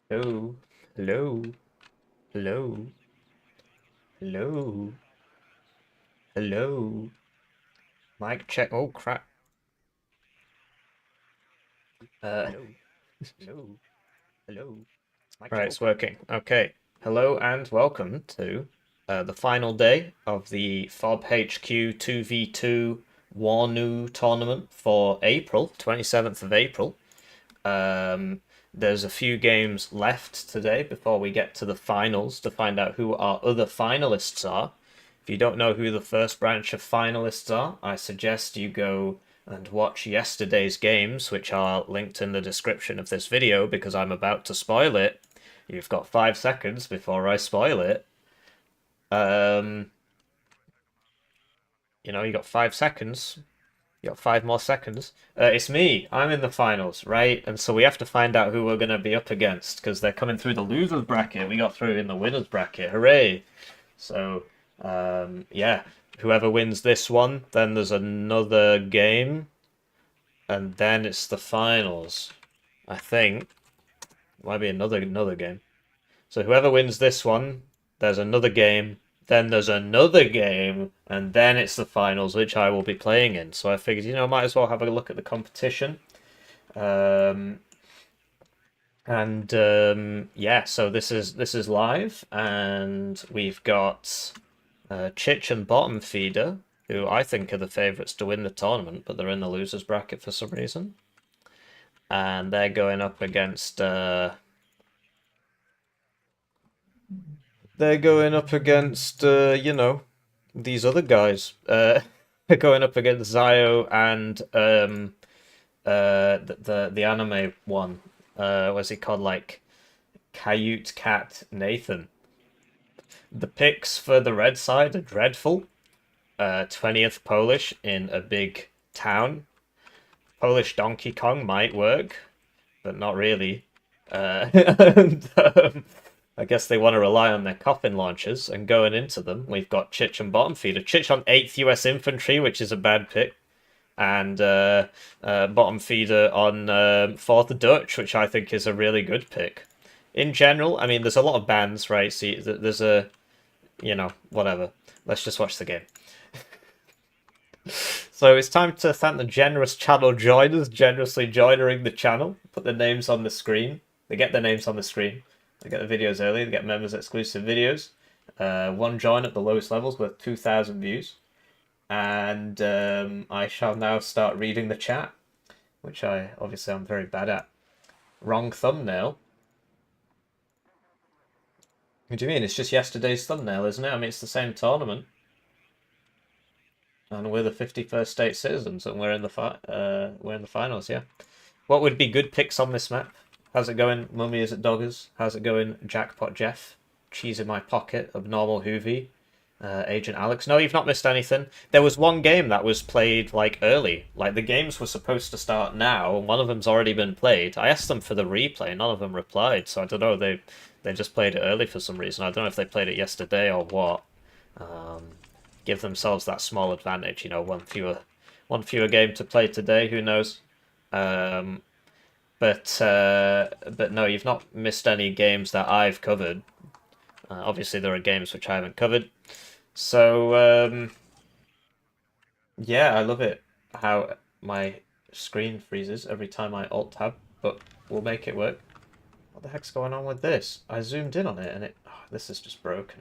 Hello, hello, hello, hello, hello. Mic check. Oh crap. Hello, hello, hello. Right, it's working. Okay. Hello and welcome to the final day of the FOB HQ 2v2 Warno tournament for April, 27th of April. Um, there's a few games left today before we get to the finals to find out who our other finalists are. If you don't know who the first branch of finalists are, I suggest you go and watch yesterday's games, which are linked in the description of this video because I'm about to spoil it. You've got 5 seconds before I spoil it. Um, you got 5 seconds. You got 5 more seconds. It's me. I'm in the finals, right? And so we have to find out who we're going to be up against because they're coming through the losers bracket. We got through in the winners bracket. Hooray! So, yeah. Whoever wins this one, then there's another game, and then it's the finals. I think. Might be another game. So whoever wins this one, there's another game, then there's another game, and then it's the finals, which I will be playing in. So I figured, might as well have a look at the competition. Yeah, so this is live, and we've got Chich and Bottom Feeder, who I think are the favourites to win the tournament, but they're in the losers bracket for some reason. And they're going up against these other guys. They're going up against Zio and the anime one. What's he called? Like Cayute Cat Nathan. The picks for the red side are dreadful. 20th Polish in a big town. Polish Donkey Kong might work, but not really. And, I guess they want to rely on their coffin launchers, and going into them, we've got Chich and Bottom Feeder. Chich on 8th US Infantry, which is a bad pick, and Bottom Feeder on 4th Dutch, which I think is a really good pick. In general, I mean, there's a lot of bands, right? See, there's whatever. Let's just watch the game. So it's time to thank the generous channel joiners, generously joining the channel. Put their names on the screen. They get their names on the screen. They get the videos early. They get members exclusive videos. One join at the lowest levels with 2,000 views. And I shall now start reading the chat, which I'm very bad at. Wrong thumbnail. What do you mean? It's just yesterday's thumbnail, isn't it? I mean, it's the same tournament. And we're the 51st state citizens, and we're in the finals, yeah. What would be good picks on this map? How's it going, Mummy? Is it Doggers? How's it going, Jackpot Jeff? Cheese in my pocket, Abnormal Hoovy, Agent Alex. No, you've not missed anything. There was one game that was played like early. Like the games were supposed to start now, and one of them's already been played. I asked them for the replay, none of them replied. So I don't know. They just played it early for some reason. I don't know if they played it yesterday or what. Give themselves that small advantage. One fewer game to play today. Who knows? But no, you've not missed any games that I've covered. Obviously, there are games which I haven't covered. So, yeah, I love it how my screen freezes every time I alt-tab, but we'll make it work. What the heck's going on with this? I zoomed in on it, and this is just broken.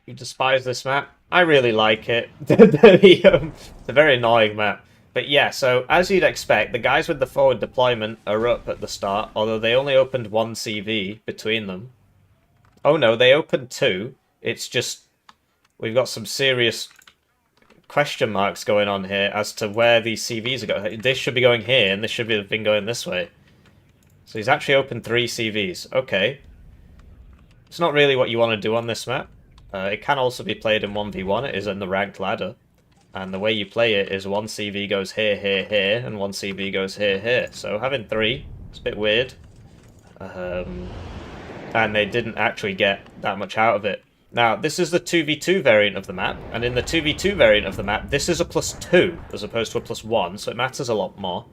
You despise this map? I really like it. It's a very annoying map. But yeah, so as you'd expect, the guys with the forward deployment are up at the start, although they only opened one CV between them. Oh no, they opened two. It's just we've got some serious question marks going on here as to where these CVs are going. This should be going here, and this should have been going this way. So he's actually opened 3 CVs. Okay. It's not really what you want to do on this map. It can also be played in 1v1. It is in the ranked ladder. And the way you play it is one CV goes here, here, here, and one CV goes here, here. So having 3, it's a bit weird. And they didn't actually get that much out of it. Now, this is the 2v2 variant of the map, and in the 2v2 variant of the map, this is a +2 as opposed to a +1, so it matters a lot more.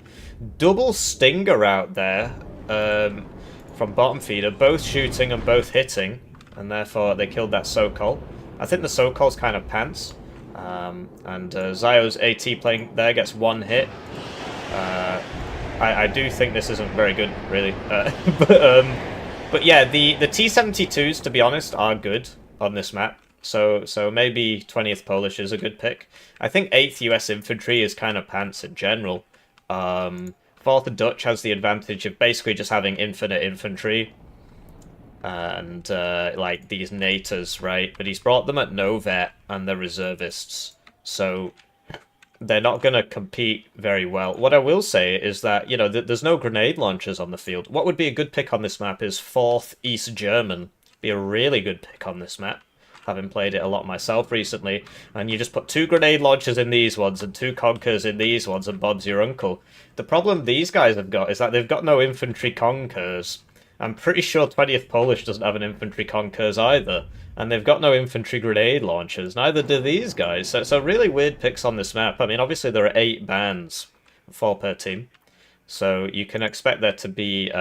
Double Stinger out there from bottom feeder, both shooting and both hitting, and therefore they killed that Sokol. I think the Sokol's kind of pants, and Zio's AT playing there gets one hit. I do think this isn't very good, really. But yeah, the T-72s, to be honest, are good on this map. So maybe 20th Polish is a good pick. I think 8th US Infantry is kind of pants in general. 4th Dutch has the advantage of basically just having infinite infantry. And like these NATOs, right? But he's brought them at no vet and they're reservists. So they're not going to compete very well. What I will say is that, you know, there's no grenade launchers on the field. What would be a good pick on this map is 4th East German. Be a really good pick on this map, having played it a lot myself recently. And you just put 2 grenade launchers in these ones and 2 Conkers in these ones and Bob's your uncle. The problem these guys have got is that they've got no infantry Conkers. I'm pretty sure 20th Polish doesn't have an infantry Conkers either. And they've got no infantry grenade launchers. Neither do these guys. So really weird picks on this map. I mean, obviously there are 8 bands, 4 per team. So you can expect there to be,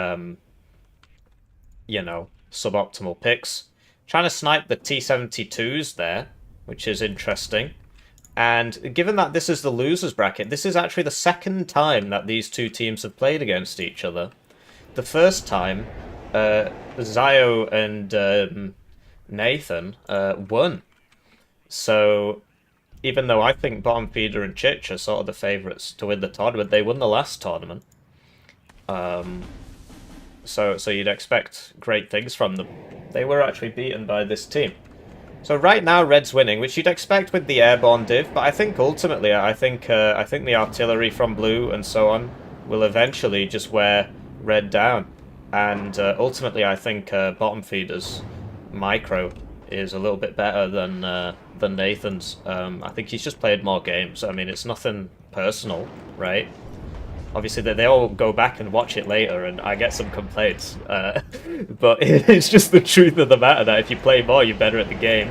you know, suboptimal picks. Trying to snipe the T-72s there, which is interesting. And given that this is the losers bracket, this is actually the second time that these two teams have played against each other. The first time, Zio and Nathan won. So even though I think Bottom Feeder and Chich are sort of the favourites to win the tournament, they won the last tournament. So you'd expect great things from them. They were actually beaten by this team. So right now Red's winning, which you'd expect with the airborne div, but I think ultimately I think the artillery from Blue and so on will eventually just wear Red down. And ultimately I think Bottom Feeder's micro is a little bit better than Nathan's. I think he's just played more games. I mean, it's nothing personal, right? Obviously, they all go back and watch it later, and I get some complaints. But it's just the truth of the matter that if you play more, you're better at the game.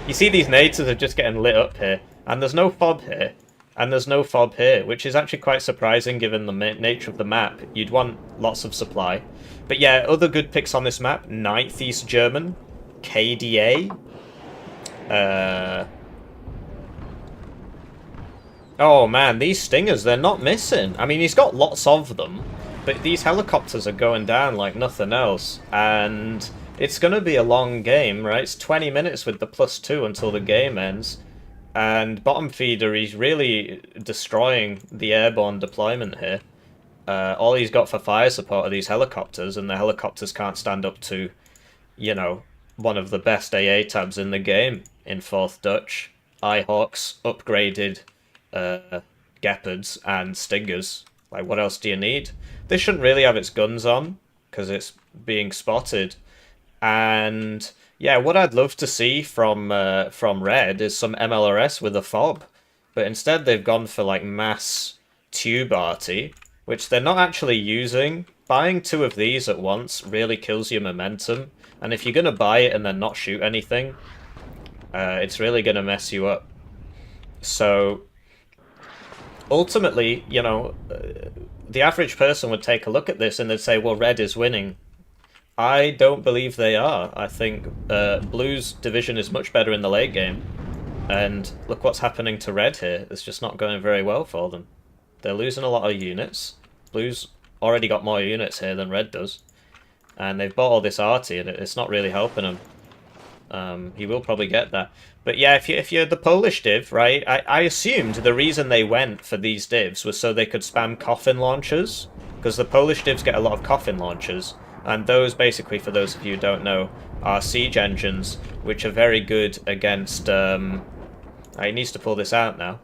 You see these NATOs are just getting lit up here, and there's no fob here, and there's no fob here, which is actually quite surprising given the nature of the map. You'd want lots of supply. But yeah, other good picks on this map: 9th East German, KDA. Oh man, these Stingers, they're not missing. I mean, he's got lots of them, but these helicopters are going down like nothing else. And it's going to be a long game, right? It's 20 minutes with the +2 until the game ends. And Bottom Feeder, he's really destroying the airborne deployment here. All he's got for fire support are these helicopters, and the helicopters can't stand up to, you know, one of the best AA tabs in the game in 4th Dutch. Ihawks, upgraded Gepards and Stingers. Like, what else do you need? This shouldn't really have its guns on because it's being spotted. And yeah, what I'd love to see from Red is some MLRS with a fob, but instead they've gone for like mass tube arty, which they're not actually using. Buying 2 of these at once really kills your momentum, and if you're gonna buy it and then not shoot anything, it's really gonna mess you up. So ultimately, you know, the average person would take a look at this and they'd say, well, Red is winning. I don't believe they are. I think Blue's division is much better in the late game. And look what's happening to Red here. It's just not going very well for them. They're losing a lot of units. Blue's already got more units here than Red does. And they've bought all this arty and it's not really helping him. He will probably get that. But yeah, if you're the Polish div, right, I assumed the reason they went for these divs was so they could spam coffin launchers, because the Polish divs get a lot of coffin launchers, and those, basically, for those of you who don't know, are siege engines, which are very good against, he needs to pull this out now.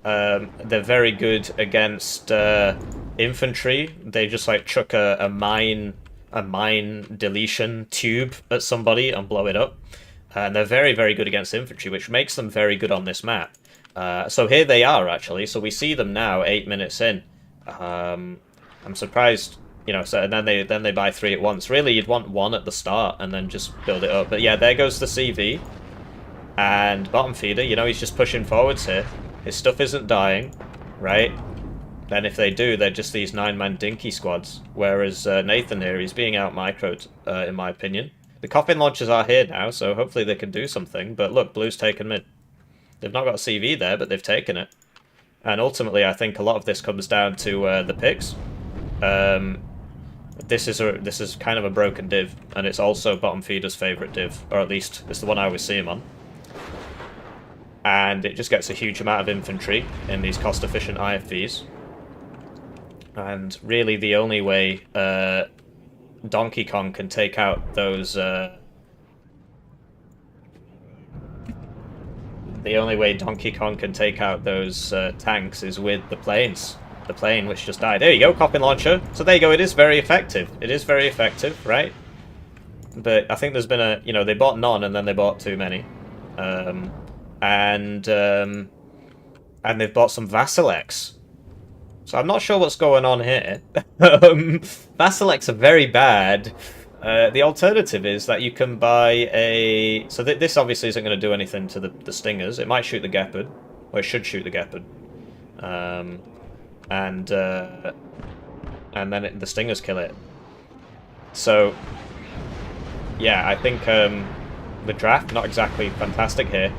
They're very good against infantry. They just like chuck a mine deletion tube at somebody and blow it up. And they're very, very good against infantry, which makes them very good on this map. So here they are, actually. So we see them now, 8 minutes in. I'm surprised You know, so and then they buy 3 at once. Really, you'd want 1 at the start and then just build it up. But yeah, there goes the CV. And bottom feeder, you know, he's just pushing forwards here. His stuff isn't dying, right? Then if they do, they're just these 9-man dinky squads. Whereas Nathan here, he's being out-microed, in my opinion. The coffin launchers are here now, so hopefully they can do something. But look, blue's taken mid. They've not got a CV there, but they've taken it. And ultimately, I think a lot of this comes down to the picks. This is kind of a broken div, and it's also bottom feeder's favourite div, or at least it's the one I always see him on. And it just gets a huge amount of infantry in these cost-efficient IFVs. And really, the only way Donkey Kong can take out those tanks is with the planes. The plane which just died. There you go, coffin launcher. So there you go, it is very effective. It is very effective, right? But I think there's been a, you know, they bought none and then they bought too many. And they've bought some Vasilex. So I'm not sure what's going on here. Vasilex are very bad. The alternative is that you can buy a... So this obviously isn't going to do anything to the Stingers. It might shoot the Gepard. Or it should shoot the Gepard. And then the Stingers kill it. So, yeah, I think the draft, not exactly fantastic here.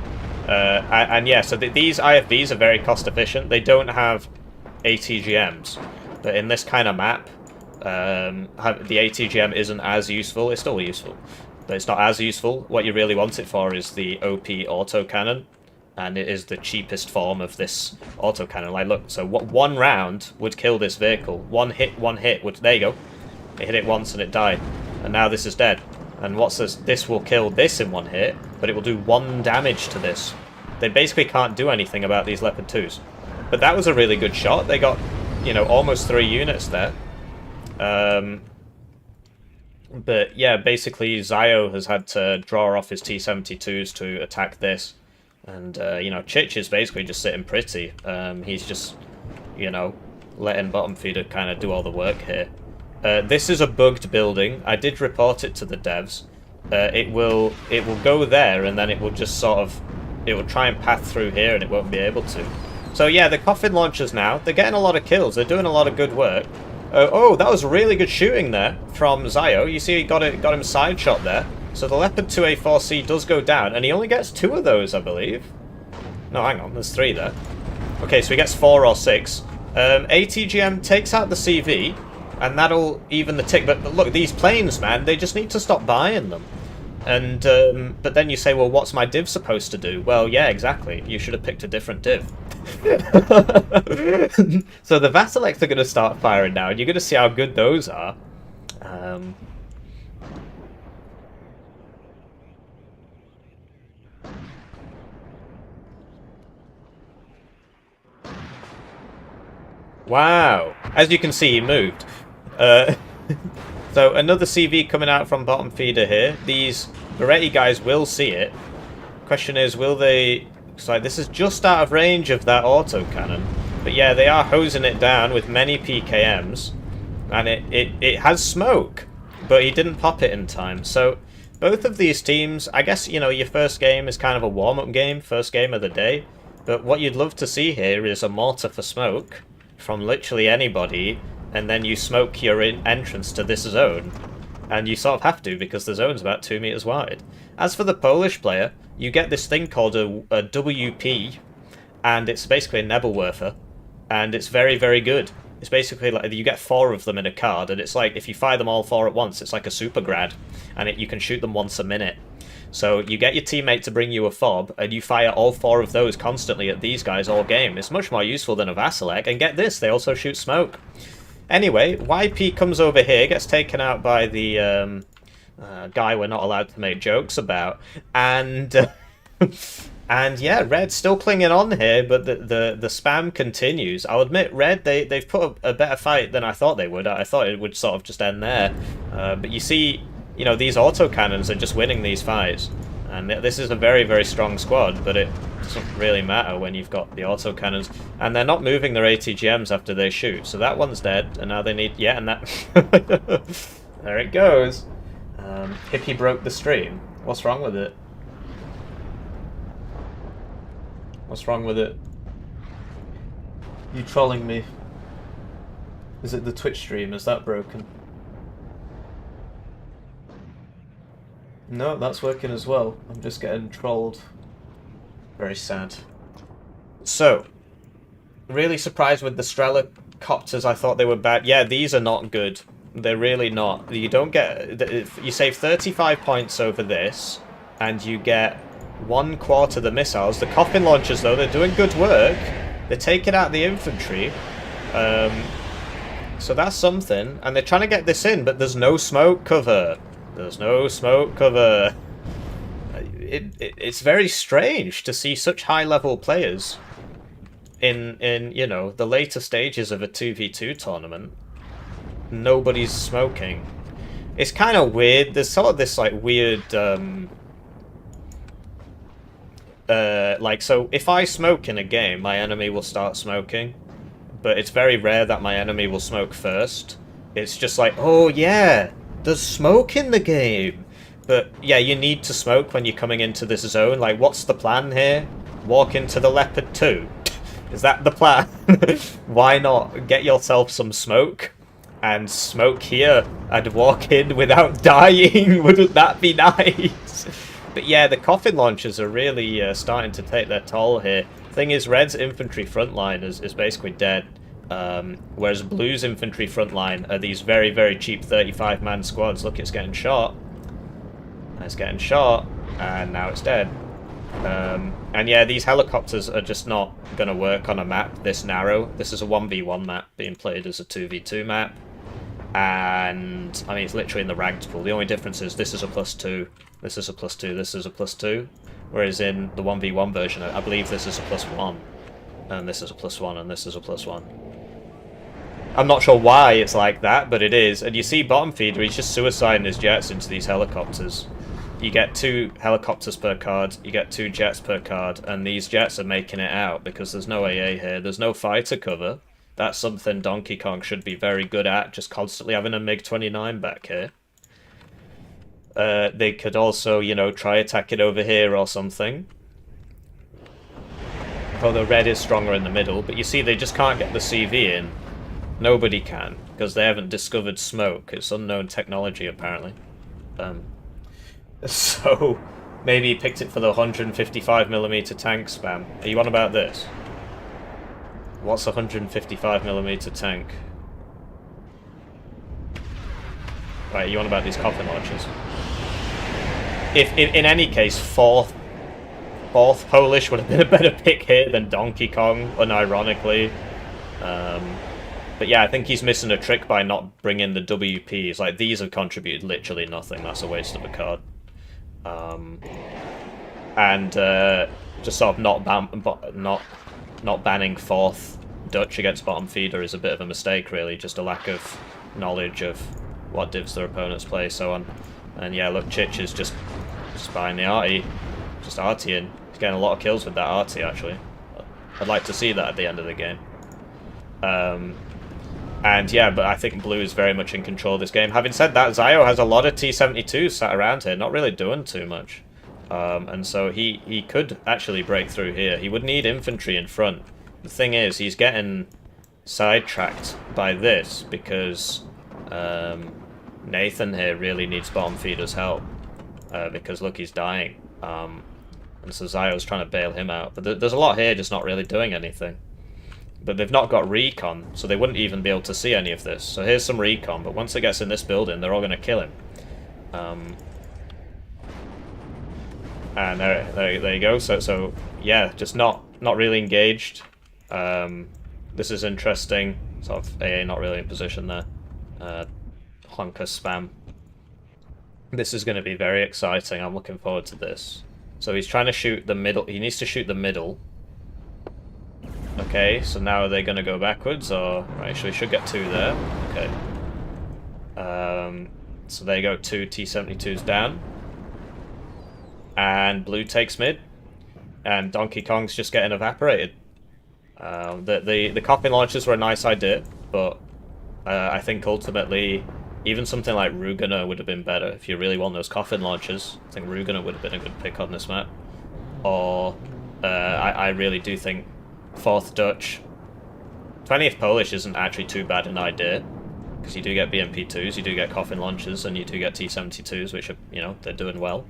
And yeah, so these IFVs are very cost efficient. They don't have ATGMs, but in this kind of map, the ATGM isn't as useful. It's still useful, but it's not as useful. What you really want it for is the OP autocannon, and it is the cheapest form of this autocannon. Like, look, so what 1 round would kill this vehicle. One hit would... There you go. It hit it once and it died, and now this is dead. And what's this? This will kill this in 1 hit, but it will do 1 damage to this. They basically can't do anything about these Leopard 2s. But that was a really good shot. They got, you know, almost 3 units there. But yeah, basically Zio has had to draw off his T-72s to attack this. And, you know, Chich is basically just sitting pretty. He's just, you know, letting bottom feeder kind of do all the work here. This is a bugged building. I did report it to the devs. It will go there, and then it will just sort of... It will try and path through here, and it won't be able to. So yeah, the coffin launchers now, they're getting a lot of kills. They're doing a lot of good work. Oh, that was really good shooting there from Zio. You see he got him side shot there. So the Leopard 2A4C does go down, and he only gets 2 of those, I believe. No, hang on, there's 3 there. Okay, so he gets 4 or 6. ATGM takes out the CV, and that'll even the tick. But look, these planes, man, they just need to stop buying them. And but then you say, well, what's my div supposed to do? Well, yeah, exactly. You should have picked a different div. So the Vasilex are going to start firing now, and you're going to see how good those are. Wow. As you can see, he moved. So another CV coming out from bottom feeder here. These Beretti guys will see it. Question is, will they... So this is just out of range of that autocannon. But yeah, they are hosing it down with many PKMs. And it has smoke. But he didn't pop it in time. So both of these teams, I guess, you know, your first game is kind of a warm-up game. First game of the day. But what you'd love to see here is a mortar for smoke from literally anybody, and then you smoke your entrance to this zone. And you sort of have to, because the zone's about 2 meters wide. As for the Polish player, you get this thing called a WP, and it's basically a Nebelwerfer, and it's very, very good. It's basically like you get 4 of them in a card, and it's like if you fire them all 4 at once, it's like a super grad, and you can shoot them once a minute. So you get your teammate to bring you a fob, and you fire all 4 of those constantly at these guys all game. It's much more useful than a Vasilek, and get this, they also shoot smoke. Anyway, YP comes over here, gets taken out by the guy we're not allowed to make jokes about, and and yeah, Red's still clinging on here, but the spam continues. I'll admit, Red, they've put up a better fight than I thought they would. I thought it would sort of just end there, but you see, you know, these autocannons are just winning these fights, and this is a very, very strong squad, but doesn't really matter when you've got the autocannons. And they're not moving their ATGMs after they shoot, so that one's dead, and now they need... Yeah, and that... There it goes. Hippie broke the stream. What's wrong with it? What's wrong with it? You trolling me? Is it the Twitch stream? Is that broken? No, that's working as well. I'm just getting trolled. Very sad. So, really surprised with the Strelicopters. I thought they were bad. Yeah, these are not good. They're really not. You don't get... You save 35 points over this, and you get 1/4 the missiles. The coffin launchers, though, they're doing good work. They're taking out the infantry. So that's something. And they're trying to get this in, but there's no smoke cover. There's no smoke cover. It's very strange to see such high-level players in you know, the later stages of a 2v2 tournament. Nobody's smoking. It's kind of weird. There's sort of this, like, weird... like, so if I smoke in a game, my enemy will start smoking. But it's very rare that my enemy will smoke first. It's just like, oh yeah, there's smoke in the game. But yeah, you need to smoke when you're coming into this zone. Like, what's the plan here? Walk into the Leopard 2. Is that the plan? Why not get yourself some smoke and smoke here and walk in without dying? Wouldn't that be nice? But yeah, the coffin launchers are really starting to take their toll here. Thing is, Red's infantry frontline is basically dead, whereas Blue's infantry frontline are these very, very cheap 35-man squads. Look, it's getting shot. It's getting shot, and now it's dead. And yeah, these helicopters are just not going to work on a map this narrow. This is a 1v1 map being played as a 2v2 map. And, I mean, it's literally in the ranked pool. The only difference is this is a +2, this is a +2, this is a +2. Whereas in the 1v1 version, I believe this is a +1. And this is a +1, and this is a +1. I'm not sure why it's like that, but it is. And you see Bottom Feeder, he's just suiciding his jets into these helicopters. You get 2 helicopters per card, you get 2 jets per card, and these jets are making it out because there's no AA here, there's no fighter cover. That's something Donkey Kong should be very good at, just constantly having a MiG-29 back here. They could also, you know, try attack it over here or something. Although Red is stronger in the middle, but you see they just can't get the CV in. Nobody can, because they haven't discovered smoke. It's unknown technology, apparently. So, maybe he picked it for the 155mm tank spam. Are you on about this? What's a 155mm tank? Right, you on about these coffin launchers? If in any case, fourth Polish would have been a better pick here than Donkey Kong, unironically. But yeah, I think he's missing a trick by not bringing the WPs. Like, these have contributed literally nothing. That's a waste of a card. And just sort of not banning fourth Dutch against Bottom Feeder is a bit of a mistake, really. Just a lack of knowledge of what divs their opponents play, so on. And yeah, look, Chich is just buying the arty, just artying. He's getting a lot of kills with that arty, actually. I'd like to see that at the end of the game. And yeah, but I think Blue is very much in control of this game. Having said that, Zio has a lot of T-72s sat around here, not really doing too much. And so he could actually break through here. He would need infantry in front. The thing is, he's getting sidetracked by this because Nathan here really needs Bottom Feeder's help. Because look, he's dying. And so Zio's trying to bail him out. But there's a lot here just not really doing anything. But they've not got recon, so they wouldn't even be able to see any of this. So here's some recon, but once it gets in this building, they're all going to kill him. And there you go. So yeah, just not really engaged. This is interesting. Sort of AA not really in position there. Honker spam. This is going to be very exciting. I'm looking forward to this. So he's trying to shoot the middle. He needs to shoot the middle. Okay, so now are they going to go backwards, or... Right, so we should get 2 there. Okay. So there you go, 2 T-72s down. And Blue takes mid. and Donkey Kong's just getting evaporated. The coffin launchers were a nice idea, but I think ultimately even something like Rugener would have been better if you really want those coffin launchers. I think Rugener would have been a good pick on this map. Or I really do think 4th Dutch. 20th Polish isn't actually too bad an idea, because you do get BMP2s, you do get coffin launchers, and you do get T-72s, which are, you know, they're doing well.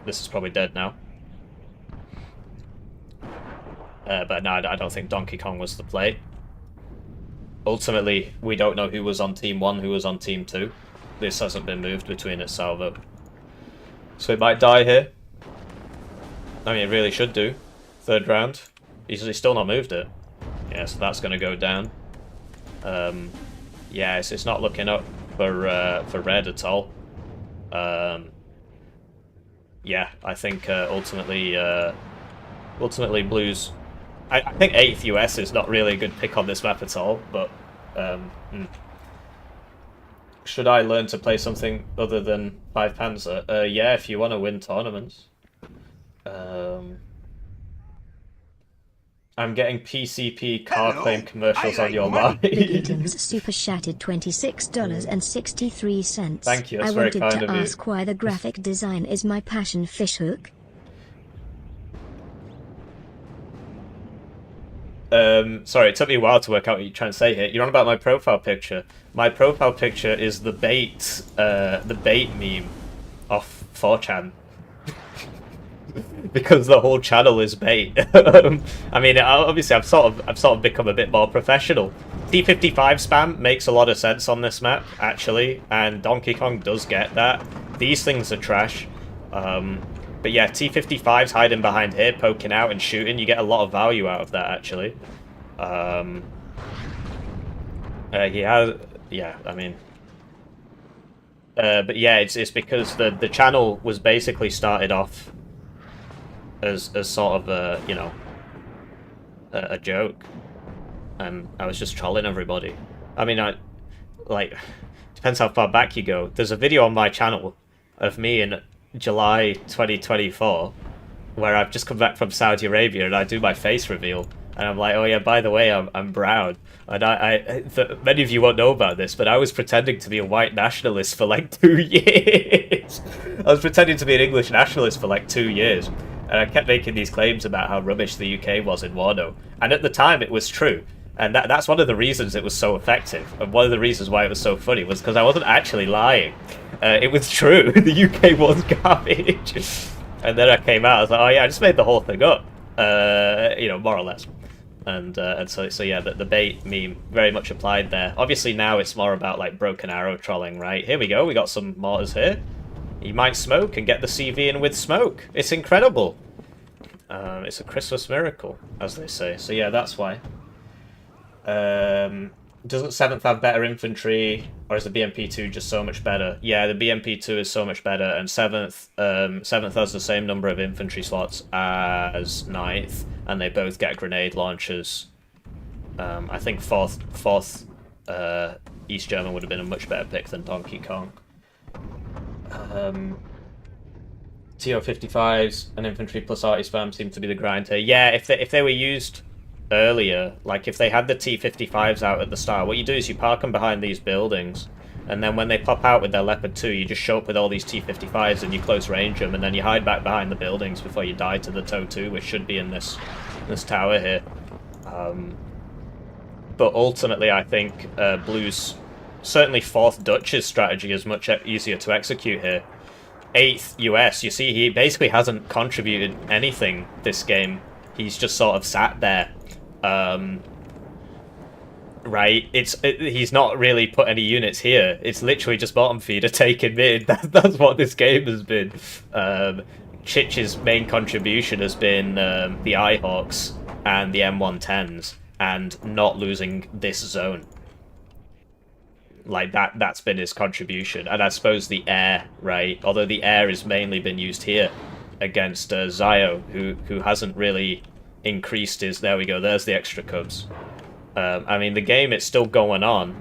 This is probably dead now. But no, I don't think Donkey Kong was the play. Ultimately, we don't know who was on Team 1, who was on Team 2. This hasn't been moved between its salvo. So it might die here. I mean, it really should do. 3rd round. He's still not moved it. Yeah, so that's going to go down. Yeah, it's not looking up for red at all. Yeah, I think ultimately blues. I think 8th US is not really a good pick on this map at all, but should I learn to play something other than 5 Panzer? Yeah, if you want to win tournaments. I'm getting PCP car claim commercials on your line. Super chatted $26.63. Thank you, that's very kind of you. I wanted to ask why the graphic design is my passion, Fishhook. Sorry, it took me a while to work out what you're trying to say here. You're on about my profile picture. My profile picture is the bait meme off 4chan. Because the whole channel is bait. I mean, obviously, I've sort of become a bit more professional. T55 spam makes a lot of sense on this map, actually, and Donkey Kong does get that. These things are trash. But yeah, T55's hiding behind here, poking out and shooting. You get a lot of value out of that, actually. He has, yeah, I mean, but yeah, it's because the channel was basically started off as sort of a, you know, a joke, and I was just trolling everybody. I mean, depends how far back you go. There's a video on my channel of me in July 2024 where I've just come back from Saudi Arabia and I do my face reveal, and I'm like, oh yeah, by the way, I'm brown, and many of you won't know about this, but I was pretending to be a white nationalist for like 2 years. I was pretending to be an English nationalist for like 2 years, and I kept making these claims about how rubbish the UK was in Warno, and at the time it was true. And that's one of the reasons it was so effective. And one of the reasons why it was so funny was because I wasn't actually lying. It was true. The UK was garbage. And then I came out, I was like, oh yeah, I just made the whole thing up. You know, more or less. And so yeah, the bait meme very much applied there. Obviously now it's more about like broken arrow trolling, right? Here we go, we got some mortars here. You might smoke and get the CV in with smoke. It's incredible. It's a Christmas miracle, as they say. So yeah, that's why. Doesn't 7th have better infantry, or is the BMP2 just so much better? Yeah, the BMP2 is so much better, and 7th has the same number of infantry slots as 9th, and they both get grenade launchers. I think 4th East German would have been a much better pick than Donkey Kong. TO55s and infantry plus arty spam seem to be the grind here. Yeah, if they were used earlier, like if they had the T55s out at the start, what you do is you park them behind these buildings, and then when they pop out with their Leopard 2, you just show up with all these T55s and you close range them, and then you hide back behind the buildings before you die to the TOW 2, which should be in this tower here. But ultimately, I think Blue's, certainly 4th Dutch's strategy is much easier to execute here. 8th US, you see, he basically hasn't contributed anything this game. He's just sort of sat there. Right, he's not really put any units here. It's literally just bottom feeder taking mid. That's what this game has been. Chich's main contribution has been the iHawks and the M110s, and not losing this zone. Like that's been his contribution, and I suppose the air, right? Although the air has mainly been used here against Zio, who hasn't really increased his. There we go. There's the extra cubs. I mean, the game, it's still going on,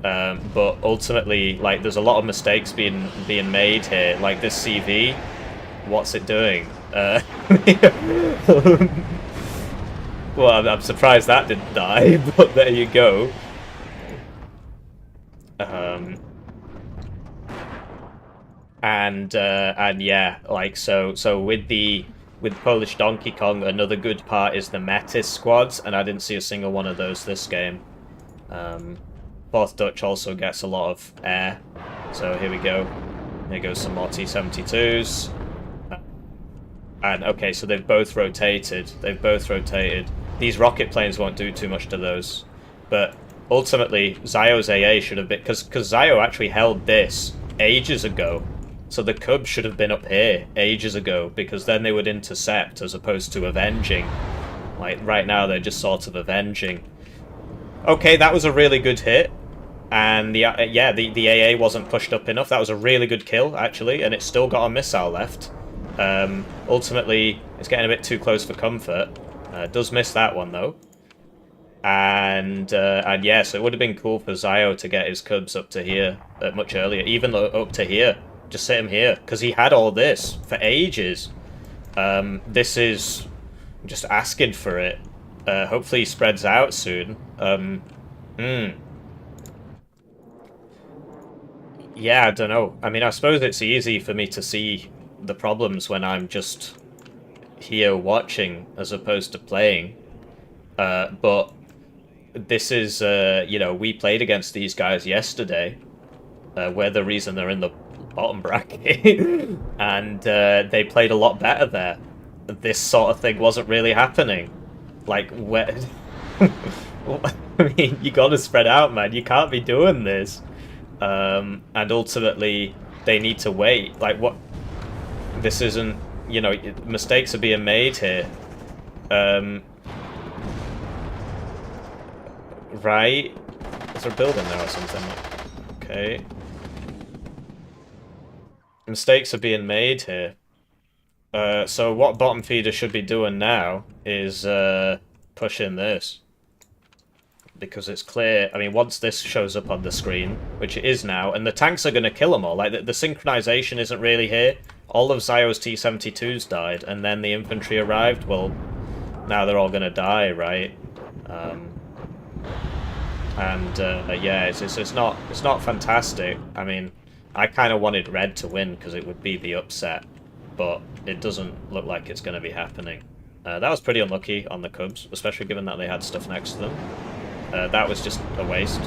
but ultimately, like, there's a lot of mistakes being made here. Like this CV, What's it doing? Well, I'm surprised that didn't die, but there you go. And yeah, like so with Polish Donkey Kong, another good part is the Metis squads, and I didn't see a single one of those this game. Fourth Dutch also gets a lot of air, so here we go. Here goes some more T-72s. And okay, so they've both rotated. They've both rotated. These rocket planes won't do too much to those, but ultimately Zio's AA should have been, because Zio actually held this ages ago. So the Cubs should have been up here ages ago, because then they would intercept as opposed to avenging. Like, right now they're just sort of avenging. Okay, that was a really good hit. And the AA wasn't pushed up enough. That was a really good kill, actually, and it's still got a missile left. Ultimately, it's getting a bit too close for comfort. Does miss that one, though. And yeah, so it would have been cool for Zio to get his Cubs up to here much earlier, even up to here. Just sit him here, because he had all this for ages. This is just asking for it. Hopefully he spreads out soon. Yeah, I don't know. I mean, I suppose it's easy for me to see the problems when I'm just here watching as opposed to playing. But this is, you know, we played against these guys yesterday. We're the reason they're in the bottom bracket. And they played a lot better there. This sort of thing wasn't really happening. Like, where... I mean, you gotta spread out, man. You can't be doing this. And ultimately, they need to wait. Like, what... This isn't... You know, mistakes are being made here. Right? Is there a building there or something? Okay. Mistakes are being made here. So what bottom feeder should be doing now is pushing this. Because it's clear, I mean, once this shows up on the screen, which it is now, and the tanks are going to kill them all. Like, the synchronization isn't really here. All of Zio's T-72s died, and then the infantry arrived. Well, now they're all going to die, right? Yeah, it's not fantastic. I mean, I kind of wanted red to win because it would be the upset, but it doesn't look like it's going to be happening. That was pretty unlucky on the Cubs, especially given that they had stuff next to them. That was just a waste.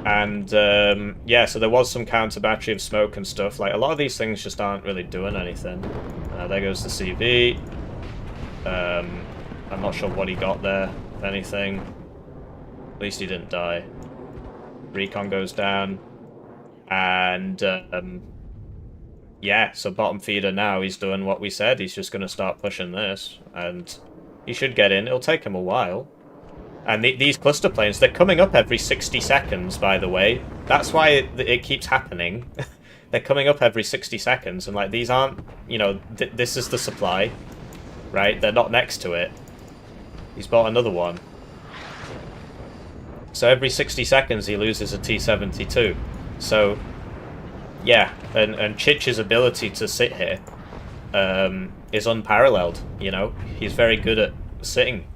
And yeah, so there was some counter battery of smoke and stuff. Like, a lot of these things just aren't really doing anything. There goes the CV. I'm not sure what he got there, if anything. At least he didn't die. Recon goes down. And yeah, so bottom feeder now, he's doing what we said. He's just going to start pushing this. And he should get in. It'll take him a while. And these cluster planes, they're coming up every 60 seconds, by the way. That's why it keeps happening. They're coming up every 60 seconds, and like, these aren't, you know, this is the supply, right? They're not next to it. He's bought another one. So every 60 seconds he loses a T-72. So, yeah, and Chich's ability to sit here is unparalleled, you know? He's very good at sitting.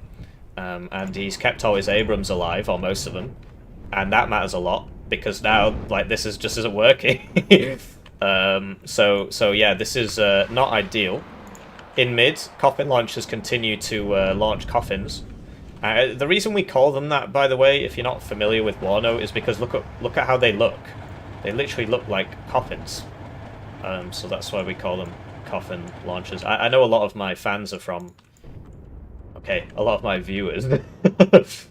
And he's kept all his Abrams alive, or most of them. And that matters a lot, because now, like, this just isn't working. So yeah, this is not ideal. In mid, coffin launchers continue to launch coffins. The reason we call them that, by the way, if you're not familiar with Warno, is because look at how they look. They literally look like coffins. So that's why we call them coffin launchers. I know a lot of my fans are from... Okay, a lot of my viewers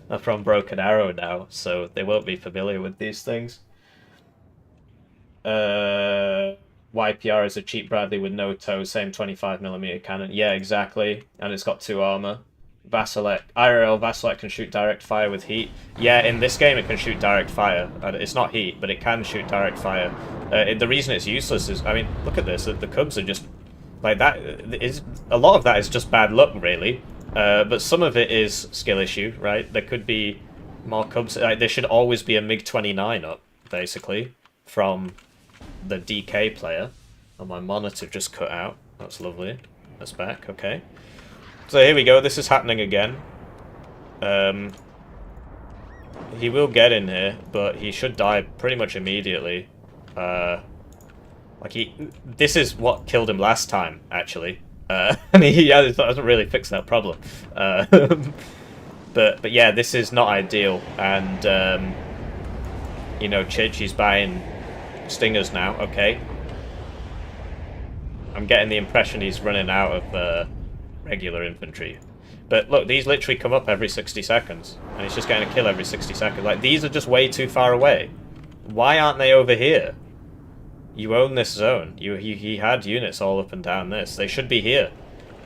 are from Broken Arrow now, so they won't be familiar with these things. YPR is a cheap Bradley with no toe, same 25mm cannon. Yeah, exactly. And it's got 2 armor. Vasilek. IRL Vasilek can shoot direct fire with heat. Yeah, in this game it can shoot direct fire. It's not heat, but it can shoot direct fire. The reason it's useless is, I mean, look at this. The Cubs are just... Like, that is... A lot of that is just bad luck, really. But some of it is skill issue, right? There could be more Cubs. Like, there should always be a MiG-29 up, basically, from the DK player. Oh, my monitor just cut out. That's lovely. That's back, okay. So here we go, this is happening again. He will get in here, but he should die pretty much immediately. This is what killed him last time, actually. And he doesn't really fix that problem. But yeah, this is not ideal. And, you know, Chich, buying stingers now, okay. I'm getting the impression he's running out of regular infantry. But look, these literally come up every 60 seconds. And he's just getting a kill every 60 seconds. Like, these are just way too far away. Why aren't they over here? You own this zone. He had units all up and down this. They should be here.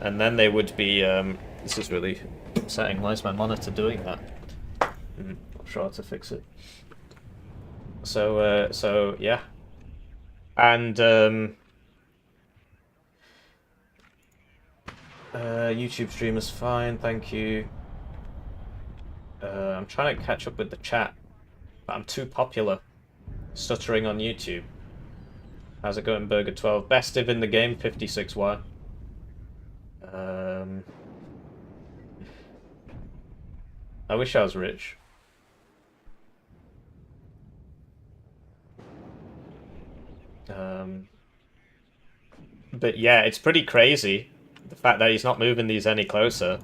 And then they would be... this is really upsetting. Why is my monitor doing that? Not sure how to fix it. So yeah. And... YouTube stream is fine, thank you. I'm trying to catch up with the chat, but I'm too popular. Stuttering on YouTube. How's it going, Burger 12? Best div in the game, 56Y. I wish I was rich. But yeah, it's pretty crazy. The fact that he's not moving these any closer.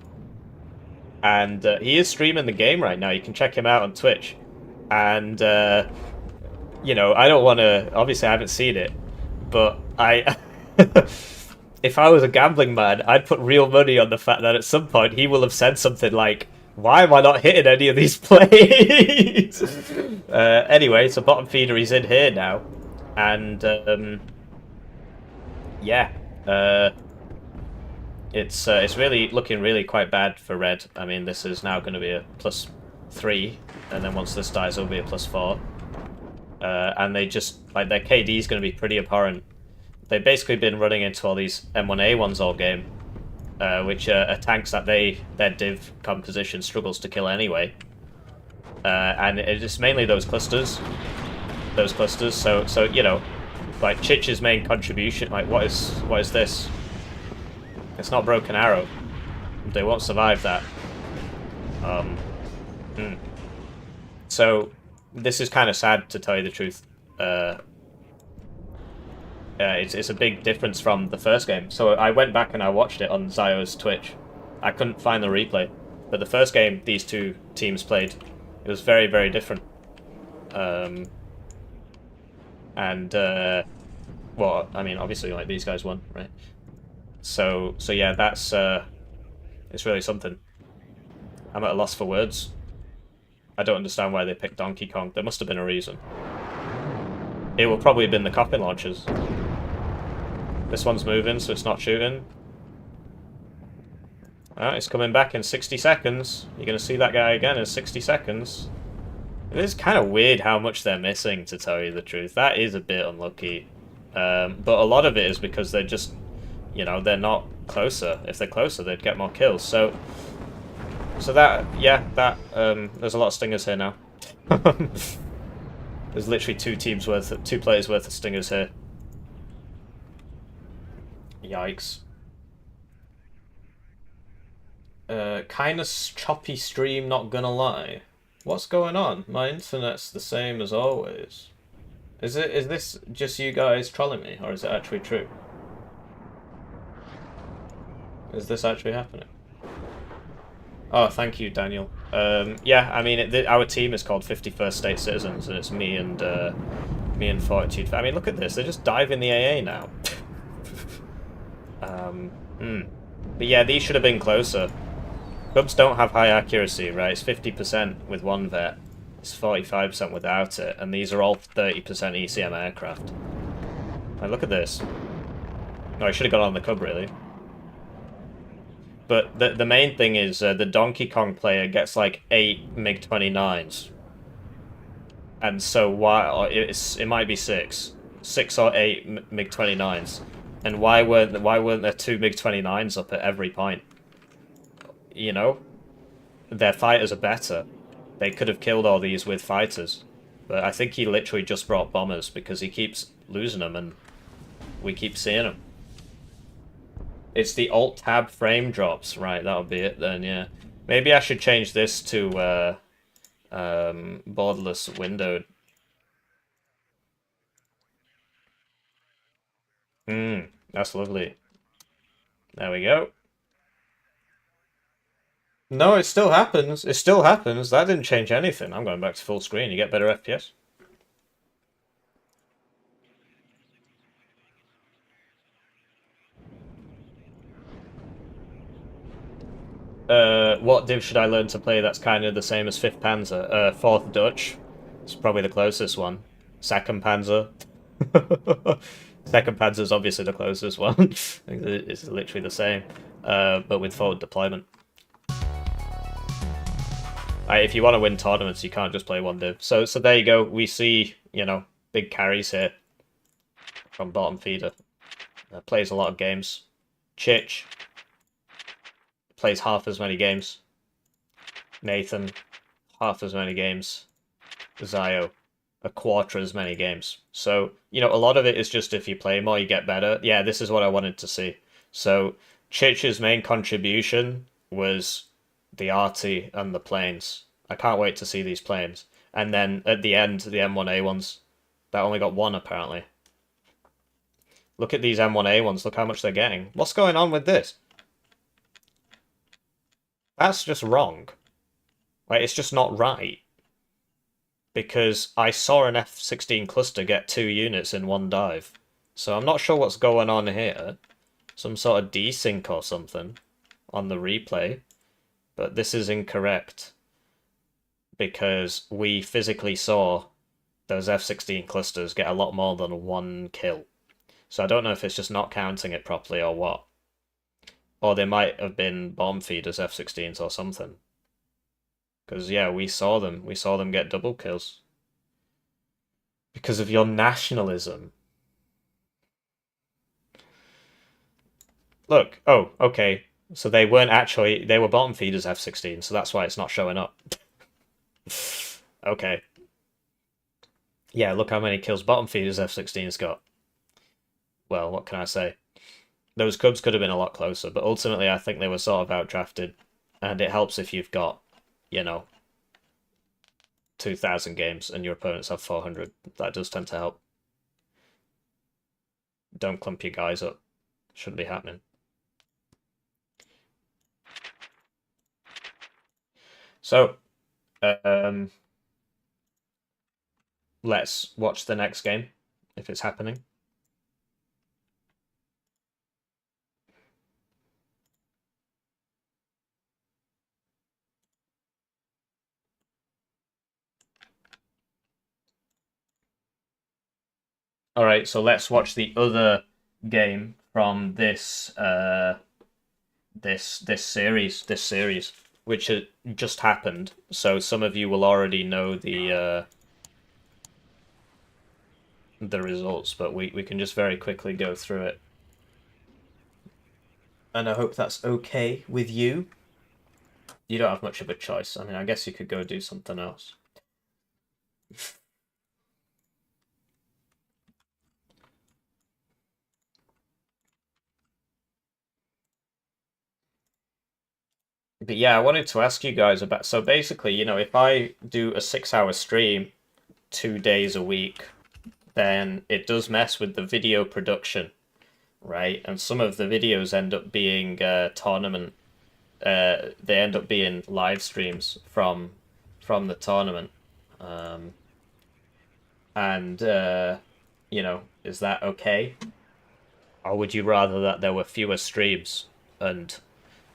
And he is streaming the game right now. You can check him out on Twitch. And, you know, I don't want to... Obviously, I haven't seen it. But I... if I was a gambling man, I'd put real money on the fact that at some point he will have said something like, why am I not hitting any of these plays? Anyway, so bottom feeder, he's in here now. And, yeah. It's really looking really quite bad for red. I mean, this is now going to be a +3, and then once this dies, it'll be a +4. And they just, like, their KD is going to be pretty abhorrent. They've basically been running into all these M1A1s all game, which are tanks that their div composition struggles to kill anyway. And it's mainly those clusters. So you know, like Chich's main contribution, like what is this? It's not Broken Arrow. They won't survive that. So this is kind of sad, to tell you the truth. It's a big difference from the first game. So I went back and I watched it on Zio's Twitch. I couldn't find the replay, but the first game these two teams played, it was very, very different. Well, I mean, obviously, like, these guys won, right? So yeah, that's it's really something. I'm at a loss for words. I don't understand why they picked Donkey Kong. There must have been a reason. It will probably have been the coffin launchers. This one's moving, so it's not shooting. Alright, it's coming back in 60 seconds. You're going to see that guy again in 60 seconds. It is kind of weird how much they're missing, to tell you the truth. That is a bit unlucky. But a lot of it is because they're just, you know, they're not closer. If they're closer, they'd get more kills. So that, yeah, that, there's a lot of stingers here now. There's literally two players worth of stingers here. Yikes. Kinda choppy stream, not gonna lie. What's going on? My internet's the same as always. Is this just you guys trolling me, or is it actually true? Is this actually happening? Oh, thank you, Daniel. Yeah, I mean, our team is called 51st State Citizens, and it's me and Fortitude. I mean, look at this. They're just diving the AA now. But yeah, these should have been closer. Cubs don't have high accuracy, right? It's 50% with one vet. It's 45% without it, and these are all 30% ECM aircraft. Like, look at this. No, I should have got on the Cub, really. But the main thing is the Donkey Kong player gets like 8 MiG-29s. And so it might be 6 or 8 MiG-29s. And why weren't there 2 MiG-29s up at every point? You know? Their fighters are better. They could have killed all these with fighters. But I think he literally just brought bombers because he keeps losing them, and we keep seeing them. It's the Alt-Tab frame drops. Right, that'll be it then, yeah. Maybe I should change this to borderless windowed. That's lovely. There we go. No, it still happens. It still happens. That didn't change anything. I'm going back to full screen. You get better FPS. What div should I learn to play that's kind of the same as 5th Panzer? 4th Dutch. It's probably the closest one. 2nd Panzer. 2nd Panzer is obviously the closest one. It's literally the same, but with forward deployment. If you want to win tournaments, you can't just play one div. So there you go. We see, you know, big carries here from bottom feeder. Plays a lot of games. Chich plays half as many games. Nathan, half as many games. Zio, a quarter as many games. So, you know, a lot of it is just if you play more, you get better. Yeah, this is what I wanted to see. So, Chich's main contribution was the arty and the planes. I can't wait to see these planes. And then at the end, the M1A ones. That only got one, apparently. Look at these M1A ones. Look how much they're getting. What's going on with this? That's just wrong. Like, it's just not right. Because I saw an F-16 cluster get 2 units in one dive. So I'm not sure what's going on here. Some sort of desync or something on the replay. But this is incorrect. Because we physically saw those F-16 clusters get a lot more than 1 kill. So I don't know if it's just not counting it properly or what. Or they might have been bomb feeders F-16s or something. Because, yeah, we saw them. We saw them get double kills. Because of your nationalism. Look. Oh, okay. So they weren't actually... They were bottom feeders F-16, so that's why it's not showing up. Okay. Yeah, look how many kills bottom feeders F-16's got. Well, what can I say? Those Cubs could have been a lot closer, but ultimately I think they were sort of outdrafted. And it helps if you've got, you know, 2,000 games and your opponents have 400. That does tend to help. Don't clump your guys up. Shouldn't be happening. So, let's watch the next game, if it's happening. Alright, so let's watch the other game from this this series, which just happened. So some of you will already know the results, but we can just very quickly go through it. And I hope that's okay with you. You don't have much of a choice. I mean, I guess you could go do something else. But yeah, I wanted to ask you guys about... So basically, you know, if I do a 6-hour stream 2 days a week, then it does mess with the video production, right? And some of the videos end up being tournament. They end up being live streams from the tournament. You know, is that okay? Or would you rather that there were fewer streams and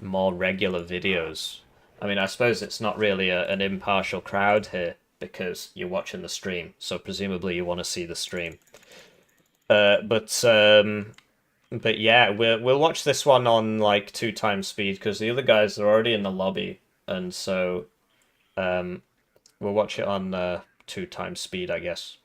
more regular videos? I mean, I suppose it's not really an impartial crowd here because you're watching the stream, so presumably you want to see the stream. But yeah, we'll watch this one on like 2 times speed because the other guys are already in the lobby, and so we'll watch it on 2 times speed, I guess.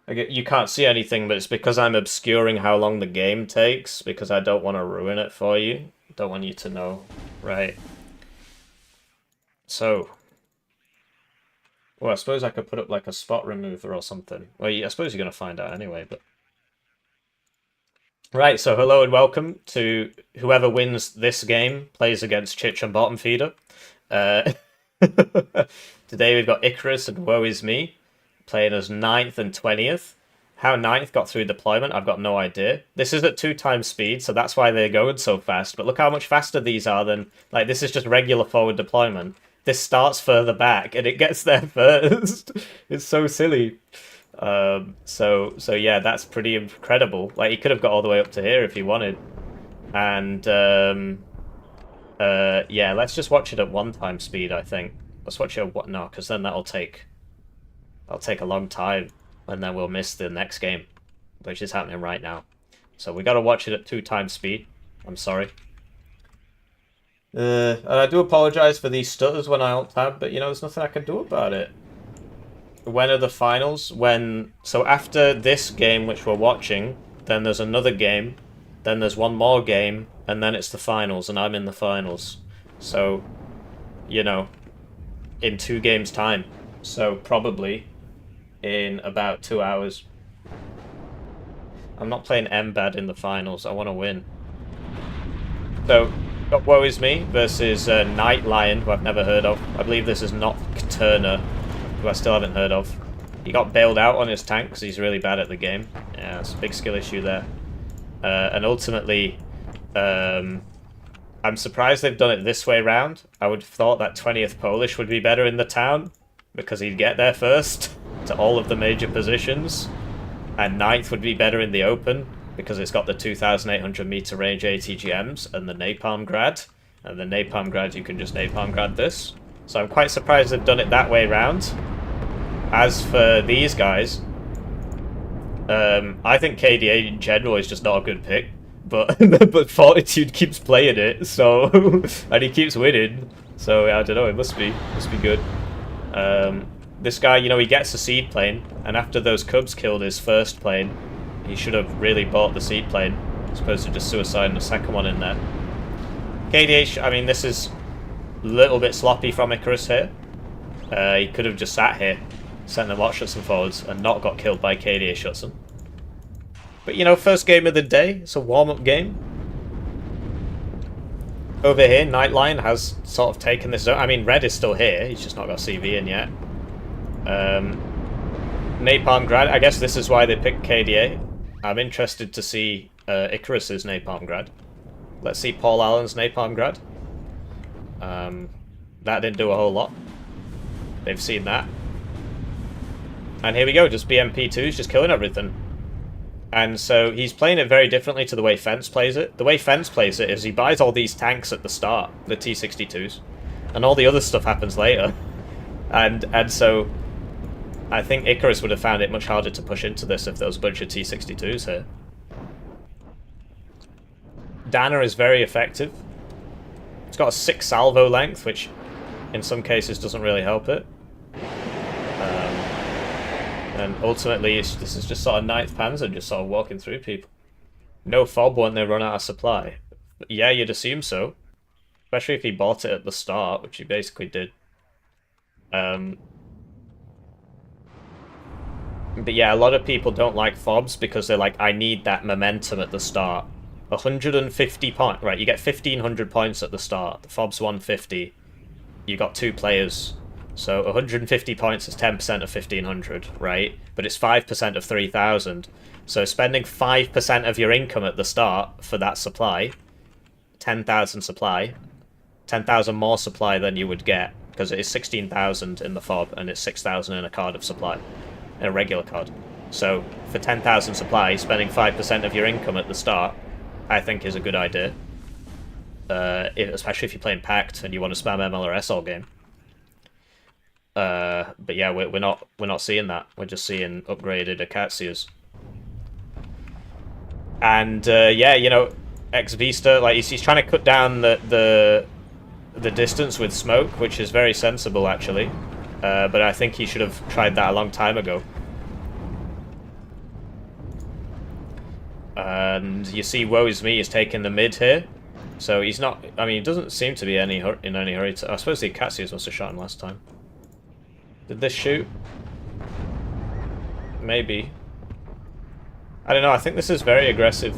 You can't see anything, but it's because I'm obscuring how long the game takes, because I don't want to ruin it for you. Don't want you to know, right? So, Well, I suppose I could put up like a spot remover or something. Well, I suppose you're going to find out anyway, but... Right, so hello and welcome to whoever wins this game plays against Chich and Bottom Feeder. Today we've got Icarus and Woe Is Me playing as 9th and 20th. How 9th got through deployment, I've got no idea. This is at 2x speed, so that's why they're going so fast. But look how much faster these are than... Like, this is just regular forward deployment. This starts further back, and it gets there first. It's so silly. So yeah, that's pretty incredible. Like, he could have got all the way up to here if he wanted. And, yeah, let's just watch it at 1x speed, I think. Let's watch it at what? No, because then that'll take a long time, and then we'll miss the next game, which is happening right now. So we got to watch it at 2x speed. I'm sorry. And I do apologize for these stutters when I alt-tab, but you know, there's nothing I can do about it. When are the finals? So after this game, which we're watching, then there's another game, then there's one more game, and then it's the finals, and I'm in the finals. So, you know, in 2 games' time. So probably in about 2 hours. I'm not playing M-Bad in the finals. I want to win. So, got Woe Is Me versus Night Lion, who I've never heard of. I believe this is not Turner, who I still haven't heard of. He got bailed out on his tank because he's really bad at the game. Yeah, it's a big skill issue there. And ultimately, I'm surprised they've done it this way round. I would have thought that 20th Polish would be better in the town, because he'd get there first to all of the major positions. And 9th would be better in the open, because it's got the 2,800 meter range ATGMs and the Napalm Grad. And the Napalm Grad, you can just Napalm Grad this. So I'm quite surprised they've done it that way round. As for these guys, I think KDA in general is just not a good pick. But but Fortitude keeps playing it, so and he keeps winning. So I don't know, it must be good. This guy, you know, he gets a seed plane, and after those Cubs killed his first plane, he should have really bought the seed plane, as opposed to just suiciding the second one in there. KDH, I mean, this is a little bit sloppy from Icarus here. He could have just sat here, sent them watch Schutzen forwards, and not got killed by KDA Schutzen. But, you know, first game of the day, it's a warm-up game. Over here, Nightline has sort of taken this zone. I mean, Red is still here, he's just not got CV in yet. Napalm Grad, I guess this is why they picked KDA. I'm interested to see Icarus's Napalm Grad. Let's see Paul Allen's Napalm Grad. That didn't do a whole lot. They've seen that. And here we go, just BMP2's just killing everything. And so he's playing it very differently to the way Fence plays it. The way Fence plays it is he buys all these tanks at the start, the T-62s, and all the other stuff happens later. And so I think Icarus would have found it much harder to push into this if there was a bunch of T-62s here. Danner is very effective. It's got a 6 salvo length, which in some cases doesn't really help it. And ultimately, this is just sort of 9th Panzer just sort of walking through people. No fob when they run out of supply. But yeah, you'd assume so. Especially if he bought it at the start, which he basically did. But yeah, a lot of people don't like fobs because they're like, I need that momentum at the start. 150 points. Right, you get 1,500 points at the start. The fob's 150. You got 2 players. So 150 points is 10% of 1,500, right? But it's 5% of 3,000. So spending 5% of your income at the start for that supply, 10,000 supply, 10,000 more supply than you would get, because it is 16,000 in the fob and it's 6,000 in a card of supply, in a regular card. So for 10,000 supply, spending 5% of your income at the start, I think is a good idea. Especially if you're playing PACT and you want to spam MLRS all game. But yeah, we're not seeing that. We're just seeing upgraded Akatsias. And yeah, you know, X-Vista, like he's trying to cut down the distance with smoke, which is very sensible actually. But I think he should have tried that a long time ago. And you see, Woe Is Me is taking the mid here, so he's not. I mean, he doesn't seem to be in any hurry. I suppose the Akatsias must have shot him last time. Did this shoot? Maybe. I don't know, I think this is very aggressive.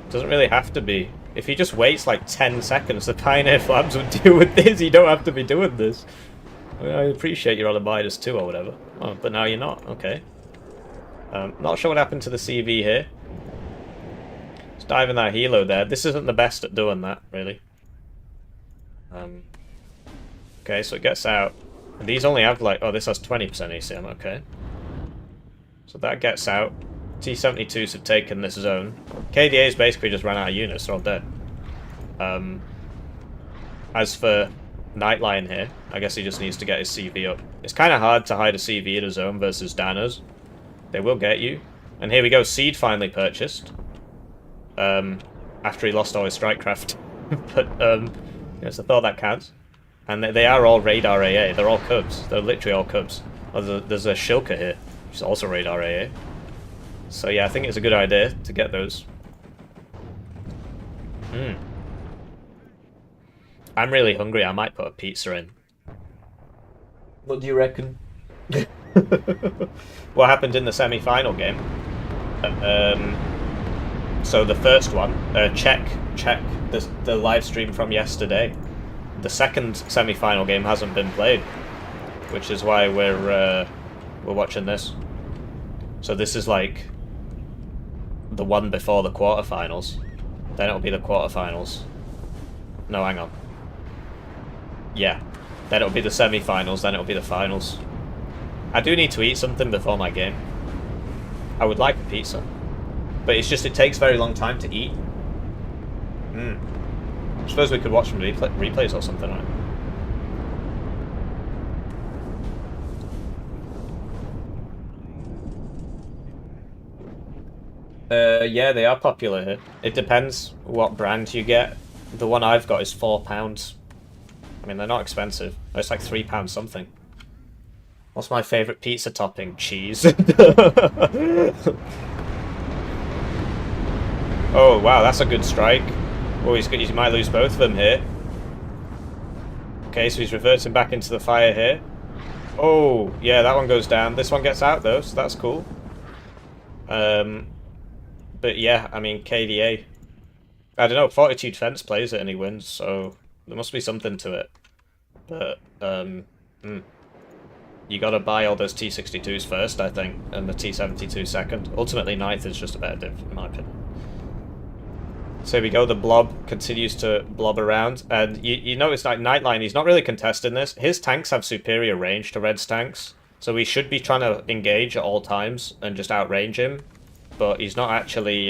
Doesn't really have to be. If he just waits like 10 seconds, the Pioneer Flames would deal with this. You don't have to be doing this. I mean, I appreciate you're on a -2 or whatever. Oh, but now you're not. Okay. Not sure what happened to the CV here. It's diving that helo there. This isn't the best at doing that, really. Okay, so it gets out. And these only have like... Oh, this has 20% ACM. Okay. So that gets out. T-72s have taken this zone. KDA's basically just ran out of units, they're all dead. As for Nightline here, I guess he just needs to get his CV up. It's kind of hard to hide a CV in a zone versus Danos. They will get you. And here we go, Seed finally purchased. After he lost all his strikecraft. But, yes, I thought that counts. And they are all radar AA, they're all Cubs. They're literally all Cubs. Oh, there's a Shilka here, which is also radar AA. So yeah, I think it's a good idea to get those. I'm really hungry, I might put a pizza in. What do you reckon? What happened in the semi-final game? So the first one, check the live stream from yesterday. The second semi-final game hasn't been played, which is why we're watching this. So this is like the one before the quarterfinals. Then it'll be the quarterfinals. No, hang on. Yeah. Then it'll be the semi-finals, then it'll be the finals. I do need to eat something before my game. I would like a pizza. But it's just, it takes a very long time to eat. I suppose we could watch some replays or something, right? Yeah, they are popular here. It depends what brand you get. The one I've got is £4. I mean, they're not expensive. It's like £3 something. What's my favourite pizza topping? Cheese. Oh, wow, that's a good strike. Oh, he might lose both of them here. Okay, so he's reverting back into the fire here. Oh, yeah, that one goes down. This one gets out, though, so that's cool. But yeah, I mean, KDA. I don't know, Fortitude Fence plays it and he wins, so there must be something to it. But, you gotta buy all those T-62s first, I think, and the T-72 second. Ultimately, 9th is just a better div, in my opinion. So here we go, the blob continues to blob around, and you notice like Nightline, he's not really contesting this. His tanks have superior range to Red's tanks, so we should be trying to engage at all times and just outrange him, but he's not actually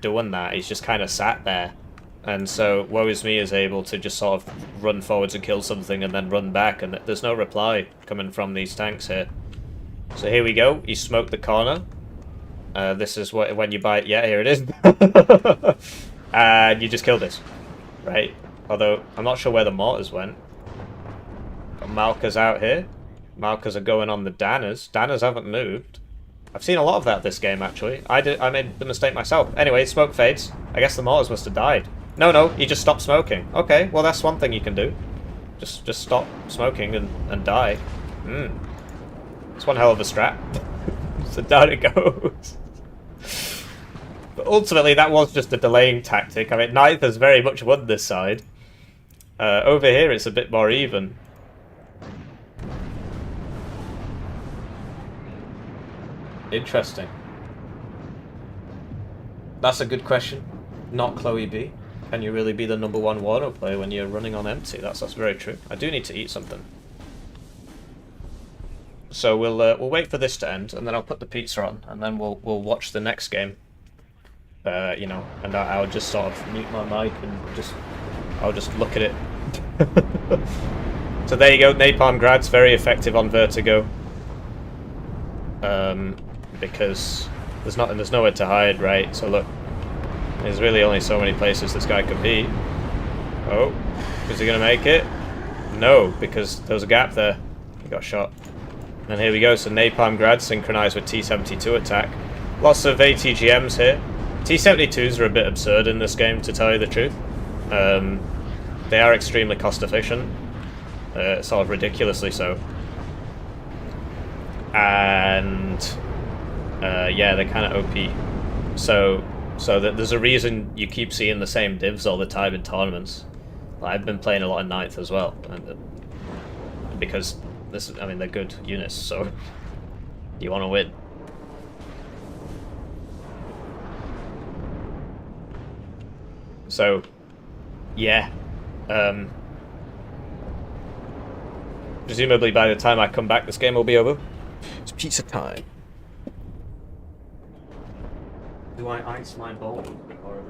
doing that, he's just kind of sat there. And so Woe Is Me is able to just sort of run forwards and kill something and then run back, and there's no reply coming from these tanks here. So here we go, he smoked the corner. This is what when you buy it. Yeah, here it is. And you just kill this, right? Although I'm not sure where the mortars went. Got Malkas out here. Malkas are going on the Danners. Danners haven't moved. I've seen a lot of that this game actually. I made the mistake myself. Anyway, smoke fades. I guess the mortars must have died. No, he just stopped smoking. Okay, well that's one thing you can do. Just stop smoking and die. It's one hell of a strat. So down it goes. But ultimately, that was just a delaying tactic. I mean, 9th has very much won this side. Over here, it's a bit more even. Interesting. That's a good question. Not Chloe B. Can you really be the #1 Warno player when you're running on empty? That's very true. I do need to eat something. So we'll wait for this to end, and then I'll put the pizza on, and then we'll watch the next game. You know, and I'll just sort of mute my mic and I'll just look at it. So there you go, Napalm Grad's very effective on Vertigo. Because there's nowhere to hide, right? So look, there's really only so many places this guy could be. Oh, is he gonna make it? No, because there was a gap there. He got shot. And here we go, so Napalm Grad synchronized with T-72 attack. Lots of ATGMs here. T-72s are a bit absurd in this game, to tell you the truth. They are extremely cost efficient. Sort of ridiculously so. and yeah, they're kind of OP. So that there's a reason you keep seeing the same divs all the time in tournaments. I've been playing a lot in 9th as well, and because this is, I mean, they're good units, so you want to win. So, yeah. Presumably by the time I come back, this game will be over. It's pizza time. Do I ice my bowl or a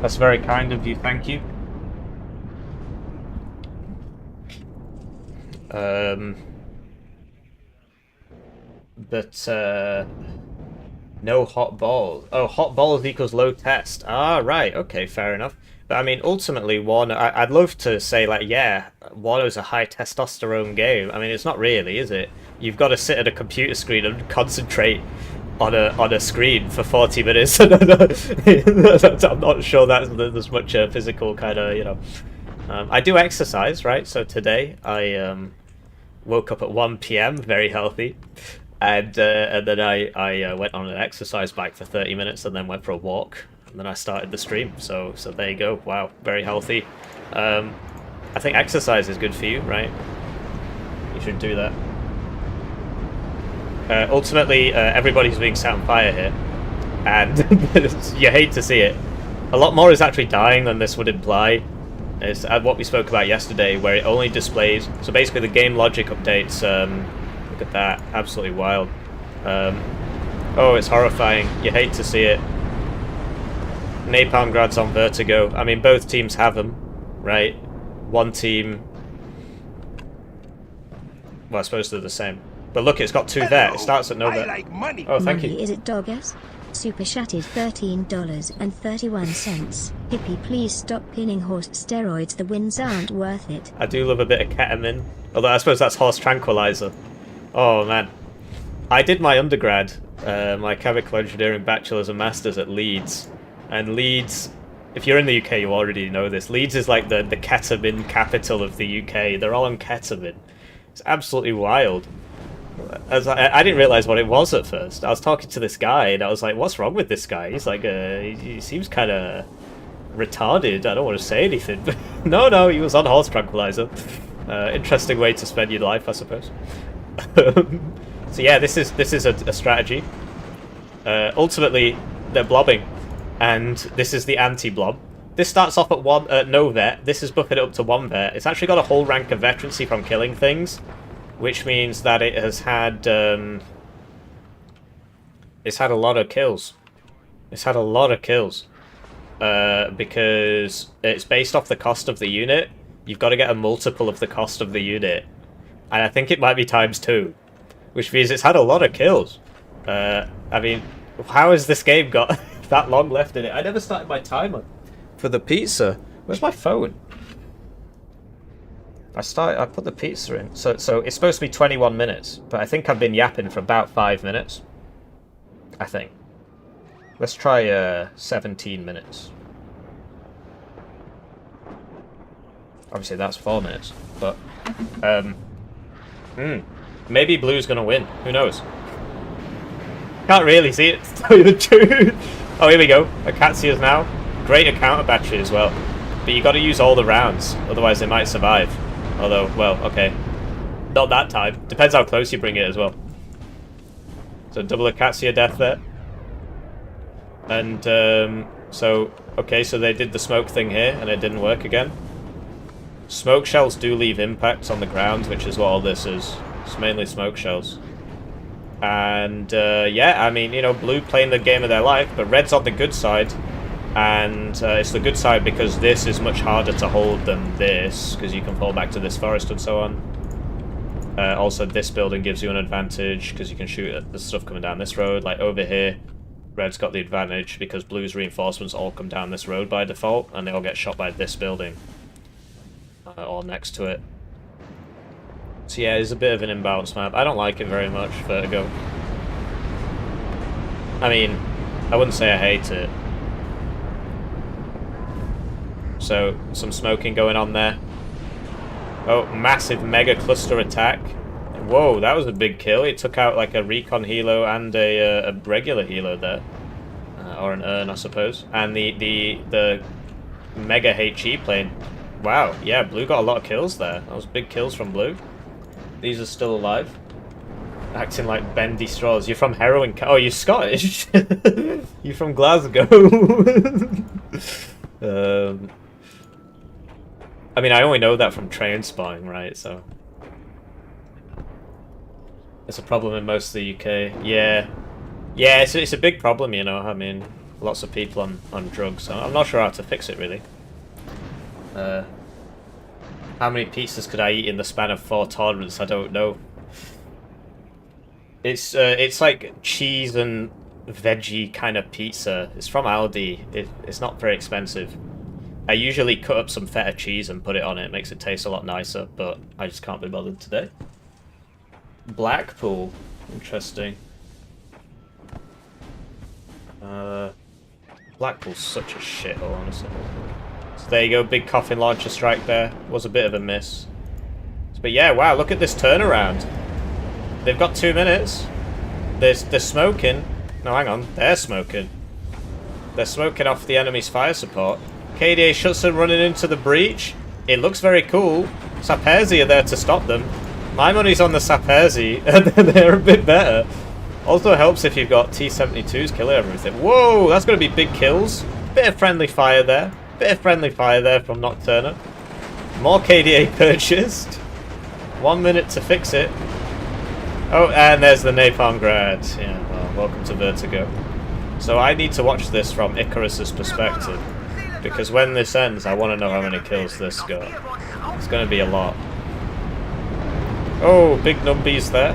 That's very kind of you, thank you. No hot balls. Oh, hot balls equals low test. Ah, right. Okay, fair enough. But I mean, ultimately, Warno. I'd love to say like, yeah, Warno's a high testosterone game. I mean, it's not really, is it? You've got to sit at a computer screen and concentrate on a screen for 40 minutes. I'm not sure that there's much physical kind of, you know. I do exercise, right? So today I woke up at 1 p.m. very healthy. And then I went on an exercise bike for 30 minutes and then went for a walk. And then I started the stream. So there you go. Wow, very healthy. I think exercise is good for you, right? You should do that. Ultimately, everybody's being set on fire here. And you hate to see it. A lot more is actually dying than this would imply. It's what we spoke about yesterday, where it only displays... So basically the game logic updates... look at that, absolutely wild. Oh, it's horrifying. You hate to see it. Napalm grads on Vertigo. I mean, both teams have them, right? One team... Well, I suppose they're the same. But look, it's got 2 there. It starts at no vet. Like money. Oh, thank you. Is it Doggers? Super chatted $13.31. Hippie, please stop pinning horse steroids. The wins aren't worth it. I do love a bit of ketamine. Although I suppose that's horse tranquilizer. Oh, man. I did my undergrad, my chemical engineering bachelor's and master's at Leeds. And Leeds, if you're in the UK, you already know this. Leeds is like the ketamine capital of the UK. They're all on ketamine. It's absolutely wild. I didn't realise what it was at first. I was talking to this guy and I was like, what's wrong with this guy? He's like, he seems kind of retarded. I don't want to say anything. But no, he was on horse tranquilizer. Interesting way to spend your life, I suppose. So yeah, this is a strategy. Ultimately, they're blobbing. And this is the anti-blob. This starts off at no vet. This is buffing it up to 1 vet. It's actually got a whole rank of veterancy from killing things. Which means that it has had a lot of kills. It's had a lot of kills. Because it's based off the cost of the unit. You've got to get a multiple of the cost of the unit. And I think it might be ×2. Which means it's had a lot of kills. I mean, how has this game got that long left in it? I never started my timer for the pizza. Where's my phone? I put the pizza in. So it's supposed to be 21 minutes, but I think I've been yapping for about 5 minutes. I think. Let's try 17 minutes. Obviously that's 4 minutes, but Maybe blue's gonna win. Who knows? Can't really see it, to tell you the truth. Oh, here we go. Akatsia's now. Greater counter battery as well. But you got to use all the rounds, otherwise they might survive. Although, well, okay. Not that time. Depends how close you bring it as well. So double Akatsia death there. And, so, okay, so they did the smoke thing here, and it didn't work again. Smoke shells do leave impacts on the ground, which is what all this is. It's mainly smoke shells. And, yeah, I mean, you know, blue playing the game of their life, but red's on the good side. And it's the good side because this is much harder to hold than this, because you can fall back to this forest and so on. Also, this building gives you an advantage, because you can shoot at the stuff coming down this road. Like, over here, red's got the advantage, because blue's reinforcements all come down this road by default, and they all get shot by this building. Or next to it. So yeah, it's a bit of an imbalanced map. I don't like it very much, Vertigo. I mean, I wouldn't say I hate it. So, some smoking going on there. Oh, massive mega cluster attack. Whoa, that was a big kill. It took out like a recon helo and a regular helo there. Or an urn, I suppose. And the mega HE plane. Wow, yeah, blue got a lot of kills there. That was big kills from blue. These are still alive. Acting like bendy straws. You're from Heroin... Oh, you're Scottish? You're from Glasgow? I mean, I only know that from train spying, right? So... it's a problem in most of the UK. Yeah. Yeah, it's a big problem, you know. I mean, lots of people on drugs. So I'm not sure how to fix it, really. How many pizzas could I eat in the span of 4 tournaments? I don't know. It's like cheese and veggie kind of pizza. It's from Aldi. It's not very expensive. I usually cut up some feta cheese and put it on it. It makes it taste a lot nicer, but I just can't be bothered today. Blackpool. Interesting. Blackpool's such a shithole, honestly. So there you go, big coffin launcher strike there. Was a bit of a miss. But yeah, wow, look at this turnaround. They've got 2 minutes. They're smoking. No, hang on, they're smoking. They're smoking off the enemy's fire support. KDA Schutzen running into the breach. It looks very cool. Saperzi are there to stop them. My money's on the Saperzi, and they're a bit better. Also helps if you've got T-72s killing everything. Whoa, that's going to be big kills. Bit of friendly fire there. Bit of friendly fire there from Nocturna. More KDA purchased. 1 minute to fix it. Oh, and there's the Napalm Grad. Yeah, well, welcome to Vertigo. So I need to watch this from Icarus's perspective. Because when this ends, I want to know how many kills this got. It's going to be a lot. Oh, big numbies there.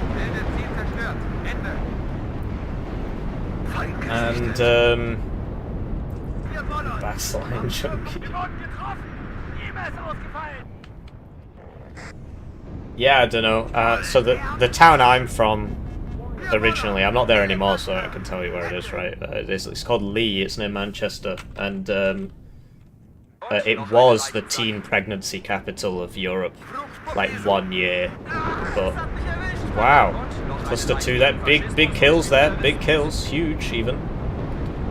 And, backslide junkie. Yeah, I don't know. So the town I'm from, originally, I'm not there anymore, so I can tell you where it is, right? It's called Lee, it's near Manchester, and it was the teen pregnancy capital of Europe, like 1 year, but wow. Cluster 2 there, big kills there, big kills, huge even.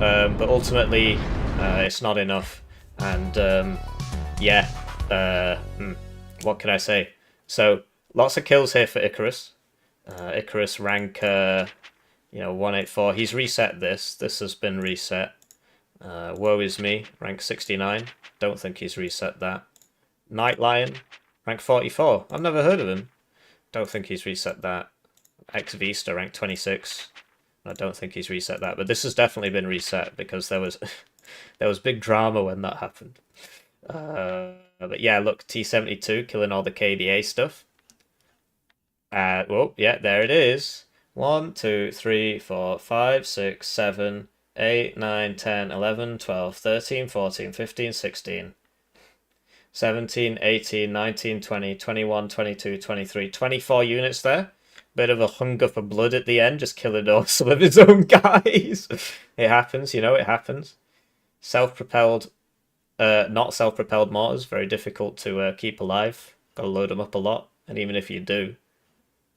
But ultimately, it's not enough. And yeah, what can I say? So lots of kills here for Icarus. Icarus rank, 184. He's reset this. This has been reset. Woe is me, rank 69. Don't think he's reset that. Night Lion, rank 44. I've never heard of him. Don't think he's reset that. Ex Vista, rank 26. I don't think he's reset that, but this has definitely been reset because there was there was big drama when that happened. But yeah, look, T-72 killing all the KDA stuff. Well, yeah, there it is. 1, 2, 3, 4, 5, 6, 7, 8, 9, 10, 11, 12, 13, 14, 15, 16, 17, 18, 19, 20, 21, 22, 23, 24 units there. Bit of a hunger for blood at the end, just killing off some of his own guys. It happens, you know, it happens. Self-propelled, not self-propelled mortars, very difficult to keep alive. Got to load them up a lot, and even if you do,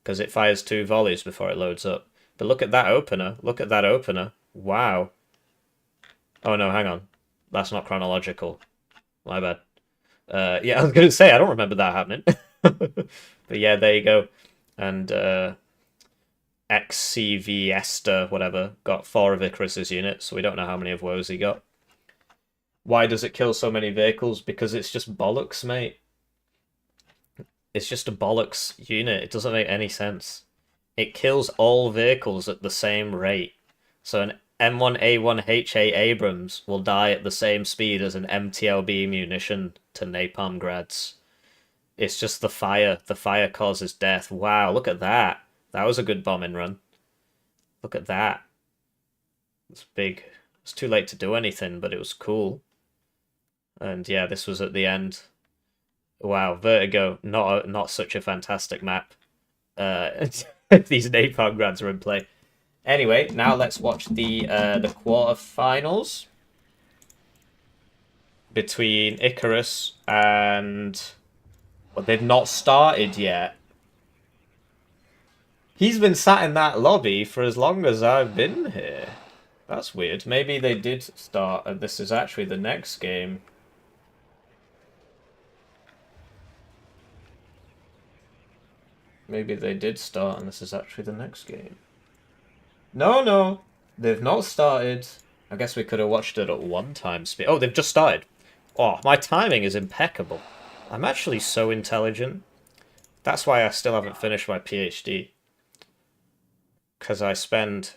because it fires 2 volleys before it loads up. But look at that opener. Look at that opener. Wow. Oh no, hang on. That's not chronological. My bad. Yeah, I was going to say, I don't remember that happening. But yeah, there you go. And XCV Esther, whatever, got 4 of Icarus's units, so we don't know how many of Woe's he got. Why does it kill so many vehicles? Because it's just bollocks, mate. It's just a bollocks unit. It doesn't make any sense. It kills all vehicles at the same rate. So an M1A1HA Abrams will die at the same speed as an MTLB munition to napalm grads. It's just the fire. The fire causes death. Wow, look at that. That was a good bombing run. Look at that. It's big. It's too late to do anything, but it was cool. And yeah, this was at the end. Wow, Vertigo, not such a fantastic map. These napalm grads are in play. Anyway, now let's watch the quarterfinals between Icarus and... Well, they've not started yet. He's been sat in that lobby for as long as I've been here. That's weird. Maybe they did start and this is actually the next game. Maybe they did start and this is actually the next game. No, they've not started. I guess we could have watched it at 1 time speed. Oh, they've just started. Oh, my timing is impeccable. I'm actually so intelligent. That's why I still haven't finished my PhD. Because I spend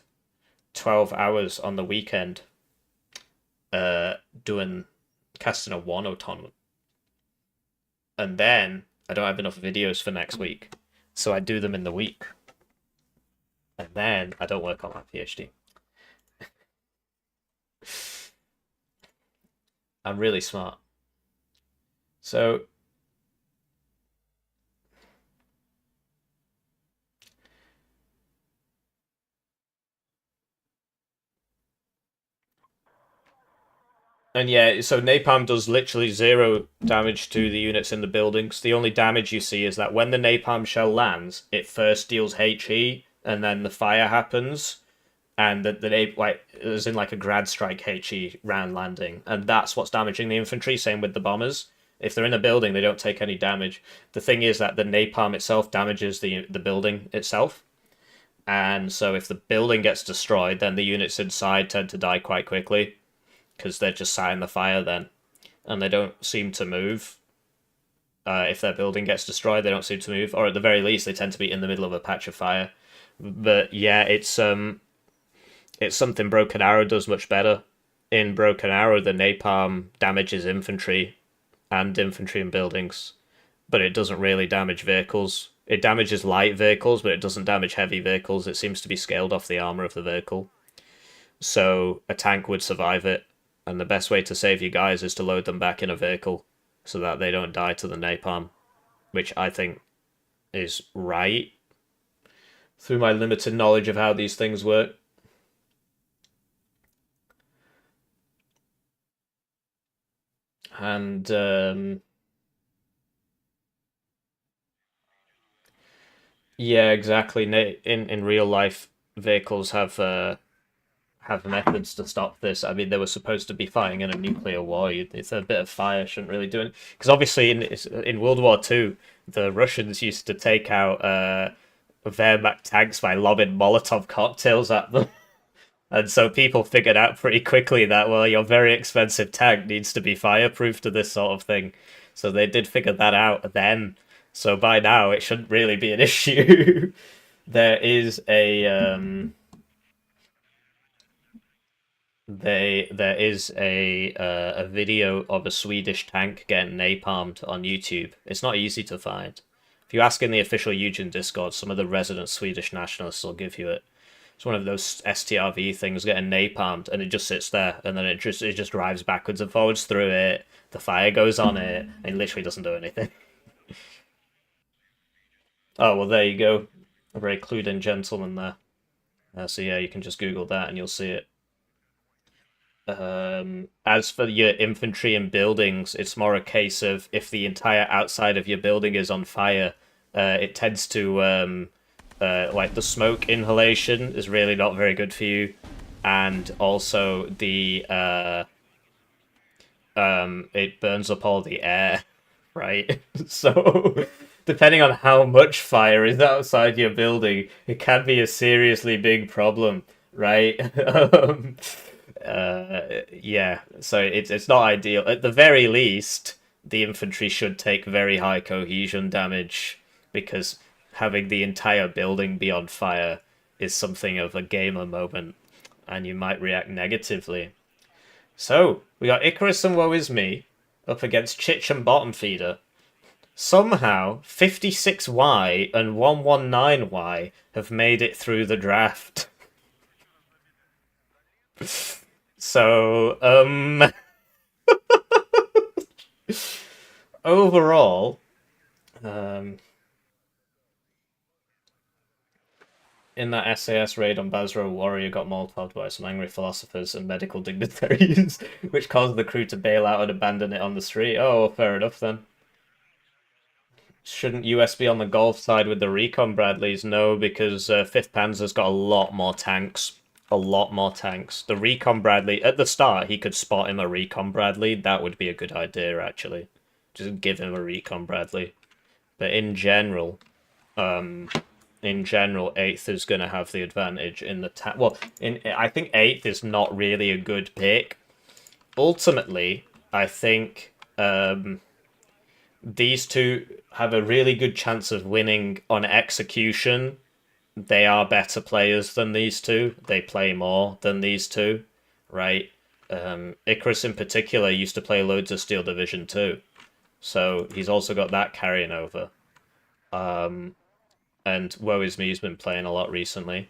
12 hours on the weekend casting a Warno tournament. And then I don't have enough videos for next week. So I do them in the week. And then I don't work on my PhD. I'm really smart. So and yeah, so napalm does literally 0 damage to the units in the buildings. The only damage you see is that when the napalm shell lands, it first deals HE, and then the fire happens, and there's in like a grad strike HE round landing, and that's what's damaging the infantry. Same with the bombers. If they're in a building, they don't take any damage. The thing is that the napalm itself damages the building itself, and so if the building gets destroyed, then the units inside tend to die quite quickly because they're just sat in the fire then, and they don't seem to move. If their building gets destroyed, they don't seem to move, or at the very least, they tend to be in the middle of a patch of fire. But yeah, it's something Broken Arrow does much better. In Broken Arrow, the napalm damages infantry and buildings, but it doesn't really damage vehicles. It damages light vehicles, but it doesn't damage heavy vehicles. It seems to be scaled off the armor of the vehicle. So a tank would survive it, and the best way to save you guys is to load them back in a vehicle so that they don't die to the napalm, which I think is right through my limited knowledge of how these things work. And yeah, exactly. In real life, vehicles have methods to stop this. I mean, they were supposed to be fighting in a nuclear war. It's a bit of fire shouldn't really do it, because obviously in World War II, the Russians used to take out Wehrmacht tanks by lobbing Molotov cocktails at them. And so people figured out pretty quickly that, well, your very expensive tank needs to be fireproof to this sort of thing. So they did figure that out then. So by now, it shouldn't really be an issue. There is a there is a video of a Swedish tank getting napalmed on YouTube. It's not easy to find. If you ask in the official Eugen Discord, some of the resident Swedish nationalists will give you it. It's one of those STRV things getting napalmed, and it just sits there, and then it just drives backwards and forwards through it. The fire goes on it, and it literally doesn't do anything. Oh, well, there you go. A very clued-in gentleman there. So yeah, you can just Google that and you'll see it. As for your infantry and buildings, it's more a case of if the entire outside of your building is on fire, it tends to Like the smoke inhalation is really not very good for you, and also the it burns up all the air, right? So depending on how much fire is outside your building, it can be a seriously big problem, right? Yeah, so it's not ideal. At the very least, the infantry should take very high cohesion damage because having the entire building be on fire is something of a gamer moment, and you might react negatively. So, we got Icarus and Woe Is Me up against Chich and Bottom Feeder. Somehow, 56Y and 119Y have made it through the draft. So, overall, um, in that SAS raid on Basra, Warrior got molotov by some angry philosophers and medical dignitaries, which caused the crew to bail out and abandon it on the street. Oh, fair enough then. Shouldn't US be on the Gulf side with the Recon Bradleys? No, because 5th Panzer's got a lot more tanks. A lot more tanks. The Recon Bradley, at the start, he could spot him a Recon Bradley. That would be a good idea, actually. Just give him a Recon Bradley. But in general, 8th is going to have the advantage in the well, I think 8th is not really a good pick. Ultimately, I think these two have a really good chance of winning on execution. They are better players than these two. They play more than these two, right? Icarus in particular used to play loads of Steel Division 2. So he's also got that carrying over. And Woe Is Me's been playing a lot recently.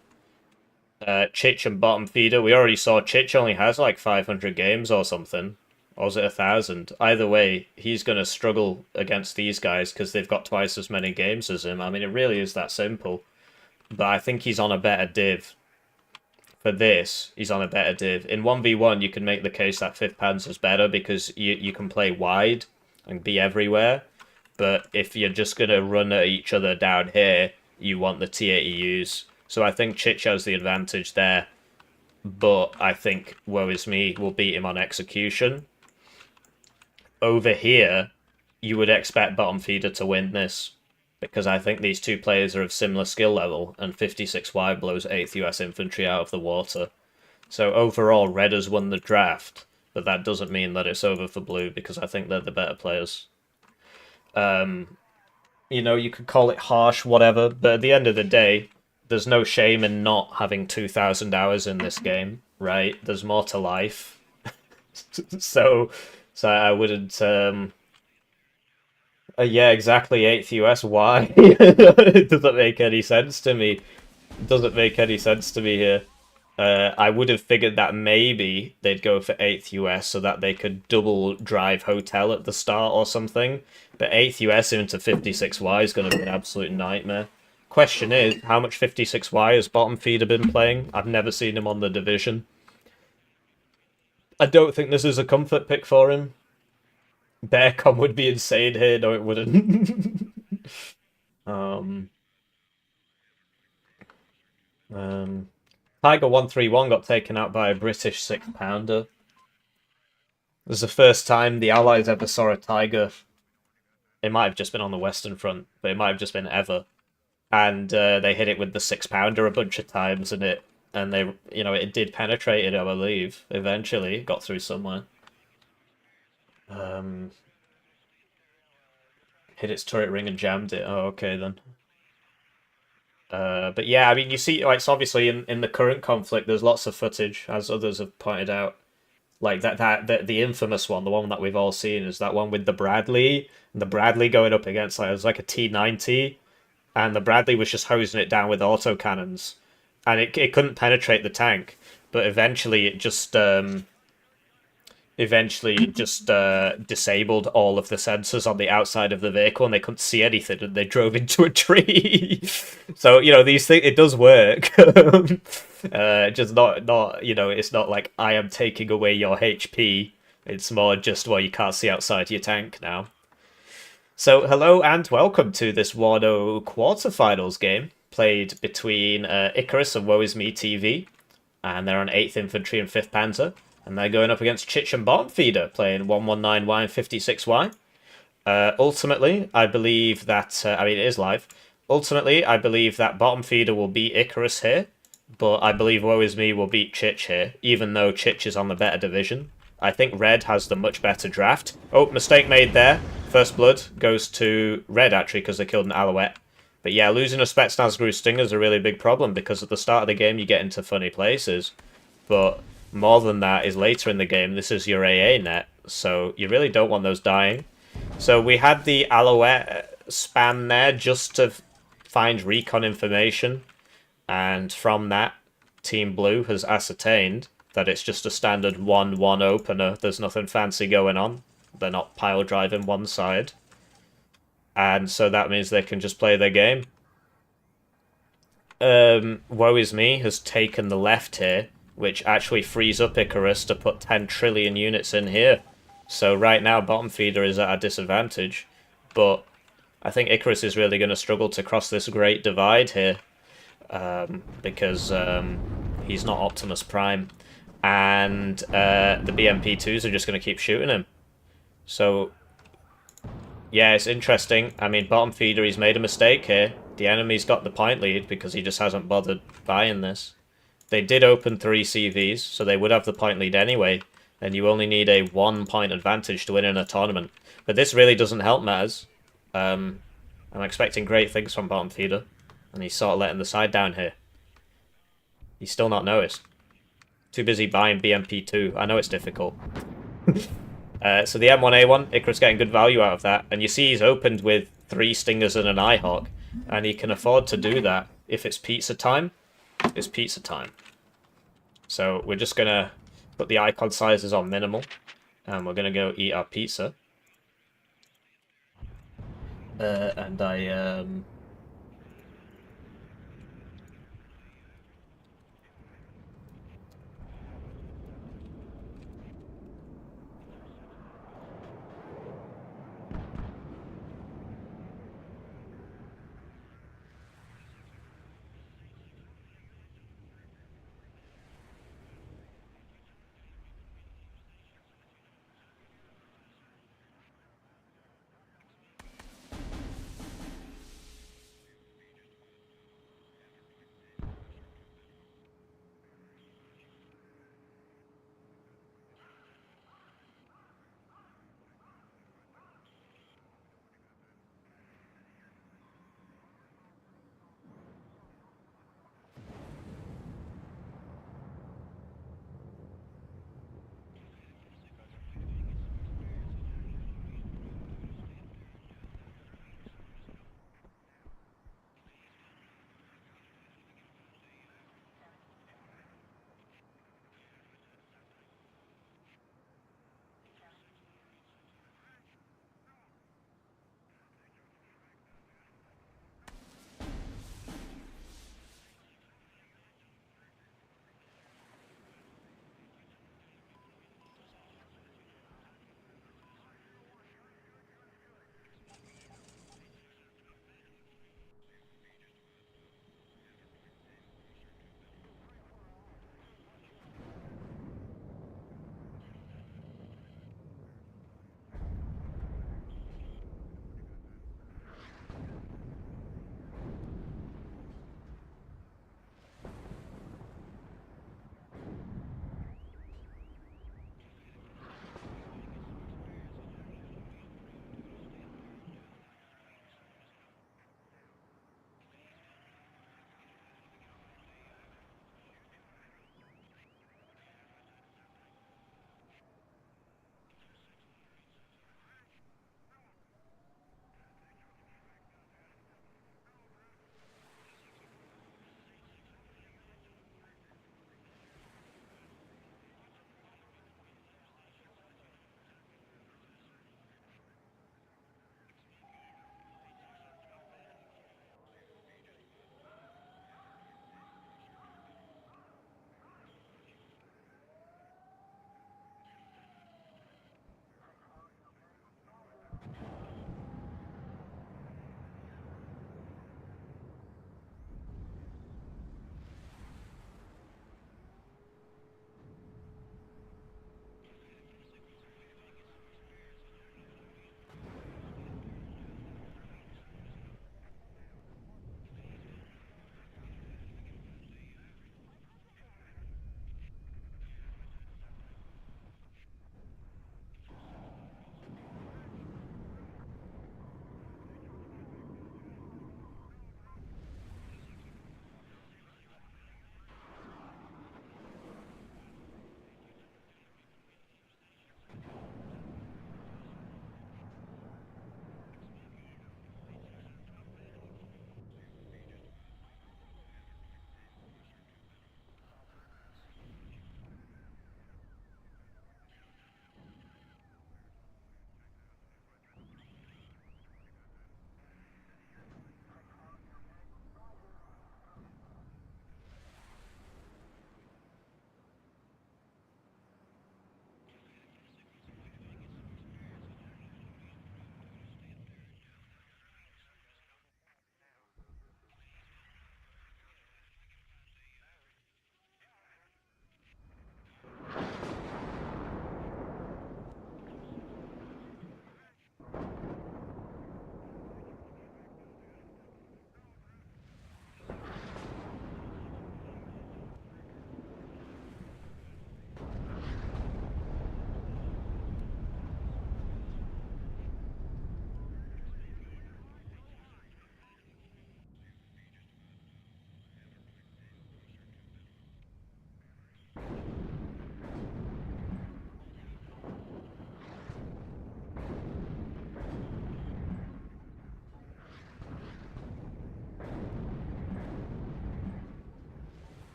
Chich and Bottom Feeder, we already saw Chich only has like 500 games or something. Or is it 1,000? Either way, he's going to struggle against these guys because they've got twice as many games as him. I mean, it really is that simple. But I think he's on a better div. For this, he's on a better div. In 1v1, you can make the case that 5th Panzer's better because you can play wide and be everywhere. But if you're just going to run at each other down here, you want the T80Us. So I think Chich has the advantage there. But I think Woe Is Me will beat him on execution. Over here, you would expect Bottom Feeder to win this. Because I think these two players are of similar skill level, and 56Y blows 8th US Infantry out of the water. So overall, Red has won the draft, but that doesn't mean that it's over for Blue, because I think they're the better players. You know, you could call it harsh, whatever, but at the end of the day, there's no shame in not having 2,000 hours in this game, right? There's more to life. so I wouldn't... yeah, exactly, 8th US. Why? It doesn't make any sense to me. It doesn't make any sense to me here. I would have figured that maybe they'd go for 8th US so that they could double drive hotel at the start or something. But 8th US into 56Y is going to be an absolute nightmare. Question is, how much 56Y has Bottom Feeder been playing? I've never seen him on the division. I don't think this is a comfort pick for him. Bearcom would be insane here. No, it wouldn't. Tiger 131 got taken out by a British 6-pounder. It was the first time the Allies ever saw a Tiger. It might have just been on the Western Front, but it might have just been ever. And they hit it with the 6-pounder a bunch of times, and it did penetrate it, I believe. Eventually, it got through somewhere. Hit its turret ring and jammed it. Oh, okay then. But yeah, I mean, you see, like, it's obviously in the current conflict, there's lots of footage, as others have pointed out. Like the infamous one, the one that we've all seen, is that one with the Bradley, and the Bradley going up against it was like a T90, and the Bradley was just hosing it down with autocannons, and it couldn't penetrate the tank, but eventually it just disabled all of the sensors on the outside of the vehicle, and they couldn't see anything, and they drove into a tree. So, you know, these things, it does work. Just not, you know, it's not like I am taking away your HP. It's more just, well, you can't see outside your tank now. So, hello and welcome to this Warno quarterfinals game played between Icarus and Woe Is Me TV, and they're on 8th Infantry and 5th Panzer, and they're going up against Chich and Bottom Feeder, playing 119Y and 56Y. Ultimately, I believe that, I mean, it is live. Ultimately, I believe that Bottom Feeder will beat Icarus here, but I believe Woe Is Me will beat Chich here, even though Chich is on the better division. I think Red has the much better draft. Oh, mistake made there. First blood goes to Red, actually, because they killed an Alouette. But yeah, losing a Spetsnaz Gru Stinger is a really big problem, because at the start of the game you get into funny places. But more than that is later in the game, this is your AA net, so you really don't want those dying. So we had the Alouette spam there just to find recon information, and from that, Team Blue has ascertained that it's just a standard 1-1 opener. There's nothing fancy going on. They're not pile driving one side. And so that means they can just play their game. Woe Is Me has taken the left here, which actually frees up Icarus to put 10 trillion units in here. So right now, Bottom Feeder is at a disadvantage. But I think Icarus is really going to struggle to cross this great divide here. Because he's not Optimus Prime. And the BMP2s are just going to keep shooting him. So, yeah, it's interesting. I mean, Bottom Feeder, he's made a mistake here. The enemy's got the point lead because he just hasn't bothered buying this. They did open 3 CVs, so they would have the point lead anyway. And you only need a 1-point advantage to win in a tournament. But this really doesn't help matters. I'm expecting great things from Bottom Feeder. And he's sort of letting the side down here. He's still not noticed. Too busy buying BMP2. I know it's difficult. So the M1A1, Icarus getting good value out of that. And you see he's opened with 3 Stingers and an Eyehawk. And he can afford to do that. If it's pizza time, it's pizza time. So we're just going to put the icon sizes on minimal. And we're going to go eat our pizza. And I...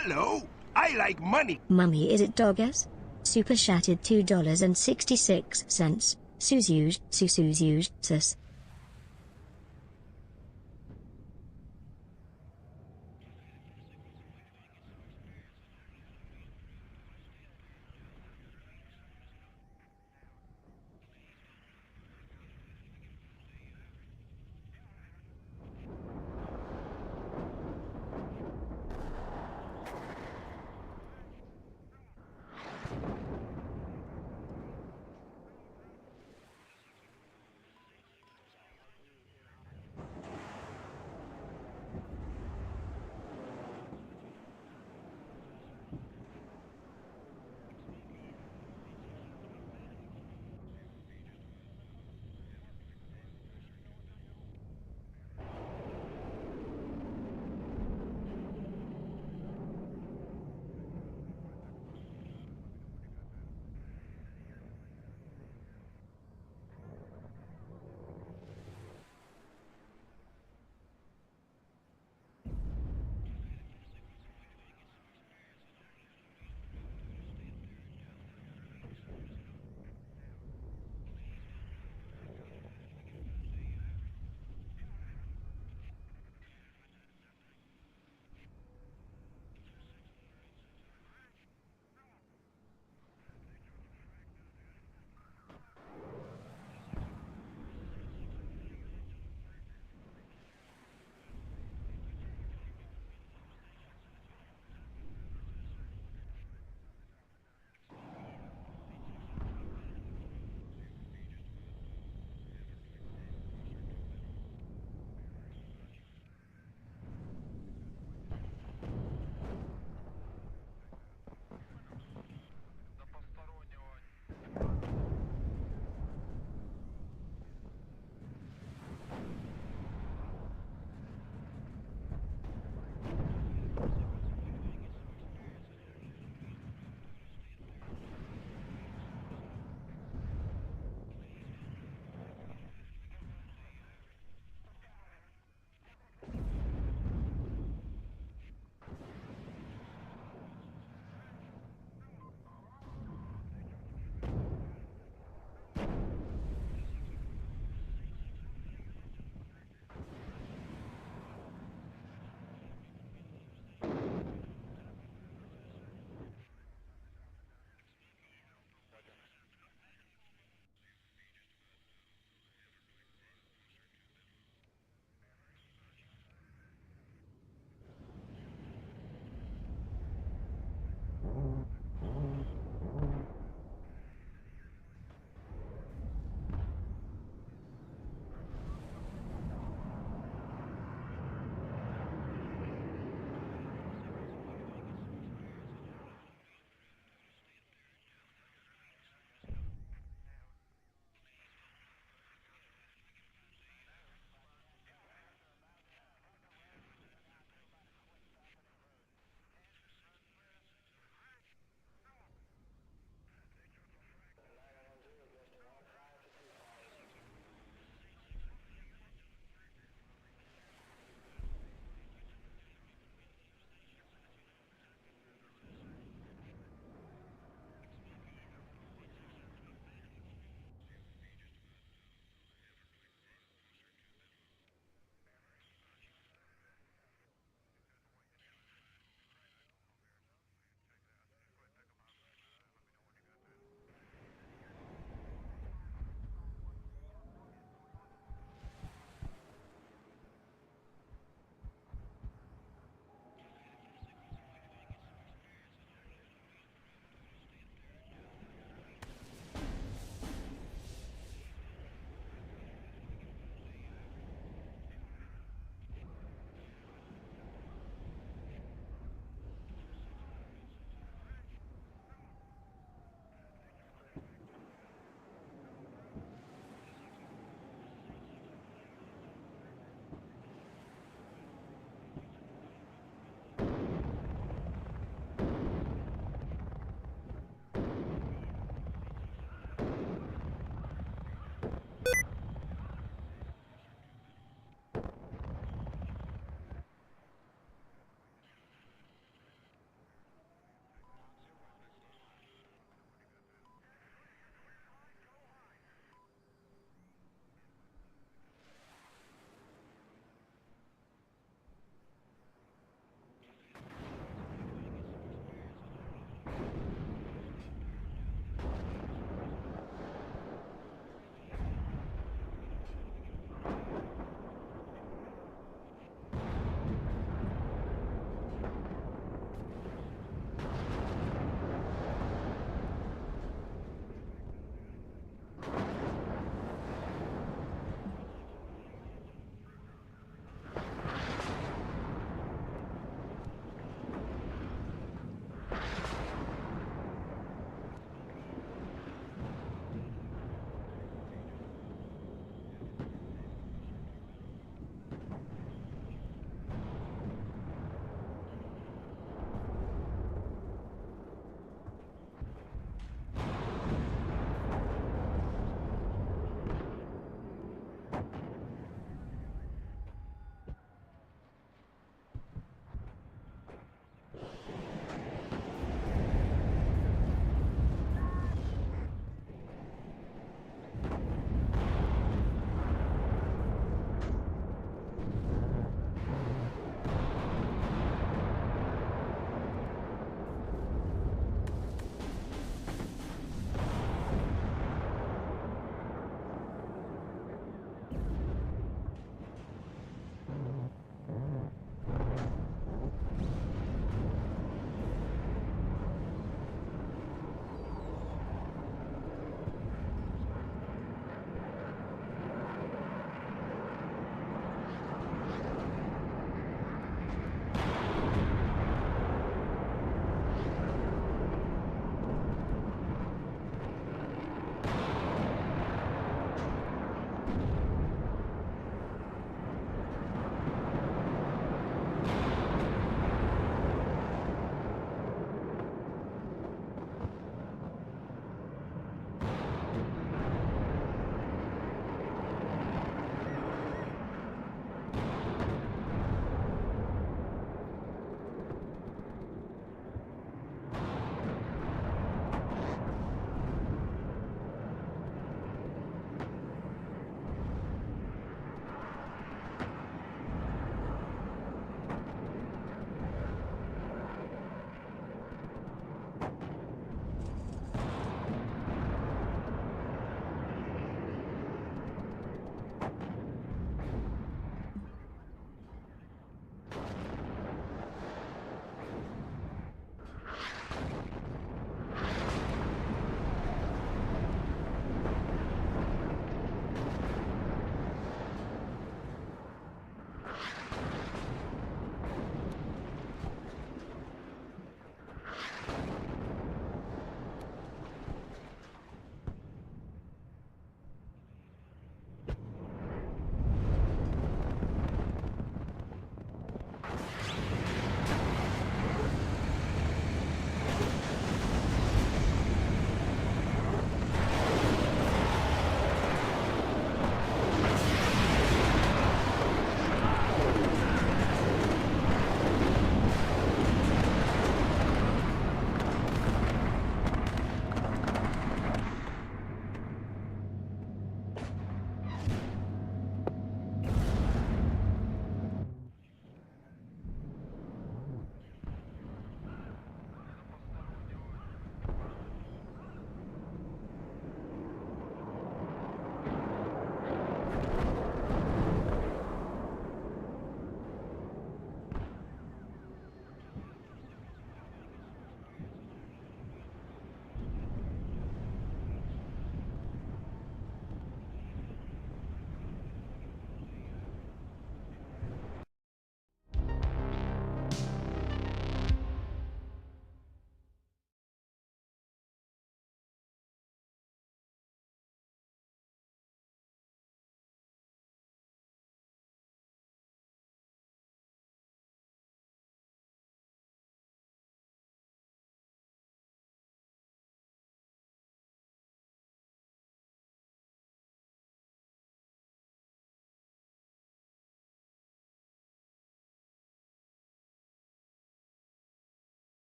Hello, I like money. Mummy, is it doggers? Super shattered $2.66. Suzuge, sus.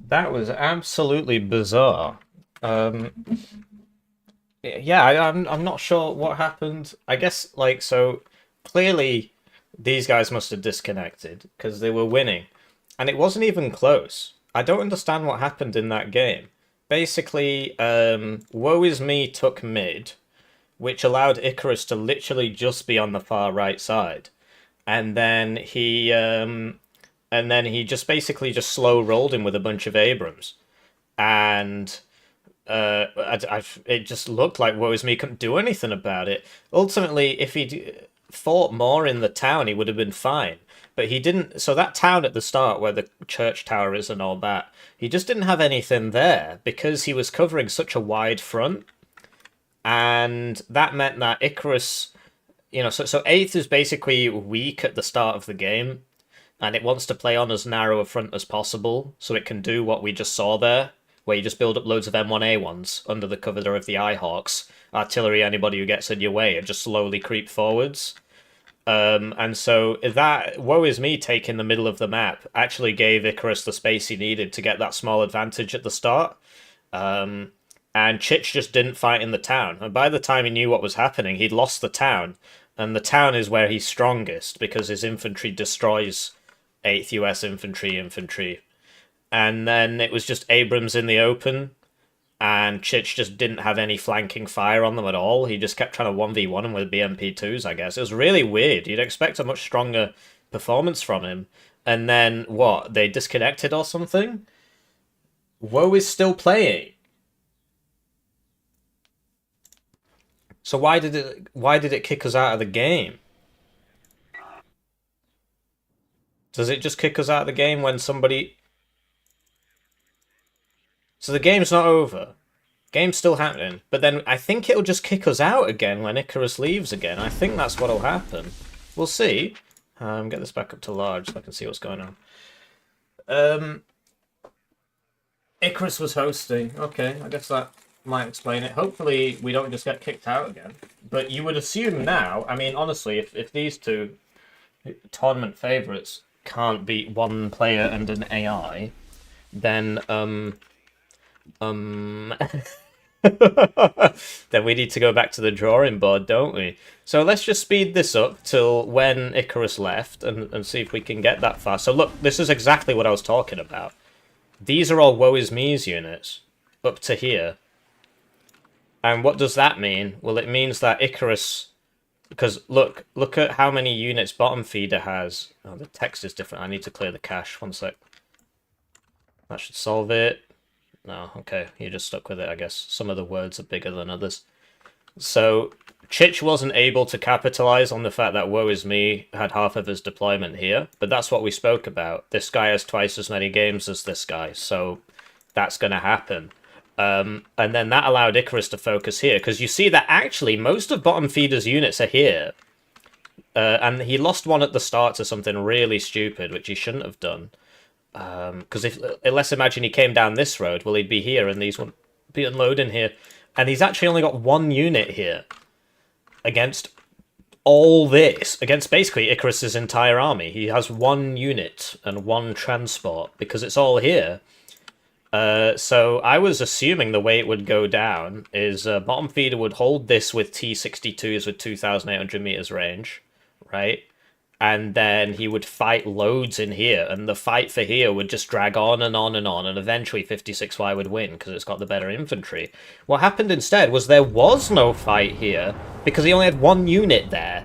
That was absolutely bizarre. Um, yeah, I'm not sure what happened. I guess like so clearly these guys must have disconnected because they were winning, and it wasn't even close. I don't understand what happened in that game. Basically, Woe Is Me took mid, which allowed Icarus to literally just be on the far right side, and then he just basically just slow rolled him with a bunch of Abrams, and it just looked like Woe Is Me couldn't do anything about it. Ultimately, if he'd fought more in the town, he would have been fine. But he didn't. So that town at the start, where the church tower is and all that, he just didn't have anything there because he was covering such a wide front, and that meant that Icarus, so eighth is basically weak at the start of the game, and it wants to play on as narrow a front as possible, so it can do what we just saw there, where you just build up loads of M1A1s under the cover of the Eyehawks, artillery anybody who gets in your way, and just slowly creep forwards. And so that Woe Is Me taking the middle of the map actually gave Icarus the space he needed to get that small advantage at the start. And Chich just didn't fight in the town. And by the time he knew what was happening, he'd lost the town. And the town is where he's strongest because his infantry destroys 8th US infantry. And then it was just Abrams in the open, and Chich just didn't have any flanking fire on them at all. He just kept trying to 1v1 them with BMP2s, I guess. It was really weird. You'd expect a much stronger performance from him. And then, what, they disconnected or something? Woe is still playing. So why did it kick us out of the game? Does it just kick us out of the game when somebody... So the game's not over. Game's still happening. But then I think it'll just kick us out again when Icarus leaves again. I think that's what'll happen. We'll see. Get this back up to large so I can see what's going on. Icarus was hosting. Okay, I guess that might explain it. Hopefully we don't just get kicked out again. But you would assume now, I mean, honestly, if these two tournament favourites can't beat one player and an AI, then then we need to go back to the drawing board, don't we? So let's just speed this up till when Icarus left and see if we can get that far. So look, this is exactly what I was talking about. These are all Woe Is Me's units up to here. And what does that mean? Well, it means that Icarus... Because look at how many units bottom feeder has. Oh, the text is different. I need to clear the cache. 1 sec. That should solve it. No, okay. You're just stuck with it, I guess. Some of the words are bigger than others. So, Chich wasn't able to capitalize on the fact that Woe Is Me had half of his deployment here. But that's what we spoke about. This guy has twice as many games as this guy. So, that's going to happen. And then that allowed Icarus to focus here, because you see that actually most of bottom feeder's units are here. And he lost one at the start to something really stupid, which he shouldn't have done. Because let's imagine he came down this road, well, he'd be here, and these wouldn't be unloading here. And he's actually only got one unit here against all this, against basically Icarus's entire army. He has one unit and one transport, because it's all here. So I was assuming the way it would go down is bottom feeder would hold this with T-62s with 2,800 meters range, right? And then he would fight loads in here, and the fight for here would just drag on and on and on, and eventually 56Y would win because it's got the better infantry. What happened instead was there was no fight here because he only had one unit there.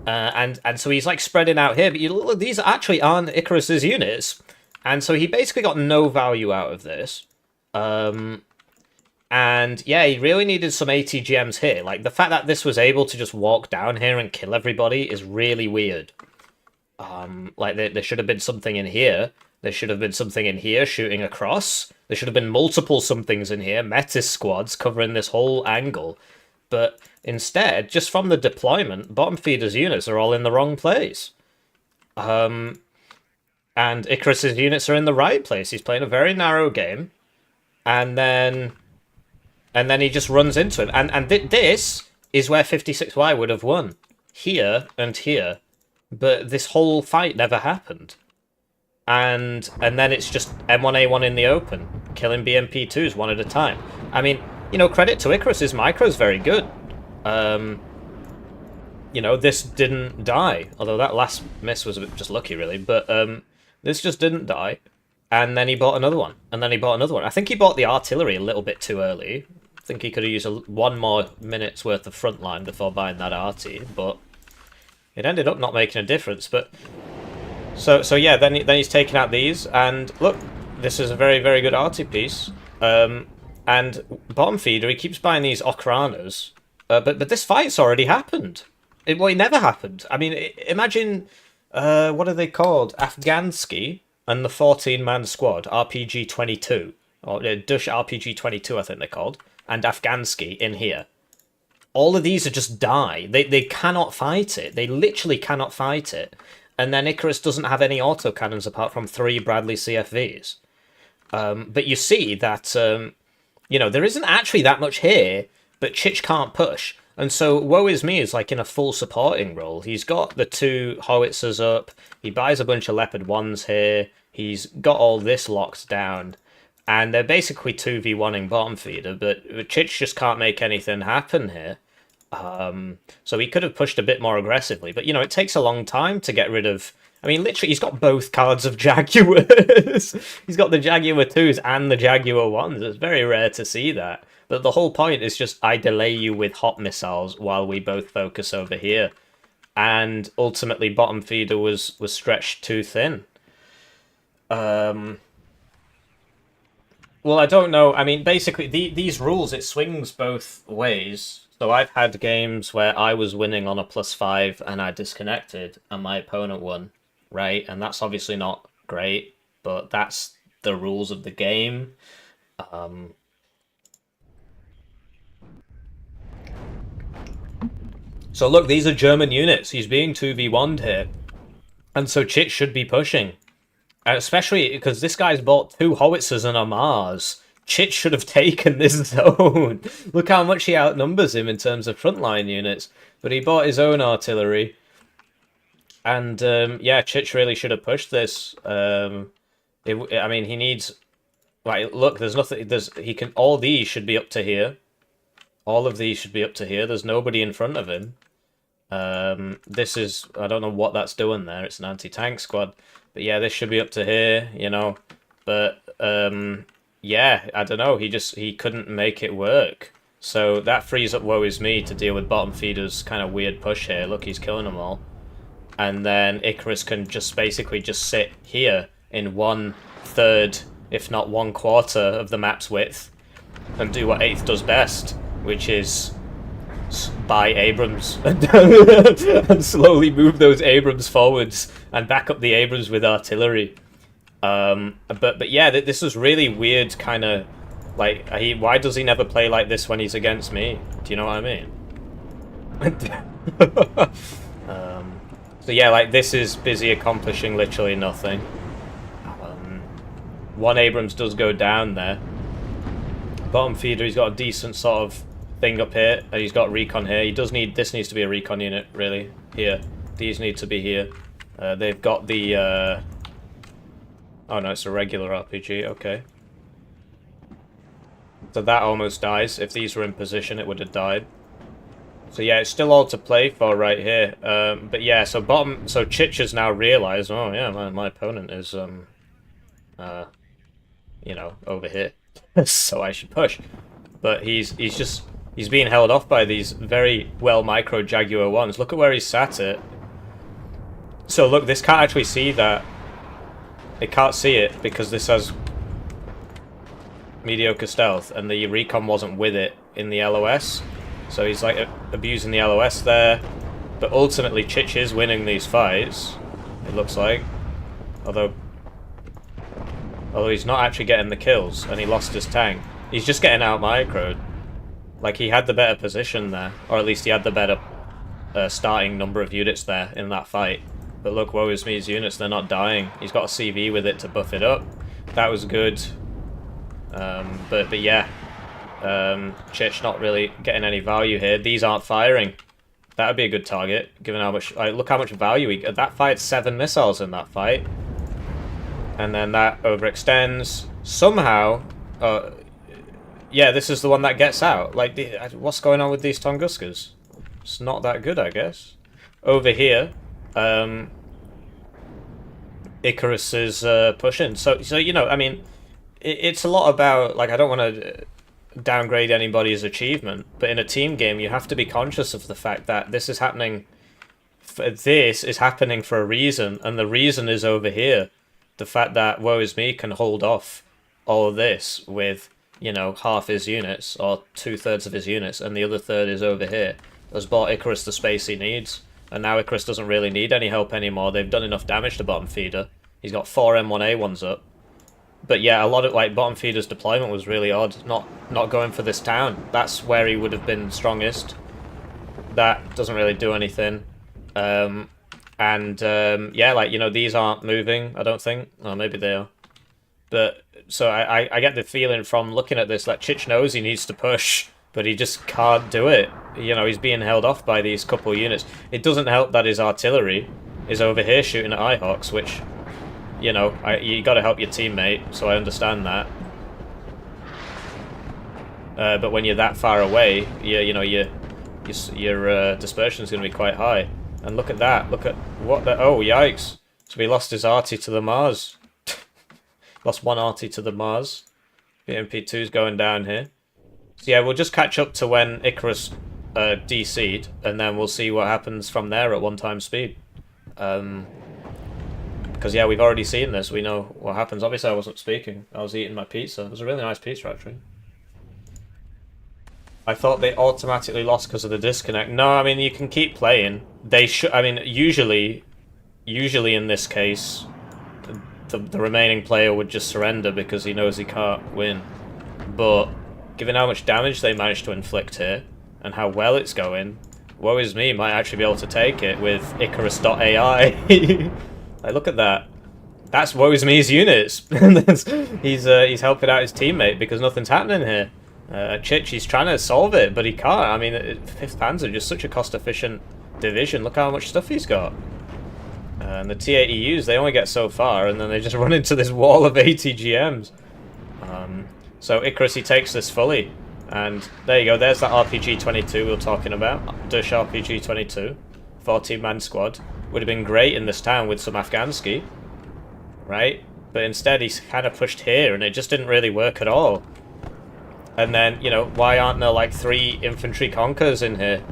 And so he's like spreading out here, but you look, these actually aren't Icarus's units. And so he basically got no value out of this. And yeah, he really needed some ATGMs here. Like, the fact that this was able to just walk down here and kill everybody is really weird. Like, there should have been something in here. There should have been something in here shooting across. There should have been multiple somethings in here. Metis squads covering this whole angle. But instead, just from the deployment, bottom feeder's units are all in the wrong place. And Icarus's units are in the right place. He's playing a very narrow game. And then he just runs into him. And this is where 56Y would have won. Here and here. But this whole fight never happened. and then it's just M1A1 in the open, killing BMP2s one at a time. I mean, you know, credit to Icarus, his micro's very good. You know, this didn't die, although that last miss was a bit just lucky, really. But this just didn't die, and then he bought another one, and then he bought another one. I think he bought the artillery a little bit too early. I think he could have used one more minute's worth of frontline before buying that arty, but it ended up not making a difference. But so yeah, then he's taken out these, and look, this is a very, very good arty piece. And bottom feeder, he keeps buying these Okranas, but this fight's already happened. It never happened. I mean, imagine, what are they called? Afghansky and the 14-man squad, RPG-22, or Dush RPG-22, I think they're called, and Afghansky in here. All of these are just die. They cannot fight it. They literally cannot fight it. And then Icarus doesn't have any autocannons apart from 3 Bradley CFVs. But you see that, you know, there isn't actually that much here, but Chich can't push. And so Woe Is Me is like in a full supporting role. He's got the 2 howitzers up. He buys a bunch of Leopard 1s here. He's got all this locked down. And they're basically 2v1ing bottom feeder, but Chich just can't make anything happen here. So he could have pushed a bit more aggressively. But, you know, it takes a long time to get rid of... I mean, literally, he's got both cards of Jaguars. He's got the Jaguar 2s and the Jaguar 1s. It's very rare to see that. But the whole point is just, I delay you with hot missiles while we both focus over here. And ultimately, bottom feeder was stretched too thin. Well, I don't know. I mean, basically, these rules, it swings both ways. So I've had games where I was winning on a +5 and I disconnected and my opponent won, right? And that's obviously not great, but that's the rules of the game. So look, these are German units. He's being 2v1'd here. And so Chit should be pushing. And especially because this guy's bought 2 howitzers and a Mars. Chit should have taken this zone. Look how much he outnumbers him in terms of frontline units. But he bought his own artillery. And yeah, Chit really should have pushed this. I mean, he needs... Like, look, there's nothing... He can... All these should be up to here. All of these should be up to here. There's nobody in front of him. This is... I don't know what that's doing there. It's an anti-tank squad. But yeah, this should be up to here, you know. But, yeah, I don't know. He couldn't make it work. So that frees up Woe Is Me to deal with bottom feeder's kind of weird push here. Look, he's killing them all. And then Icarus can just basically just sit here in 1/3, if not 1/4 of the map's width. And do what 8th does best, which is buy Abrams and slowly move those Abrams forwards and back up the Abrams with artillery. But yeah, this was really weird, kind of like why does he never play like this when he's against me? Do you know what I mean? So yeah, like this is busy accomplishing literally nothing. 1 Abrams does go down there. Bottom feeder, he's got a decent sort of thing up here, and he's got recon here. He does need... This needs to be a recon unit, really. Here. These need to be here. They've got the... Oh no, it's a regular RPG, okay. So that almost dies. If these were in position, it would have died. So yeah, it's still all to play for right here. But yeah, so bottom... So Chich has now realised, oh yeah, my opponent is, you know, over here. So I should push. But he's being held off by these very well micro Jaguar 1s. Look at where he's sat it. So look, this can't actually see that. It can't see it because this has mediocre stealth and the recon wasn't with it in the LOS. So he's like abusing the LOS there. But ultimately Chich is winning these fights, it looks like. Although he's not actually getting the kills and he lost his tank. He's just getting out microed. Like, he had the better position there. Or at least he had the better starting number of units there in that fight. But look, Woe Is Me's units, they're not dying. He's got a CV with it to buff it up. That was good. But yeah. Chich not really getting any value here. These aren't firing. That would be a good target, given how much... look how much value he... That fight, 7 missiles in that fight. And then that overextends. Somehow, yeah, this is the one that gets out. Like, what's going on with these Tunguskas? It's not that good, I guess. Over here, Icarus is pushing. So you know, I mean, it's a lot about, like, I don't want to downgrade anybody's achievement, but in a team game, you have to be conscious of the fact that this is happening. This is happening for a reason, and the reason is over here. The fact that Woe Is Me can hold off all of this with, you know, half his units, or 2/3 of his units, and the other third is over here, has bought Icarus the space he needs, and now Icarus doesn't really need any help anymore. They've done enough damage to Bottom Feeder. He's got 4 M1A1s up. But yeah, a lot of, like, Bottom Feeder's deployment was really odd, not going for this town. That's where he would have been strongest. That doesn't really do anything. Yeah, like, you know, these aren't moving, I don't think. Or maybe they are. But, so I get the feeling from looking at this that Chich knows he needs to push, but he just can't do it. You know, he's being held off by these couple units. It doesn't help that his artillery is over here shooting at Ihawks, which, you know, you got to help your teammate, so I understand that. But when you're that far away, you know, your dispersion is going to be quite high. And look at that. Look at what the... Oh, yikes. So he lost his arty to the Mars. Lost one arty to the Mars. BMP2's going down here. So yeah, we'll just catch up to when Icarus DC'd, and then we'll see what happens from there at 1 times speed. Because yeah, we've already seen this. We know what happens. Obviously, I wasn't speaking. I was eating my pizza. It was a really nice pizza, actually. I thought they automatically lost because of the disconnect. No, I mean, you can keep playing. They should. I mean, usually in this case, the remaining player would just surrender because he knows he can't win. But given how much damage they managed to inflict here and how well it's going, Woe Is Me might actually be able to take it with Icarus.ai. Like, look at that. That's Woe Is Me's units. He's helping out his teammate because nothing's happening here. Chich, he's trying to solve it, but he can't. I mean, 5th Panzer, just such a cost-efficient division. Look how much stuff he's got. And the T-80Us, they only get so far, and then they just run into this wall of ATGMs. So Icarus, he takes this fully. And there you go, there's that RPG-22 we were talking about. Dush RPG-22. 14-man squad. Would have been great in this town with some Afghansky. Right? But instead, he's kind of pushed here, and it just didn't really work at all. And then, you know, why aren't there like 3 infantry conkers in here?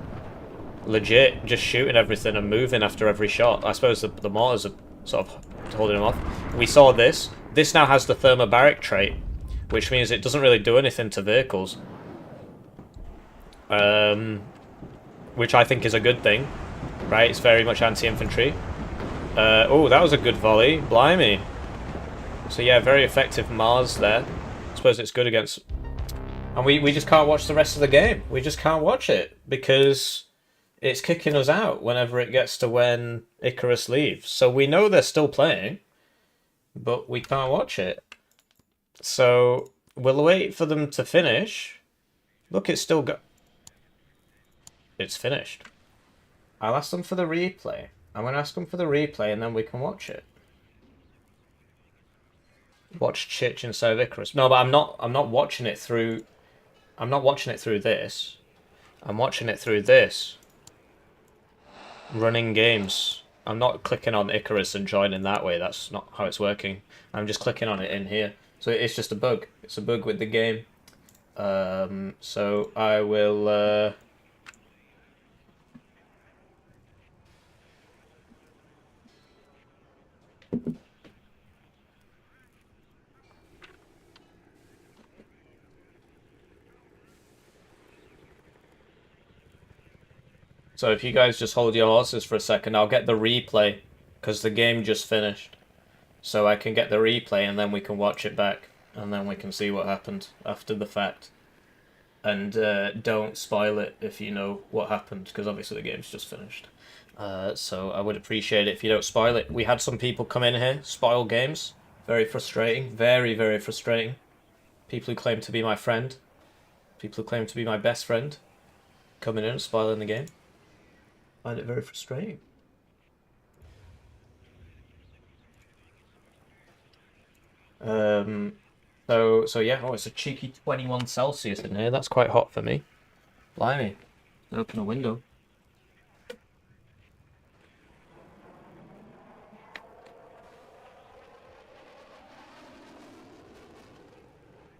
Legit, just shooting everything and moving after every shot. I suppose the mortars are sort of holding them off. We saw this. This now has the thermobaric trait, which means it doesn't really do anything to vehicles. Which I think is a good thing. Right, it's very much anti-infantry. Oh, that was a good volley. Blimey. So yeah, very effective Mars there. I suppose it's good against... And we just can't watch the rest of the game. We just can't watch it because it's kicking us out whenever it gets to when Icarus leaves. So we know they're still playing, but we can't watch it. So we'll wait for them to finish. Look, it's still It's finished. I'll ask them for the replay. I'm going to ask them for the replay and then we can watch it. Watch Chich instead of Icarus. No, but I'm not watching it through... I'm not watching it through this. I'm watching it through this. Running games. I'm not clicking on Icarus and joining that way. That's not how it's working. I'm just clicking on it in here. So it's just a bug. It's a bug with the game. So I will... So if you guys just hold your horses for a second, I'll get the replay, because the game just finished. So I can get the replay and then we can watch it back, and then we can see what happened after the fact. And don't spoil it if you know what happened, because obviously the game's just finished. So I would appreciate it if you don't spoil it. We had some people come in here, spoil games. Very frustrating. Very, very frustrating. People who claim to be my friend. People who claim to be my best friend. Coming in and spoiling the game. I find it very frustrating. So yeah, oh, it's a cheeky 21 Celsius in here. That's quite hot for me. Blimey. Open a window.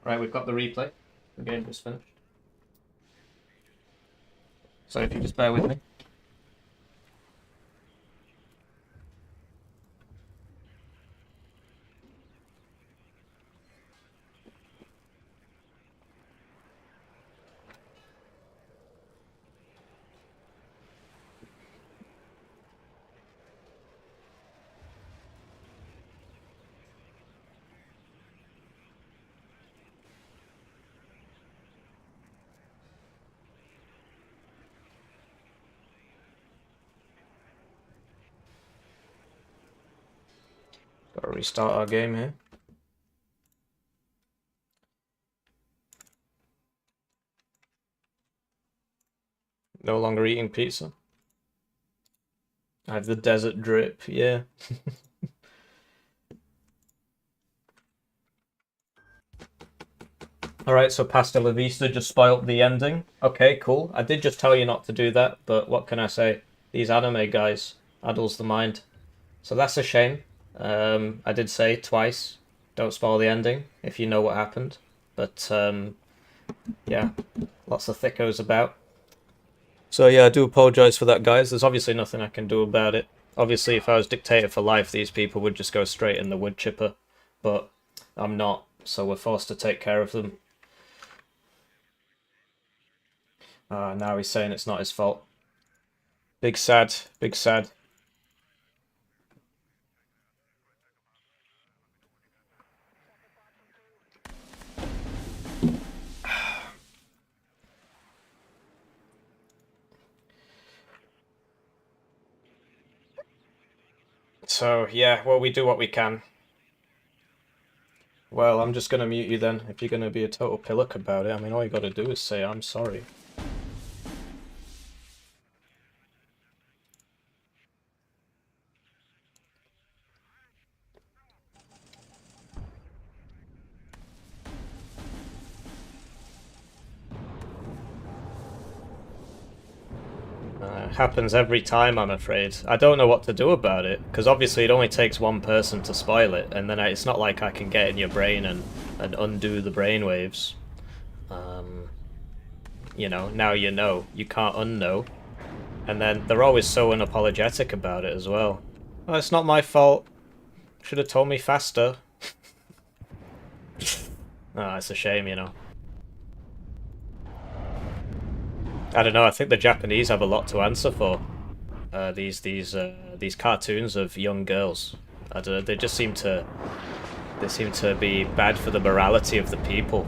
Right, we've got the replay. The game just finished. So if you just bear with me. Gotta restart our game here. No longer eating pizza. I have the desert drip, yeah. Alright, so Pasta La Vista just spoilt the ending. Okay, cool. I did just tell you not to do that, but what can I say? These anime guys addles the mind. So that's a shame. I did say twice, don't spoil the ending if you know what happened. But yeah, lots of thickos about. So yeah, I do apologise for that, guys. There's obviously nothing I can do about it. Obviously, if I was dictator for life, these people would just go straight in the wood chipper. But I'm not, so we're forced to take care of them. Now he's saying it's not his fault. Big sad, big sad. So, yeah, well, we do what we can. Well, I'm just gonna mute you then, if you're gonna be a total pillock about it. I mean, all you gotta do is say, I'm sorry. Happens every time, I'm afraid. I don't know what to do about it, because obviously it only takes one person to spoil it, and then it's not like I can get in your brain and undo the brainwaves. You know, now you know. You can't unknow. And then they're always so unapologetic about it as well. Oh, it's not my fault. Should have told me faster. Ah, it's a shame, you know. I don't know. I think the Japanese have a lot to answer for. These cartoons of young girls. I don't know. They just seem to be bad for the morality of the people.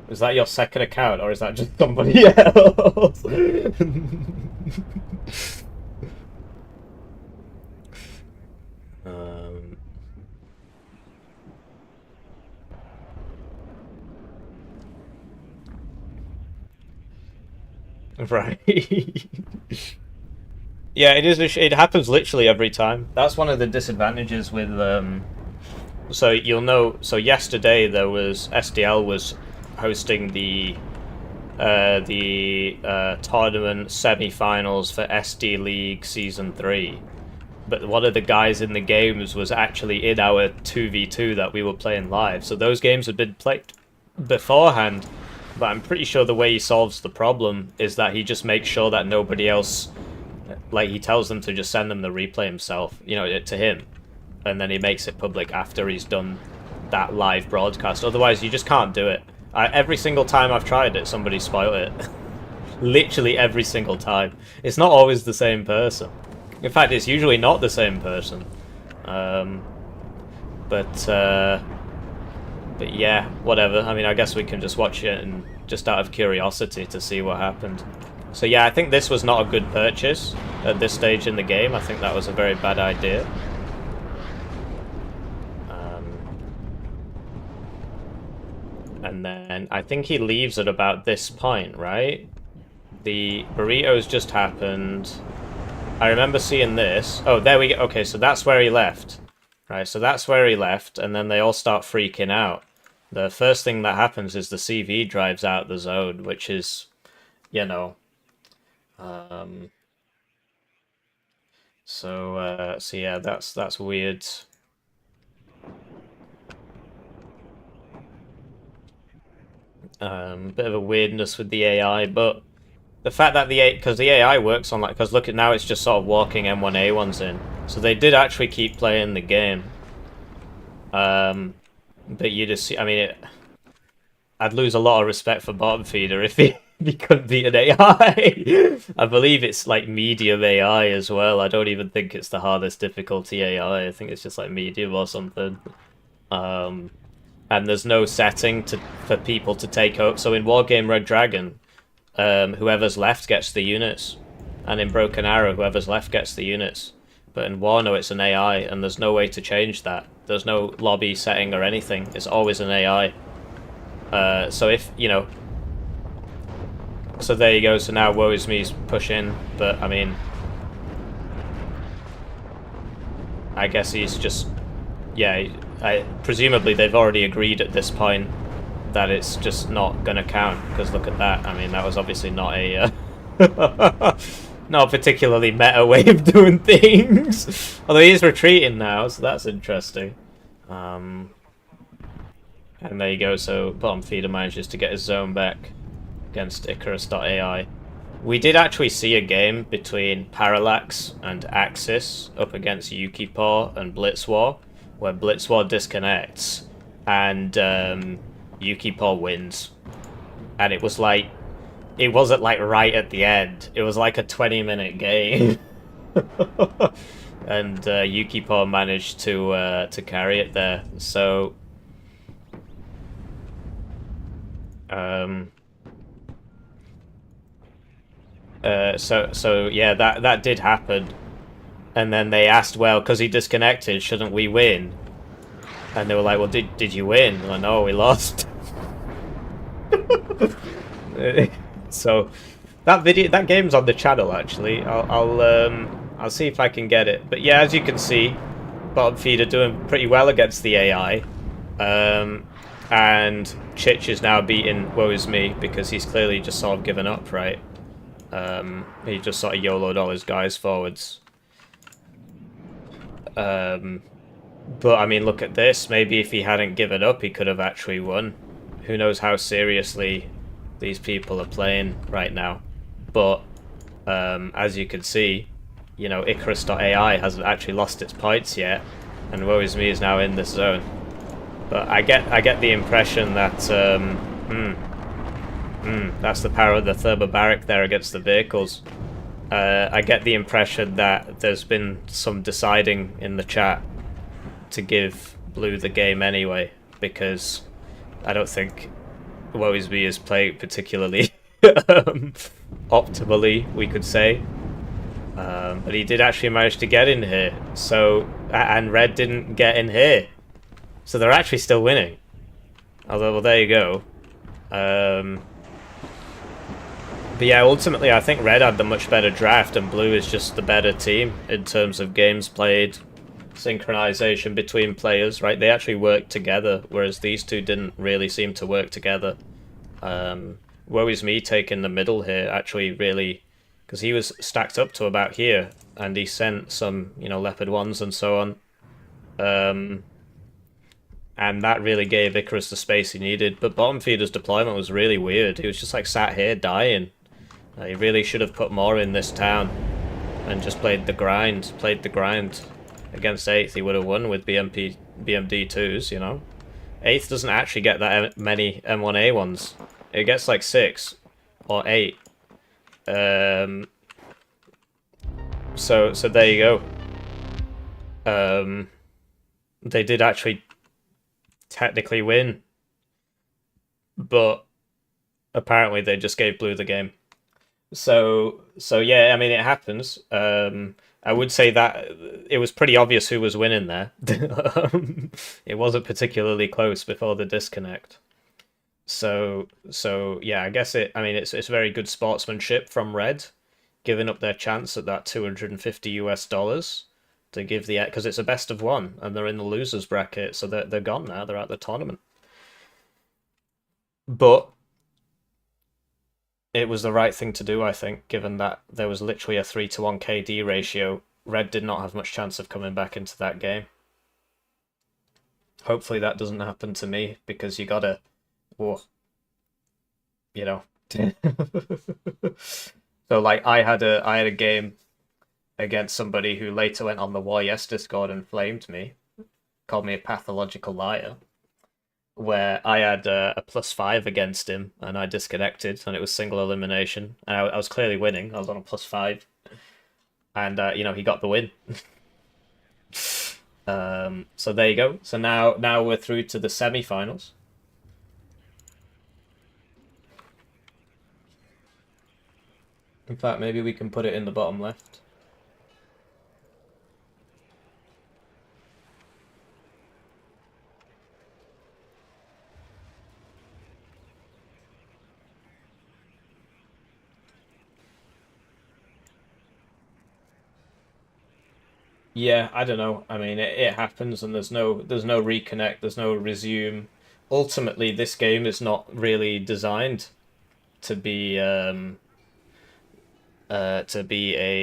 Is that your second account, or is that just somebody else? Right. Yeah, it is. It happens literally every time. That's one of the disadvantages with. So you'll know. So yesterday there was SDL was hosting the tournament semi-finals for SD League Season 3. But one of the guys in the games was actually in our 2v2 that we were playing live. So those games had been played beforehand. But I'm pretty sure the way he solves the problem is that he just makes sure that nobody else, like, he tells them to just send them the replay himself, you know, to him. And then he makes it public after he's done that live broadcast. Otherwise, you just can't do it. Every single time I've tried it, somebody spoiled it. Literally every single time. It's not always the same person. In fact, it's usually not the same person. But yeah, whatever. I mean, I guess we can just watch it and just out of curiosity to see what happened. So yeah, I think this was not a good purchase at this stage in the game. I think that was a very bad idea. And then I think he leaves at about this point, right? The burritos just happened. I remember seeing this. Oh, there we go. Okay, so that's where he left. Right, so that's where he left, and then they all start freaking out. The first thing that happens is the CV drives out the zone, which is, you know, so yeah, that's weird. Bit of a weirdness with the AI, but the fact that because the AI works on like, because look at now, it's just sort of walking M1A1s in, so they did actually keep playing the game. But you just see, I mean, I'd lose a lot of respect for Bottom Feeder if he couldn't beat an AI. I believe it's like medium AI as well. I don't even think it's the hardest difficulty AI. I think it's just like medium or something. And there's no setting for people to take over. So in Wargame Red Dragon, whoever's left gets the units, and in Broken Arrow, whoever's left gets the units. But in Warno, it's an AI, and there's no way to change that. There's no lobby setting or anything. It's always an AI. So if, you know... So there you go. So now Woe Is Me's pushing, but, I mean... I guess he's just... Yeah, presumably they've already agreed at this point that it's just not gonna count, because look at that. I mean, that was obviously not a... not a particularly meta way of doing things. Although he is retreating now, so that's interesting. And there you go, so Bottom Feeder manages to get his zone back against Icarus.ai. We did actually see a game between Parallax and Axis up against Yukipor and Blitzwar, where Blitzwar disconnects and Yukipor wins. And it was like, it wasn't like right at the end. It was like a 20-minute game. And Yukipor managed to carry it there. So so yeah, that did happen. And then they asked, well, because he disconnected, shouldn't we win? And they were like, well, did you win? Like, no, we lost. So that game's on the channel actually. I'll see if I can get it. But yeah, as you can see, Bottom Feeder doing pretty well against the AI. And Chich is now beating Woe Is Me because he's clearly just sort of given up, right? He just sort of YOLO'd all his guys forwards. But I mean, look at this. Maybe if he hadn't given up, he could have actually won. Who knows how seriously these people are playing right now. But as you can see, you know, Icarus.ai hasn't actually lost its points yet, and Woe Is Me is now in this zone. But I get the impression that that's the power of the thermobaric there against the vehicles. I get the impression that there's been some deciding in the chat to give Blue the game anyway, because I don't think Woe Is Me is playing particularly optimally, we could say. But he did actually manage to get in here, so and Red didn't get in here, so they're actually still winning. Although, well, there you go. But yeah, ultimately, I think Red had the much better draft, and Blue is just the better team in terms of games played, synchronization between players, right? They actually worked together, whereas these two didn't really seem to work together. Woe Is Me taking the middle here, actually really, because he was stacked up to about here, and he sent some, you know, Leopard 1s and so on. And that really gave Icarus the space he needed. But Bottom Feeder's deployment was really weird. He was just like sat here dying. He really should have put more in this town and just played the grind. Against 8th, he would have won with BMD2s, you know. 8th doesn't actually get that many M1A1s. It gets like 6 or 8. So there you go. They did actually technically win, but apparently they just gave Blue the game. So yeah, I mean, it happens. I would say that it was pretty obvious who was winning there. It wasn't particularly close before the disconnect. So yeah, I guess I mean, it's very good sportsmanship from Red giving up their chance at that $250 to give the, because it's a best of one and they're in the losers bracket, so they're gone now. They're out of the tournament. But it was the right thing to do, I think, given that there was literally a 3-to-1 KD ratio. Red did not have much chance of coming back into that game. Hopefully that doesn't happen to me, because you gotta, whoa, you know. So like I had a game against somebody who later went on the YS Discord and flamed me, called me a pathological liar, where I had a +5 against him and I disconnected and it was single elimination and I was clearly winning. I was on a +5 and you know, he got the win. So there you go. So now we're through to the semi-finals. In fact, maybe we can put it in the bottom left. Yeah, I don't know. I mean, it happens, and there's no reconnect, there's no resume. Ultimately, this game is not really designed to be a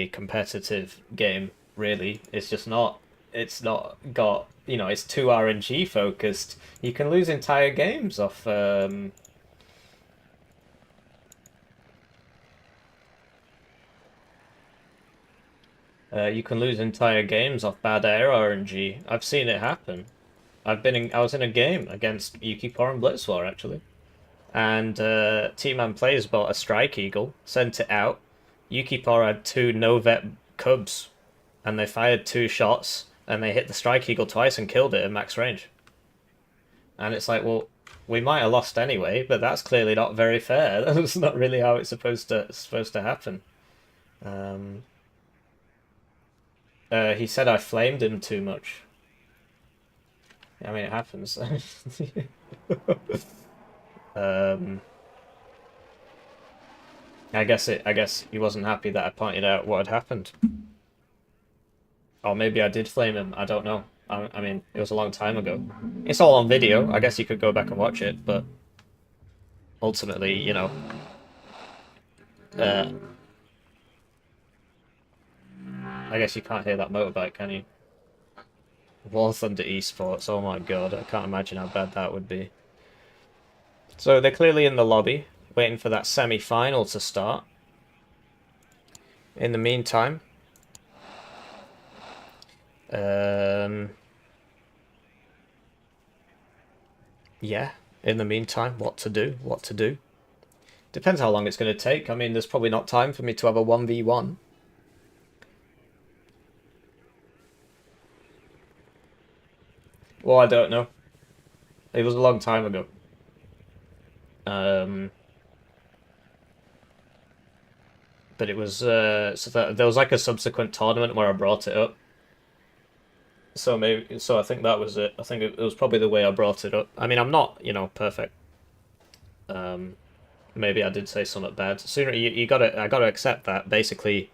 competitive game. Really, it's just not. It's not got, you know, it's too RNG focused. You can lose entire games off. You can lose entire games off bad air RNG. I've seen it happen. I was in a game against Yukipor and Blitzwar actually, and Team Man Players bought a Strike Eagle, sent it out. Yukipor had 2 no-vet cubs, and they fired 2 shots, and they hit the Strike Eagle twice and killed it at max range. And it's like, well, we might have lost anyway, but that's clearly not very fair. That's not really how it's supposed to happen. He said I flamed him too much. I mean, it happens. I guess he wasn't happy that I pointed out what had happened. Or maybe I did flame him. I don't know. I mean, it was a long time ago. It's all on video. I guess you could go back and watch it, but ultimately, you know, I guess you can't hear that motorbike, can you? War Thunder Esports, oh my god, I can't imagine how bad that would be. So they're clearly in the lobby, waiting for that semi-final to start. In the meantime, yeah, in the meantime, what to do. Depends how long it's going to take. I mean, there's probably not time for me to have a 1v1. Well, I don't know. It was a long time ago. But it was so that there was like a subsequent tournament where I brought it up. So I think that was it. I think it was probably the way I brought it up. I mean, I'm not, you know, perfect. Maybe I did say something bad. Sooner I gotta accept that. Basically,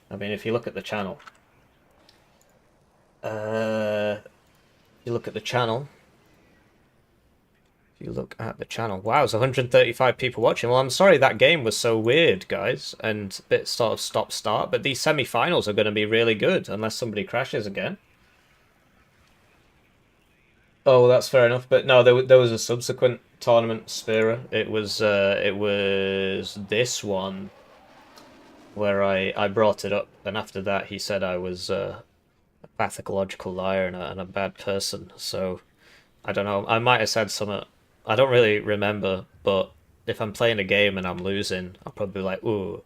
I mean, if you look at the channel, wow, it's 135 people watching. Well, I'm sorry that game was so weird, guys, and a bit sort of stop-start, but these semi-finals are going to be really good, unless somebody crashes again. Oh, that's fair enough, but no, there was a subsequent tournament, Spira. It was this one where I brought it up, and after that he said I was a pathological liar and a bad person, so I don't know. I might have said something. I don't really remember, but if I'm playing a game and I'm losing, I'll probably be like, ooh,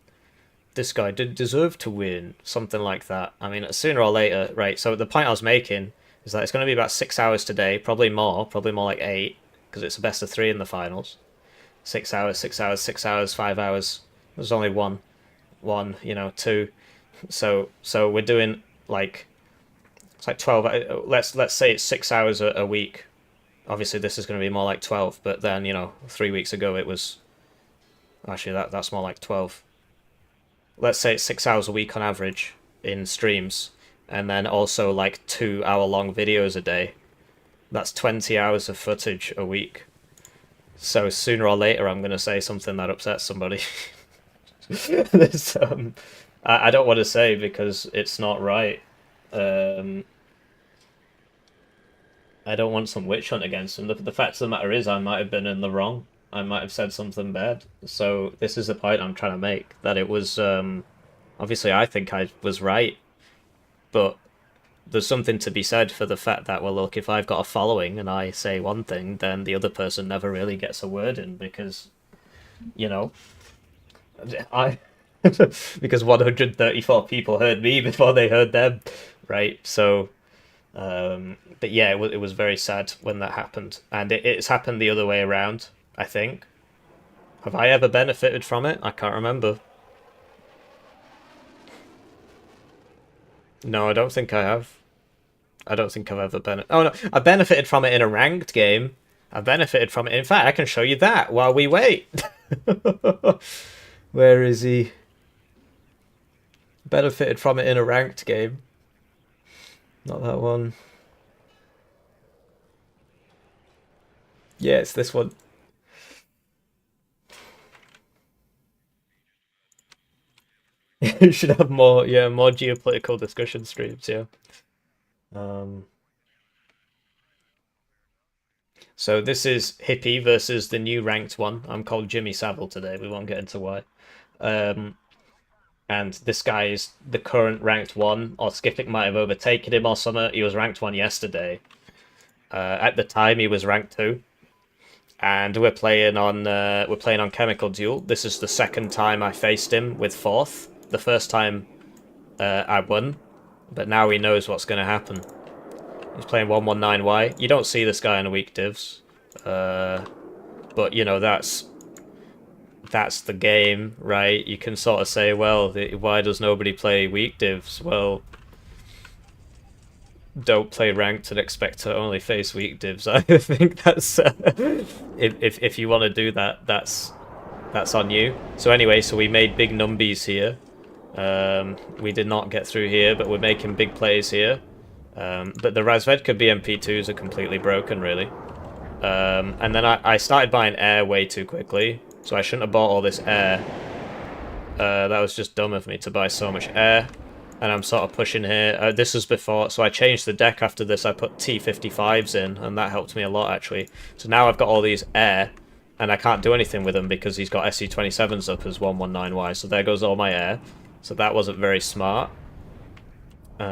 this guy didn't deserve to win. Something like that. I mean, sooner or later, right? So the point I was making is that it's going to be about 6 hours today, probably more like 8, because it's a best of 3 in the finals. 6 hours, 6 hours, 6 hours, 5 hours. There's only one, you know, 2. So we're doing like, it's like 12. Let's say it's 6 hours a week. Obviously, this is going to be more like 12, but then, you know, 3 weeks ago it was... Actually, that's more like 12. let's say it's 6 hours a week on average in streams, and then also like 2 hour-long videos a day. That's 20 hours of footage a week. So sooner or later, I'm going to say something that upsets somebody. I don't want to say because it's not right. I don't want some witch hunt against him. The fact of the matter is, I might have been in the wrong. I might have said something bad. So this is the point I'm trying to make. That it was, obviously I think I was right. But there's something to be said for the fact that, well, look, if I've got a following and I say one thing, then the other person never really gets a word in because, you know, because 134 people heard me before they heard them, right? So, but yeah, it was very sad when that happened. And it's happened the other way around, I think. Have I ever benefited from it? I can't remember. No, I don't think I have. I don't think I've ever benefited. Oh no, I benefited from it in a ranked game. I benefited from it. In fact, I can show you that while we wait. Where is he? Benefited from it in a ranked game. Not that one. Yeah, it's this one. You should have more, yeah, more geopolitical discussion streams, yeah. So this is Hippie versus the new ranked one. I'm called Jimmy Savile today. We won't get into why. And this guy is the current ranked one, or Skippick might have overtaken him or something. He was ranked one yesterday. At the time, he was ranked 2. And we're playing on Chemical Duel. This is the second time I faced him with 4th. The first time I won, but now he knows what's going to happen. He's playing 119Y. You don't see this guy in weak divs, but you know that's the game, right? You can sort of say, well, why does nobody play weak divs? Well, don't play ranked and expect to only face weak divs. I think that's if you want to do that, that's on you. So anyway, so we made big numbies here. We did not get through here, but we're making big plays here. But the Razvedka BMP2s are completely broken, really. And then I started buying air way too quickly, so I shouldn't have bought all this air. That was just dumb of me to buy so much air. And I'm sort of pushing here. This was before, so I changed the deck after this. I put T55s in, and that helped me a lot, actually. So now I've got all these air, and I can't do anything with them because he's got SC27s up as 119Y, so there goes all my air. So that wasn't very smart.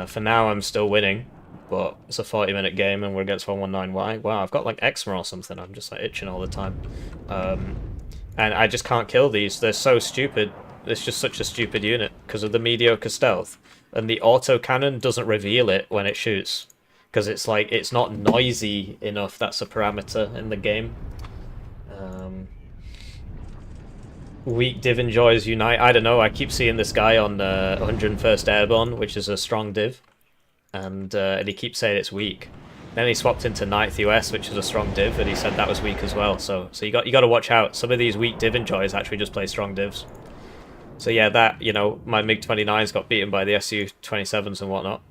For now, I'm still winning, but it's a 40-minute game, and we're against 119Y. Wow, I've got like eczema or something. I'm just like itching all the time. And I just can't kill these. They're so stupid. It's just such a stupid unit because of the mediocre stealth. And the autocannon doesn't reveal it when it shoots. Because it's like, it's not noisy enough. That's a parameter in the game. Weak div enjoys Unite. I don't know, I keep seeing this guy on 101st Airborne, which is a strong div. And he keeps saying it's weak. Then he swapped into 9th US, which is a strong div, and he said that was weak as well. So you got to watch out. Some of these weak div enjoys actually just play strong divs. So yeah, that, you know, my MiG-29s got beaten by the Su-27s and whatnot.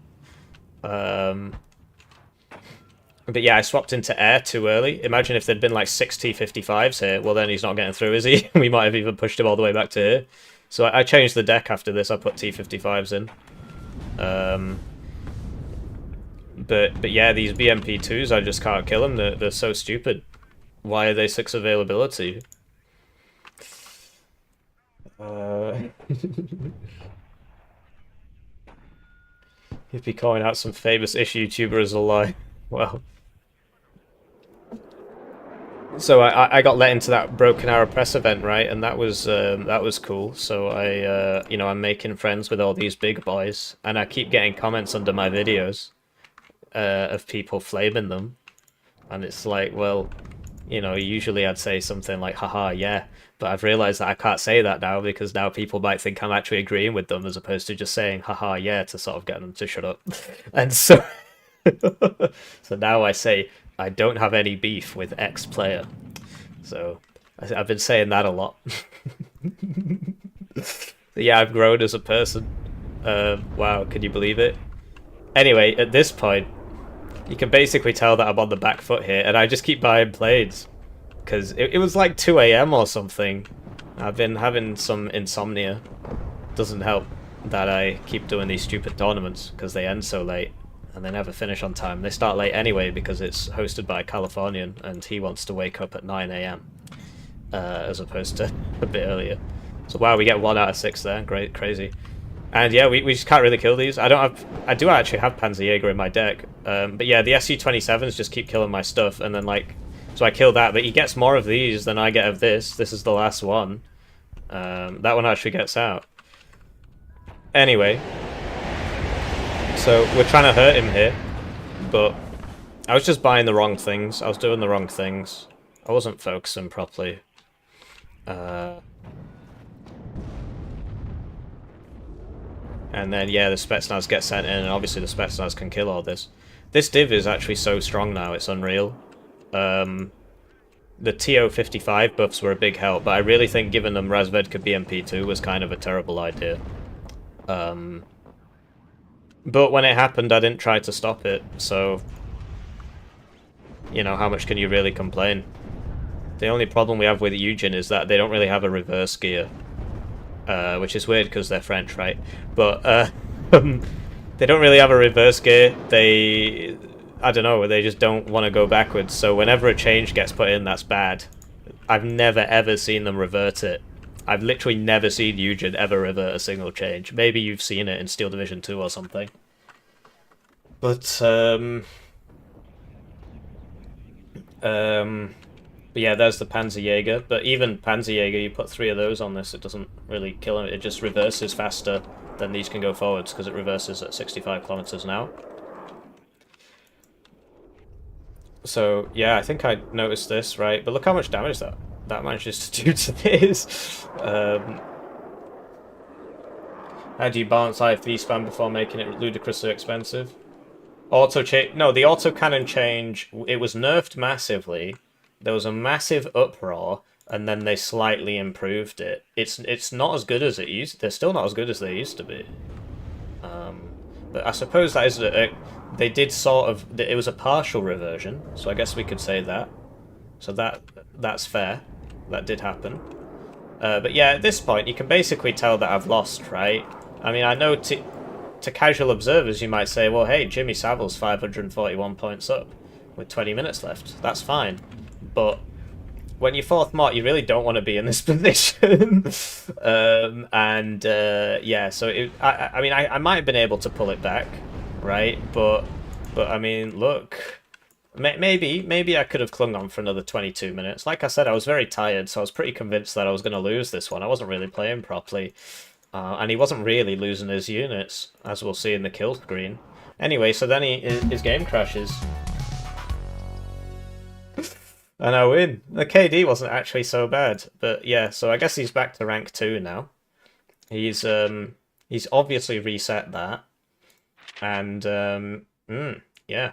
But yeah, I swapped into air too early. Imagine if there'd been like 6 T-55s here. Well, then he's not getting through, is he? We might have even pushed him all the way back to here. So I changed the deck after this. I put T-55s in. But yeah, these BMP2s, I just can't kill them. They're so stupid. Why are they 6 availability? Hippie calling out some famous ish YouTuber as a lie. Well, so I got let into that Broken Arrow press event, right? And that was cool. So you know, I'm making friends with all these big boys, and I keep getting comments under my videos of people flaming them, and it's like, well, you know, usually I'd say something like, haha, yeah, but I've realized that I can't say that now because now people might think I'm actually agreeing with them as opposed to just saying, haha, yeah, to sort of get them to shut up. And so, so now I say, I don't have any beef with X player. So I've been saying that a lot. Yeah, I've grown as a person. Wow, can you believe it? Anyway, at this point, you can basically tell that I'm on the back foot here, and I just keep buying planes. Because it was like 2 a.m. or something. I've been having some insomnia. Doesn't help that I keep doing these stupid tournaments, because they end so late. And they never finish on time. They start late anyway, because it's hosted by a Californian, and he wants to wake up at 9 a.m. As opposed to a bit earlier. So wow, we get 1 out of 6 there. Great, crazy. And yeah, we just can't really kill these. I do actually have Panzerjäger in my deck. But yeah, the SU-27s just keep killing my stuff, and then like, so I kill that, but he gets more of these than I get of this. This is the last one. That one actually gets out. Anyway, so we're trying to hurt him here, but I was just buying the wrong things. I was doing the wrong things. I wasn't focusing properly. And then, yeah, the Spetsnaz get sent in, and obviously the Spetsnaz can kill all this. This div is actually so strong now, it's unreal. The TO-55 buffs were a big help, but I really think giving them Razvedka BMP2 was kind of a terrible idea. But when it happened, I didn't try to stop it, so... You know, how much can you really complain? The only problem we have with Eugen is that they don't really have a reverse gear. Which is weird because they're French, right? But they don't really have a reverse gear. I don't know, they just don't want to go backwards. So whenever a change gets put in, that's bad. I've never ever seen them revert it. I've literally never seen Eugen ever revert a single change. Maybe you've seen it in Steel Division 2 or something. But yeah, there's the Panzerjäger, but even Panzerjäger, you put 3 of those on this, it doesn't really kill him, it just reverses faster than these can go forwards, because it reverses at 65 kilometers an hour. So, yeah, I think I noticed this, right? But look how much damage that manages to do to this. How do you balance IFV spam before making it ludicrously expensive? No, the autocannon change, it was nerfed massively. There was a massive uproar, and then they slightly improved it. It's not as good as it used. They're still not as good as they used to be. But I suppose that is they did sort of. It was a partial reversion, so I guess we could say that. So that's fair. That did happen. But yeah, at this point, you can basically tell that I've lost, right? I mean, I know to casual observers, you might say, well, hey, Jimmy Savile's 541 points up with 20 minutes left. That's fine. But when you're 4th Mott, you really don't want to be in this position. Yeah, so I mean, I might have been able to pull it back, right? But I mean, look, maybe I could have clung on for another 22 minutes. Like I said, I was very tired, so I was pretty convinced that I was going to lose this one. I wasn't really playing properly. And he wasn't really losing his units, as we'll see in the kill screen. Anyway, so then his game crashes. And I win. The KD wasn't actually so bad. But yeah, so I guess he's back to rank 2 now. He's obviously reset that. And, yeah.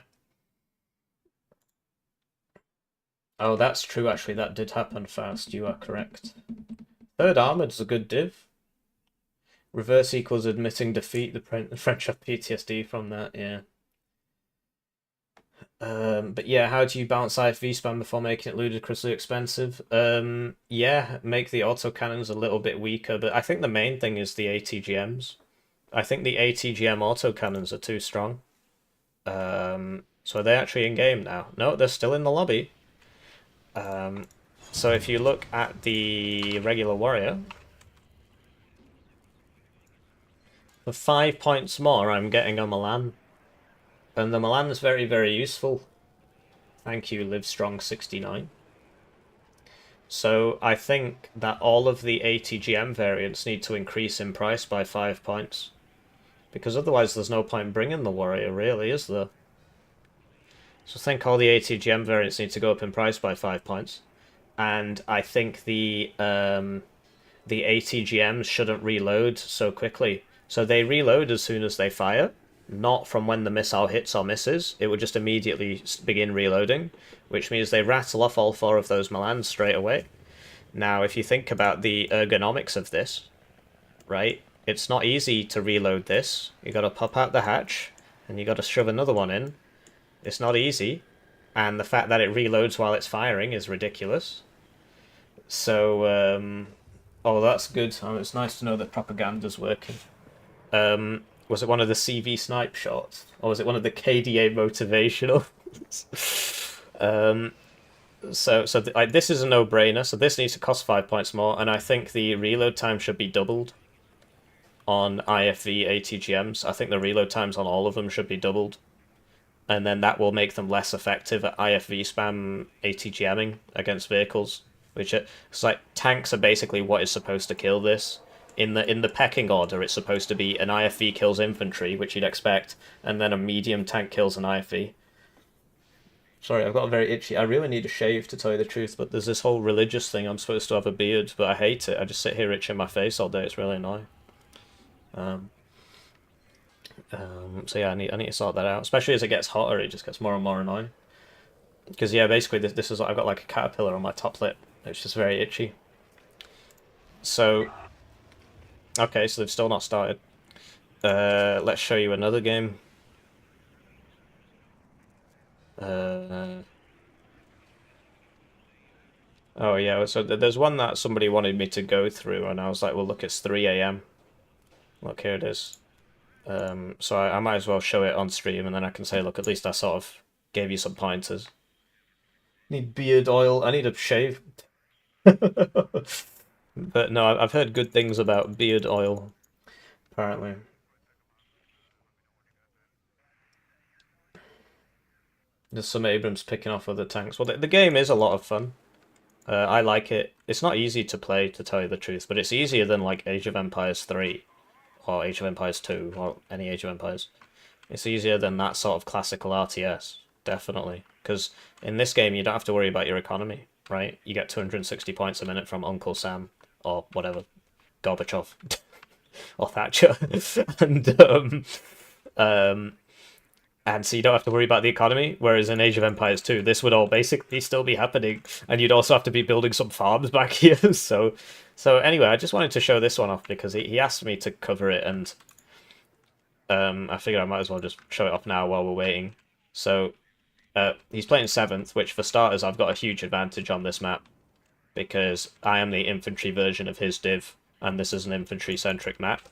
Oh, that's true, actually. That did happen fast. You are correct. 3rd Armoured's a good div. Reverse equals admitting defeat. The French have PTSD from that, yeah. But yeah, how do you balance IFV spam before making it ludicrously expensive? Yeah, make the autocannons a little bit weaker, but I think the main thing is the ATGMs. I think the ATGM autocannons are too strong. So are they actually in game now? No, they're still in the lobby. So if you look at the regular warrior, for 5 points more, I'm getting a Milan. And the Milan is very, very useful. Thank you, Livestrong69. So I think that all of the ATGM variants need to increase in price by 5 points. Because otherwise there's no point bringing the warrior, really, is there? So I think all the ATGM variants need to go up in price by 5 points. And I think the ATGMs shouldn't reload so quickly. So they reload as soon as they fire, not from when the missile hits or misses. It would just immediately begin reloading, which means they rattle off all 4 of those Milans straight away. Now, if you think about the ergonomics of this, right? It's not easy to reload this. You gotta pop out the hatch, and you gotta shove another one in. It's not easy, and the fact that it reloads while it's firing is ridiculous. So, oh, that's good. Oh, it's nice to know that propaganda's working. Was it one of the CV snipe shots? Or was it one of the KDA motivational? This is a no-brainer, so this needs to cost 5 points more, and I think the reload time should be doubled on IFV ATGMs. I think the reload times on all of them should be doubled. And then that will make them less effective at IFV spam ATGMing against vehicles. Which it's like tanks are basically what is supposed to kill this. In the pecking order, it's supposed to be an IFV kills infantry, which you'd expect, and then a medium tank kills an IFV. Sorry, I've got a very itchy... I really need a shave, to tell you the truth, but there's this whole religious thing. I'm supposed to have a beard, but I hate it. I just sit here itching my face all day. It's really annoying. So yeah, I need to sort that out. Especially as it gets hotter, it just gets more and more annoying. Because yeah, basically this is... I've got like a caterpillar on my top lip. It's just very itchy. So... Okay, so they've still not started. Let's show you another game. Oh yeah, so there's one that somebody wanted me to go through, and I was like, well, look, it's 3 AM. Look, here it is. So I might as well show it on stream, and then I can say, look, at least I sort of gave you some pointers. Need beard oil. I need a shave. But no, I've heard good things about beard oil, apparently. There's some Abrams picking off other tanks. Well, the game is a lot of fun. I like it. It's not easy to play, to tell you the truth, but it's easier than like Age of Empires 3 or Age of Empires 2 or any Age of Empires. It's easier than that sort of classical RTS, definitely. Because in this game, you don't have to worry about your economy, right? You get 260 points a minute from Uncle Sam or whatever, Gorbachev or Thatcher, and so you don't have to worry about the economy. Whereas in Age of Empires 2, this would all basically still be happening, and you'd also have to be building some farms back here. So anyway, I just wanted to show this one off because he asked me to cover it, and I figured I might as well just show it off now while we're waiting. So he's playing 7th, which for starters, I've got a huge advantage on this map, because I am the infantry version of his div, and this is an infantry-centric map.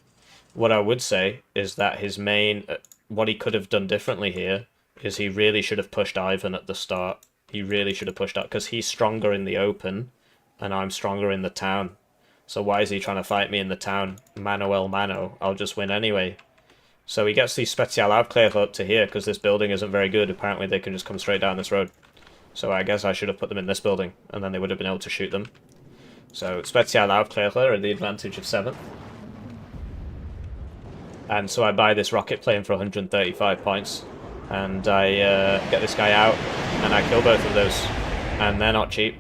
What I would say is that his main... what he could have done differently here is he really should have pushed Ivan at the start. He really should have pushed out, because he's stronger in the open, and I'm stronger in the town. So why is he trying to fight me in the town? Mano, I'll just win anyway. So he gets these Special Aufklärer up to here, because this building isn't very good. Apparently they can just come straight down this road. So I guess I should have put them in this building, and then they would have been able to shoot them. So Special Aufklärer are the advantage of 7th. And so I buy this rocket plane for 135 points, and I get this guy out, and I kill both of those, and they're not cheap.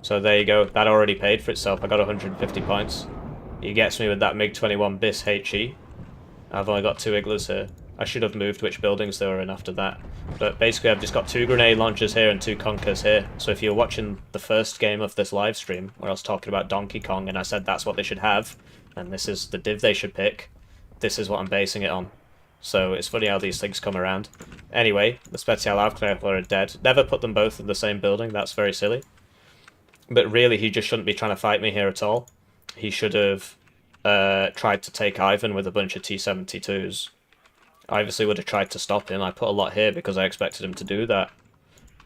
So there you go, that already paid for itself. I got 150 points. He gets me with that MiG-21 BIS HE. I've only got 2 Iglas here. I should have moved which buildings they were in after that. But basically I've just got 2 grenade launchers here and 2 Conkers here. So if you're watching the first game of this live stream, where I was talking about Donkey Kong and I said that's what they should have, and this is the div they should pick, this is what I'm basing it on. So it's funny how these things come around. Anyway, the Special Aufklärer are dead. Never put them both in the same building, that's very silly. But really, he just shouldn't be trying to fight me here at all. He should have tried to take Ivan with a bunch of T-72s. I obviously would have tried to stop him. I put a lot here because I expected him to do that.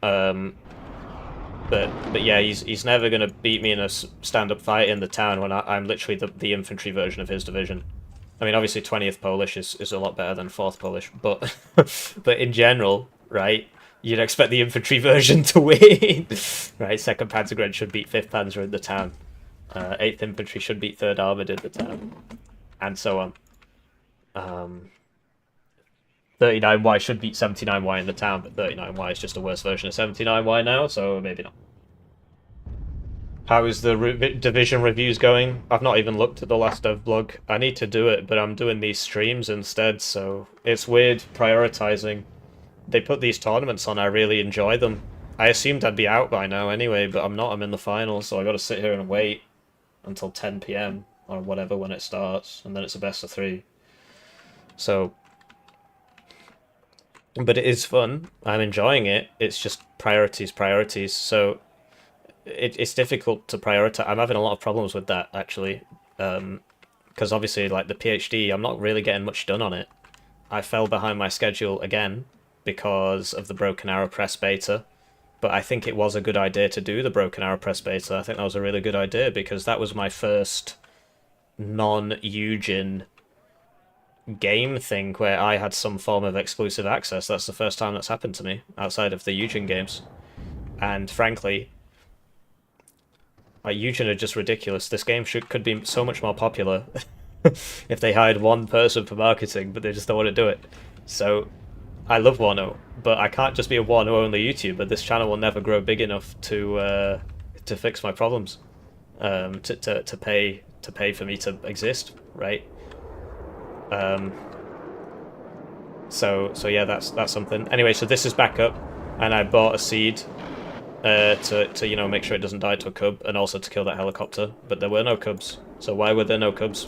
But yeah, he's never going to beat me in a stand-up fight in the town when I'm literally the infantry version of his division. I mean, obviously 20th Polish is a lot better than 4th Polish, but but in general, right, you'd expect the infantry version to win. Right, 2nd Panzergrenadier should beat 5th Panzer in the town. 8th Infantry should beat 3rd Armored in the town. And so on. 39Y should beat 79Y in the town, but 39Y is just a worse version of 79Y now, so maybe not. How is the division reviews going? I've not even looked at the last dev blog. I need to do it, but I'm doing these streams instead, so it's weird prioritizing. They put these tournaments on, I really enjoy them. I assumed I'd be out by now anyway, but I'm not. I'm in the finals, so I gotta sit here and wait until 10 PM. or whatever when it starts, and then it's a best of 3. So, but it is fun. I'm enjoying it. It's just priorities. So it's difficult to prioritize. I'm having a lot of problems with that actually, because obviously like the PhD, I'm not really getting much done on it. I fell behind my schedule again because of the Broken Arrow Press beta. But I think it was a good idea to do the Broken Arrow Press beta. I think that was a really good idea because that was my first non-Eugen game thing where I had some form of exclusive access. That's the first time that's happened to me outside of the Eugen games. And frankly, like, Eugen are just ridiculous. This game could be so much more popular if they hired one person for marketing, but they just don't want to do it. So I love Warno, but I can't just be a Warno-only YouTuber. This channel will never grow big enough to fix my problems, to pay for me to exist, right? So yeah, that's something. Anyway, so this is back up, and I bought a seed to you know, make sure it doesn't die to a cub, and also to kill that helicopter. But there were no cubs, so why were there no cubs?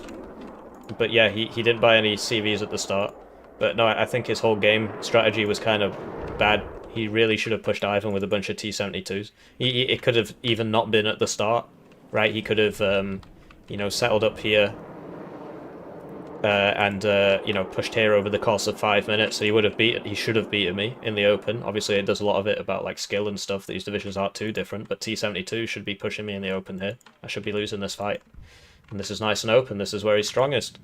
But yeah, he didn't buy any CVs at the start. But no, I think his whole game strategy was kind of bad. He really should have pushed Ivan with a bunch of T-72s. It could have even not been at the start, right? He could have, you know, settled up here and you know, pushed here over the course of 5 minutes. So he should have beaten me in the open. Obviously, it does a lot of it about like skill and stuff. These divisions aren't too different, but T-72 should be pushing me in the open here. I should be losing this fight. And this is nice and open. This is where he's strongest.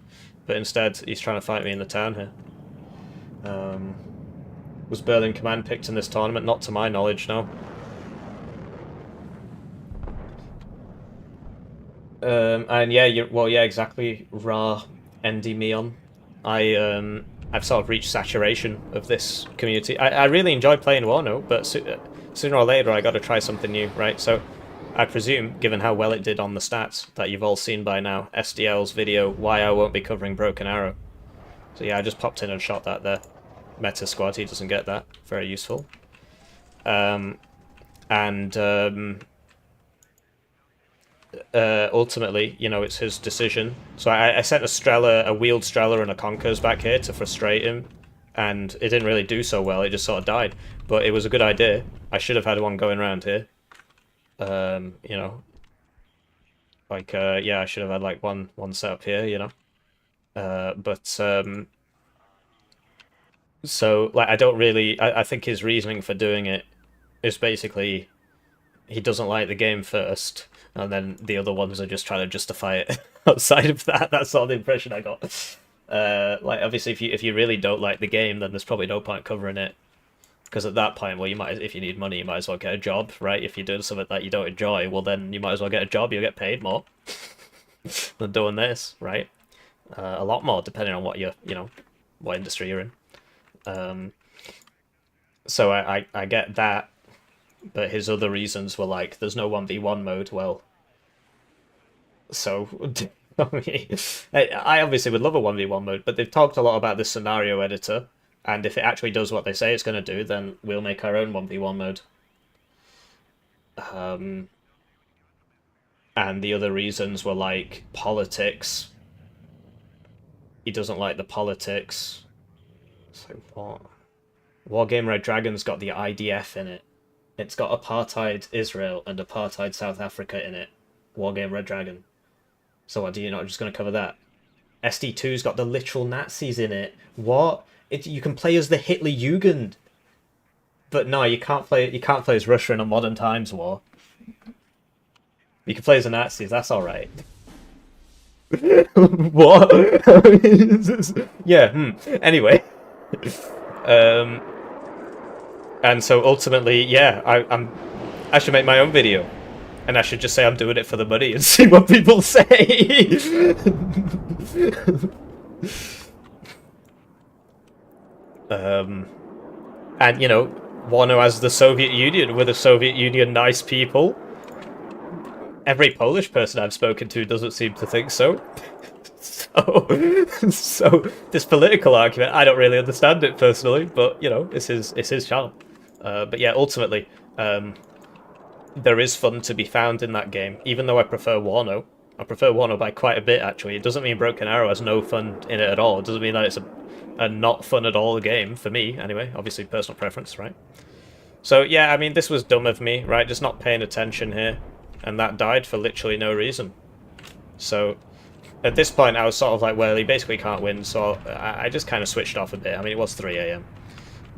But instead, he's trying to fight me in the town here. Was Berlin Command picked in this tournament? Not to my knowledge, no. And yeah, well, yeah, exactly. Ra, Endymion. I've sort of reached saturation of this community. I really enjoy playing Warno, but sooner or later I got to try something new, right? So I presume, given how well it did on the stats that you've all seen by now, SDL's video, why I won't be covering Broken Arrow. So yeah, I just popped in and shot that there. Meta squad, he doesn't get that. Very useful. Ultimately, you know, it's his decision. So I sent a wheeled Strela and a Conkers back here to frustrate him, and it didn't really do so well. It just sort of died. But it was a good idea. I should have had one going around here. You know, like yeah, I should have had like one set up here, you know. So, like, I don't really... I think his reasoning for doing it is basically he doesn't like the game first, and then the other ones are just trying to justify it outside of that. That's all the impression I got. Like, obviously, if you really don't like the game, then there's probably no point covering it. Because at that point, well, you might, if you need money, you might as well get a job, right? If you're doing something that you don't enjoy, well, then you might as well get a job. You'll get paid more than doing this, right? A lot more, depending on what you know, what industry you're in. So I get that, but his other reasons were like, there's no 1v1 mode. Well, so I obviously would love a 1v1 mode, but they've talked a lot about this scenario editor, and if it actually does what they say it's going to do, then we'll make our own 1v1 mode. And the other reasons were like politics. He doesn't like the politics. So what? Wargame Red Dragon's got the IDF in it. It's got apartheid Israel and apartheid South Africa in it. Wargame Red Dragon. So what, do you not just going to cover that? SD2's got the literal Nazis in it. What? You can play as the Hitler Jugend. But no, you can't play as Russia in a modern times war. You can play as the Nazis, that's alright. What? Yeah, Anyway. And so ultimately, yeah, I should make my own video, and I should just say I'm doing it for the money and see what people say. And you know, Warno as the Soviet Union, with the Soviet Union nice people. Every Polish person I've spoken to doesn't seem to think so. So this political argument, I don't really understand it personally, but you know, it's his channel. But yeah, ultimately, there is fun to be found in that game. Even though I prefer Warno, I prefer Warno by quite a bit, actually. It doesn't mean Broken Arrow has no fun in it at all. It doesn't mean that it's a not fun at all game, for me, anyway. Obviously, personal preference, right? So, yeah, I mean, this was dumb of me, right? Just not paying attention here. And that died for literally no reason. So, at this point, I was sort of like, well, he basically can't win, so I just kind of switched off a bit. I mean, it was 3 AM.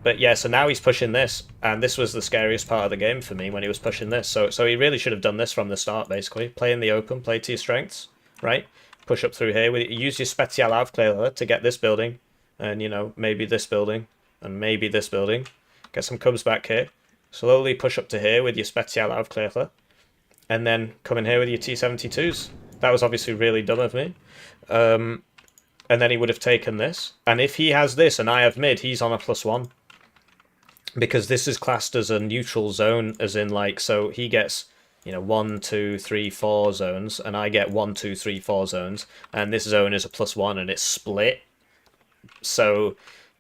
But yeah, so now he's pushing this, and this was the scariest part of the game for me when he was pushing this. So he really should have done this from the start, basically. Play in the open, play to your strengths, right? Push up through here. Use your Spezialaufklärer to get this building, and, you know, maybe this building, and maybe this building. Get some cubs back here. Slowly push up to here with your Spezialaufklärer, and then come in here with your T-72s. That was obviously really dumb of me. And then he would have taken this. And if he has this and I have mid, he's on a +1. Because this is classed as a neutral zone, as in, like, so he gets, you know, 1, 2, 3, 4 zones, and I get 1, 2, 3, 4 zones, and this zone is a +1, and it's split. So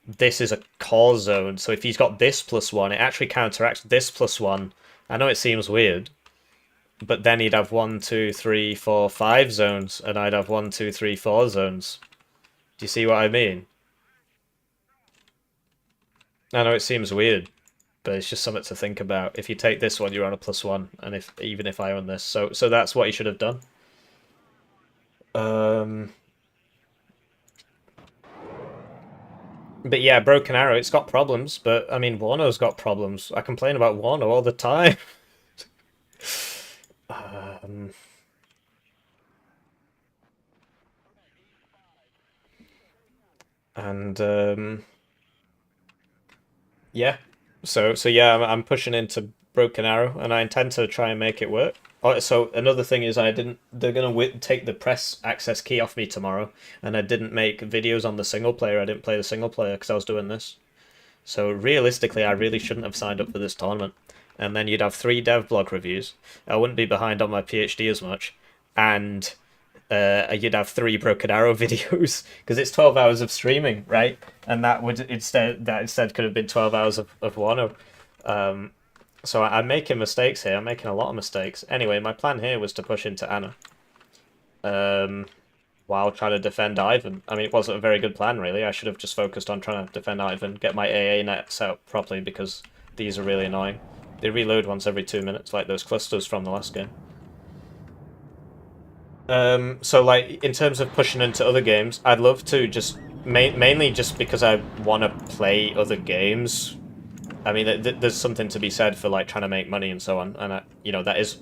this is a core zone, so if he's got this +1, it actually counteracts this +1. I know it seems weird, but then he'd have 1, 2, 3, 4, 5 zones, and I'd have 1, 2, 3, 4 zones. Do you see what I mean? I know it seems weird, but it's just something to think about. If you take this one, you're on a +1, and even if I own this, so that's what he should have done. But yeah, Broken Arrow, it's got problems, but I mean, Warno's got problems. I complain about Warno all the time. Yeah, so yeah, I'm pushing into Broken Arrow, and I intend to try and make it work. Oh, so another thing is they're gonna take the press access key off me tomorrow, and I didn't make videos on the single player. I didn't play the single player because I was doing this. So realistically, I really shouldn't have signed up for this tournament. And then you'd have 3 dev blog reviews. I wouldn't be behind on my PhD as much, and you'd have 3 Broken Arrow videos because it's 12 hours of streaming, right? And that instead could have been 12 hours of Warno. So I'm making mistakes here. I'm making a lot of mistakes. Anyway, my plan here was to push into Anna, while trying to defend Ivan. I mean, it wasn't a very good plan, really. I should have just focused on trying to defend Ivan, get my AA net set up properly, because these are really annoying. They reload once every 2 minutes, like those clusters from the last game. So, like, in terms of pushing into other games, I'd love to just... mainly just because I want to play other games. I mean, there's something to be said for, like, trying to make money and so on. And, you know, that is...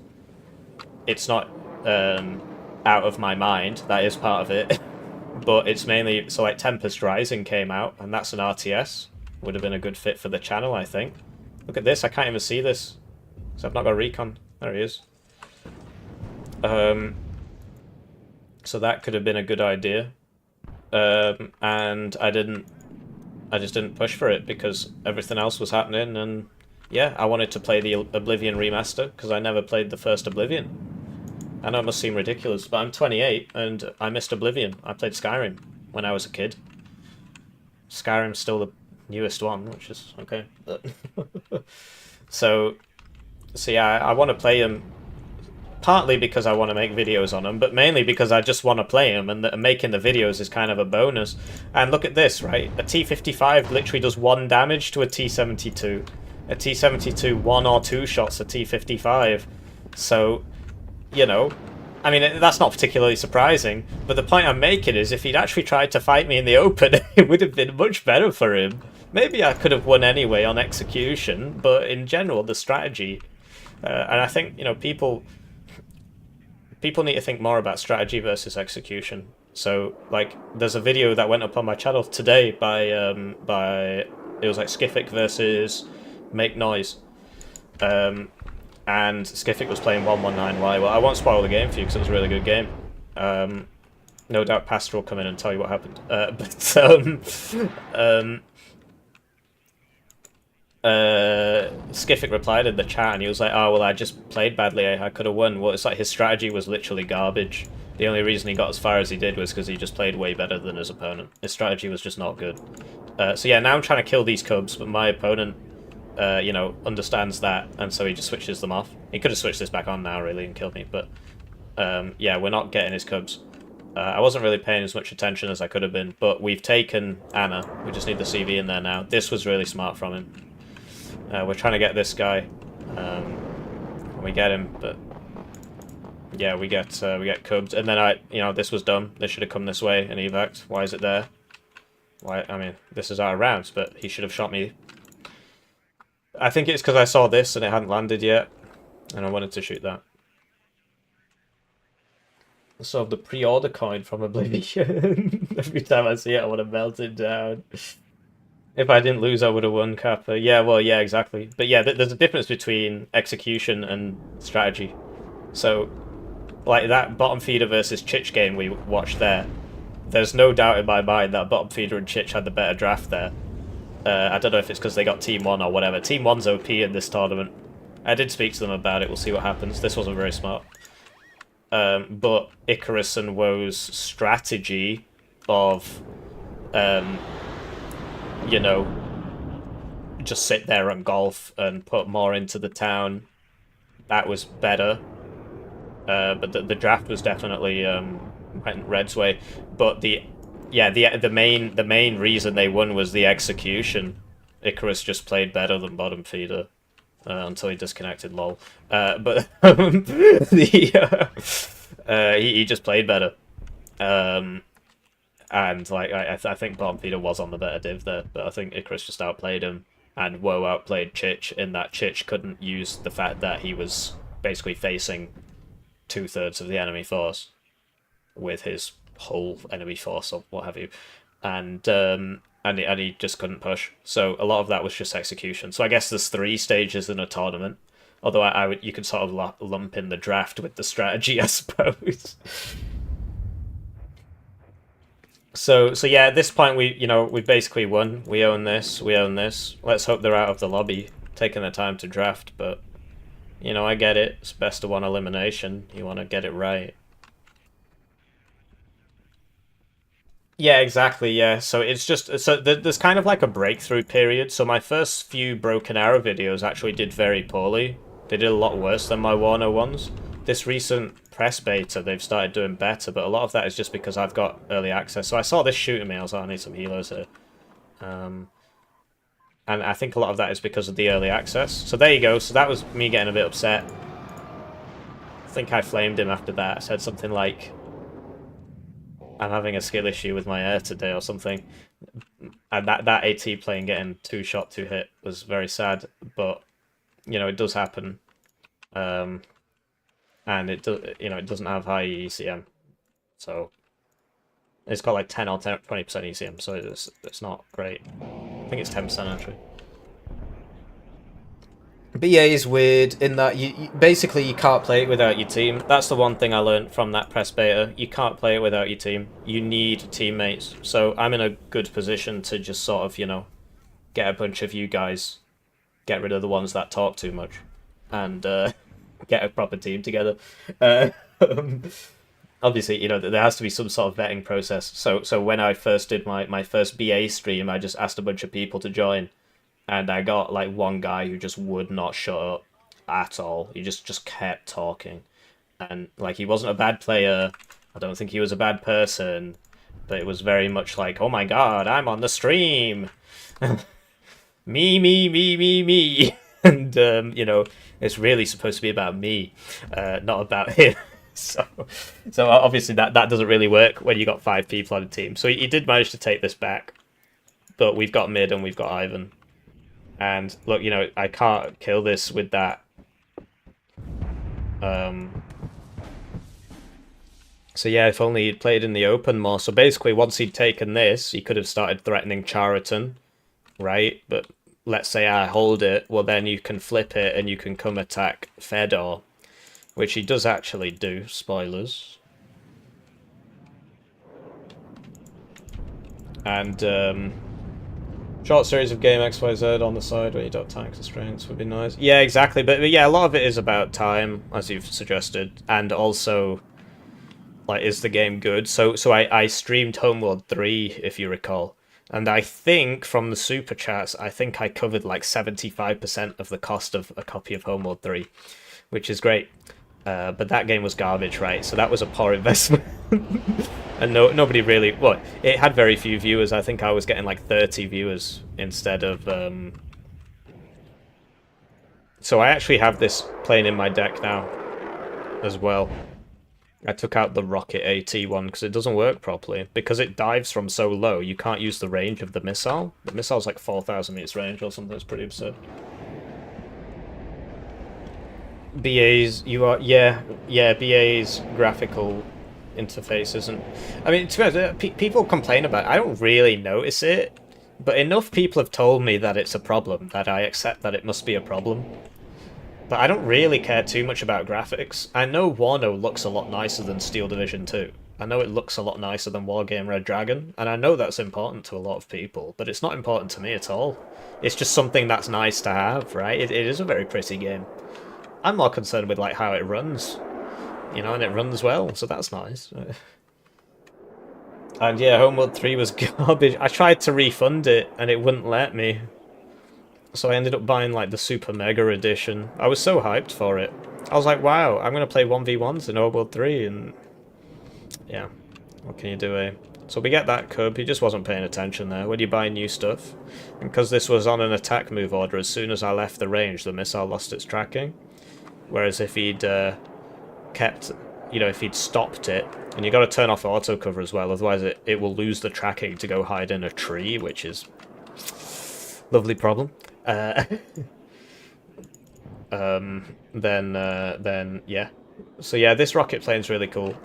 It's not out of my mind. That is part of it. But it's mainly... So, like, Tempest Rising came out, and that's an RTS. Would have been a good fit for the channel, I think. Look at this. I can't even see this. So I've not got recon. There he is. So that could have been a good idea. And I just didn't push for it because everything else was happening, and yeah, I wanted to play the Oblivion remaster because I never played the first Oblivion. I know it must seem ridiculous, but I'm 28 and I missed Oblivion. I played Skyrim when I was a kid. Skyrim's still the newest one, which is okay. But so yeah, I want to play them. Partly because I want to make videos on them, but mainly because I just want to play them, and making the videos is kind of a bonus. And look at this, right? A T-55 literally does 1 damage to a T-72. A T-72 1 or 2 shots a T-55. So, you know, I mean, that's not particularly surprising, but the point I'm making is if he'd actually tried to fight me in the open, it would have been much better for him. Maybe I could have won anyway on execution, but in general, the strategy... and I think, you know, people need to think more about strategy versus execution. So, like, there's a video that went up on my channel today by it was like Skific versus Make Noise. And Skific was playing 119Y. Well, I won't spoil the game for you because it was a really good game. No doubt Pastor will come in and tell you what happened. Skific replied in the chat and he was like, oh, well, I just played badly, I could have won. Well, it's like his strategy was literally garbage. The only reason he got as far as he did was because he just played way better than his opponent. His strategy was just not good. So yeah, now I'm trying to kill these cubs, but my opponent, you know, understands that, and so he just switches them off. He could have switched this back on now, really, and killed me, but Yeah, we're not getting his cubs. I wasn't really paying as much attention as I could have been, but we've taken Anna. We just need the CV in there now. This was really smart from him. We're trying to get this guy. We get him, but yeah, we get cubbed. And then this was dumb. They should have come this way and evac. Why is it there? Why? I mean, this is our rounds, but he should have shot me. I think it's because I saw this and it hadn't landed yet, and I wanted to shoot that. So the pre-order coin from Oblivion. Every time I see it, I want to melt it down. If I didn't lose, I would have won, Kappa. Yeah, well, yeah, exactly. But yeah, there's a difference between execution and strategy. So, like that bottom feeder versus Chich game we watched there, there's no doubt in my mind that bottom feeder and Chich had the better draft there. I don't know if it's because they got Team 1 or whatever. Team 1's OP in this tournament. I did speak to them about it. We'll see what happens. This wasn't very smart. But Icarus and Woe's strategy of, you know, just sit there and golf and put more into the town, that was better. But the draft was definitely went Red's way. But the main reason they won was the execution. Icarus just played better than bottom feeder. Until he disconnected, lol. But he just played better. And like I think bottom feeder was on the better div there, but I think Icarus just outplayed him, and Woe outplayed Chich in that Chich couldn't use the fact that he was basically facing 2/3 of the enemy force with his whole enemy force or what have you, and he just couldn't push. So a lot of that was just execution. So I guess there's 3 stages in a tournament. Although you could sort of lump in the draft with the strategy, I suppose. So yeah, at this point we basically won. We own this. We own this. Let's hope they're out of the lobby, taking their time to draft. But I get it. It's best of 1 elimination. You want to get it right. Yeah, exactly, yeah. So it's just, there's kind of like a breakthrough period. So my first few Broken Arrow videos actually did very poorly. They did a lot worse than my Warno ones. This recent press beta, they've started doing better, but a lot of that is just because I've got early access. So I saw this shooting me, I was like, I need some healers here. And I think a lot of that is because of the early access. So there you go, so that was me getting a bit upset. I think I flamed him after that. I said something like, I'm having a skill issue with my air today or something. And that AT plane getting 2 shot, 2 hit was very sad, but it does happen. And it doesn't have high ECM. So it's got like 10 or 20% ECM, so it's not great. I think it's 10% actually. BA is weird in that you basically you can't play it without your team. That's the one thing I learned from that press beta. You can't play it without your team. You need teammates. So I'm in a good position to just sort of, get a bunch of you guys, get rid of the ones that talk too much, and get a proper team together. Obviously, there has to be some sort of vetting process. So when I first did my first BA stream, I just asked a bunch of people to join. And I got like one guy who just would not shut up at all. He just kept talking. And like he wasn't a bad player. I don't think he was a bad person. But it was very much like, oh my god, I'm on the stream. me. And it's really supposed to be about me, not about him. So obviously that doesn't really work when you got 5 people on a team. So he did manage to take this back. But we've got mid and we've got Ivan. And look, I can't kill this with that. So yeah, if only he'd played in the open more. So basically, once he'd taken this, he could have started threatening Chariton, right? But let's say I hold it, well then you can flip it and you can come attack Fedor, which he does actually do. Spoilers. And short series of game XYZ on the side where you don't tank constraints would be nice. Yeah, exactly. But yeah, a lot of it is about time, as you've suggested, and also, like, is the game good? So I streamed Homeworld 3, if you recall, and I think from the super chats, I think I covered like 75% of the cost of a copy of Homeworld 3, which is great. But that game was garbage, right? So that was a poor investment. And nobody really... Well, it had very few viewers. I think I was getting like 30 viewers instead of... So I actually have this playing in my deck now as well. I took out the Rocket AT one because it doesn't work properly. Because it dives from so low, you can't use the range of the missile. The missile's like 4,000 meters range or something. It's pretty absurd. BA's, BA's graphical interface isn't... I mean, to be honest, people complain about it. I don't really notice it, but enough people have told me that it's a problem, that I accept that it must be a problem. But I don't really care too much about graphics. I know Warno looks a lot nicer than Steel Division 2. I know it looks a lot nicer than Wargame Red Dragon, and I know that's important to a lot of people, but it's not important to me at all. It's just something that's nice to have, right? It is a very pretty game. I'm more concerned with like how it runs, you know, and it runs well, so that's nice. And yeah, Homeworld 3 was garbage. I tried to refund it, and it wouldn't let me. So I ended up buying like the Super Mega Edition. I was so hyped for it. I was like, wow, I'm going to play 1v1s in Homeworld 3, and yeah, what can you do, eh? So we get that cub, he just wasn't paying attention there when you buy new stuff. And because this was on an attack move order, as soon as I left the range, the missile lost its tracking. Whereas if he'd kept, you know, if he'd stopped it, and you got to turn off auto cover as well, otherwise it will lose the tracking to go hide in a tree, which is lovely problem. Then yeah. So yeah, this rocket plane's really cool.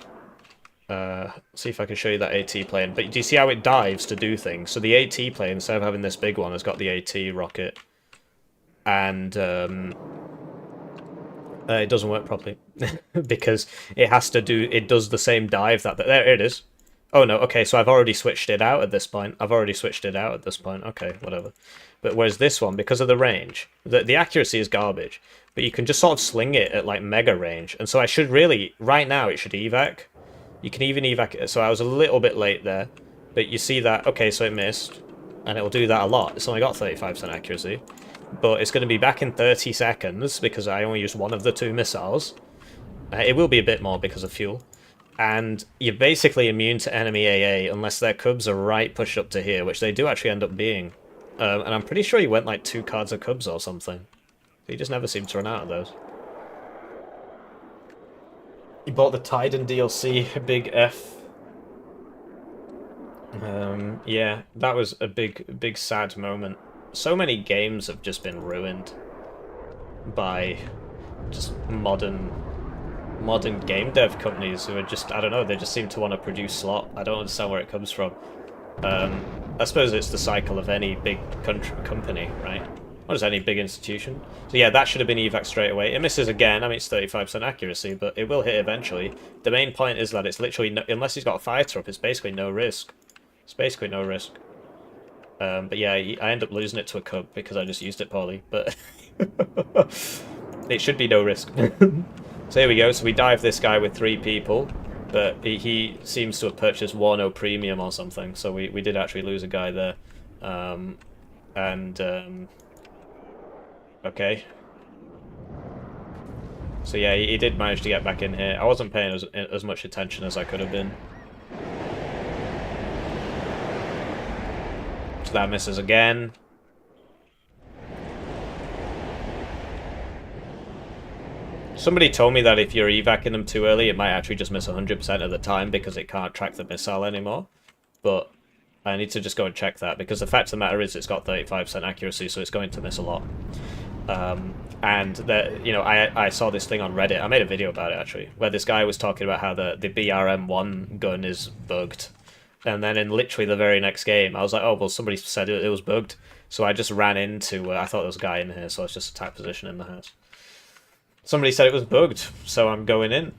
See if I can show you that AT plane. But do you see how it dives to do things? So the AT plane, instead of having this big one, has got the AT rocket, and it doesn't work properly because it has to do. It does the same dive that there it is. Oh no, okay, so I've already switched it out at this point. Okay, whatever. But whereas this one, because of the range, the accuracy is garbage, but you can just sort of sling it at like mega range. And so I should really, right now, it should evac. You can even evac it. So I was a little bit late there, but you see that, okay, so it missed, and it'll do that a lot. It's only got 35% accuracy, but it's going to be back in 30 seconds because I only used one of the two missiles. It will be a bit more because of fuel. And you're basically immune to enemy AA unless their cubs are right pushed up to here, which they do actually end up being. And I'm pretty sure he went like 2 cards of cubs or something. He just never seemed to run out of those. He bought the Titan DLC, big F. Yeah, that was a big sad moment. So many games have just been ruined by just modern game dev companies who are just, I don't know, they just seem to want to produce slot. I don't understand where it comes from. I suppose it's the cycle of any big company, right? Or is any big institution? So yeah, that should have been evac straight away. It misses again. I mean, it's 35% accuracy, but it will hit eventually. The main point is that it's literally, no, unless he's got a fighter up, it's basically no risk. It's basically no risk. But yeah, I end up losing it to a cub because I just used it poorly, but it should be no risk. So here we go, so we dive this guy with 3 people, but he seems to have purchased Warno Premium or something, so we did actually lose a guy there. Okay. So yeah, he did manage to get back in here. I wasn't paying as much attention as I could have been. So that misses again. Somebody told me that if you're evacing them too early, it might actually just miss 100% of the time because it can't track the missile anymore. But I need to just go and check that because the fact of the matter is it's got 35% accuracy, so it's going to miss a lot. And you know, I saw this thing on Reddit. I made a video about it actually, where this guy was talking about how the BRM1 gun is bugged. And then in literally the very next game, I was like, oh, well, somebody said it was bugged. So I just ran into, I thought there was a guy in here, so I was just attack position in the house. Somebody said it was bugged, so I'm going in.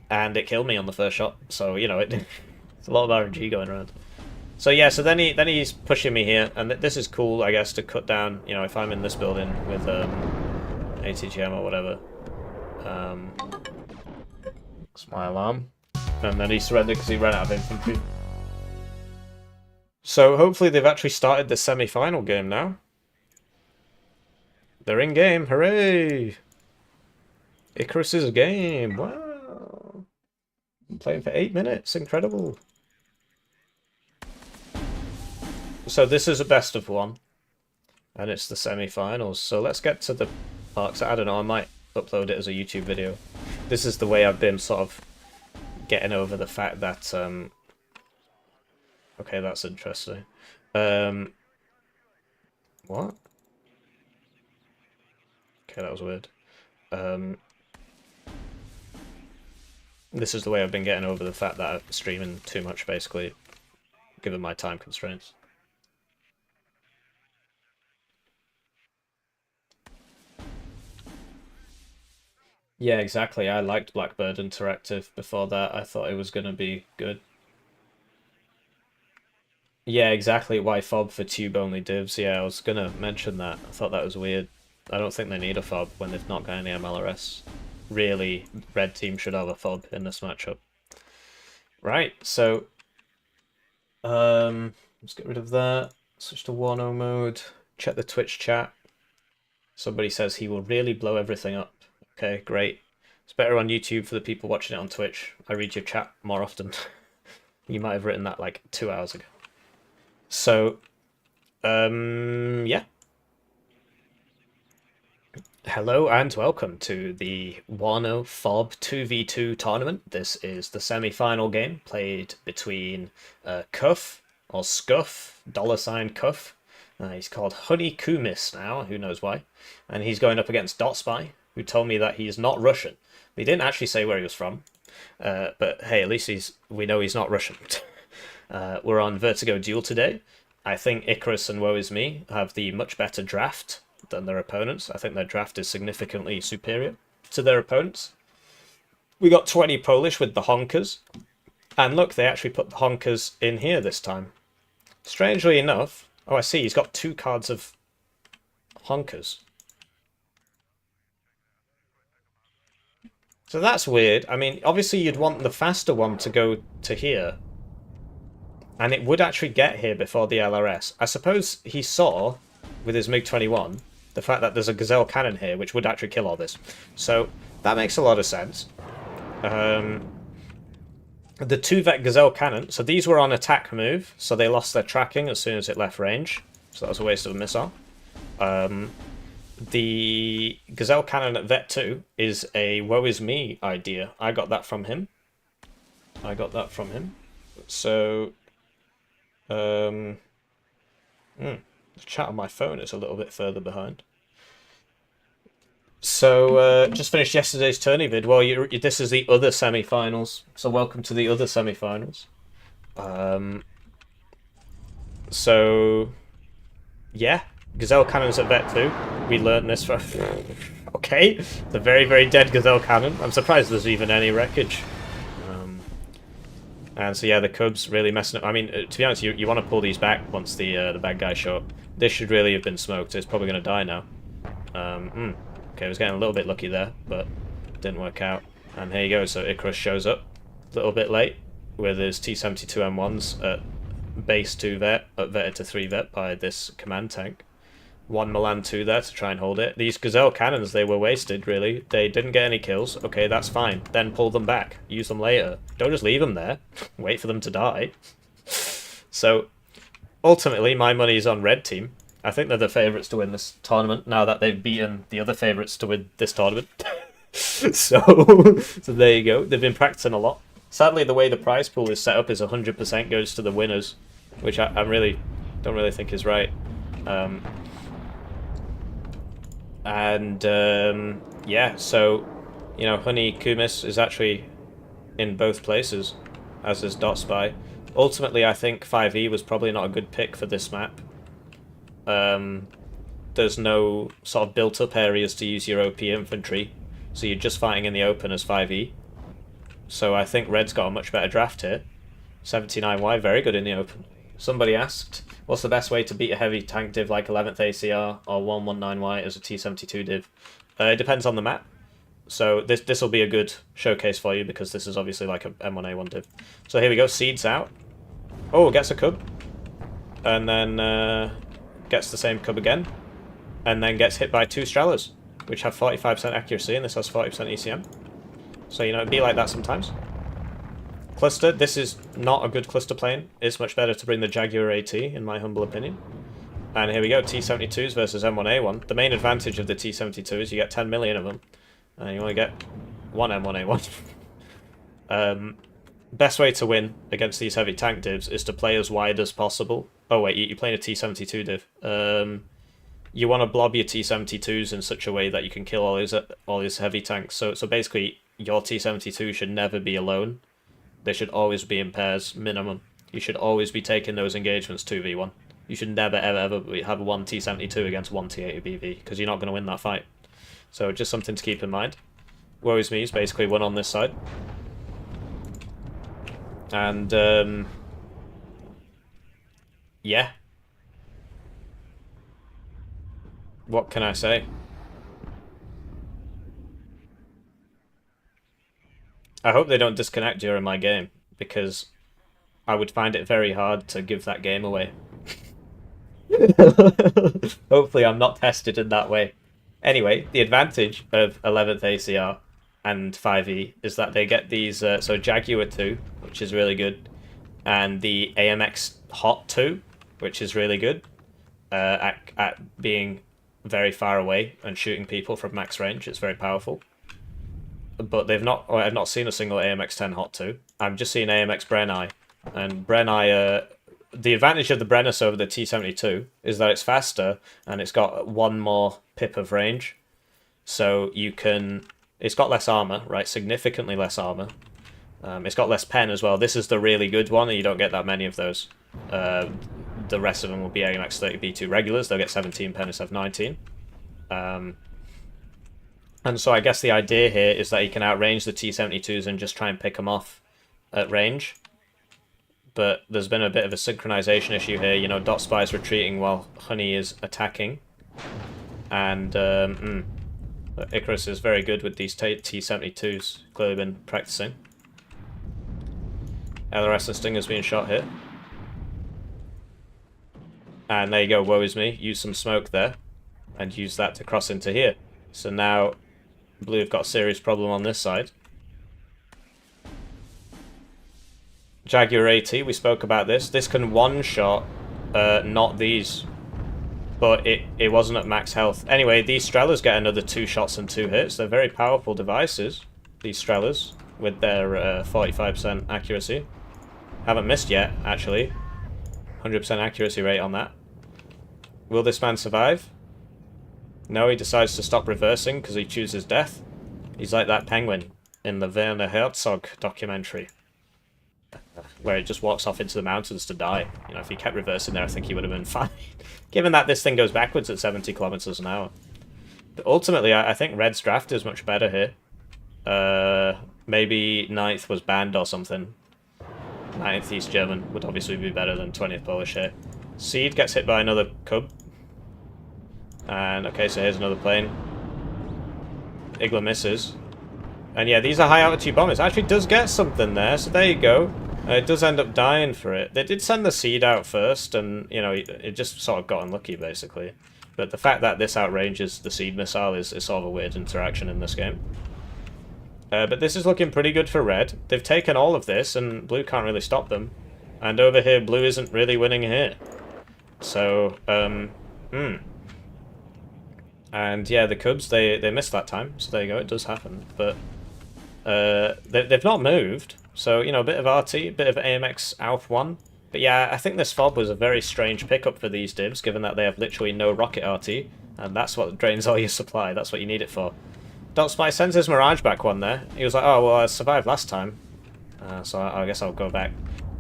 And it killed me on the first shot. So, you know, it's a lot of RNG going around. So yeah, so then he's pushing me here, and this is cool, I guess, to cut down, you know, if I'm in this building with ATGM or whatever. It's my alarm. And then he surrendered because he ran out of infantry. So hopefully they've actually started the semi-final game now. They're in game, hooray! Icarus's game. Wow. I'm playing for 8 minutes. Incredible. So this is a best of one. And it's the semi-finals. So let's get to the parks. I don't know, I might upload it as a YouTube video. This is the way I've been sort of getting over the fact that... Okay, that's interesting. What? Okay, that was weird. This is the way I've been getting over the fact that I'm streaming too much, basically, given my time constraints. Yeah, exactly. I liked Blackbird Interactive before that. I thought it was going to be good. Yeah, exactly. Why fob for tube-only divs? Yeah, I was going to mention that. I thought that was weird. I don't think they need a fob when they've not got any MLRS. Really, red team should have a fob in this matchup. Right, so... let's get rid of that. Switch to Warno mode. Check the Twitch chat. Somebody says he will really blow everything up. Okay, great. It's better on YouTube for the people watching it on Twitch. I read your chat more often. You might have written that like 2 hours ago. So, yeah. Hello and welcome to the Warno Fob 2v2 tournament. This is the semi-final game played between Cuff, or Scuff, $Cuff. He's called Honey Kumis now, who knows why. And he's going up against Dotspy, who told me that he's not Russian. He didn't actually say where he was from. But hey, at least we know he's not Russian. We're on Vertigo Duel today. I think Icarus and Woe Is Me have the much better draft than their opponents. I think their draft is significantly superior to their opponents. We got 20 Polish with the Honkers. And look, they actually put the Honkers in here this time. Strangely enough... Oh, I see, he's got 2 cards of Honkers. So that's weird. I mean, obviously you'd want the faster one to go to here. And it would actually get here before the LRS. I suppose he saw, with his MiG-21, the fact that there's a Gazelle cannon here, which would actually kill all this. So, that makes a lot of sense. The 2-vet Gazelle cannon, so these were on attack move, so they lost their tracking as soon as it left range. So that was a waste of a missile. The Gazelle cannon at Vet 2 is a Woe Is Me idea. I got that from him. So, the chat on my phone is a little bit further behind. So, just finished yesterday's tourney vid. Well, this is the other semi-finals. So, welcome to the other semi-finals. So, yeah. Gazelle cannons at Vet 2. We learned this from... Okay. The very, very dead Gazelle cannon. I'm surprised there's even any wreckage. And so, yeah, the Cubs really messing up. I mean, to be honest, you want to pull these back once the bad guys show up. This should really have been smoked. It's probably going to die now. Okay, I was getting a little bit lucky there, but didn't work out. And here you go, so Icarus shows up a little bit late with his T-72M1s at base 2 vet, upvetted to 3 vet by this command tank. 1 Milan 2 there to try and hold it. These Gazelle cannons, they were wasted, really. They didn't get any kills. Okay, that's fine. Then pull them back. Use them later. Don't just leave them there. Wait for them to die. So, ultimately, my money's on red team. I think they're the favourites to win this tournament, now that they've beaten the other favourites to win this tournament. So there you go. They've been practicing a lot. Sadly, the way the prize pool is set up is 100% goes to the winners, which I don't really think is right. Yeah, so, you know, Honey Kumis is actually in both places, as is Dotspy. Ultimately, I think 5e was probably not a good pick for this map. There's no sort of built-up areas to use your OP infantry, so you're just fighting in the open as 5e. So I think Red's got a much better draft here. 79Y, very good in the open. Somebody asked, what's the best way to beat a heavy tank div like 11th ACR or 119Y as a T-72 div? It depends on the map. So this will be a good showcase for you, because this is obviously like a M1A1 div. So here we go, Seed's out. Oh, gets a cub. And then gets the same cub again. And then gets hit by 2 Strellas. which have 45% accuracy, and this has 40% ECM. So, you know, it'd be like that sometimes. Cluster, this is not a good cluster plane. It's much better to bring the Jaguar AT, in my humble opinion. And here we go, T-72s versus M1A1. The main advantage of the T-72 is you get 10 million of them. And you only get one M1A1. Best way to win against these heavy tank divs is to play as wide as possible. Oh wait, you're playing a T-72 div. You want to blob your T-72s in such a way that you can kill all these heavy tanks. So basically, your T-72 should never be alone. They should always be in pairs, minimum. You should always be taking those engagements 2v1. You should never, ever have one T-72 against one T-80 BV, because you're not going to win that fight. So just something to keep in mind. Woes me is basically one on this side. And, yeah. What can I say? I hope they don't disconnect during my game, because I would find it very hard to give that game away. Hopefully I'm not tested in that way. Anyway, the advantage of 11th ACR and 5E is that they get these, so Jaguar 2, which is really good, and the AMX Hot 2, which is really good, at being very far away and shooting people from max range. It's very powerful. But I've not seen a single AMX 10 Hot 2. I'm just seeing AMX Brenai. And Brenai, the advantage of the Brennus over the T-72 is that it's faster and it's got one more pip of range. So you can... It's got less armor, right? Significantly less armor. It's got less pen as well. This is the really good one, and you don't get that many of those. The rest of them will be AMX 30B2 regulars. They'll get 17 pen instead of 19. And so I guess the idea here is that you can outrange the T-72s and just try and pick them off at range. But there's been a bit of a synchronization issue here. You know, Dot Spy's retreating while Honey is attacking. And Icarus is very good with these T-72s. Clearly been practicing. LRS and Stinger's being shot here. And there you go, woe is me. Use some smoke there. And use that to cross into here. So now Blue have got a serious problem on this side. Jaguar AT, we spoke about this. This can one-shot, not these. But it wasn't at max health. Anyway, these Strellas get another 2 shots and 2 hits. They're very powerful devices, these Strellas, with their 45% accuracy. Haven't missed yet, actually. 100% accuracy rate on that. Will this man survive? No, he decides to stop reversing because he chooses death. He's like that penguin in the Werner Herzog documentary, where it just walks off into the mountains to die. You know, if he kept reversing there, I think he would have been fine. Given that this thing goes backwards at 70 kilometers an hour. But ultimately, I think Red's draft is much better here. Maybe 9th was banned or something. 9th East German would obviously be better than 20th Polish here. Seed gets hit by another Cub. And, okay, so here's another plane. Igla misses. And yeah, these are high altitude bombers. It actually does get something there, so there you go. It does end up dying for it. They did send the Seed out first, and, you know, it just sort of got unlucky, basically. But the fact that this outranges the Seed missile is sort of a weird interaction in this game. But this is looking pretty good for Red. They've taken all of this, and Blue can't really stop them. And over here, Blue isn't really winning here. So, And yeah, the Cubs, they missed that time, so there you go, it does happen. But they've not moved, so, you know, a bit of RT, a bit of AMX Alf 1. But yeah, I think this FOB was a very strange pickup for these divs, given that they have literally no rocket RT, and that's what drains all your supply, that's what you need it for. Dot Spy sends his Mirage back one there. He was like, oh, well, I survived last time, so I guess I'll go back.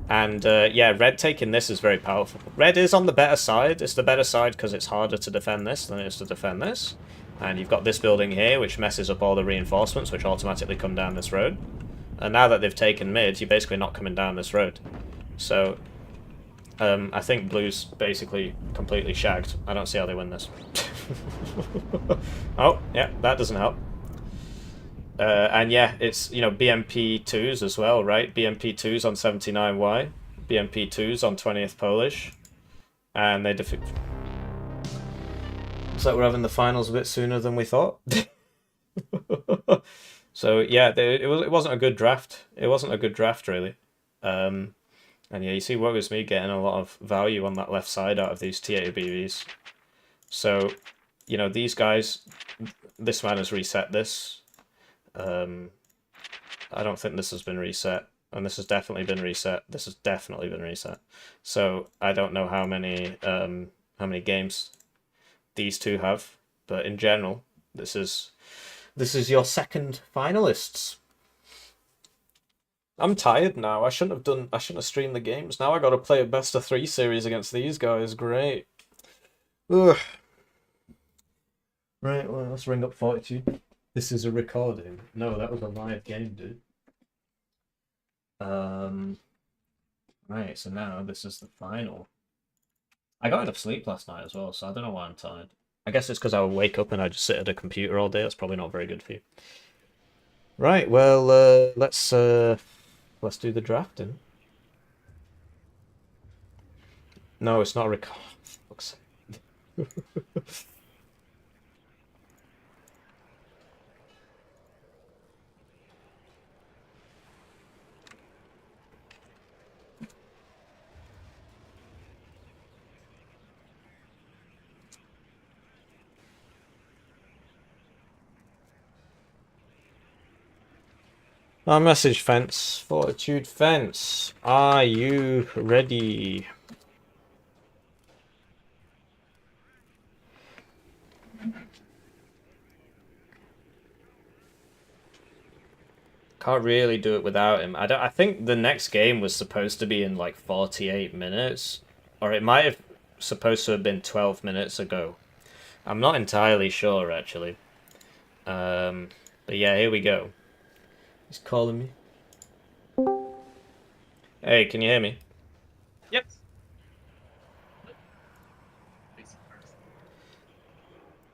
And yeah, Red taking this is very powerful. Red is on the better side. It's the better side because it's harder to defend this than it is to defend this. And you've got this building here, which messes up all the reinforcements, which automatically come down this road. And now that they've taken mid, you're basically not coming down this road. So, I think Blue's basically completely shagged. I don't see how they win this. Oh, yeah, that doesn't help. And yeah, it's, you know, BMP2s as well, right? BMP2s on 79Y, BMP2s on 20th Polish, and they defeat... Looks like we're having the finals a bit sooner than we thought. So yeah, it wasn't a good draft. It wasn't a good draft really. And yeah, you see what was me getting a lot of value on that left side out of these T8 BVs. So, you know, these guys, this man has reset this. I don't think this has been reset. And this has definitely been reset. This has definitely been reset. So I don't know how many games these two have, but in general, this is your second finalists. I'm tired now. I shouldn't have streamed the games. Now I got to play a best of 3 series against these guys. Great. Ugh. Right, well, let's ring up Fortitude. This is a recording. No, that was a live game, dude. Right, so now this is the final. I got enough sleep last night as well, so I don't know why I'm tired. I guess it's because I would wake up and I just sit at a computer all day. That's probably not very good for you. Right, well, let's do the drafting. No, it's not a record. Fuck's sake. Our message fence, Fortitude fence. Are you ready? Can't really do it without him. I think the next game was supposed to be in like 48 minutes, or it might have supposed to have been 12 minutes ago. I'm not entirely sure actually. But yeah, here we go. He's calling me. Hey, can you hear me? Yep.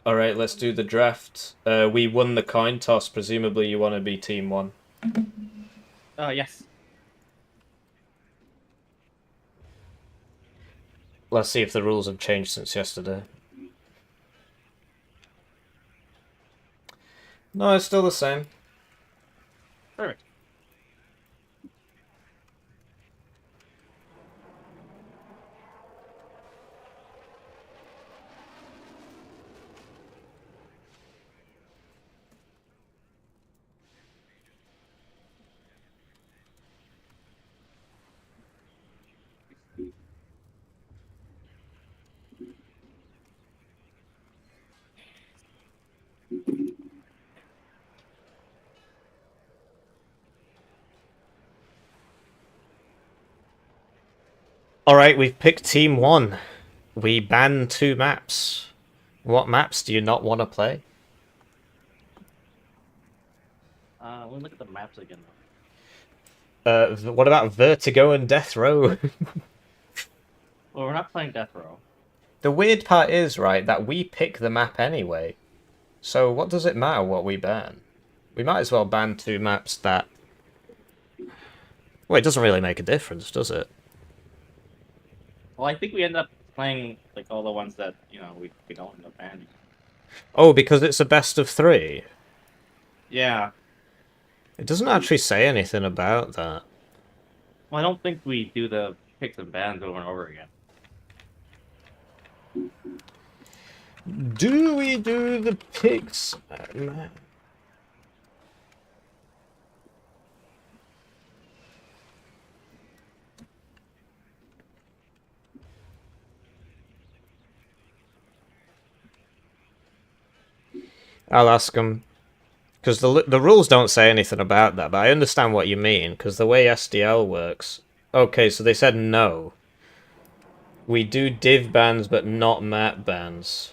Alright, let's do the draft. We won the coin toss. Presumably you want to be team 1. Yes. Let's see if the rules have changed since yesterday. No, it's still the same. Perfect. Alright, we've picked team 1. We banned 2 maps. What maps do you not want to play? We'll look at the maps again. What about Vertigo and Death Row? Well, we're not playing Death Row. The weird part is, right, that we pick the map anyway. So what does it matter what we ban? We might as well ban 2 maps that... Well, it doesn't really make a difference, does it? Well, I think we end up playing like all the ones that we don't end up banning. Oh, because it's a best of 3. Yeah. It doesn't actually say anything about that. Well, I don't think we do the picks and bans over and over again. Do we do the picks? I'll ask him. Because the rules don't say anything about that, but I understand what you mean, because the way SDL works... Okay, so they said no. We do div bans, but not map bans.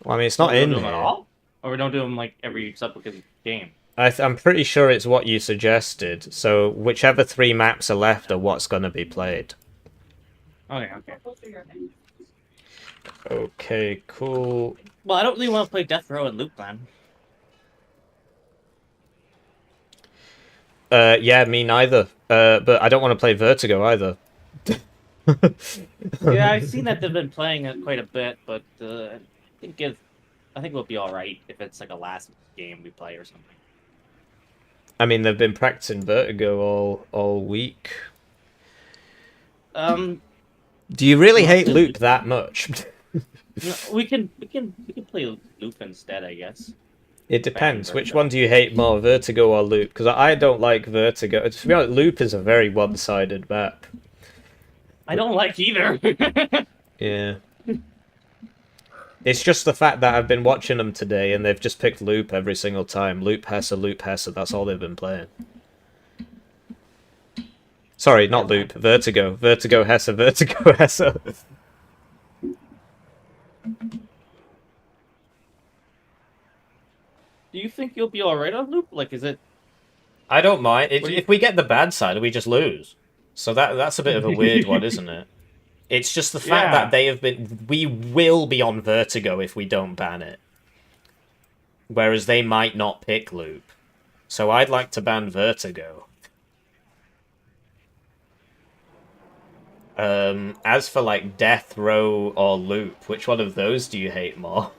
Well, I mean, it's not in do them here. at all? Or we don't do them like every subsequent game? I'm pretty sure it's what you suggested, so whichever 3 maps are left are what's going to be played. Okay. Okay, cool. Well, I don't really want to play Death Row and Loop Plan. Yeah, me neither. But I don't want to play Vertigo either. Yeah, I've seen that they've been playing it quite a bit, but think it, I think we'll be all right if it's like a last game we play or something. I mean, they've been practicing Vertigo all week. Um, Do you really you want to hate play Loop Loop? that much? No, we can play Loop instead, I guess. It Ban depends. Which Vertigo. one do you hate more, Vertigo or Loop? Because I don't like Vertigo. To be honest, Loop is a very one-sided map. I don't like either. Yeah. It's just the fact that I've been watching them today and they've just picked Loop every single time. Loop Hesse, that's all they've been playing. Sorry, not Never Loop, mind. Vertigo. Vertigo Hesse, Vertigo Hesse. Do you think you'll be all right on Loop? Like, is it? I don't mind. What do If we get the bad side, we just lose. So that's a bit of a weird one, you? isn't it? It's just the fact that Yeah. they have been... We will be on Vertigo if we don't ban it. Whereas they might not pick Loop. So I'd like to ban Vertigo. As for like Death Row or Loop, which one of those do you hate more?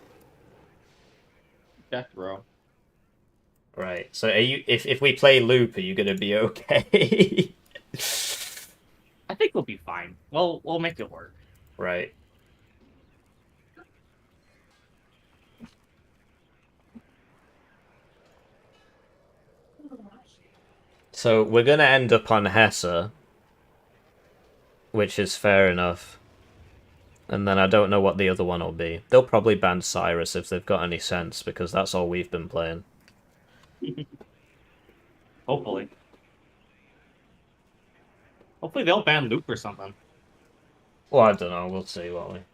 Death Row. Right. So are you if we play Loop, are you gonna be okay? I think we'll be fine. We'll make it work. Right. So we're gonna end up on Hesse, which is fair enough. And then I don't know what the other one will be. They'll probably ban Cyrus if they've got any sense, because that's all we've been playing. Hopefully. Hopefully they'll ban Loop or something. Well, I don't know. We'll see, won't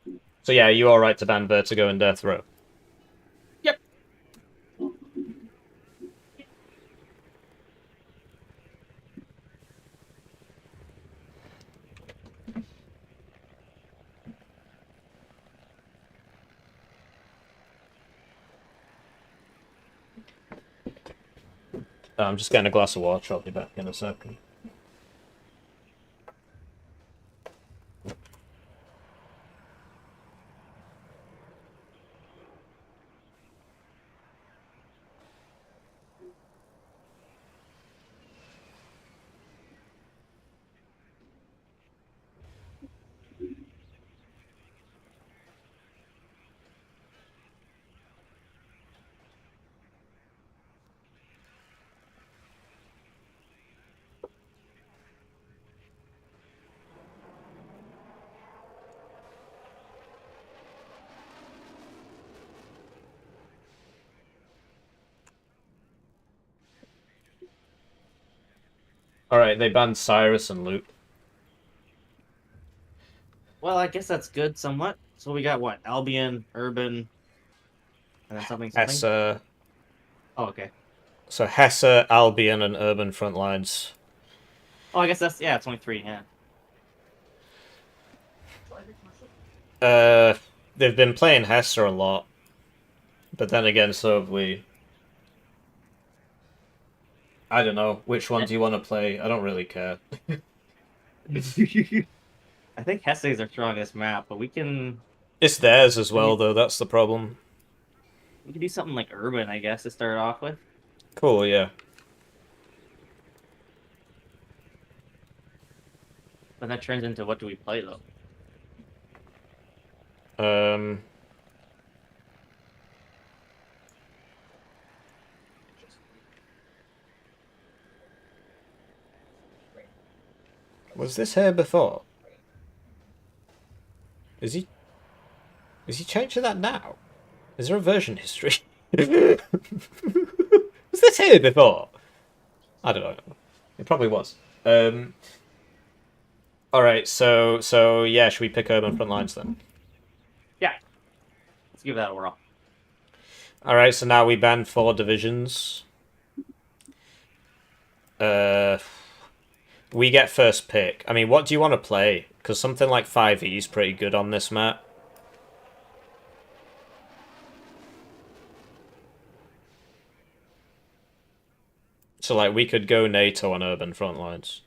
we? So yeah, are you alright to ban Vertigo and Death Row? Yep. I'm just getting a glass of water. I'll be back in a second. Alright, they banned Cyrus and Loop. Well, I guess that's good somewhat. So we got what? Albion, Urban, and then something. Hesse. Oh, okay. So Hesse, Albion, and Urban Frontlines. Oh, I guess that's it's only 3. Yeah. They've been playing Hesse a lot. But then again, so have we. I don't know. Which one do you want to play? I don't really care. I think Hesse is our strongest map, but we can It's theirs as well, though. That's the problem. do something like Urban, I guess, to start off with. Cool, yeah. But that turns into what do we play though? Um... Was this here before? Is he changing that now? Is there a version history? Was this here before? I don't know. It probably was. Alright, so yeah, should we pick Urban Frontlines then? Yeah. Let's give that a whirl. Alright, so now we ban 4 divisions. We get first pick. I mean, what do you want to play? Because something like 5E is pretty good on this map. So, like, we could go NATO on Urban Frontlines.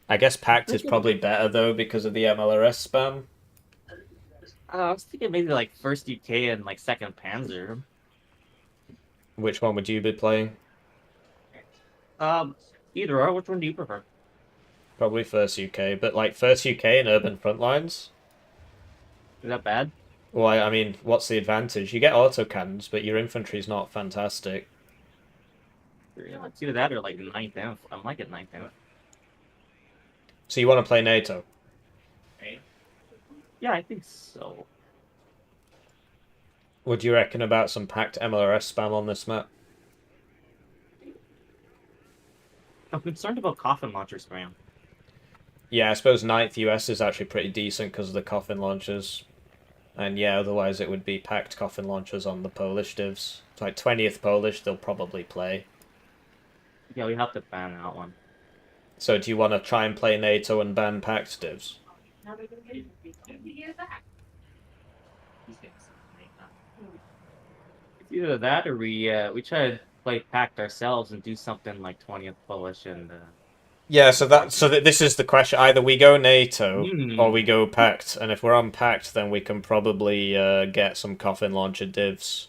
I guess PACT is probably better though because of the MLRS spam. I was thinking maybe like first UK and like second Panzer. Which one would you be playing? Either or. Which one do you prefer? Probably first UK, but like first UK and urban frontlines. Is that bad? Well, I mean, what's the advantage? You get autocannons, but your infantry's not fantastic. Yeah, it's either that or like ninth inf. I'm like at ninth inf. So you want to play NATO? Yeah, I think so. What do you reckon about some packed MLRS spam on this map? I'm concerned about coffin launcher spam. Yeah, I suppose 9th US is actually pretty decent because of the coffin launchers. And yeah, otherwise it would be packed coffin launchers on the Polish divs. It's like 20th Polish, they'll probably play. Yeah, we have to ban that one. So do you want to try and play NATO and ban packed divs? It's either that or we try to play pact ourselves and do something like 20th Polish and Yeah, so this is the question. Either we go NATO or we go packed, and if we're on packed, then we can probably get some coffin launcher divs.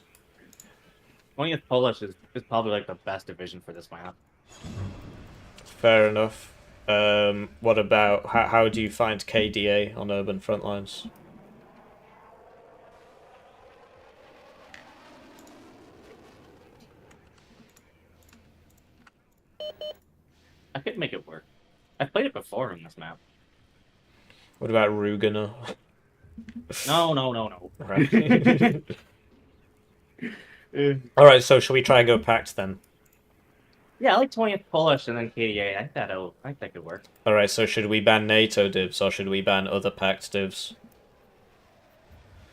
20th Polish is probably like the best division for this map. Fair enough. What about how do you find KDA on urban frontlines? I could make it work. I've played it before in this map. What about Rugener? No. Right. All right. So shall we try and go packed then? Yeah, I like 20th Polish and then KDA. I think that could work. All right. So should we ban NATO divs or should we ban other packed divs?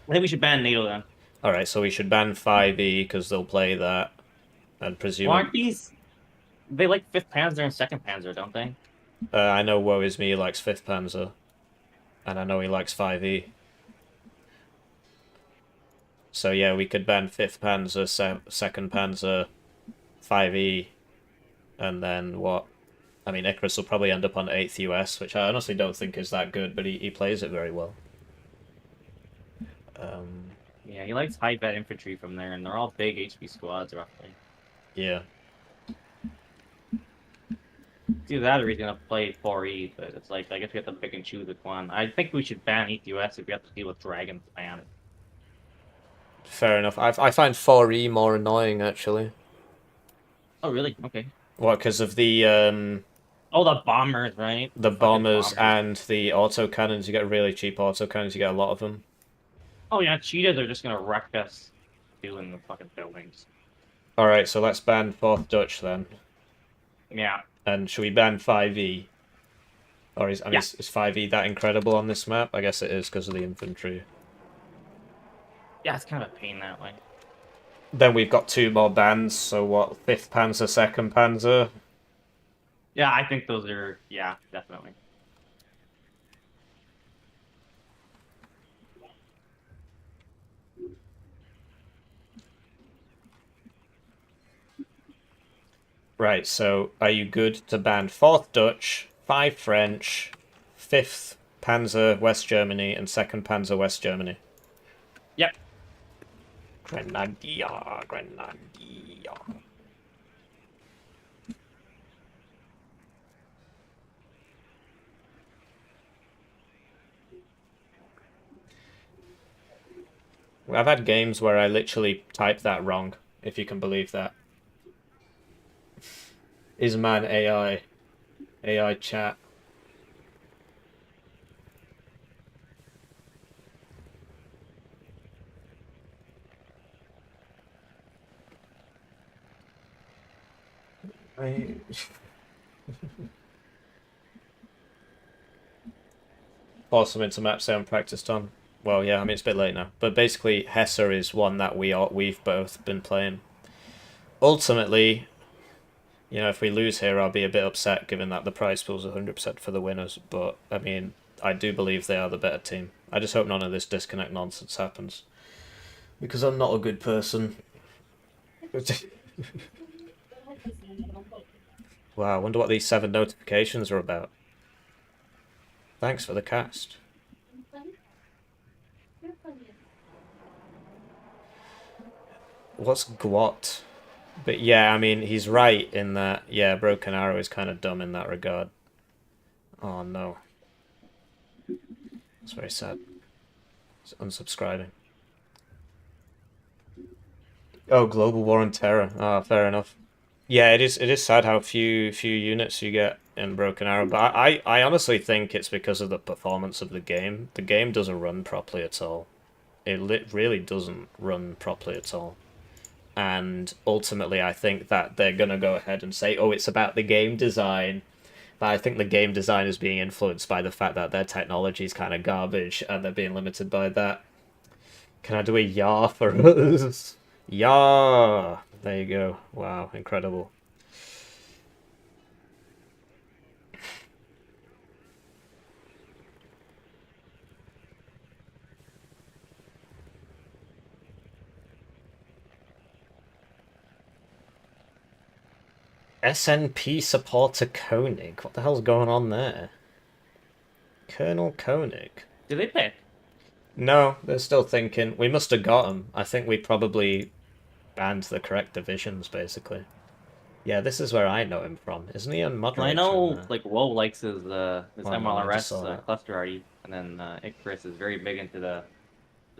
I think we should ban NATO then. All right. So we should ban 5E because they'll play that, and presumably. Well, aren't these? They like 5th Panzer and 2nd Panzer, don't they? I know Woe Is Me likes 5th Panzer, and I know he likes 5E. So yeah, we could ban 5th Panzer, 2nd Panzer, 5E, and then what? I mean, Icarus will probably end up on 8th US, which I honestly don't think is that good, but he plays it very well. Yeah, he likes high vet infantry from there, and they're all big HP squads, roughly. Yeah. Do that, or he's gonna play 4E, but it's like I guess we have to pick and choose which one. I think we should ban 8th US if we have to deal with Dragon spam. Fair enough. I find 4E more annoying actually. Oh really? Okay. What? Because of the Oh, the bombers, right? the Fucking bombers and the autocannons. You get really cheap autocannons. You get a lot of them. Oh yeah, cheetahs are just gonna wreck us doing the fucking buildings. All right, so let's ban 4th Dutch then. Yeah. And should we ban 5E? Or is 5E that incredible on this map? I guess it is because of the infantry. Yeah, it's kind of a pain that way. Then we've got 2 more bans, so what, 5th Panzer, 2nd Panzer? Yeah, I think those are, yeah, definitely. Right, so are you good to ban 4th Dutch, 5 French, 5th Panzer West Germany, and 2nd Panzer West Germany? Yep. Grenadier. I've had games where I literally typed that wrong, if you can believe that. Is man AI. AI chat. Awesome into map sound practiced on. Well, yeah, I mean it's a bit late now, but basically Hesse is one that we've both been playing. Ultimately, you know, if we lose here, I'll be a bit upset given that the prize pool's 100% for the winners. But I mean, I do believe they are the better team. I just hope none of this disconnect nonsense happens, because I'm not a good person. Wow, I wonder what these 7 notifications are about. Thanks for the cast. What's Gwot? But yeah, I mean, he's right in that, yeah, Broken Arrow is kind of dumb in that regard. Oh no. It's very sad. It's unsubscribing. Oh, Global War on Terror. Ah, fair enough. Yeah, it is sad how few units you get in Broken Arrow, but I honestly think it's because of the performance of the game. The game doesn't run properly at all. It really doesn't run properly at all. And ultimately, I think that they're going to go ahead and say, oh, it's about the game design. But I think the game design is being influenced by the fact that their technology is kind of garbage and they're being limited by that. Can I do a yah for us? Yah! There you go. Wow, incredible. SNP supporter Koenig. What the hell's going on there? Colonel Koenig. Did they pick? No, they're still thinking. We must have got him. I think we probably banned the correct divisions, basically. Yeah, this is where I know him from. Isn't he on moderator? I know, like, WoW likes his MLRS cluster already, and then Icarus is very big into the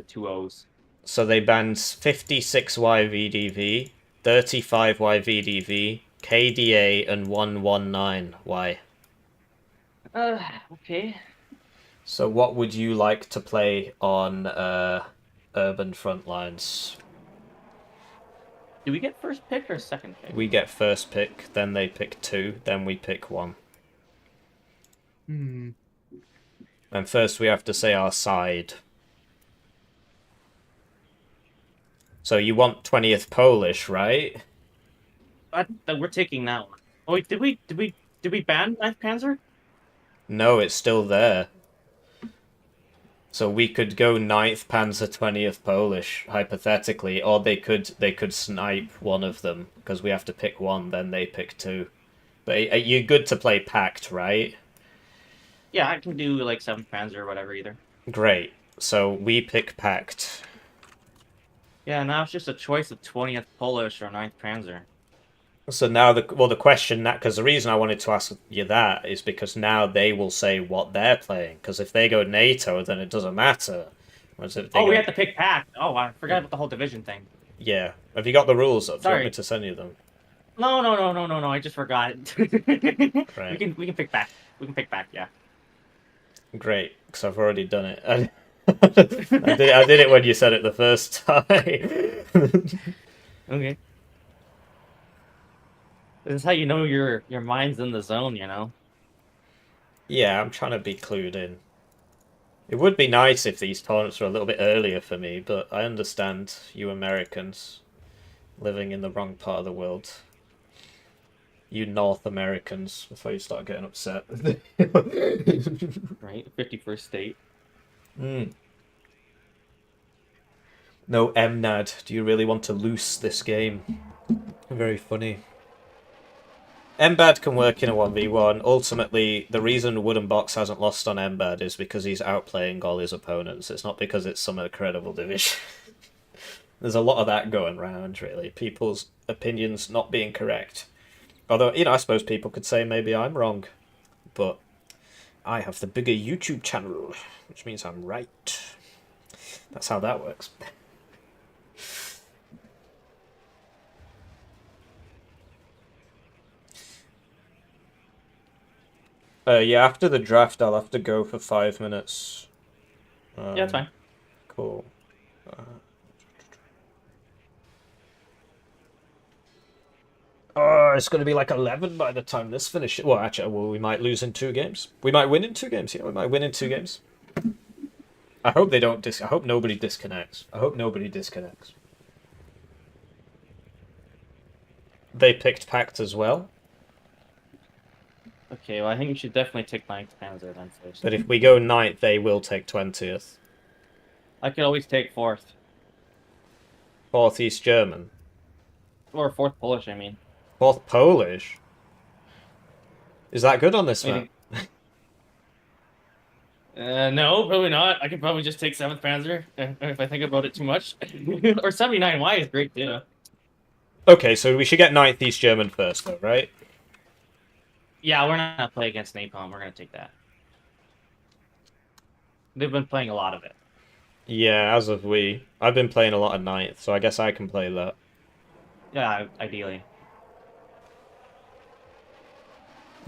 2Os. So they banned 56Y VDV, 35Y VDV, KDA, and 119Y. Okay. So what would you like to play on Urban Frontlines? Do we get first pick or second pick? We get first pick, then they pick 2, then we pick 1. Hmm. And first we have to say our side. So you want 20th Polish, right? We're taking that one. Oh wait, did we ban 9th Panzer? No, it's still there. So we could go 9th Panzer 20th Polish, hypothetically, or they could snipe one of them, because we have to pick one, then they pick 2. But you're good to play PACT, right? Yeah, I can do like 7th Panzer or whatever either. Great. So we pick PACT. Yeah, now it's just a choice of 20th Polish or 9th Panzer. So now the question, that because the reason I wanted to ask you that is because now they will say what they're playing. Because if they go NATO, then it doesn't matter. Whereas if they we go... have to pick PACT. Oh, I forgot about the whole division thing. Yeah. Have you got the rules up? Do you Sorry. want me to send you them? No. I just forgot. Right. We can pick PACT. We can pick PACT. Yeah. Great, because I've already done it. I did it when you said it the first time. Okay. This is how you know your mind's in the zone, you know? Yeah, I'm trying to be clued in. It would be nice if these tournaments were a little bit earlier for me, but I understand you Americans living in the wrong part of the world. You North Americans, before you start getting upset. Right? 51st state. No, MNAD, do you really want to loose this game? Very funny. MBAD can work in a 1v1. Ultimately, the reason Wooden Box hasn't lost on MBAD is because he's outplaying all his opponents. It's not because it's some incredible division. There's a lot of that going around, really. People's opinions not being correct. Although, you know, I suppose people could say maybe I'm wrong. But I have the bigger YouTube channel, which means I'm right. That's how that works. Yeah, after the draft, I'll have to go for 5 minutes. Yeah, that's fine. Cool. Oh, it's going to be like 11 by the time this finishes. Well, actually, we might lose in 2 games. We might win in 2 games. Yeah, we might win in 2 games. I hope they don't I hope nobody disconnects. I hope nobody disconnects. They picked PACT as well. Okay, well, I think you should definitely take 9th Panzer then first. But if we go 9th, they will take 20th. I could always take 4th. 4th East German. Or 4th Polish, I mean. 4th Polish? Is that good on this map? No, probably not. I could probably just take 7th Panzer if I think about it too much. Or 79Y is great too. Okay, so we should get 9th East German first, though, right? Yeah, we're not gonna play against Napalm. We're gonna take that. They've been playing a lot of it. Yeah, as of we. I've been playing a lot of 9th, so I guess I can play that. Yeah, ideally.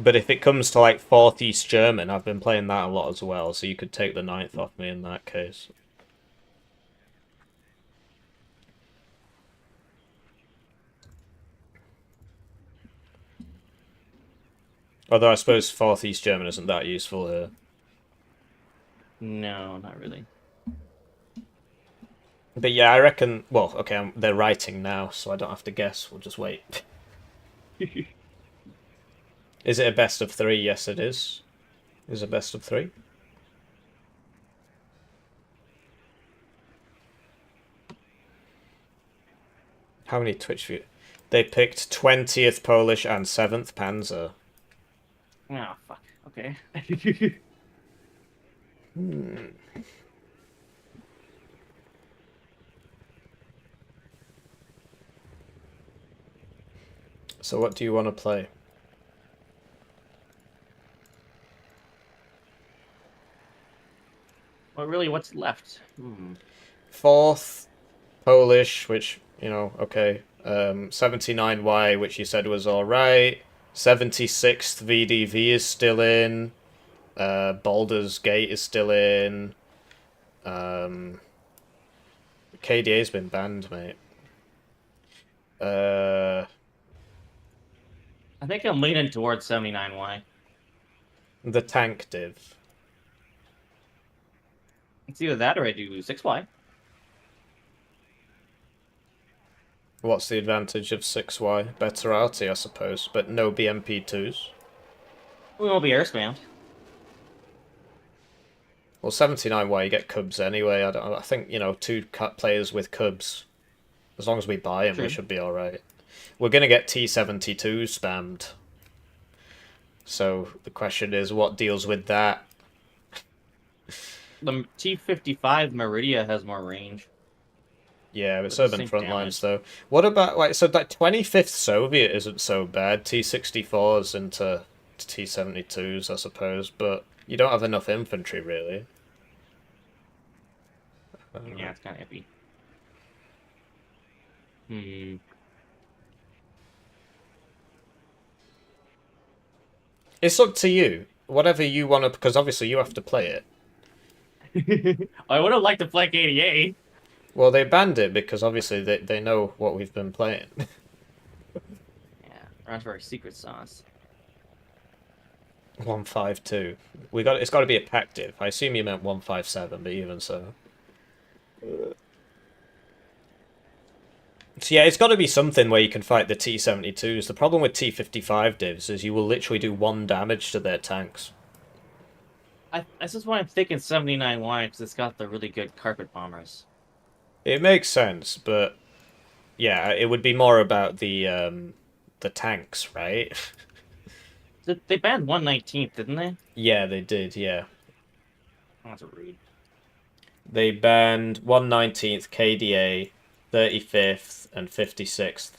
But if it comes to like 4th East German, I've been playing that a lot as well, so you could take the 9th off me in that case. Although I suppose 4th East German isn't that useful here. No, not really. But yeah, I reckon... Well, okay, they're writing now, so I don't have to guess. We'll just wait. Is it a best of 3? Yes, it is. Is it a best of 3? How many Twitch views? They picked 20th Polish and 7th Panzer. Oh, fuck. Okay. So what do you want to play? Well, really, what's left? 4th Polish, which, you know, okay. 79Y, which you said was alright. 76th VDV is still in. Baldur's Gate is still in. KDA's been banned, mate. I think I'm leaning towards 79Y. The tank div. It's either that or I do 6Y. What's the advantage of 6Y? Better arty, I suppose, but no BMP2s. We won't be air spammed. Well, 79Y you get Cubs anyway. I think, you know, 2 players with Cubs. As long as we buy them, we should be alright. We're going to get T-72 spammed. So the question is, what deals with that? The T-55 Meridia has more range. Yeah, it's the urban same Frontlines damage. though. What about, like, so that 25th Soviet isn't so bad. T-64s into T-72s, I suppose, but you don't have enough infantry, really. Yeah, it's kind of iffy. It's up to you. Whatever you want to, because obviously you have to play it. I would have liked to play KDA. Well, they banned it because obviously they know what we've been playing. Yeah, runs for our secret sauce. 152. It's got to be a PACT div. I assume you meant 157, but even so. So yeah, it's got to be something where you can fight the T-72s. The problem with T-55 divs is you will literally do 1 damage to their tanks. This is why I'm thinking 79Y, because it's got the really good carpet bombers. It makes sense, but yeah, it would be more about the tanks, right? They banned 119th, didn't they? Yeah, they did, yeah. Oh, that's a read. They banned 119th, KDA, 35th, and 56th.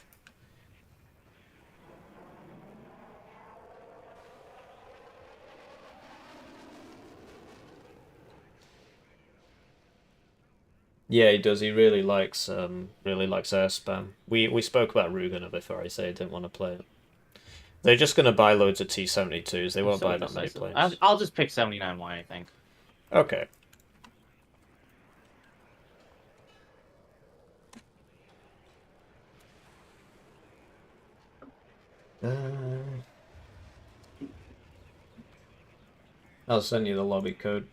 Yeah, he does. He really likes air spam. We spoke about Rugana before. I say I didn't want to play it. They're just gonna buy loads of T-72s. They won't buy that many planes. I'll just pick 79Y, I think. Okay. I'll send you the lobby code.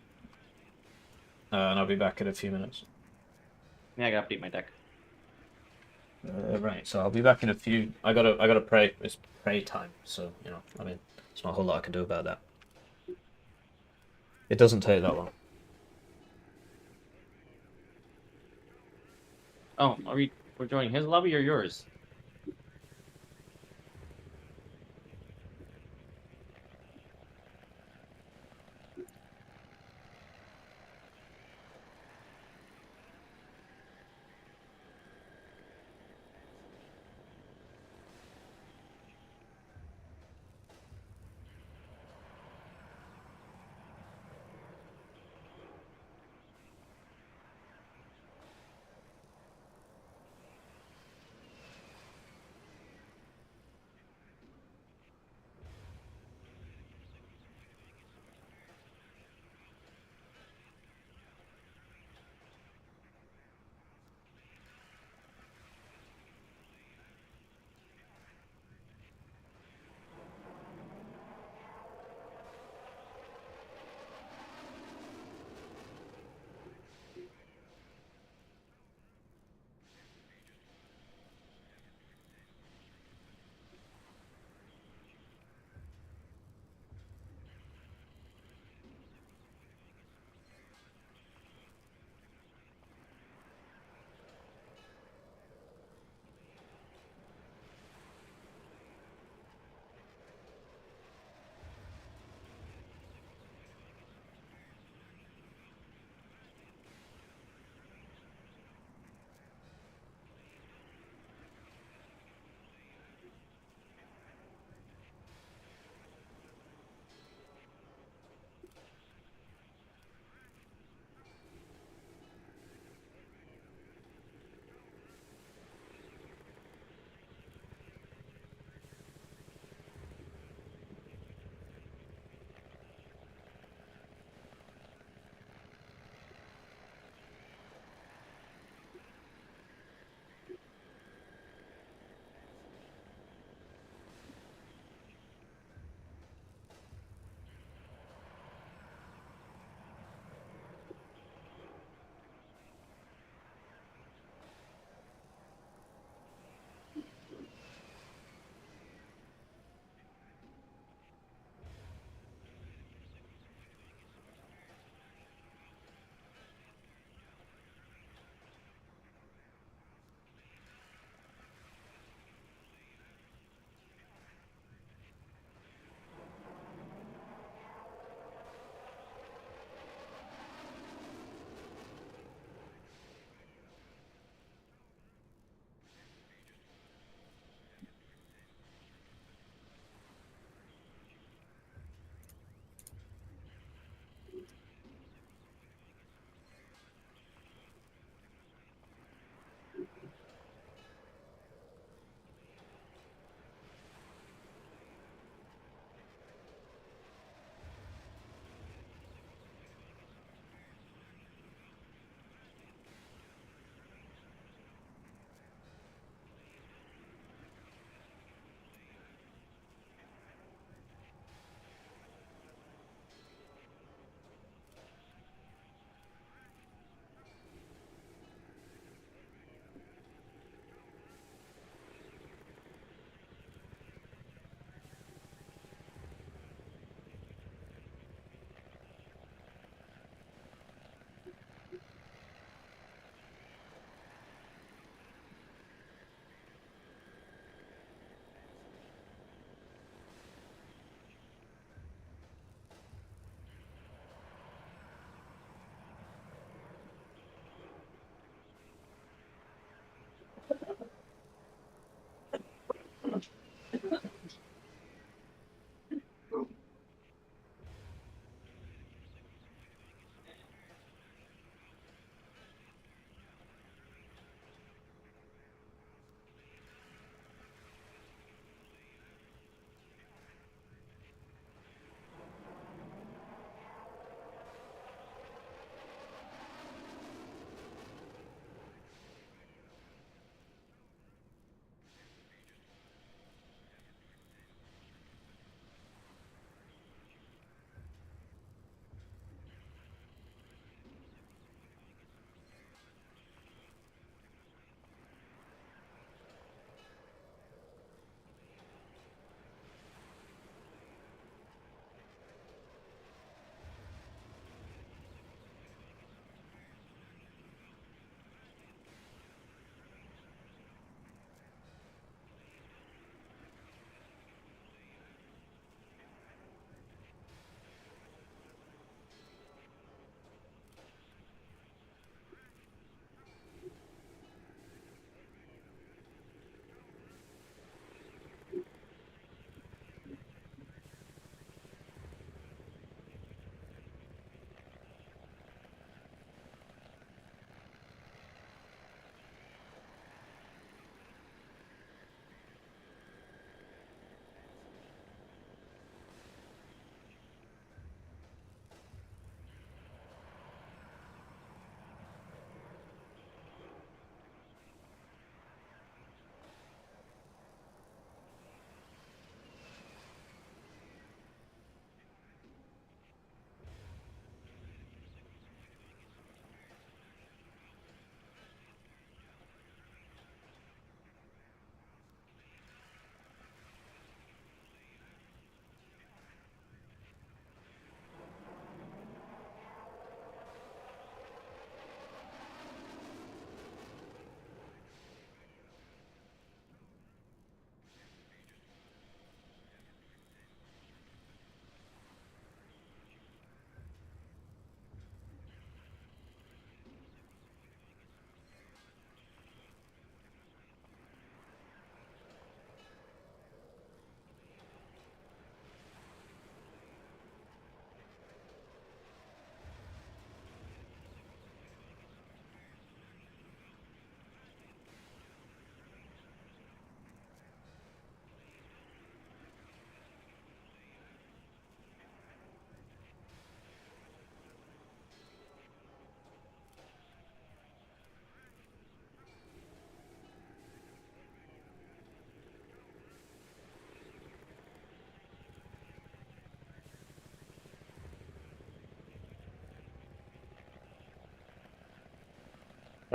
And I'll be back in a few minutes. Yeah, I gotta update my deck. Right, so I'll be back in a few. I gotta pray. It's pray time, so you know. I mean, there's not a whole lot I can do about that. It doesn't take that long. Oh, we're joining his lobby or yours?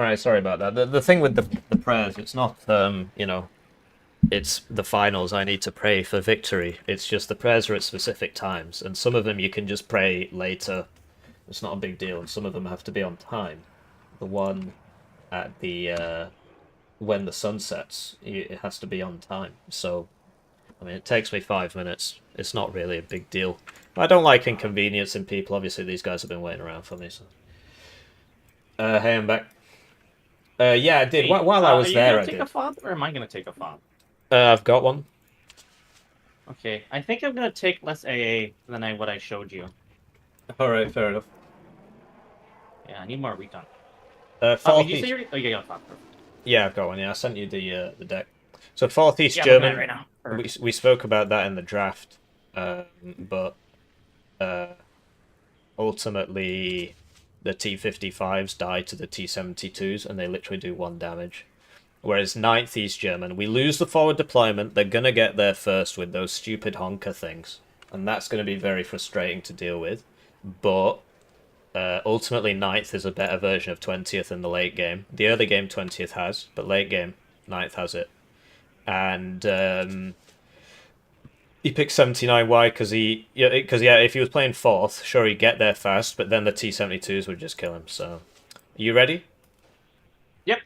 Alright, sorry about that. The thing with the prayers, it's not, you know, it's the finals I need to pray for victory. It's just the prayers are at specific times, and some of them you can just pray later. It's not a big deal, and some of them have to be on time. The one at the, when the sun sets, it has to be on time. So, I mean, it takes me 5 minutes. It's not really a big deal. I don't like inconveniencing people. Obviously, these guys have been waiting around for me, so... hey, I'm back. Yeah, I did. While I was there, I did. Are you gonna take a fob, or am I gonna take a fob? I've got one. Okay, I think I'm gonna take less AA than what I showed you. Alright, fair enough. Yeah, I need more recon. Fourth you East... say you're... Oh, you got a fob. Yeah, I've got one. Yeah, I sent you the deck. So Fourth East Yeah, German. right now. We spoke about that in the draft, but ultimately the T-55s die to the T-72s, and they literally do 1 damage. Whereas 9th East German, we lose the forward deployment. They're gonna get there first with those stupid honker things, and that's gonna be very frustrating to deal with. But ultimately, 9th is a better version of 20th in the late game. The early game 20th has, but late game 9th has it. And he picked 79Y because if he was playing 4th, sure, he'd get there fast, but then the T-72s would just kill him. So, are you ready? Yep.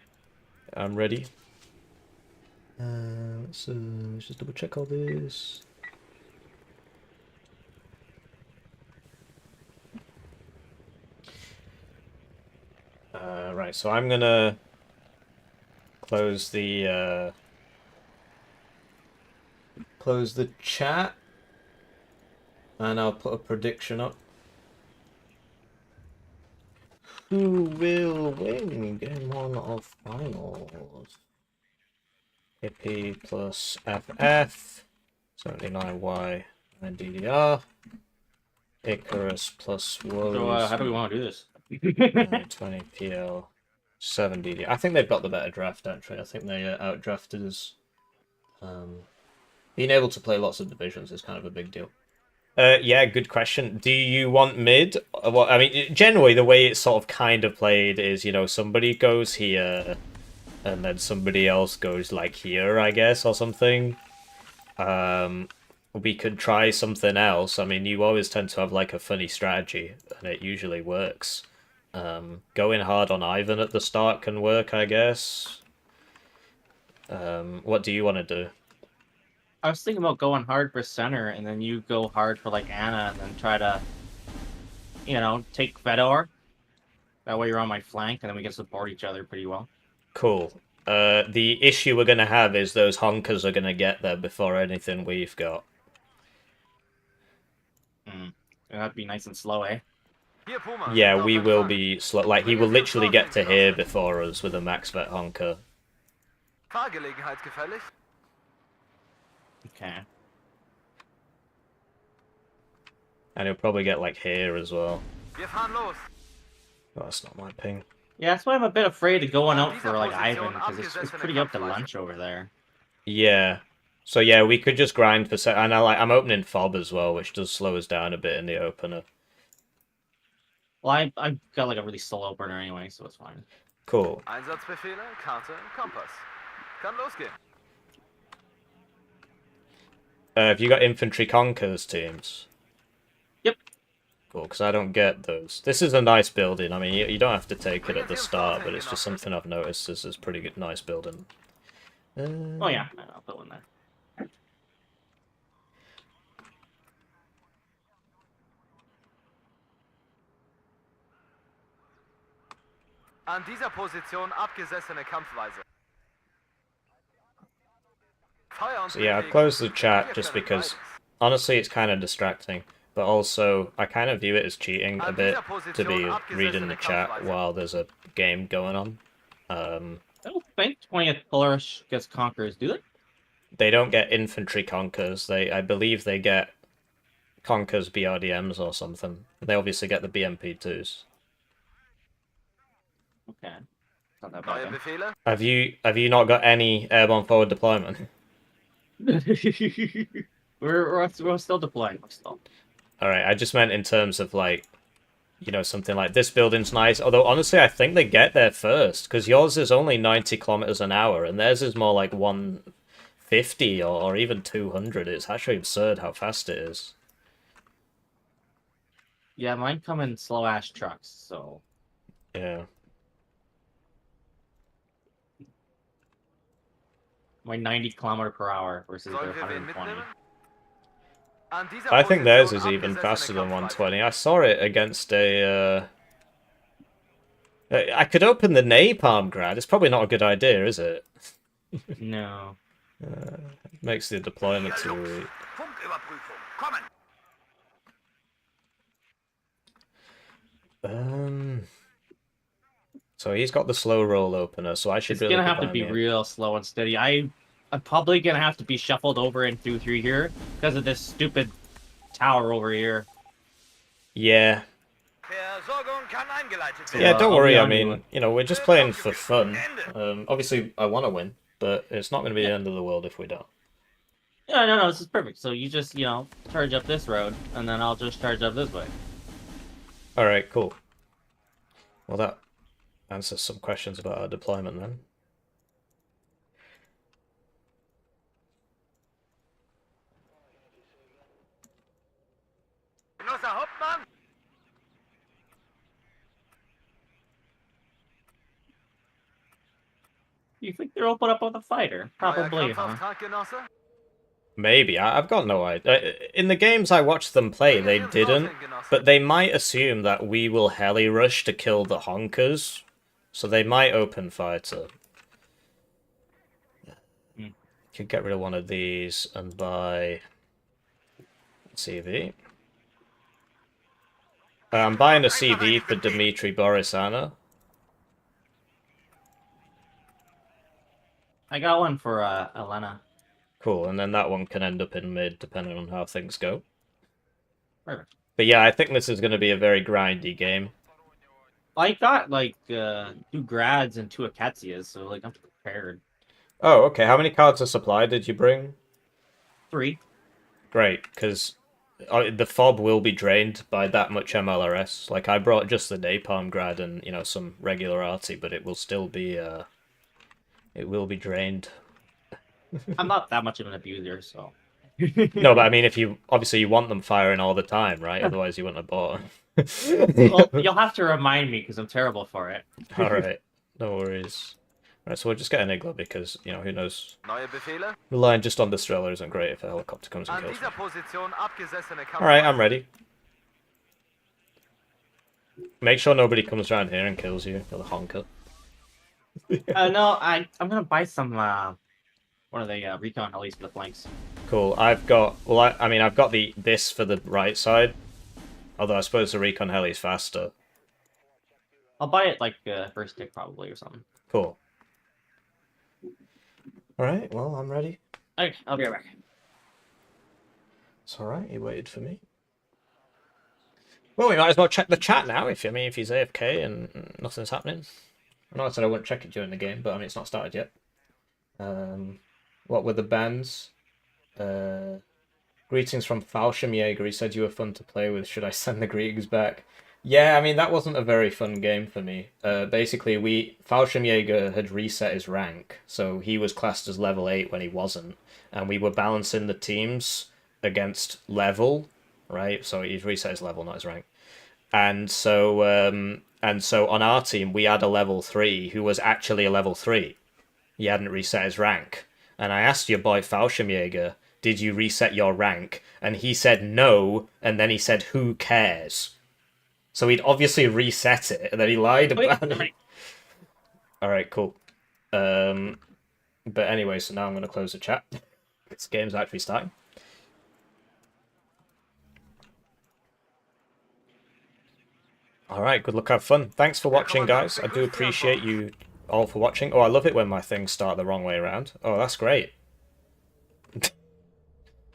I'm ready. Let's just double check all this. Right, so I'm gonna close the chat, and I'll put a prediction up. Who will win Game 1 of Finals? Hippie plus FF, 79Y and DDR, Icarus plus Woes. So, how do we want to do this? 20 PL, 7 DDR. I think they've got the better draft, actually. I think they outdrafted us. Being able to play lots of divisions is kind of a big deal. Yeah, good question. Do you want mid? Well, I mean, generally the way it's sort of kind of played is, you know, somebody goes here, and then somebody else goes like here, I guess, or something. We could try something else. I mean, you always tend to have like a funny strategy, and it usually works. Going hard on Ivan at the start can work, I guess. What do you want to do? I was thinking about going hard for center, and then you go hard for like Anna, and then try to, you know, take Fedor. That way you're on my flank, and then we can support each other pretty well. Cool. The issue we're going to have is those honkers are going to get there before anything we've got. That'd be nice and slow, eh? Yeah, we will be slow. Like, he will literally get to here before us with a max vet honker. Okay. And he'll probably get, like, here as well. Oh, that's not my ping. Yeah, that's why I'm a bit afraid of going out for, like, Ivan, because it's pretty up to lunch over there. Yeah. So, yeah, we could just grind for... And I'm opening FOB as well, which does slow us down a bit in the opener. Well, I've got, like, a really slow opener anyway, so it's fine. Cool. Einsatzbefehle, Karte, Kompass. Kann losgehen. Have you got infantry conquers teams? Yep. Cool, because I don't get those. This is a nice building. I mean, you don't have to take it at the start, but it's just something I've noticed. This is pretty good, nice building. Oh yeah, I'll put one there. An dieser Position abgesessene Kampfweise. So yeah, I've closed the chat just because, honestly, it's kind of distracting. But also, I kind of view it as cheating a bit to be reading the chat while there's a game going on. I don't think 20th Polaris gets conquerors, do they? They don't get infantry conquers. I believe they get conquers BRDMs or something. They obviously get the BMP2s. Okay. Not that bad, then. Have you not got any airborne forward deployment? we're still deploying. Still. All right, I just meant in terms of like you know, something like this building's nice. Although, honestly, I think they get there first, because yours is only 90 kilometers an hour, and theirs is more like 150 or even 200. It's actually absurd how fast it is. Yeah, mine come in slow-ass trucks, so... Yeah. My 90 kilometer per hour versus their Sollen wir wen 120. mitnehmen? An dieser I think theirs is Position even abgesessene faster than Kampfpreise. 120. I saw it against a... I could open the napalm grad. It's probably not a good idea, is it? No. Makes the deployment too weak. Funküberprüfung. Kommen. So he's got the slow roll opener, so I should It's really gonna have to buying be it. real slow and steady. I'm probably gonna have to be shuffled over and through here because of this stupid tower over here. Yeah. Versorgung kann eingeleitet So, werden. Yeah, don't I'll be worry. I on you. mean, you know, we're just playing for fun. Obviously, I want to win, but it's not going to be the end of the world if we don't. Yeah, no, this is perfect. So you just, charge up this road, and then I'll just charge up this way. All right, cool. Well, that answers some questions about our deployment then. Genosse Hauptmann. You think they'll open up with a fighter? Probably, Neuer huh? Kampfauftrag, Genosse? Maybe. I've got no idea. In the games I watched them play, they didn't. But they might assume that we will heli rush to kill the honkers. So they might open fire to... Could get rid of one of these and buy... CV. I'm buying a CV for Dmitry Borisana. I got one for Elena. Cool, and then that one can end up in mid, depending on how things go. Perfect. But yeah, I think this is going to be a very grindy game. I got, 2 grads and 2 Akatsias, so, I'm prepared. Oh, okay. How many cards of supply did you bring? 3. Great, because the fob will be drained by that much MLRS. Like, I brought just the Napalm grad and, some regular arty, but it will still be, it will be drained. I'm not that much of an abuser, so... No, but I mean, if you obviously you want them firing all the time, right? Otherwise, you wouldn't have bought them. Well, you'll have to remind me, because I'm terrible for it. All right, no worries. All right, so we'll just get an Igla because, who knows? Neue Befehle? Relying just on the Strela isn't great if a helicopter comes and An kills me. dieser Position abgesessene Kampfpreise. All right, I'm ready. Make sure nobody comes around here and kills you, you're the honker. No, I'm gonna buy some, what are they, recon helis for the flanks. Cool. I've got, well, I mean, I've got this for the right side. Although I suppose the recon heli's faster. I'll buy it, first tick probably, or something. Cool. Alright, well, I'm ready. Okay, I'll be right back. It's alright, he waited for me. Well, we might as well check the chat now, if he's AFK and nothing's happening. I know I said I wouldn't check it during the game, but I mean, it's not started yet. What were the bans? Greetings from Fallschirmjäger. He said you were fun to play with. Should I send the greetings back? Yeah, I mean, that wasn't a very fun game for me. Basically, Fallschirmjäger had reset his rank, so he was classed as level 8 when he wasn't, and we were balancing the teams against level, right? So he's reset his level, not his rank. And so on our team, we had a level 3 who was actually a level 3. He hadn't reset his rank. And I asked your boy Fallschirmjäger, did you reset your rank? And he said no, and then he said, who cares? So he'd obviously reset it, and then he lied about it. Alright, cool. But anyway, so now I'm going to close the chat. This game's actually starting. Alright, good luck, have fun. Thanks for watching, guys. I do appreciate you all for watching. Oh, I love it when my things start the wrong way around. Oh, that's great.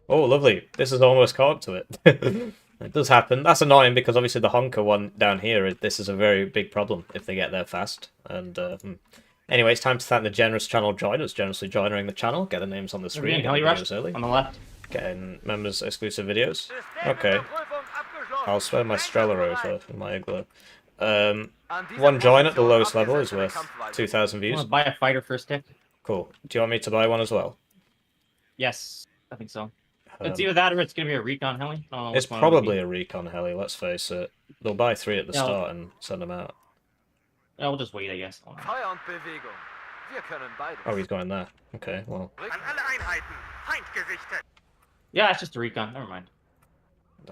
Oh, lovely. This has almost caught up to it. It does happen. That's annoying because obviously the honker one down here, this is a very big problem if they get there fast. And anyway, it's time to thank the generous channel joiners, generously joining the channel. Get the names on the screen. Heli rush early. on the left. Getting members exclusive videos. Okay. I'll spare my Strela over in my igloo. An dieser One join at the Position lowest level is abgesessene worth Kampfweise. 2,000 You views. want to buy a fighter for a stick? Cool. Do you want me to buy one as well? Yes, I think so. Um, It's either that or it's gonna be a recon heli. I don't know it's which one it would probably be. a recon heli, let's face it. They'll buy 3 at the Yeah. start and send them out. Yeah, we'll just wait, I guess. Feuer und Bewegung. Wir können beides. Oh, he's going there. Okay, well, An alle Einheiten. Feind gesichtet. Yeah, it's just a recon. Never mind.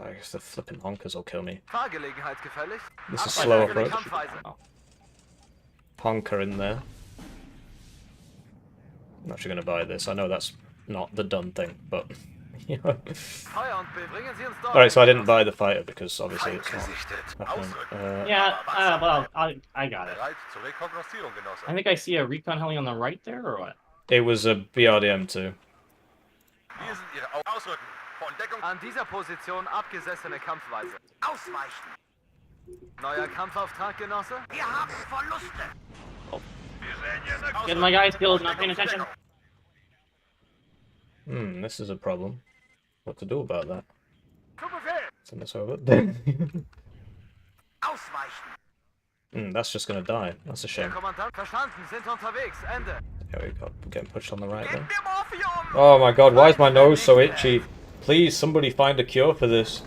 I guess the flipping honkers will kill me. Fahrgelegenheit gefällig? This is Abweichende slow approach. Kampfweise. Oh. Honker in there. I'm actually going to buy this. I know that's not the done thing, but... you know. Feuer und bringen Sie uns dort. Alright, so I didn't buy the fighter because obviously Feind it's not gesichtet. happening. Ausrücken. Yeah, well, I got it. Bereit zur Rekognoszierung, Genosse. I think I see a recon heli on the right there, or what? It was a BRDM2. Hier sind Ihre Ausrücken. Von Deckung. An dieser Position abgesessene Kampfweise. Ausweichen. Neuer Kampfauftrag, Genosse? Wir haben Verluste. Oh. Wir sehen hier eine Getting my guys killed, not paying attention. This is a problem. What to do about that? Zu Befehl. Send this over. Ausweichen. That's just gonna die. That's a Der shame. Kommandant verstanden, sind unterwegs. Ende. There we go. We're getting pushed on the right Geben there. wir Morphium. Oh my god, why is my nose so itchy? Please, somebody find a cure for this.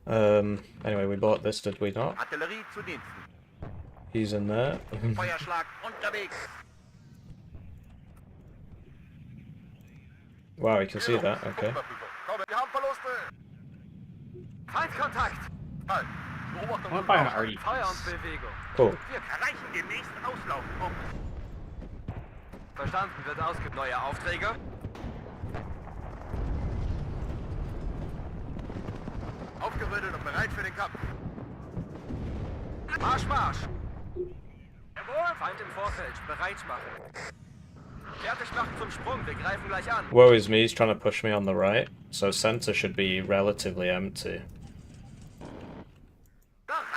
Anyway, we bought this, did we not? Artillerie zu Diensten. He's in there. Feuerschlag unterwegs. Wow, you can see that, okay. Komm, wir haben Verluste. Feindkontakt. Halt. I Beobachtung. want to buy an RD. Feuer und Bewegung. Cool. Wir erreichen den nächsten Auslaufpunkt. Verstanden, wird ausgegeben. Neue Aufträge? Aufgerüttelt und bereit für den Kampf. Marsch, Marsch. Jawohl. Feind im Vorfeld. Bereit machen. Fertig machen zum Sprung. Wir greifen gleich an. Woe is me, he's trying to push me on the right, so center should be relatively empty.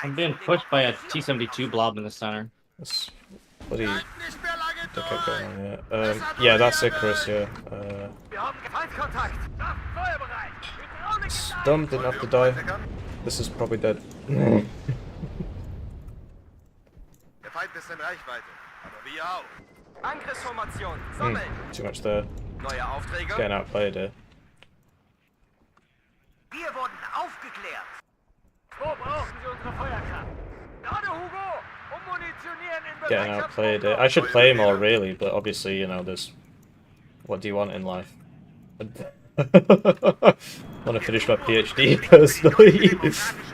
I'm being pushed by a T-72 blob in the center. That's bloody Nicht mehr lange dickhead going durch. on here. Yeah, that's Icarus, yeah. Wir haben Feindkontakt. Feuerbereit. It's dumb, didn't have to die. This is probably dead. Der Feind ist in Reichweite. Aber wir auch. Angriffsformation. Sammeln. Too much there. Neue Aufträge? Getting outplayed here. Wir wurden aufgeklärt. Wo brauchen Sie unsere Feuerkraft? Gerade, Hugo! Ummunitionieren in Getting outplayed here. I should play more really, but obviously, you know, there's... What do you want in life? I want to finish my PhD personally.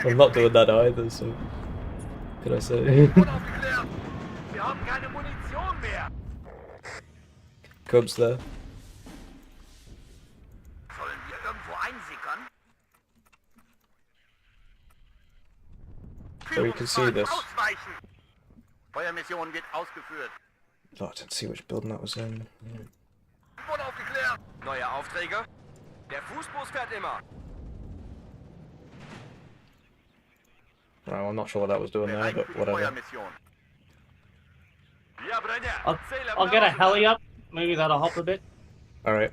I'm not doing that either, so... What can I say? Unaufgeklärt. Wir haben keine Munition mehr. Cubs there. Sollen wir irgendwo einsickern? So you can see this. Ausweichen. Feuermission wird ausgeführt. Oh, I didn't see which building that was in. Unaufgeklärt. Neue Aufträge? Der Fußbus fährt immer. Right, well, I'm not sure what that was doing there, Bereit but für die whatever. Feuermission. Ja, Brenner. I'll get a heli up. Maybe that'll help a bit. Alright.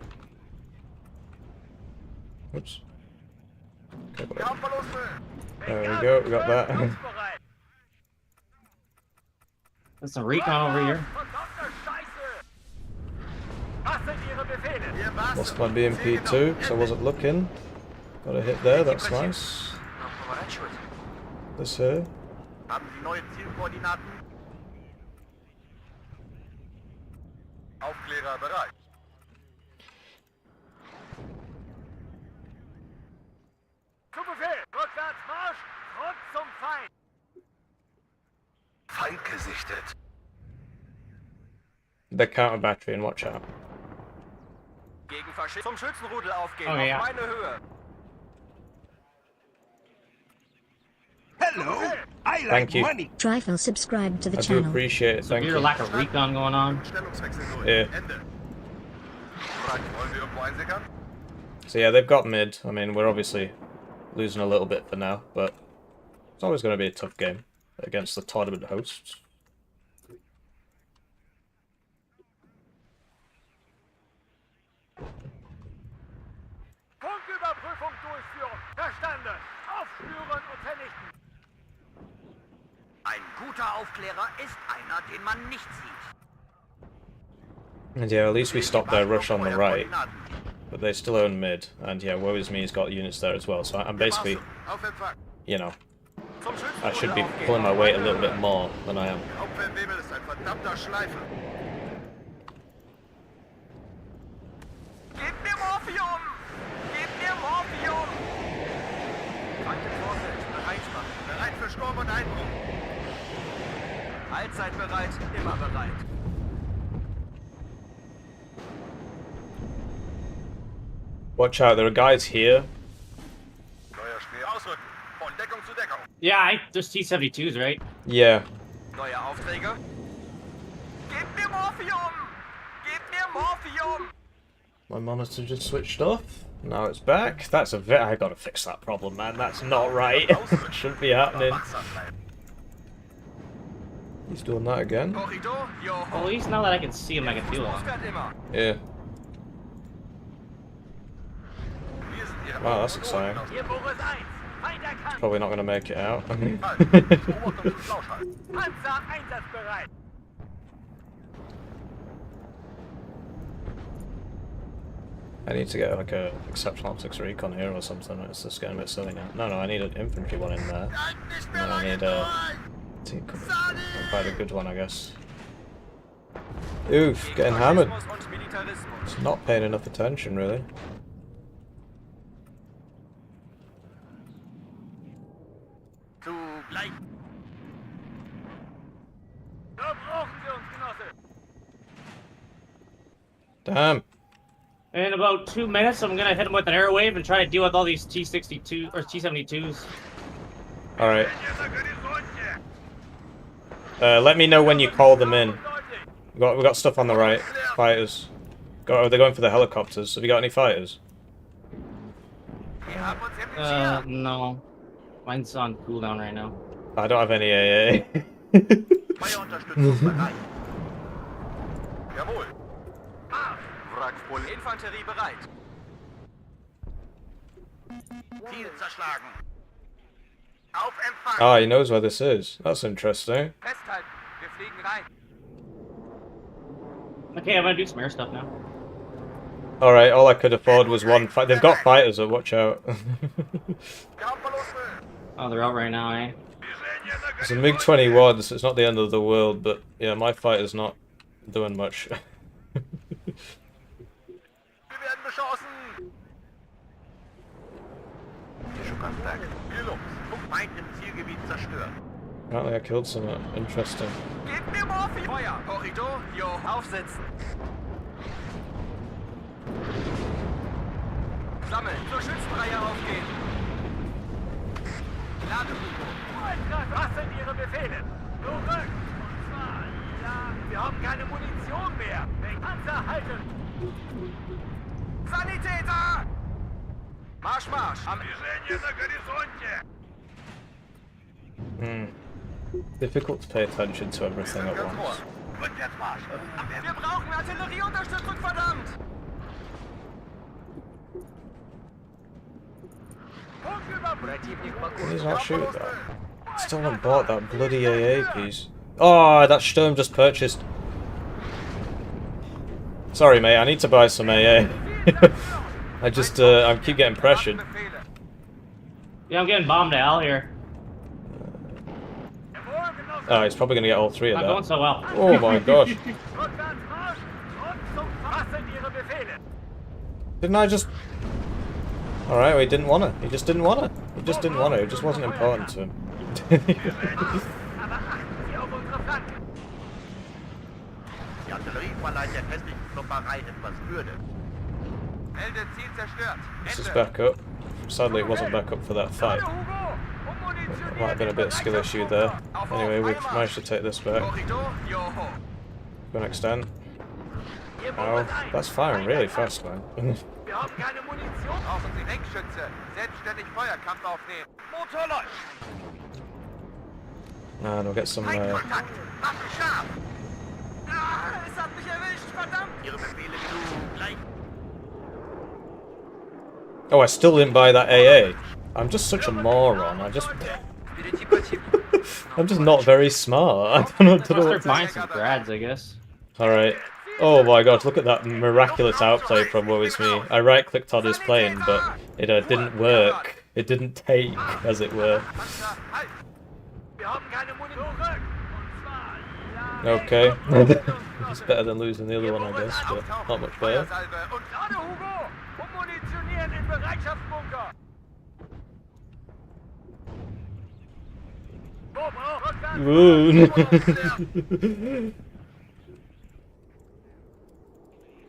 Oops. Okay, Wir whatever. haben Verluste. There we go, we got that. Bereit. There's some recon over here. Verdammte Scheiße. Was sind Ihre Befehle? Wir Lost my BMP2, because I wasn't looking. Got a hit there, that's nice. This here. Haben Sie neue Zielkoordinaten? Aufklärer bereit. Zu Befehl! Rückwärts Marsch! Front zum Feind! Feind gesichtet. The counter battery, and watch out. Gegen Faschisten zum Schützenrudel aufgehen. Oh, auf ja. meine Höhe. Hello, I like Thank you. money. Trifle subscribe to the I do channel. appreciate it, thank Severe you. lack of recon going on. Stellungswechsel durch. Yeah. Ende. Bereit. Wollen wir irgendwo einsickern? So yeah, they've got mid. I mean, we're obviously losing a little bit for now, but it's always going to be a tough game against the tournament hosts. Punktüberprüfung durchführen. Feinde! Aufspüren und vernichten! Ein guter Aufklärer ist einer, den man nicht sieht. And yeah, at least we stopped their rush on the right. But they still own mid. And yeah, woe is me, he's got units there as well. So I'm basically, you know, I should be pulling my weight a little bit more than I am. Gebt mir Morphium! Gebt mir Morphium! Feinde Vorfeld, bereit machen. Bereit für Sturm und Einbruch. Allzeit bereit, immer bereit. Watch out, there are guys here. Neuer Schnee ausrücken. Von Deckung zu Deckung. Yeah, there's T-72s, right? Yeah. Neue Aufträge? Gebt mir Morphium! Gebt mir Morphium! My monitor just switched off. Now it's back. That's a bit. I gotta fix that problem, man. That's not right. Shouldn't be happening. He's doing that again. Corridor, yo Well, ho. at least now that I can see him, I can feel him. Fußfährt immer. Yeah. Wir sind Ihre Wow, that's exciting. Hier Boris 1! Feind erkannt! Probably not gonna make it out. Beobachtung und Flauschhalten. Panzer einsatzbereit! I need to get like a exceptional optics recon here or something. It's just getting a bit silly now. No, I need an infantry one in there. And then I need quite a good one, I guess. Oof, getting hammered. Faschismus und Militarismus. It's not paying enough attention, really. Zugleich. Da brauchen Sie uns, Genosse! Damn. In about 2 minutes, I'm gonna hit him with an air wave and try to deal with all these T-62 or T-72s. All right. Let me know when you call them in. We got stuff on the right. Fighters. Oh, they're going for the helicopters. Have you got any fighters? Wir haben uns im Visier. No. Mine's on cooldown right now. I don't have any AA. Feuerunterstützung bereit. Jawohl. Wrackvoll. Infanterie bereit. Ziel zerschlagen. Auf Empfang. Ah, he knows where this is. That's interesting. Festhalten. Wir fliegen rein. Okay, I'm gonna do some air stuff now. Alright, all I could afford was one fight. They've got fighters, so watch out. Kampfverluste. Oh, they're out right now, eh? It's a MiG-21, so it's not the end of the world, but yeah, my fighter's not doing much. Wir werden beschossen. Schuckerstag. Hier los. Feind im Zielgebiet zerstört. Apparently I killed someone. Interesting. Gebt mir Morphium! Feuer. Korridor, yo. Aufsitzen. Sammeln. Zur Schützenreihe aufgehen. Ladehugo. Was sind Ihre Befehle? Zurück! Und zwar, ja, wir haben keine Munition mehr. Den Panzer halten! Sanitäter! Marsch, Marsch. Am Difficult to pay attention to everything at once. Rückwärtsmarsch. Am Wir Ende. brauchen Artillerieunterstützung, verdammt! He's not shooting that. Still haven't bought that bloody AA piece. Oh, that Sturm just purchased. Sorry, mate. I need to buy some AA. I just, I keep getting pressured. Befehle. Yeah, I'm getting bombed to hell here. Oh, he's probably gonna get all three of Not going that. so well. Oh my gosh! Rückwärtsmarsch! Und zum Was sind Ihre Befehle? Didn't I just? All right, well, he didn't want it. He just didn't want it. He just didn't want it. It just wasn't important to him. Aber achten Sie auf unsere Flanken! Die Artillerie verleiht der festlichen Klopperei etwas Würde. Melde Ziel zerstört. This is Ende. back up. Sadly, it wasn't back up for that fight. Might have been a bit of skill issue there. Anyway, we've managed to take this back. Korridor, yo ho. To an extent. Oh, that's firing really fast, man. Wir haben keine Munition! Brauchen Sie Deckschütze. Selbstständig Feuerkampf aufnehmen. Motor läuft. And we'll get some. Feindkontakt. Waffen scharf. Ah, es hat mich erwischt, verdammt. Ihre Befehle zugleich. Oh, I still didn't buy that AA. I'm just such a moron. I'm just not very smart. I don't know I'll start what to buying some grads, I guess. Alright. Oh my god, look at that miraculous outplay from Woe Is Me. I right-clicked on his plane, but it didn't work. It didn't take, as it were. Wir haben keine Munition. Okay. It's better than losing the other one, I guess, but not much better. Gerade Hugo, ummunitionieren in Bereitschaftsbunker. Ooh.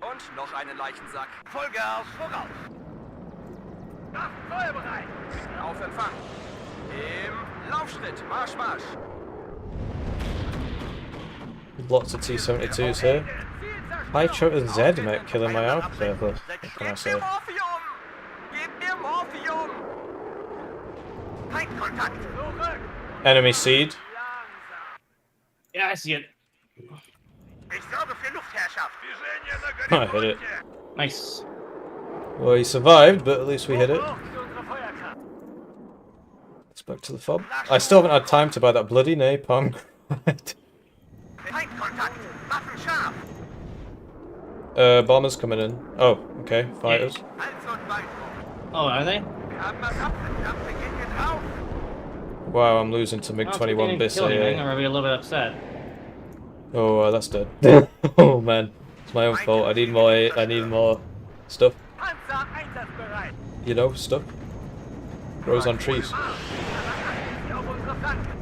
Und noch einen Leichensack. Vollgas voraus. Ach, feuerbereit. Auf Empfang. Im Laufschritt. Marsch, Marsch. Lots of T-72s here. High Choten Z mate killing my outfit. What can I say? Morphium! Gib mir Morphium! Feindkontakt. Enemy seed. Yeah, I see it. Ich sorge für Luftherrschaft. I hit it. Nice. Well, he survived, but at least we hit it. Let's back to the fob. I still haven't had time to buy that bloody napalm. Feindkontakt. Waffen scharf. Bombers coming in. Oh, okay, fighters. Hals und Bein. Oh, are they? Wir haben was ab. Dampfe gehen wir drauf. Wow, I'm losing to Oh, they MiG-21 didn't bis kill anything. I'm here. gonna be a little bit upset. Oh, that's dead. Oh man, it's my own fault. I need more stuff. Panzer einsatzbereit. You know, stuff. Grows on trees. Auf unsere Flanken.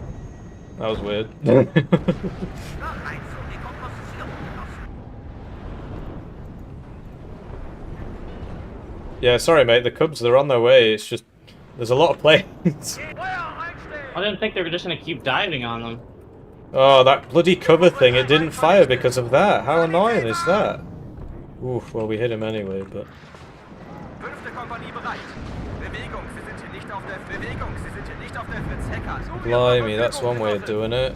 That was weird. Noch eins um die Komposition genossen. Yeah, sorry mate, the Cubs, they're on their way. It's just, there's a lot of planes. Feuer einstellen. I didn't think they were just gonna keep diving on them. Oh, that bloody cover thing, it didn't fire because of that. How annoying is that? Oof, well we hit him anyway, but... 5. Kompanie bereit. Bewegung, Sie sind hier nicht auf der Bewegung, Sie sind hier nicht auf der Fritz Hecker. Blimey, that's one way of doing it.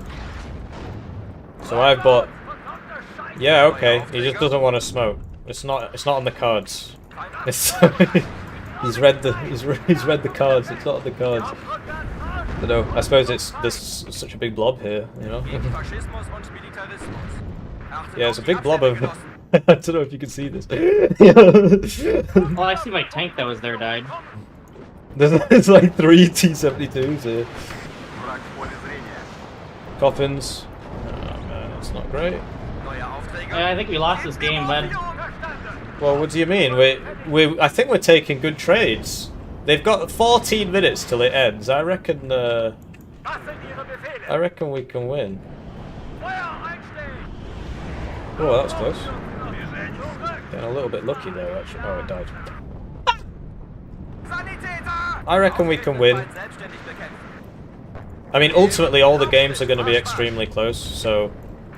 So I've bought... Yeah, okay, he just doesn't want to smoke. It's not on the cards. It's he's read the cards, it's not on the cards. I don't know, I suppose there's such a big blob here, you know? Gegen Faschismus und Militarismus. Achtet Yeah, auf it's a die big blob of... Abwehrgenossen. I don't know if you can see this. Oh, I see my tank that was there died. There's like 3 T-72s here. Wrack в поле зрения. Coffins. Oh man, it's not great. Neue Aufträge. Yeah, I think we lost this game, bud. Well, what do you mean? I think we're taking good trades. They've got 14 minutes till it ends. I reckon Was sind Ihre Befehle? I reckon we can win. Feuer einstellen. Oh, that was close. Zurück. Getting a little bit lucky there, actually. Oh, it died. Sanitäter! I reckon we can win. Feind selbstständig bekämpfen. I mean, ultimately, all the games are going to be extremely close, so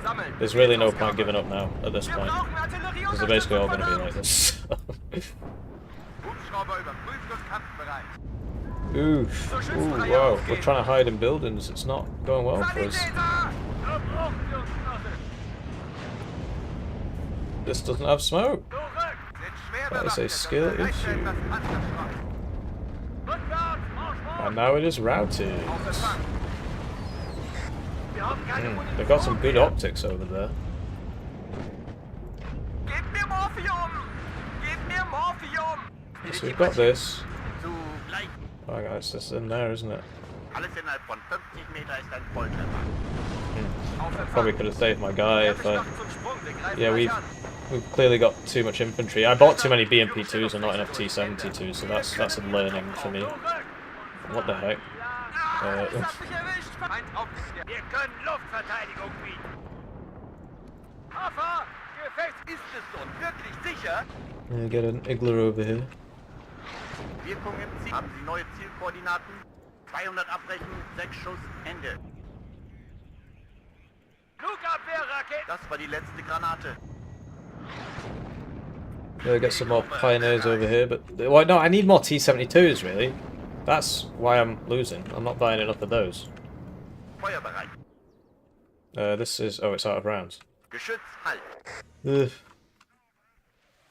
Sammeln. there's really no point giving up now at this Wir point. brauchen Artillerie Because they're basically all going to be like this. Hubschrauber überprüft und kampfbereit. Oof. Ooh, wow. We're trying to hide in buildings. It's not going well for us. Sanitäter! Da brauchen wir uns Knochen. This doesn't have smoke. Zurück. Sind schwer That is a bewaffnet skill und bereit für issue. etwas Panzerschrott. Rückwärts. Marsch, Marsch. And now it is routed. Auf Empfang. Wir haben keine Munition. They've got some good optics over there. Gib mir Morphium! Gib mir Morphium! So we've got this. Zu gleich. Oh, it's just in there, isn't it? Alles innerhalb von 50 Meter ist ein Volltreffer. Auf Empfang. Probably could have saved my guy if I... Fertigmachen zum Sprung. Wir greifen Yeah, gleich an. we've clearly got too much infantry. I bought too many BMP2s and not enough T-72s, so that's a learning for me. What the heck? Ah, es hat mich erwischt! Feind aufgeklärt. Wir können Luftverteidigung bieten. Hafer, Gefecht. Ist es nun wirklich sicher? Yeah, get an igloo over here. Wirkung im Ziel. Haben Sie neue Zielkoordinaten? 200 abbrechen, 6 Schuss, Ende. Flugabwehrraketen. Das war die letzte Granate. Yeah, get some more pioneers over here, but... Well, no, I need more T-72s, really. That's why I'm losing. I'm not buying enough of those. Feuerbereit. This is... Oh, it's out of rounds. Geschütz, halt. Ugh.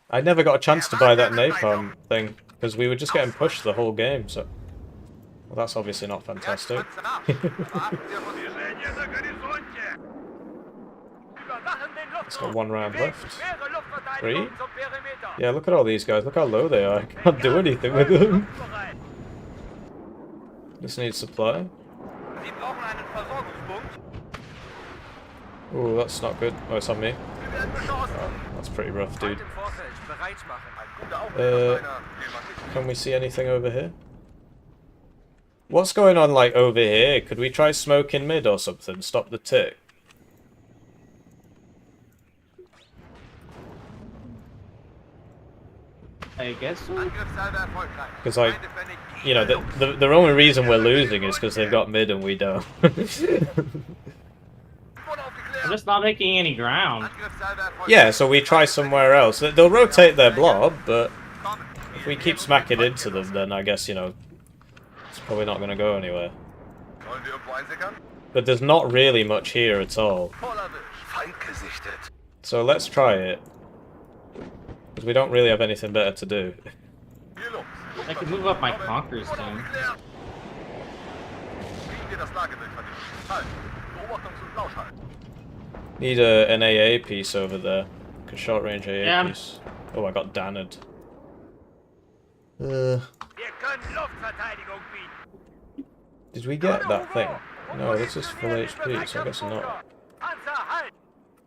I never got a chance to buy that napalm thing, because we were just getting pushed the whole game, so... Well, that's obviously not fantastic. Wir sehen jetzt der Horizonte. Überwachen den It's got Luftraum. one round Bewegt left. schwere Luftverteidigung 3? zum Perimeter. Yeah, look at all these guys. Look how low they are. I can't do anything with them. Bereit. Just need supply. Sie brauchen einen Versorgungspunkt. Oh, that's not good. Oh, it's on me. Wir werden beschossen. That's pretty rough, dude. Im Vorfeld bereit machen. Ein guter Uh, Aufnehmer. Can we see anything over here? What's going on, like, over here? Could we try smoking mid or something? Stop the tick. I guess so. Angriffssalve erfolgreich. Because, like, Feinde vernichtet. you know, the only reason we're losing is because they've got mid and we don't. Wurde I'm aufgeklärt. just not making any ground. Angriffssalve erfolgreich. Yeah, so we try somewhere else. They'll rotate their blob, but Kommen. if we keep smacking into them, then I guess, you know, it's probably not going to go anywhere. Wollen wir irgendwo einsickern? But there's not really much here at all. Voll erwischt. Feind gesichtet. So let's try it. Because we don't really have anything better to do. Hier los. I could move up my Conquerors Wurde team. aufgeklärt. Kriegen wir das Lagebild vernichtet. Halt. Beobachtungs- und Lauschhalt. Need an AA piece over there. Like a short range AA Yeah. piece. Oh, I got Danned. Wir können Luftverteidigung bieten. Did we get that thing? No, this is full HP, so I guess not. Panzer, halt!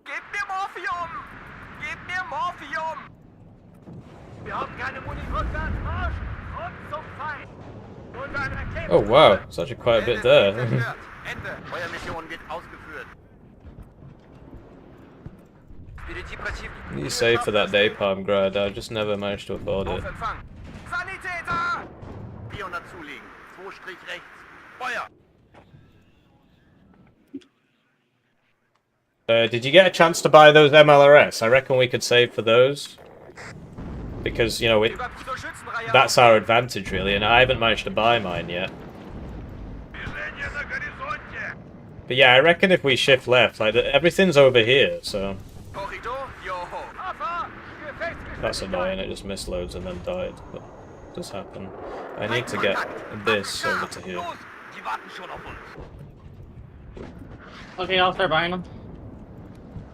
Gebt mir Morphium! Gebt mir Morphium! Wir haben keine Munition. Marsch! Und zum Feind! Und ein Ergebnis. Oh wow, it's actually quite a bit there. Zerstört. Ende. Feuermission wird ausgeführt. You save for that napalm grad, I just never managed to afford Auf it. Empfang. Sanitäter! 400 zulegen. 2 Strich rechts. Feuer! Did you get a chance to buy those MLRS? I reckon we could save for those. Because, you know, Überprüft zur Schützenreihe that's our advantage really, and I haven't managed to buy mine yet. Wir sehen jetzt der Horizonte. But yeah, I reckon if we shift left, like, everything's over here, so... Korridor, Joho. Papa! Gefechtsgeschwindigkeit. That's annoying, it just misloads and then died, but it does happen. I need to get this over to here. Los, die warten schon auf uns. Okay, I'll start buying them.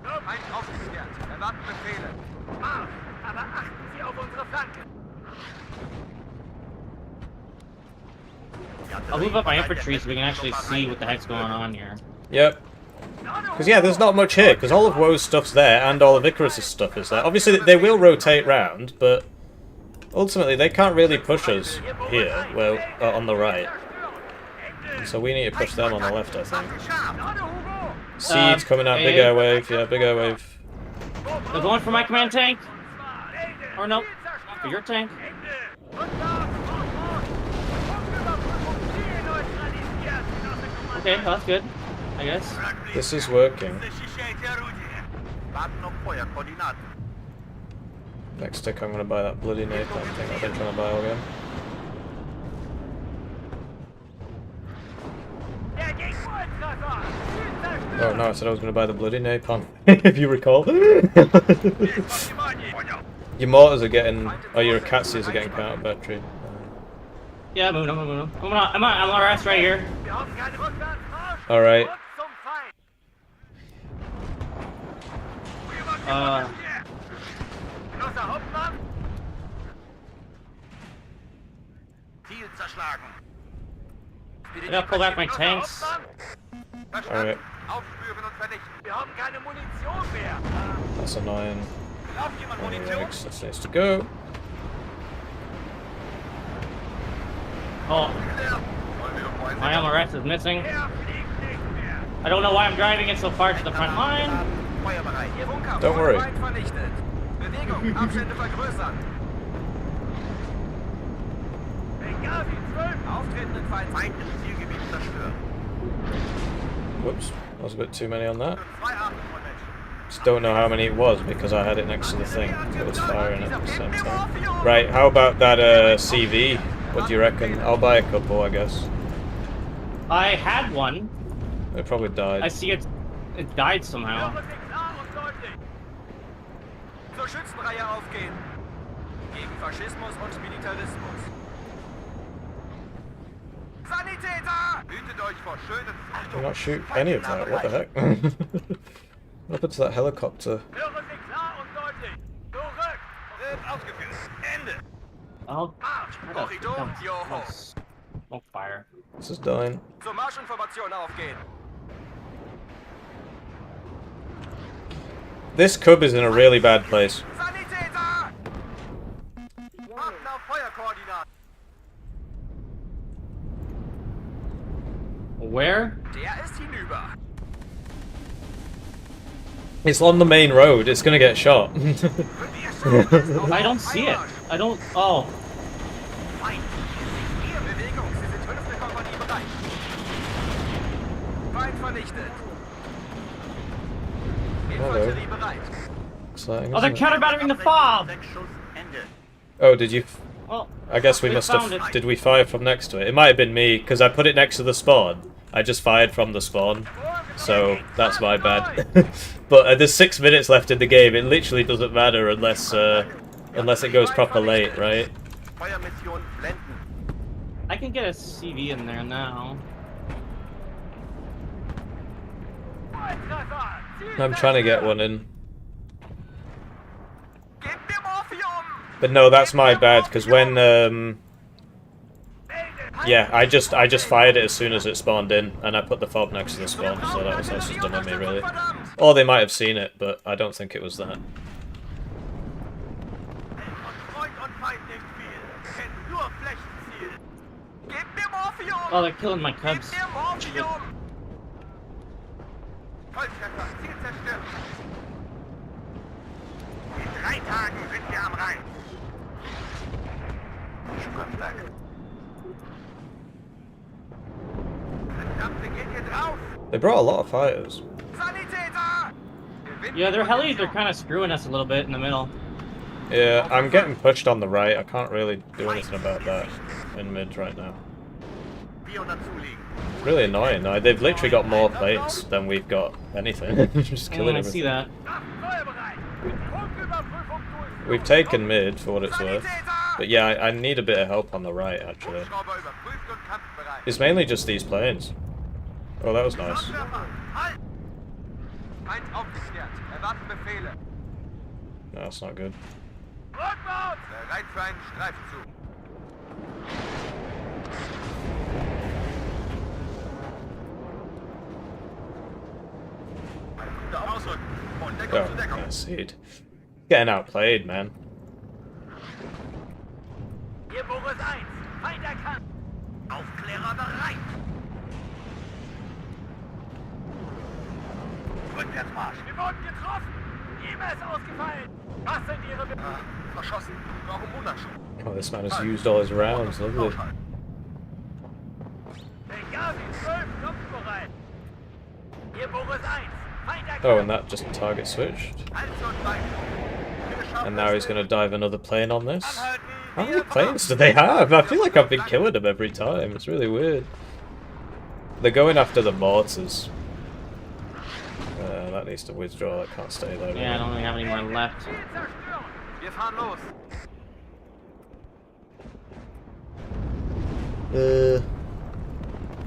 Feind aufgeklärt. Erwarten Befehle. Marsch! Aber achten Sie auf unsere Flanken. I'll move up my infantry so we can actually see what the heck's going on here. Yep. Because yeah, there's not much here, because all of Woe's stuff's there, and all of Icarus's stuff is there. Obviously, they will rotate round, but ultimately they can't really push us here, well, on the right. So we need to push them on the left, I think. Seeds coming out, big air wave, yeah, big air wave. They're going for my command tank. Or no, for your tank. Okay, well, that's good, I guess. This is working. Warten auf Feuer, Koordinaten. Next tick, I'm gonna buy that bloody napalm thing I've been trying to buy all again. Oh no, I said I was gonna buy the bloody napalm, if you recall. Your mortars are getting, or your Akatsias are getting counter battery. Yeah, moving on, moving on. I'm on RS right here. Alright. Ziel zerschlagen. I gotta pull back my tanks. Alright. Aufspüren und vernichten. Wir haben keine Munition mehr. That's annoying. Braucht jemand Munition? Yikes, this needs to go. Oh, Wollen wir irgendwo einsickern? my MRS is missing. Er fliegt nicht mehr. I don't know why I'm driving it so far to the front line. Feuerbereit. Ihr Bunker. Don't worry. Feind vernichtet. Bewegung. Abstände vergrößern. Benghazi 12. Auftretenden Feind. Feind im Zielgebiet zerstören. Whoops, that was a bit too many on that. 2 Arten von Menschen. Just don't know how many it was because I had it next to the thing. It was firing at the same time. Right, how about that CV? What do you reckon? I'll buy a couple, I guess. I had one. It probably I died. see it died somehow. Höre Sie klar und deutlich. Zur Schützenreihe aufgehen. Gegen Faschismus und Militarismus. Sanitäter! Hütet euch vor schönen... Did not shoot any of that. What the heck? What happened to that helicopter? Hören Sie klar und deutlich. Zurück! Wird ausgeführt. Ende. I'll Marsch! try to Corridor, don't- Joho. don't smoke fire. This is dying. Zur Marschinformation aufgehen. This cub is in a really bad place. Sanitäter! Achten auf Feuerkoordinaten. Where? Der ist hinüber. It's on the main road. It's gonna get shot. I don't see it. I don't. Oh. Feind. Ihr Bewegung. Sie sind 5. Kompanie bereit. Feind vernichtet. Infanterie bereit. Exciting, Oh, they're isn't it? counter-battering the fob. 6 Schuss, Ende. Oh, did you? Oh, I guess we We must found have. it. Did we fire from next to it? It might have been me because I put it next to the spawn. I just fired from the spawn, so that's my bad. But there's 6 minutes left in the game. It literally doesn't matter unless it goes proper late, right? Feuermission blenden. I can get a CV in there now. Volltreffer! I'm trying to get one in, Gebt mir Morphium! but no, that's my bad because when yeah, I just fired it as soon as it spawned in, and I put the fob next to the spawn, so that was just done on me, really. Or they might have seen it, but I don't think it was that. Von Freund und Feind nicht viel. Kennt nur Flächenziel. Gebt mir Morphium! Oh, they're killing my Gebt cubs. mir Morphium! Volltreffer, Ziel zerstört. In 3 Tagen sind wir am Rhein. Schuckerberg. Verdammt, geht ihr drauf? They brought a lot of fighters. Sanitäter! Yeah, their helis are kind of screwing us a little bit in the middle. Yeah, I'm getting pushed on the right. I can't really do anything about that in mid right now. 400 zulegen. It's really annoying. They've literally got more plates than we've got anything. Just killing I see everything. that. Feuerbereit! Punktüberprüfung durch! We've taken mid for what it's worth. But yeah, I need a bit of help on the right, actually. Hubschrauber überprüft und kampfbereit. It's mainly just these planes. Oh, that was nice. Feuertreffer, halt! Feind aufgeklärt. Erwarten Befehle. No, that's not good. Rückwärts! Bereit für einen Streifzug. Ausrücken. Und Deckung Oh, zu Deckung. yeah, seed. Getting outplayed, man. Hier Boris 1! Feind erkannt! Aufklärer bereit. Rückwärtsmarsch. Wir wurden getroffen! Immer ist ausgefallen! Was sind Ihre Be Verschossen. Brauchen Monatsschuh. Oh, this man has used all his rounds. Lovely. Benghazi 12, kampfbereit! Hier Boris 1! Feind erkannt! Oh, and that just target switched. Also und weiter. And now he's going to dive another plane on this. Anhalten. How many planes do they have? I feel like I've been killing them every time. It's really weird. They're going after the mortars. That needs to withdraw. That can't stay there. Yeah, I don't really have any more left. Ziel zerstören! Wir fahren los.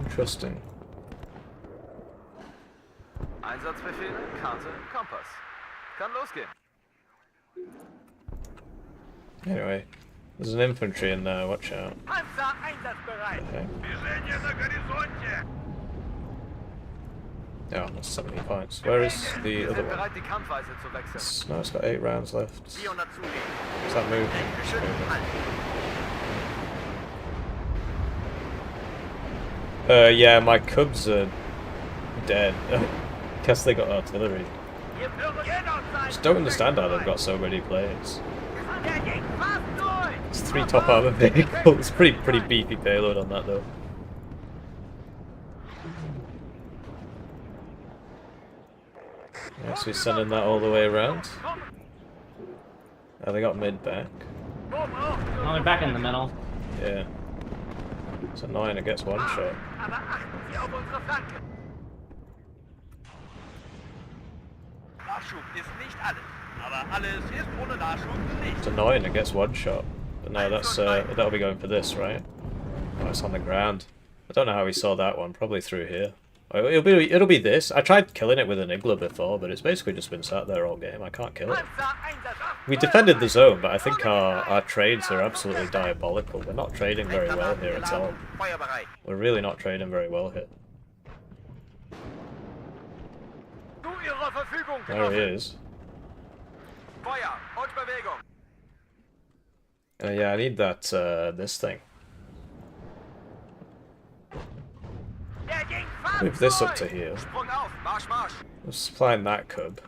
Interesting. Einsatzbefehle, Karte, Kompass. Kann losgehen. Anyway, there's an infantry in there. Watch out. Panzer einsatzbereit! Okay. Wir sind hier на горизонте! Oh, that's 70 points. Where is the Wir other sind one? bereit, die Kampfweise zu wechseln. No, it's got 8 rounds left. 400 zulegen. Does that move? Geschützt, halt. Yeah, my cubs are dead. Guess they got artillery. Hier Bürger Genozid! Just don't understand how they've got so many planes. Der geht fast durch! It's 3 top armor vehicles. Pretty beefy payload on that though. Yeah, so he's sending that all the way around. Oh, they got mid back. Oh, they're back in the middle. Yeah. It's annoying, it gets one shot. Aber achten Sie auf unsere Flanke! Nachschub ist nicht alles. Aber alles ist ohne Nachschub nicht. It's annoying, it gets one shot. But no, that's that'll be going for this, right? Oh, it's on the ground. I don't know how he saw that one. Probably through here. It'll be this. I tried killing it with an igloo before, but it's basically just been sat there all game. I can't kill it. We defended the zone, but I think our trades are absolutely diabolical. We're not trading very well here at all. Feuerbereit. We're really not trading very well here. Zu Ihrer Verfügung, There he Genosse. is. Feuer und Bewegung. Yeah, I need that, this thing. Er ging Move this up to Fahrzeug. here. Sprung auf. Marsch, Marsch. We're supplying that cub.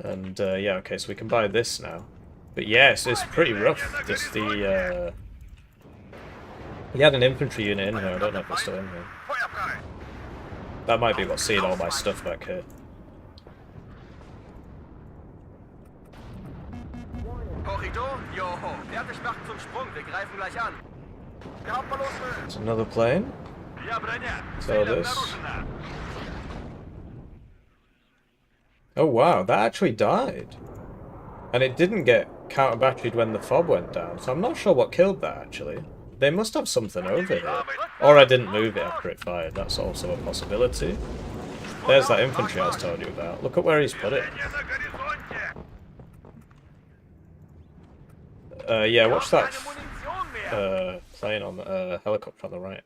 And, yeah, okay, so we can buy this now. But yes, it's pretty rough. Just the, He had an infantry unit in here, I don't know if it's still in here. Feuer frei. That might be what's seeing all my stuff back here. Corridor, Joho. Fertig machen zum Sprung. Wir greifen gleich an. Der Hauptballon will. There's another plane. Ja, Brenner. So this. Oh wow, that actually died. And it didn't get counter-batteried when the fob went down, so I'm not sure what killed that actually. They must have something over here. Or I didn't move it after it fired, that's also a possibility. There's that infantry I was telling you about. Look at where he's put it. Yeah, watch that plane on the helicopter on the right.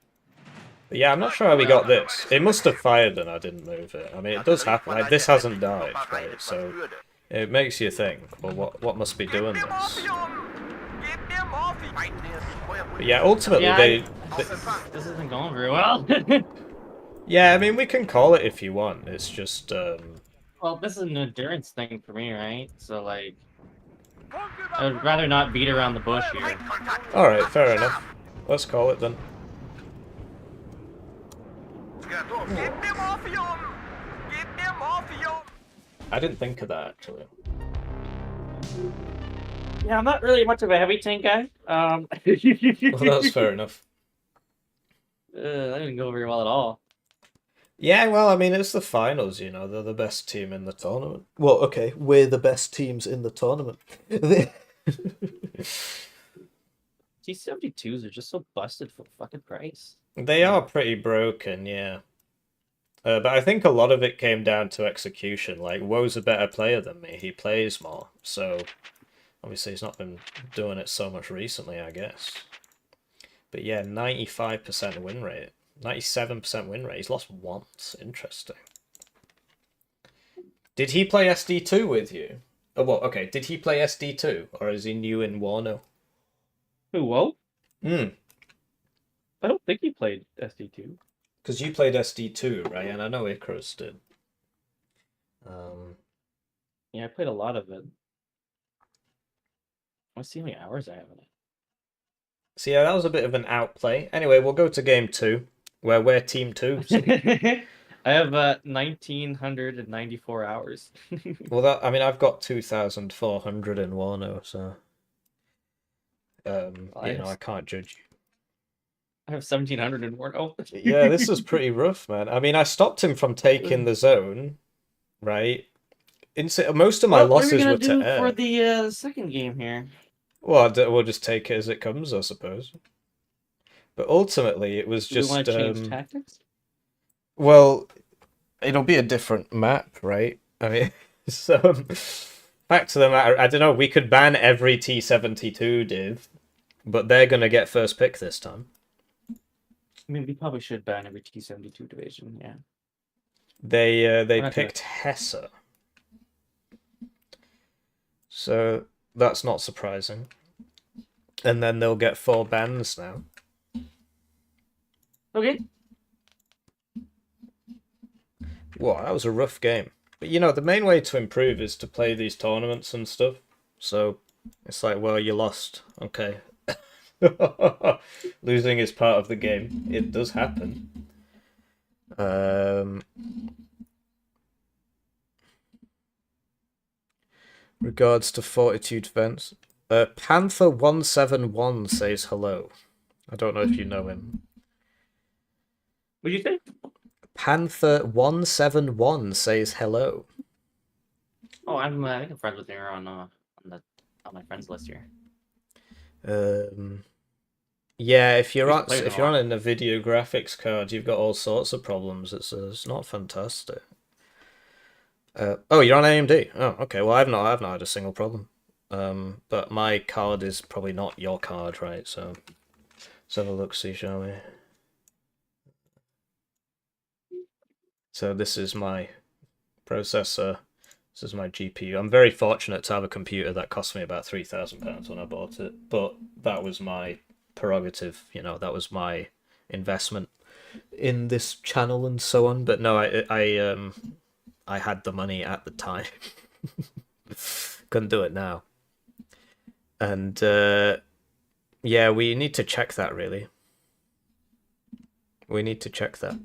But yeah, I'm not sure how we got this. It must have fired and I didn't move it. I mean, it does happen. Like, this hasn't died, right? So it makes you think, well, what must be doing Gib mir this? Morphium. Gib mir Morphium. But yeah, ultimately, Yeah, they This isn't going very well. yeah, I mean, we can call it if you want. It's just, Well, this is an endurance thing for me, right? So, like, I would rather not beat around the bush here. alright, fair enough. Let's call it then. Gib mir Morphium. Gib mir Morphium. I didn't think of that, actually. Yeah, I'm not really much of a heavy tank guy. Well, that's fair enough. That didn't go very well at all. Yeah, well, I mean, it's the finals, you know. They're the best team in the tournament. Well, okay, we're the best teams in the tournament. T-72s are just so busted for fucking price. They are pretty broken, yeah. But I think a lot of it came down to execution. Like, Woe's a better player than me. He plays more. So, obviously, he's not been doing it so much recently, I guess. But yeah, 95% win rate. 97% win rate. He's lost once. Interesting. Did he play SD2 with you? Oh, well, okay. Did he play SD2? Or is he new in Warno? Who, whoa? Hmm. I don't think he played SD2. Because you played SD2, right? And I know Icarus did. Yeah, I played a lot of it. Let's see how many hours I have in it. So yeah, that was a bit of an outplay. Anyway, we'll go to game 2, where we're team 2. So... I have 1,994 hours. well, that, I mean, I've got 2,400 in Warno, so you know, I can't judge you. I have 1,700 in Warno. Yeah, this is pretty rough, man. I mean, I stopped him from taking the zone, right? Most of my losses were to air. For the second game here? Well, we'll just take it as it comes, I suppose. But ultimately, it was just... Do you want to change tactics? Well, it'll be a different map, right? I mean, so... back to the matter, I don't know, we could ban every T-72 div, but they're going to get first pick this time. I mean, we probably should ban every T-72 division, yeah. They picked Hesse. So that's not surprising. And then they'll get 4 bans now. Okay. Wow, that was a rough game. But you know, the main way to improve is to play these tournaments and stuff. So it's like, well, you lost. Okay. Losing is part of the game. It does happen. Regards to Fortitude vents. Panther171 says hello. I don't know if you know him. What'd you say? Panther171 says hello. Oh, I think I'm friends with her on my friends list here. Yeah, if you're on Plays if a you're on lot. a video graphics card, you've got all sorts of problems. It's not fantastic. Oh, you're on AMD. Oh, okay. Well, I've not had a single problem. But my card is probably not your card, right? So let's have a look, see, shall we? So this is my processor. This is my GPU. I'm very fortunate to have a computer that cost me about £3,000 when I bought it, but that was my prerogative. You know, that was my investment in this channel and so on. But no, I had the money at the time. Couldn't do it now. And yeah, we need to check that really. We need to check that.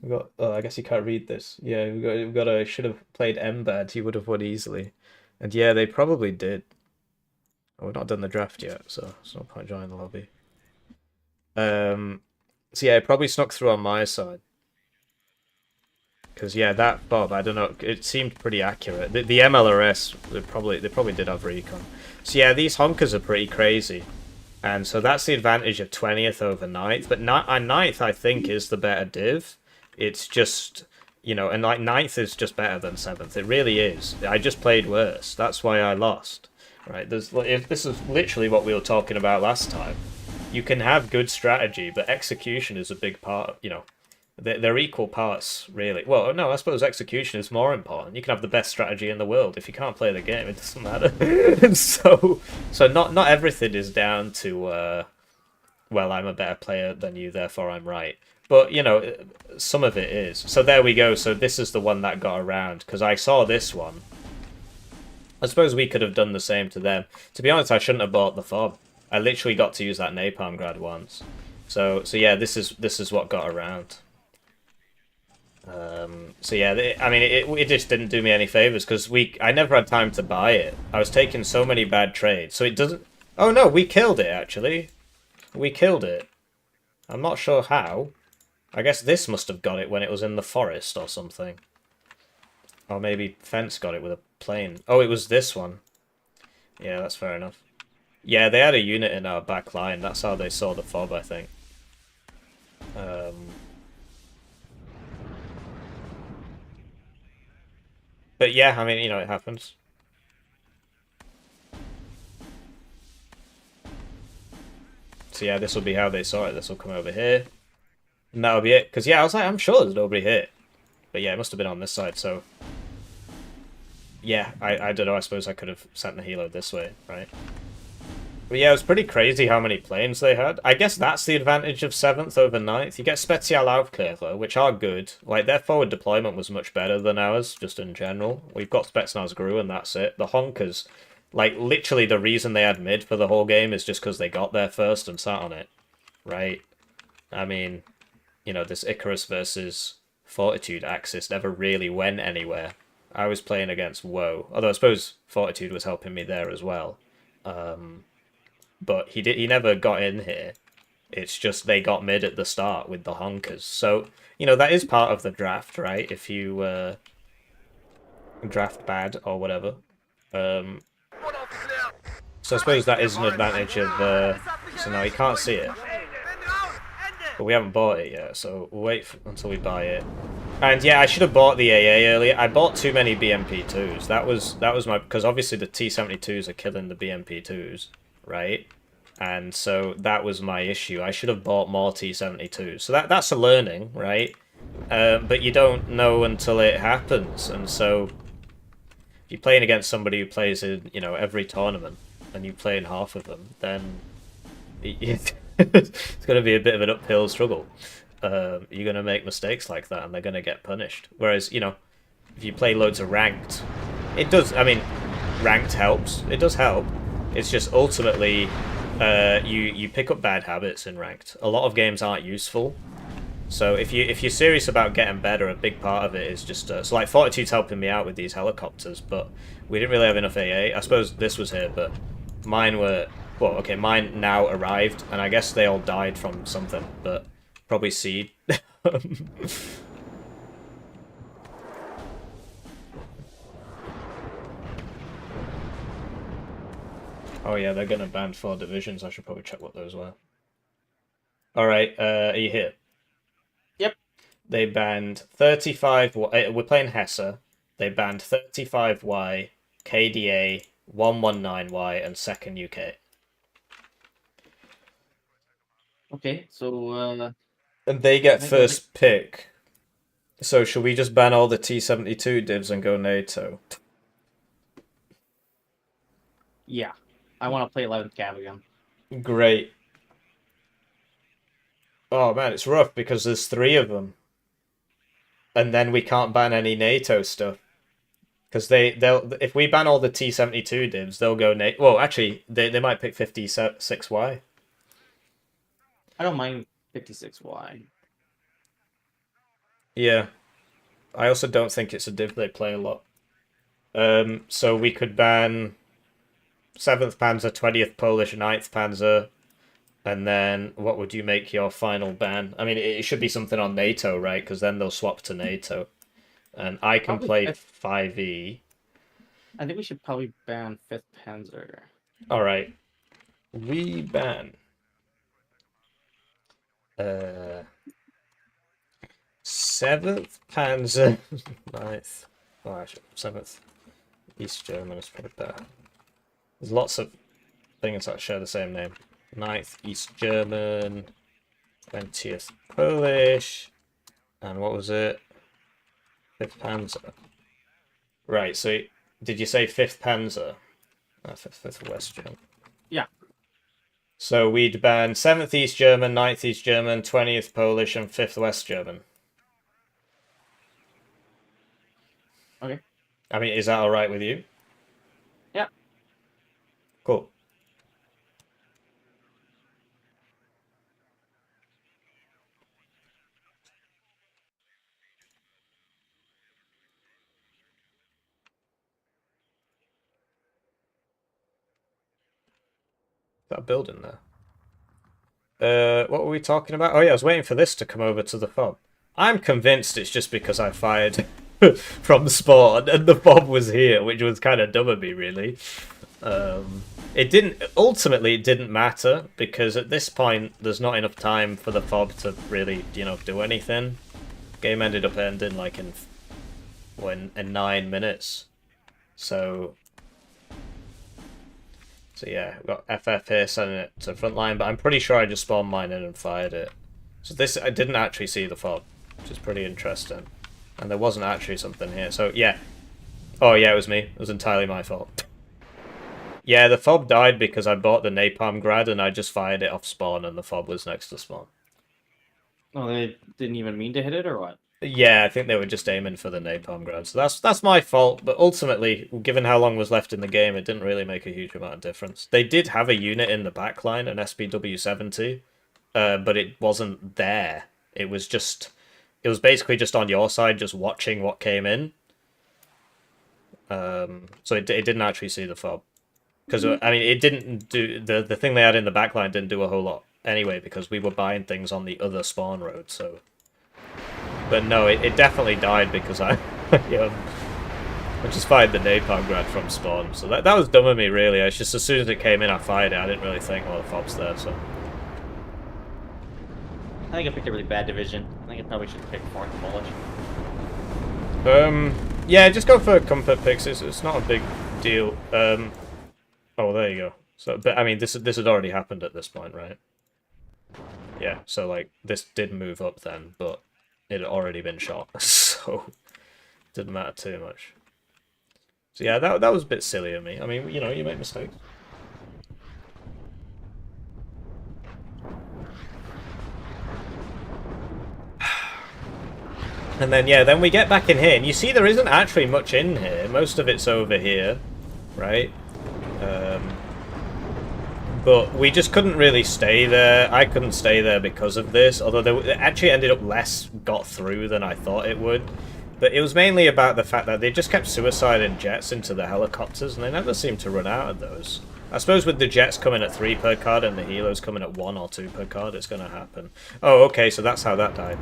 We got. Oh, I guess you can't read this. Yeah, we got. I should have played Mbad. He would have won easily. And yeah, they probably did. Oh, we've not done the draft yet, so it's no point joining the lobby. So yeah, it probably snuck through on my side. Because yeah, that Bob, I don't know, it seemed pretty accurate. The MLRS, they probably did have recon. So yeah, these honkers are pretty crazy. And so that's the advantage of 20th over 9th. But 9th, I think, is the better div. It's just, you know, and like 9th is just better than 7th. It really is. I just played worse. That's why I lost. Right? If this is literally what we were talking about last time. You can have good strategy, but execution is a big part, you know. They're equal parts, really. Well, no, I suppose execution is more important. You can have the best strategy in the world. If you can't play the game, it doesn't matter. so not everything is down to, well, I'm a better player than you, therefore I'm right. But, you know, some of it is. So there we go. So this is the one that got around, because I saw this one. I suppose we could have done the same to them. To be honest, I shouldn't have bought the fob. I literally got to use that napalm grad once. So yeah, this is what got around. So yeah, I mean, it just didn't do me any favors because I never had time to buy it. I was taking so many bad trades, so it doesn't. Oh no, we killed it actually. We killed it. I'm not sure how. I guess this must have got it when it was in the forest or something. Or maybe Fence got it with a plane. Oh, it was this one. Yeah, that's fair enough. Yeah, they had a unit in our back line. That's how they saw the fob, I think. But yeah, I mean, you know, it happens. So yeah, this will be how they saw it. This will come over here. And that'll be it. Because yeah, I was like, I'm sure there's nobody here. But yeah, it must have been on this side, so... Yeah, I don't know, I suppose I could have sent the helo this way, right? But yeah, it was pretty crazy how many planes they had. I guess that's the advantage of 7th over 9th. You get Spezialaufklärer, which are good. Like, their forward deployment was much better than ours, just in general. We've got Spetsnaz Gru, and that's it. The Honkers, like, literally the reason they had mid for the whole game is just because they got there first and sat on it, right? I mean, you know, this Icarus versus Fortitude axis never really went anywhere. I was playing against Woe, although I suppose Fortitude was helping me there as well. But he never got in here. It's just they got mid at the start with the honkers. So, you know, that is part of the draft, right? If you draft bad or whatever. So I suppose that is an advantage of... so now you can't see it. But we haven't bought it yet, so we'll wait until we buy it. And yeah, I should have bought the AA earlier. I bought too many BMP2s. That was my... Because obviously the T-72s are killing the BMP2s. Right? And so that was my issue. I should have bought more T-72s. So that's a learning, right? But you don't know until it happens. And so if you're playing against somebody who plays in, you know, every tournament, and you play in half of them, then it's going to be a bit of an uphill struggle. You're going to make mistakes like that, and they're going to get punished. Whereas, you know, if you play loads of ranked, it does... I mean, ranked helps. It does help. It's just ultimately you pick up bad habits in ranked. A lot of games aren't useful, so if you're serious about getting better, a big part of it is just so like Fortitude's helping me out with these helicopters, but we didn't really have enough AA. I suppose this was here, but mine were mine now arrived, and I guess they all died from something, but probably seed. Oh yeah, they're gonna ban 4 divisions. I should probably check what those were. Alright, are you here? Yep. They banned 35... We're playing Hesse. They banned 35Y, KDA, 119Y, and 2nd UK. Okay, so And they get I think first pick. So should we just ban all the T-72 divs and go NATO? yeah, I want to play 11th Cav again. Great. Oh man, it's rough because there's 3 of them. And then we can't ban any NATO stuff. Because they'll if we ban all the T-72 divs, they'll go NATO. Well, actually, they might pick 56Y. I don't mind 56Y. Yeah. I also don't think it's a div they play a lot. So we could ban 7th Panzer, 20th Polish, 9th Panzer, and then what would you make your final ban? I mean, it should be something on NATO, right? Because then they'll swap to NATO. And I can play 5E. I think we should probably ban 5th Panzer. Alright. We ban 7th Panzer, 9th. Oh, actually, 7th East German is probably better. There's lots of things that share the same name. 9th East German, 20th Polish, and what was it? 5th Panzer. Right, so did you say 5th Panzer? 5th West German. Yeah. So we'd ban 7th East German, 9th East German, 20th Polish, and 5th West German. Okay. I mean, is that alright with you? Yeah. Cool. That building there. What were we talking about? Oh yeah, I was waiting for this to come over to the fob. I'm convinced it's just because I fired from spawn and the fob was here, which was kind of dumb of me, really. Ultimately, it didn't matter because at this point, there's not enough time for the fob to really, do anything. Game ended up ending like in 9 minutes. So yeah, we've got FF here sending it to Frontline, but I'm pretty sure I just spawned mine in and fired it. So I didn't actually see the fob, which is pretty interesting. And there wasn't actually something here, so yeah. Oh yeah, it was me. It was entirely my fault. Yeah, the fob died because I bought the napalm grad and I just fired it off spawn and the fob was next to spawn. Oh, they didn't even mean to hit it, or what? Yeah, I think they were just aiming for the napalm grad. So that's my fault, but ultimately, given how long was left in the game, it didn't really make a huge amount of difference. They did have a unit in the backline, an SPW-70, but it wasn't there. It was basically just on your side, just watching what came in. So it didn't actually see the fob. Because, I mean, it didn't do... The thing they had in the backline didn't do a whole lot anyway, because we were buying things on the other spawn road, so... But no, it definitely died because I just fired the napalm grad from spawn. So that was dumb of me, really. It's just as soon as it came in, I fired it. I didn't really think, well, the fob's there, so... I think I picked a really bad division. I think I probably should pick 4th Polish. Yeah, just go for comfort picks. It's not a big deal. Oh, there you go. So, but I mean, this had already happened at this point, right? Yeah, so like this did move up then, but it had already been shot, so it didn't matter too much. So yeah, that was a bit silly of me. I mean, you make mistakes. And then, yeah, then we get back in here, and you see there isn't actually much in here. Most of it's over here, right? But we just couldn't really stay there. I couldn't stay there because of this, although it actually ended up less got through than I thought it would. But it was mainly about the fact that they just kept suiciding jets into the helicopters, and they never seemed to run out of those. I suppose with the jets coming at 3 per card and the helos coming at 1 or 2 per card, it's going to happen. Oh, okay, so that's how that died.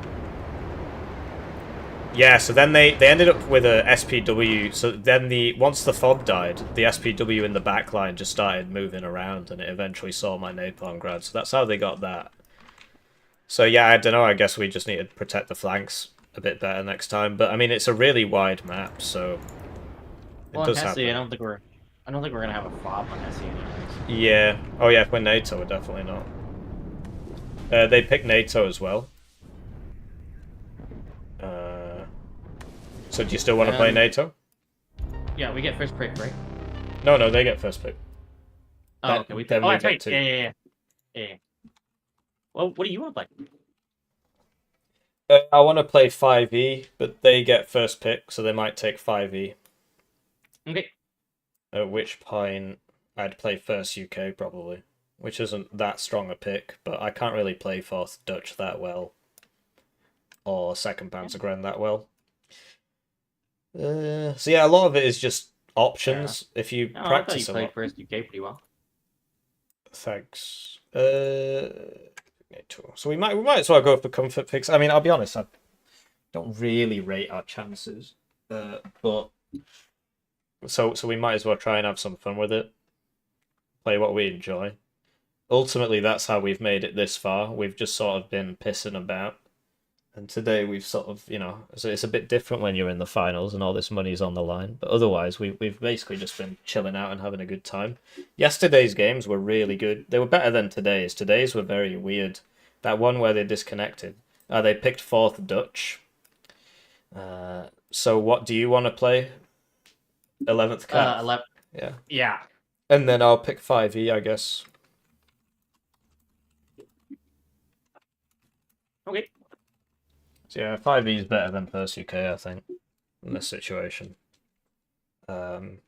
Yeah, so then they ended up with a SPW. So then once the FOB died, the SPW in the back line just started moving around, and it eventually saw my napalm grad. So that's how they got that. So yeah, I don't know. I guess we just need to protect the flanks a bit better next time. But I mean, it's a really wide map, so it Well, does in Hesse, happen. I don't think we're gonna have a FOB on Hesse anyways. Yeah. Oh yeah, if we're NATO, we're definitely not. They picked NATO as well. So do you still want to play NATO? Yeah, we get first pick, right? No, they get first pick. Oh, Then- okay. We then oh, we that's get right. to- Yeah. Well, what do you want to play? I want to play 5e, but they get first pick, so they might take 5e. Okay. At which point I'd play first UK probably, which isn't that strong a pick, but I can't really play fourth Dutch that well, or second Panzergren that well. So yeah, a lot of it is just options. If you Oh, I thought practice you a played lot. first UK pretty well. Thanks. So we might as well go for comfort picks. I mean, I'll be honest, I don't really rate our chances, but so we might as well try and have some fun with it. Play what we enjoy. Ultimately, that's how we've made it this far. We've just sort of been pissing about. And today we've sort of, so it's a bit different when you're in the finals and all this money's on the line. But otherwise, we've basically just been chilling out and having a good time. Yesterday's games were really good. They were better than today's. Today's were very weird. That one where they disconnected. They picked fourth Dutch. So what do you want to play? 11th Cat? 11. Yeah. Yeah. And then I'll pick 5e, I guess. Okay. So yeah, 5e is better than first UK, I think, in this situation. I'm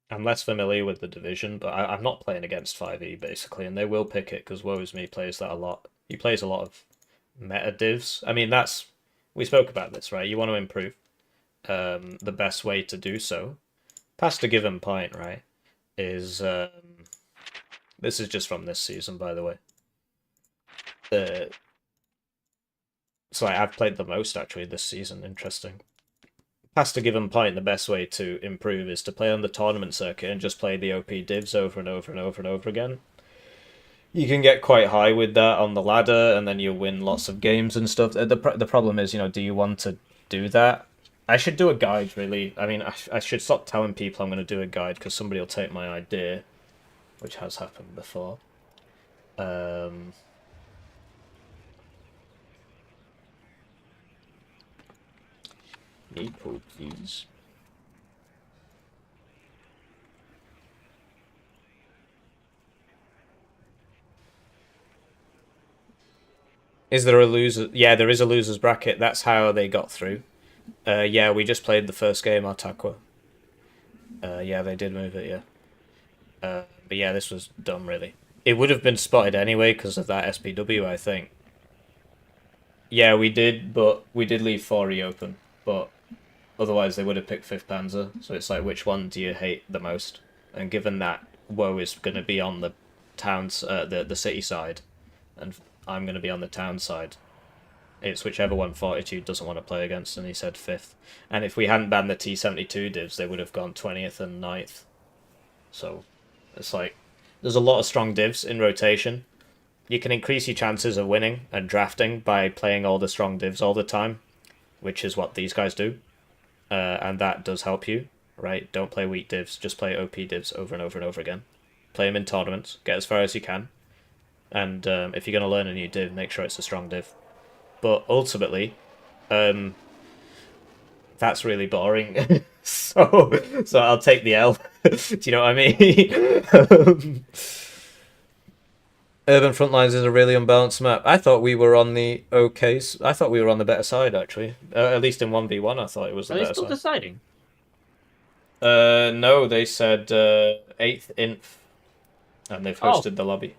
less familiar with the division, but I'm not playing against 5e, basically, and they will pick it, because Woe Is Me plays that a lot. He plays a lot of meta divs. I mean, we spoke about this, right? You want to improve. The best way to do so, past a given point, right, is... this is just from this season, by the way. So I've played the most, actually, this season. Interesting. Past a given point, the best way to improve is to play on the tournament circuit and just play the OP divs over and over and over and over again. You can get quite high with that on the ladder, and then you'll win lots of games and stuff. The problem is, do you want to do that? I should do a guide, really. I mean, I should stop telling people I'm going to do a guide, because somebody will take my idea, which has happened before. Equal, please. Is there a loser? Yeah, there is a loser's bracket. That's how they got through. Yeah, we just played the first game, Artaqua. Yeah, they did move it, yeah. But yeah, this was dumb, really. It would have been spotted anyway because of that SPW, I think. Yeah, we did, but we did leave 4E open. But otherwise, they would have picked 5th Panzer. So it's like, which one do you hate the most? And given that Woe is going to be on the towns, the city side, and I'm going to be on the town side, it's whichever one Fortitude doesn't want to play against, and he said 5th. And if we hadn't banned the T-72 divs, they would have gone 20th and 9th. So it's like, there's a lot of strong divs in rotation. You can increase your chances of winning and drafting by playing all the strong divs all the time, which is what these guys do. And that does help you, right? Don't play weak divs, just play OP divs over and over and over again. Play them in tournaments, get as far as you can. And if you're going to learn a new div, make sure it's a strong div. But ultimately, that's really boring. so I'll take the L. Do you know what I mean? Urban Frontlines is a really unbalanced map. I thought we were on the okays. I thought we were on the better side, actually. At least in 1v1, I thought it was the better side. Are they still deciding? No, they said 8th inf. And they've hosted the lobby.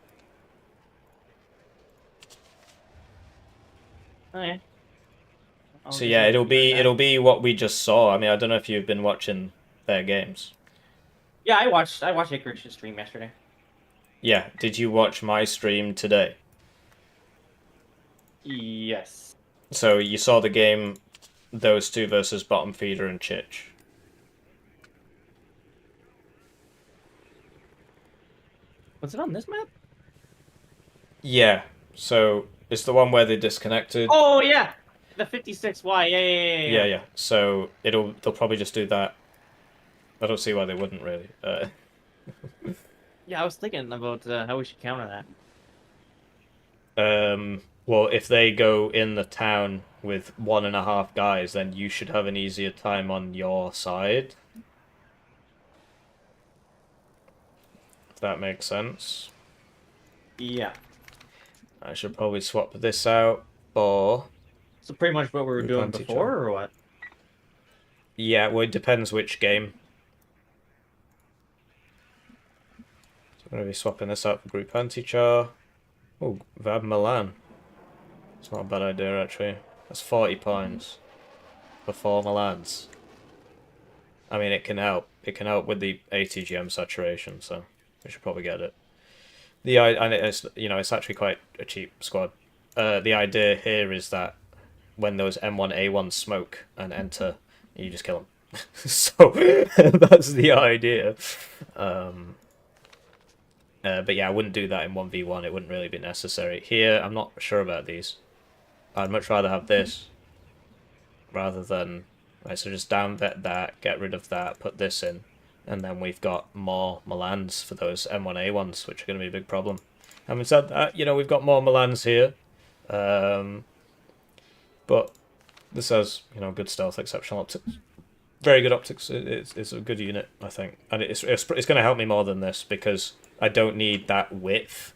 Oh, yeah. So yeah, it'll be what we just saw. I mean, I don't know if you've been watching their games. Yeah, I watched Icarus's stream yesterday. Yeah, did you watch my stream today? Yes. So you saw the game those two versus Bottom Feeder and Chich. Was it on this map? Yeah, so it's the one where they disconnected. Oh yeah, the 56Y. Yeah, yeah. So they'll probably just do that. I don't see why they wouldn't really. Yeah, I was thinking about how we should counter that. Well, if they go in the town with 1.5 guys, then you should have an easier time on your side. If that makes sense. Yeah. I should probably swap this out for... So pretty much what we were doing before, or what? Yeah, well, it depends which game. So I'm going to be swapping this out for Group Anti-Char. Oh, Vab Milan. It's not a bad idea, actually. That's 40 points for 4 Milans. I mean, it can help. It can help with the ATGM saturation, so we should probably get it. And it's, you know, it's actually quite a cheap squad. The idea here is that when those M1A1s smoke and enter, you just kill them. So that's the idea. But yeah, I wouldn't do that in 1v1. It wouldn't really be necessary. Here, I'm not sure about these. I'd much rather have this rather than... Right, so just down that, get rid of that, put this in. And then we've got more Milans for those M1A1s, which are going to be a big problem. Having said that, you know, we've got more Milans here. But this has, you know, good stealth, exceptional optics. Very good optics. It's a good unit, I think. And it's going to help me more than this, because I don't need that width.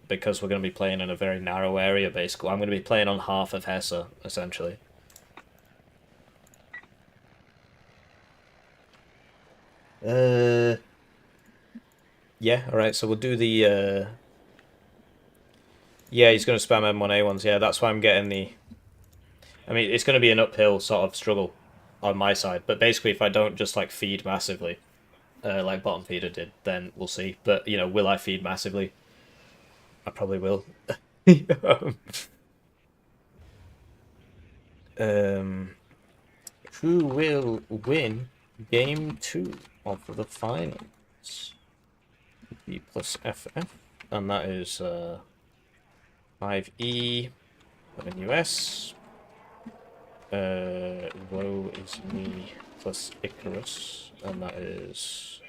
Because we're going to be playing in a very narrow area, basically. I'm going to be playing on half of Hesse, essentially. Yeah, alright, so we'll do the, Yeah, he's going to spam M1A1s, yeah, that's why I'm getting the... I mean, it's going to be an uphill sort of struggle on my side, but basically if I don't just, like, feed massively, like Bottom Feeder did, then we'll see. But, you know, will I feed massively? I probably will. Who will win Game 2 of the finals? B plus FF, and that is 5E, 11 US. Low is me plus Icarus, and that is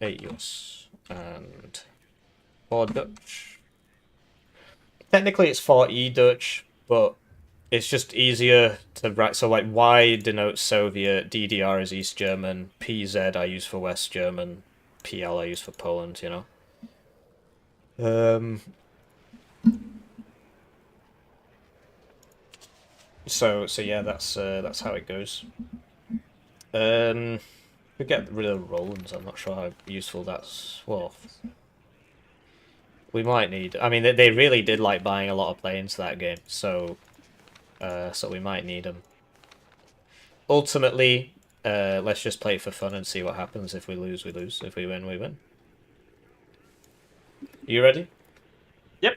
8 US. And 4 Dutch. Technically it's 4E Dutch, but it's just easier to write. So like Y denotes Soviet, DDR is East German, PZ I use for West German, PL I use for Poland, you know. So yeah, that's how it goes. We get rid of Rolands. I'm not sure how useful that's. Well, we might need. I mean, they really did like buying a lot of planes that game, so we might need them. Ultimately, let's just play it for fun and see what happens. If we lose, we lose. If we win, we win. You ready? Yep.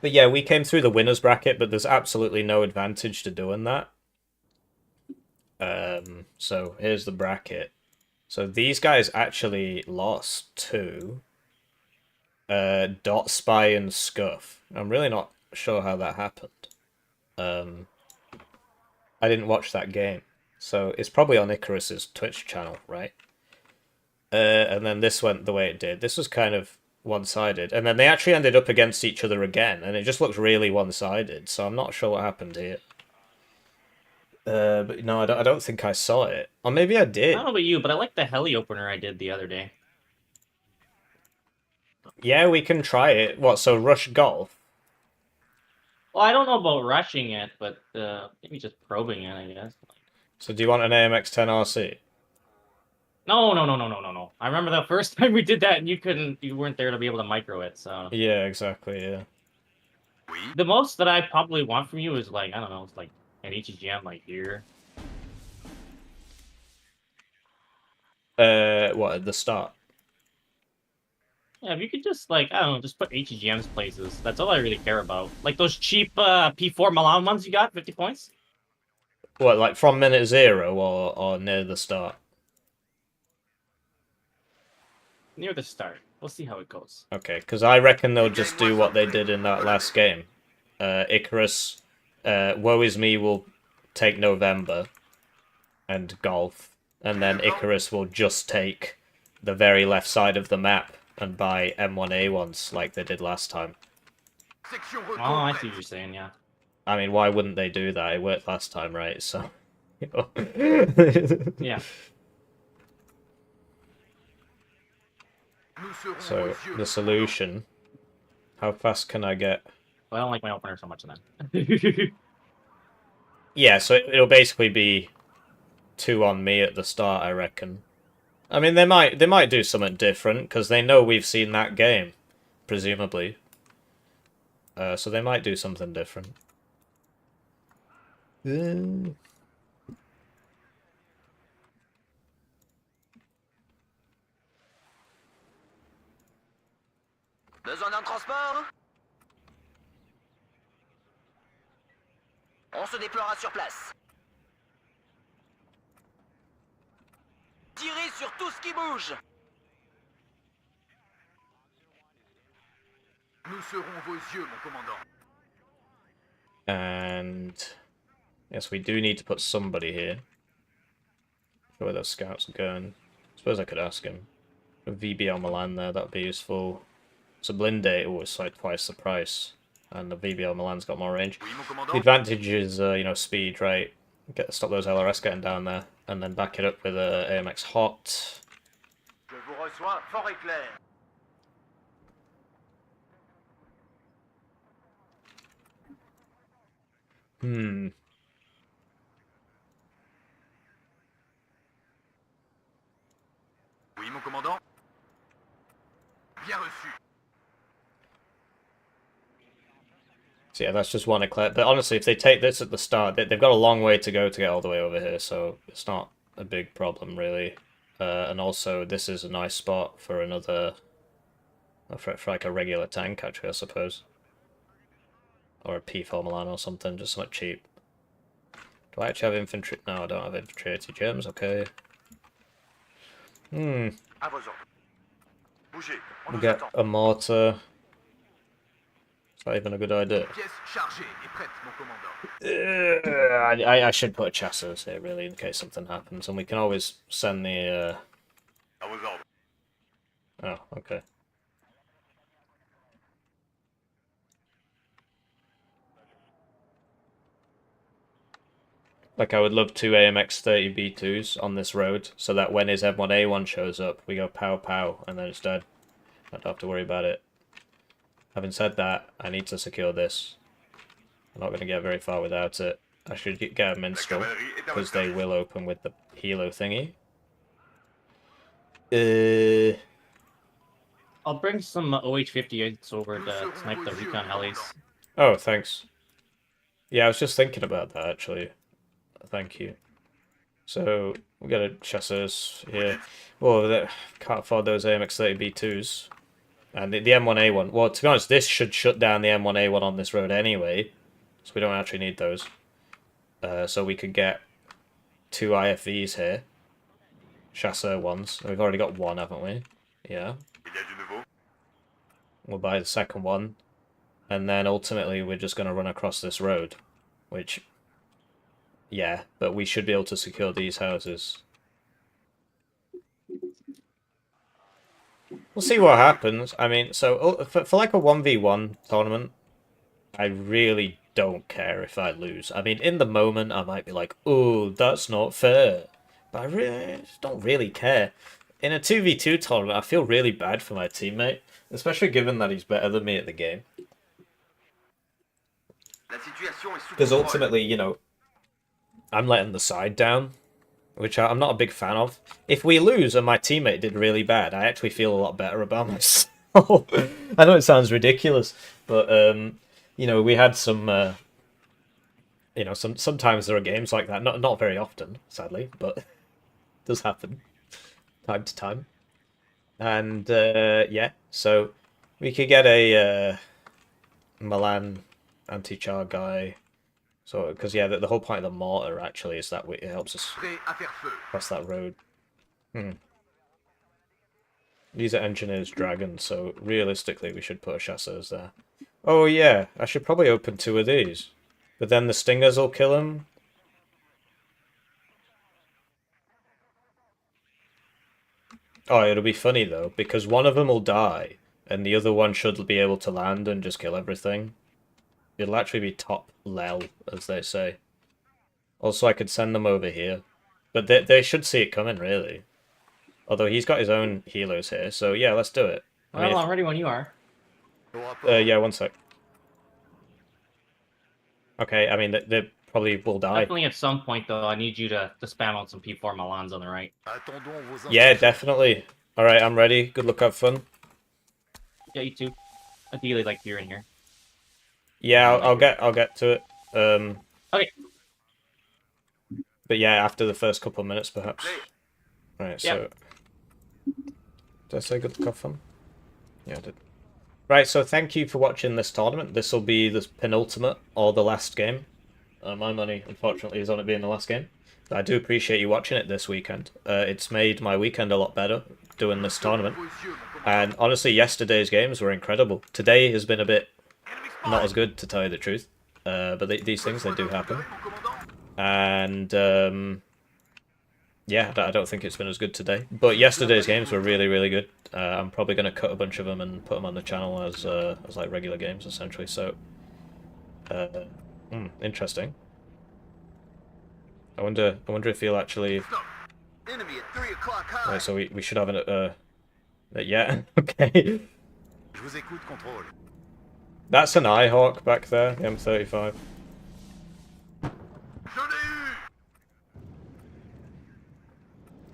But yeah, we came through the winners bracket, but there's absolutely no advantage to doing that. So here's the bracket. So these guys actually lost to Dot Spy and Scuff. I'm really not sure how that happened. I didn't watch that game, so it's probably on Icarus's Twitch channel, right? And then this went the way it did. This was kind of one-sided, and then they actually ended up against each other again, and it just looked really one-sided. So I'm not sure what happened here. But no, I don't think I saw it, or maybe I did. I don't know about you, but I like the heli opener I did the other day. Yeah, we can try it. What? So rush golf? Well, I don't know about rushing it, but maybe just probing it, I guess. So do you want an AMX-10 RC? No. I remember the first time we did that, and you weren't there to be able to micro it. So Yeah, exactly. Yeah. the most that I probably want from you is like, I don't know, it's like an HGM like here. What, at the start? Yeah, if you could just, like, I don't know, just put HGMs places. That's all I really care about. Like those cheap P4 Milan ones you got, 50 points? What, like from minute 0 or near the start? Near the start. We'll see how it goes. Okay, because I reckon they'll just do what they did in that last game. Icarus, Woe Is Me will take November and Golf, and then Icarus will just take the very left side of the map and buy M1A1s like they did last time. Section Oh, retour I prête. see what you're saying, yeah. I mean, why wouldn't they do that? It worked last time, right? So, you know. Yeah. Nous serons So aux yeux, the mon commandant. solution. How fast can I get? Well, I don't like my opener so much then. Yeah, so it'll basically be 2 on me at the start, I reckon. I mean, they might do something different because they know we've seen that game, presumably. So they might do something different. Besoin d'un transport? On se déploiera sur place. Tirez sur tout ce qui bouge. Nous serons vos yeux, mon commandant. And yes, we do need to put somebody here. Where those scouts are going. Suppose I could ask him. A VBL Milan there, that'd be useful. Sublinde, oh, it's like twice the price. And the VBL Milan's got more range. Oui, mon The commandant. advantage is, you know, speed, right? Stop those LRS getting down there. And then back it up with AMX Hot. Je vous reçois fort et clair. Hmm. Oui, mon commandant. Bien reçu. So yeah, that's just one eclair. But honestly, if they take this at the start, they've got a long way to go to get all the way over here, so it's not a big problem, really. And also, this is a nice spot for another... For like a regular tank, actually, I suppose. Or a P4 Milan or something, just something cheap. Do I actually have infantry? No, I don't have infantry. 80 gems, okay. À vos ordres. Bougez, on We nous get attend. a mortar. It's not even a good idea. Pièce chargée et prête, mon commandant. I should put a chassis here, really, in case something happens. And we can always send the... À vos ordres. Oh, okay. Like, I would love 2 AMX 30 B2s on this road, so that when his M1A1 shows up, we go pow pow, and then it's dead. I don't have to worry about it. Having said that, I need to secure this. I'm not going to get very far without it. I should get a minstrel, because they will open with the helo thingy. I'll bring some OH-58s over to snipe the recon helis. Oh, thanks. Yeah, I was just thinking about that, actually. Thank you. So, we got a chassis here. Well, can't afford those AMX 30 B2s. And the M1A1, well, to be honest, this should shut down the M1A1 on this road anyway. So we don't actually need those. So we could get 2 IFVs here. Chasseur ones. We've already got one, haven't we? Yeah. Il y a du nouveau. We'll buy the second one. And then ultimately we're just going to run across this road. Which... yeah, but we should be able to secure these houses. We'll see what happens. I mean, so for like a 1v1 tournament, I really don't care if I lose. I mean, in the moment, I might be like, oh, that's not fair. But I really don't really care. In a 2v2 tournament, I feel really bad for my teammate, especially given that he's better than me at the game. La situation est sous Because contrôle. ultimately, you know, I'm letting the side down, which I'm not a big fan of. If we lose and my teammate did really bad, I actually feel a lot better about myself. I know it sounds ridiculous, but you know, we had some, you know, sometimes there are games like that. Not very often, sadly, but it does happen time to time. And yeah, so we could get a Milan anti-char guy. So, because yeah, the whole point of the mortar actually is that it helps us Prêt à faire feu. cross that road. These are engineers dragons, so realistically we should put a chasseurs there. Oh yeah, I should probably open 2 of these. But then the stingers will kill him. Oh, it'll be funny though, because one of them will die, and the other one should be able to land and just kill everything. It'll actually be top lel, as they say. Also, I could send them over here. But they should see it coming, really. Although he's got his own healers here, so yeah, let's do it. Well, I'm ready when you are. Yeah, one sec. Okay, I mean, they probably will die. Definitely at some point, though, I need you to spam out some P4 Milans on the right. Yeah, definitely. Alright, I'm ready. Good luck, have fun. Yeah, you too. Ideally, like you're in here. Yeah, I'll get to it. Okay. But yeah, after the first couple of minutes, perhaps. Right, so... Did I say good luck, have fun? Yeah, I did. Right, so thank you for watching this tournament. This will be the penultimate, or the last game. My money, unfortunately, is on it being the last game. But I do appreciate you watching it this weekend. It's made my weekend a lot better, doing this tournament. And honestly, yesterday's games were incredible. Today has been a bit not as good, to tell you the truth. But these things, they do happen. And... yeah, I don't think it's been as good today. But yesterday's games were really, really good. I'm probably going to cut a bunch of them and put them on the channel as like regular games, essentially. So, interesting. I wonder if he'll actually... Enemy at 3 o'clock high. Right, so we should have an... yeah, okay. Je vous écoute, contrôle. That's an Eyehawk back there, the M35.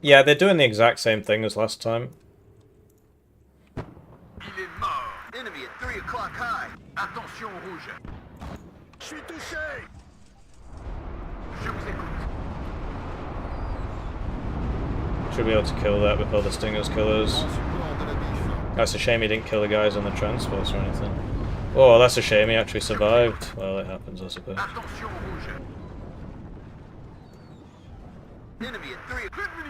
Yeah, they're doing the exact same thing as last time. Il est mort. Enemy at 3 o'clock high. Attention rouge. Je suis touché. Je vous écoute. Should be able to kill that before the Stingers kill us. That's a shame he didn't kill the guys on the transports or anything. Oh, that's a shame he actually survived. Well, it happens, I suppose. Attention rouge. Enemy at 3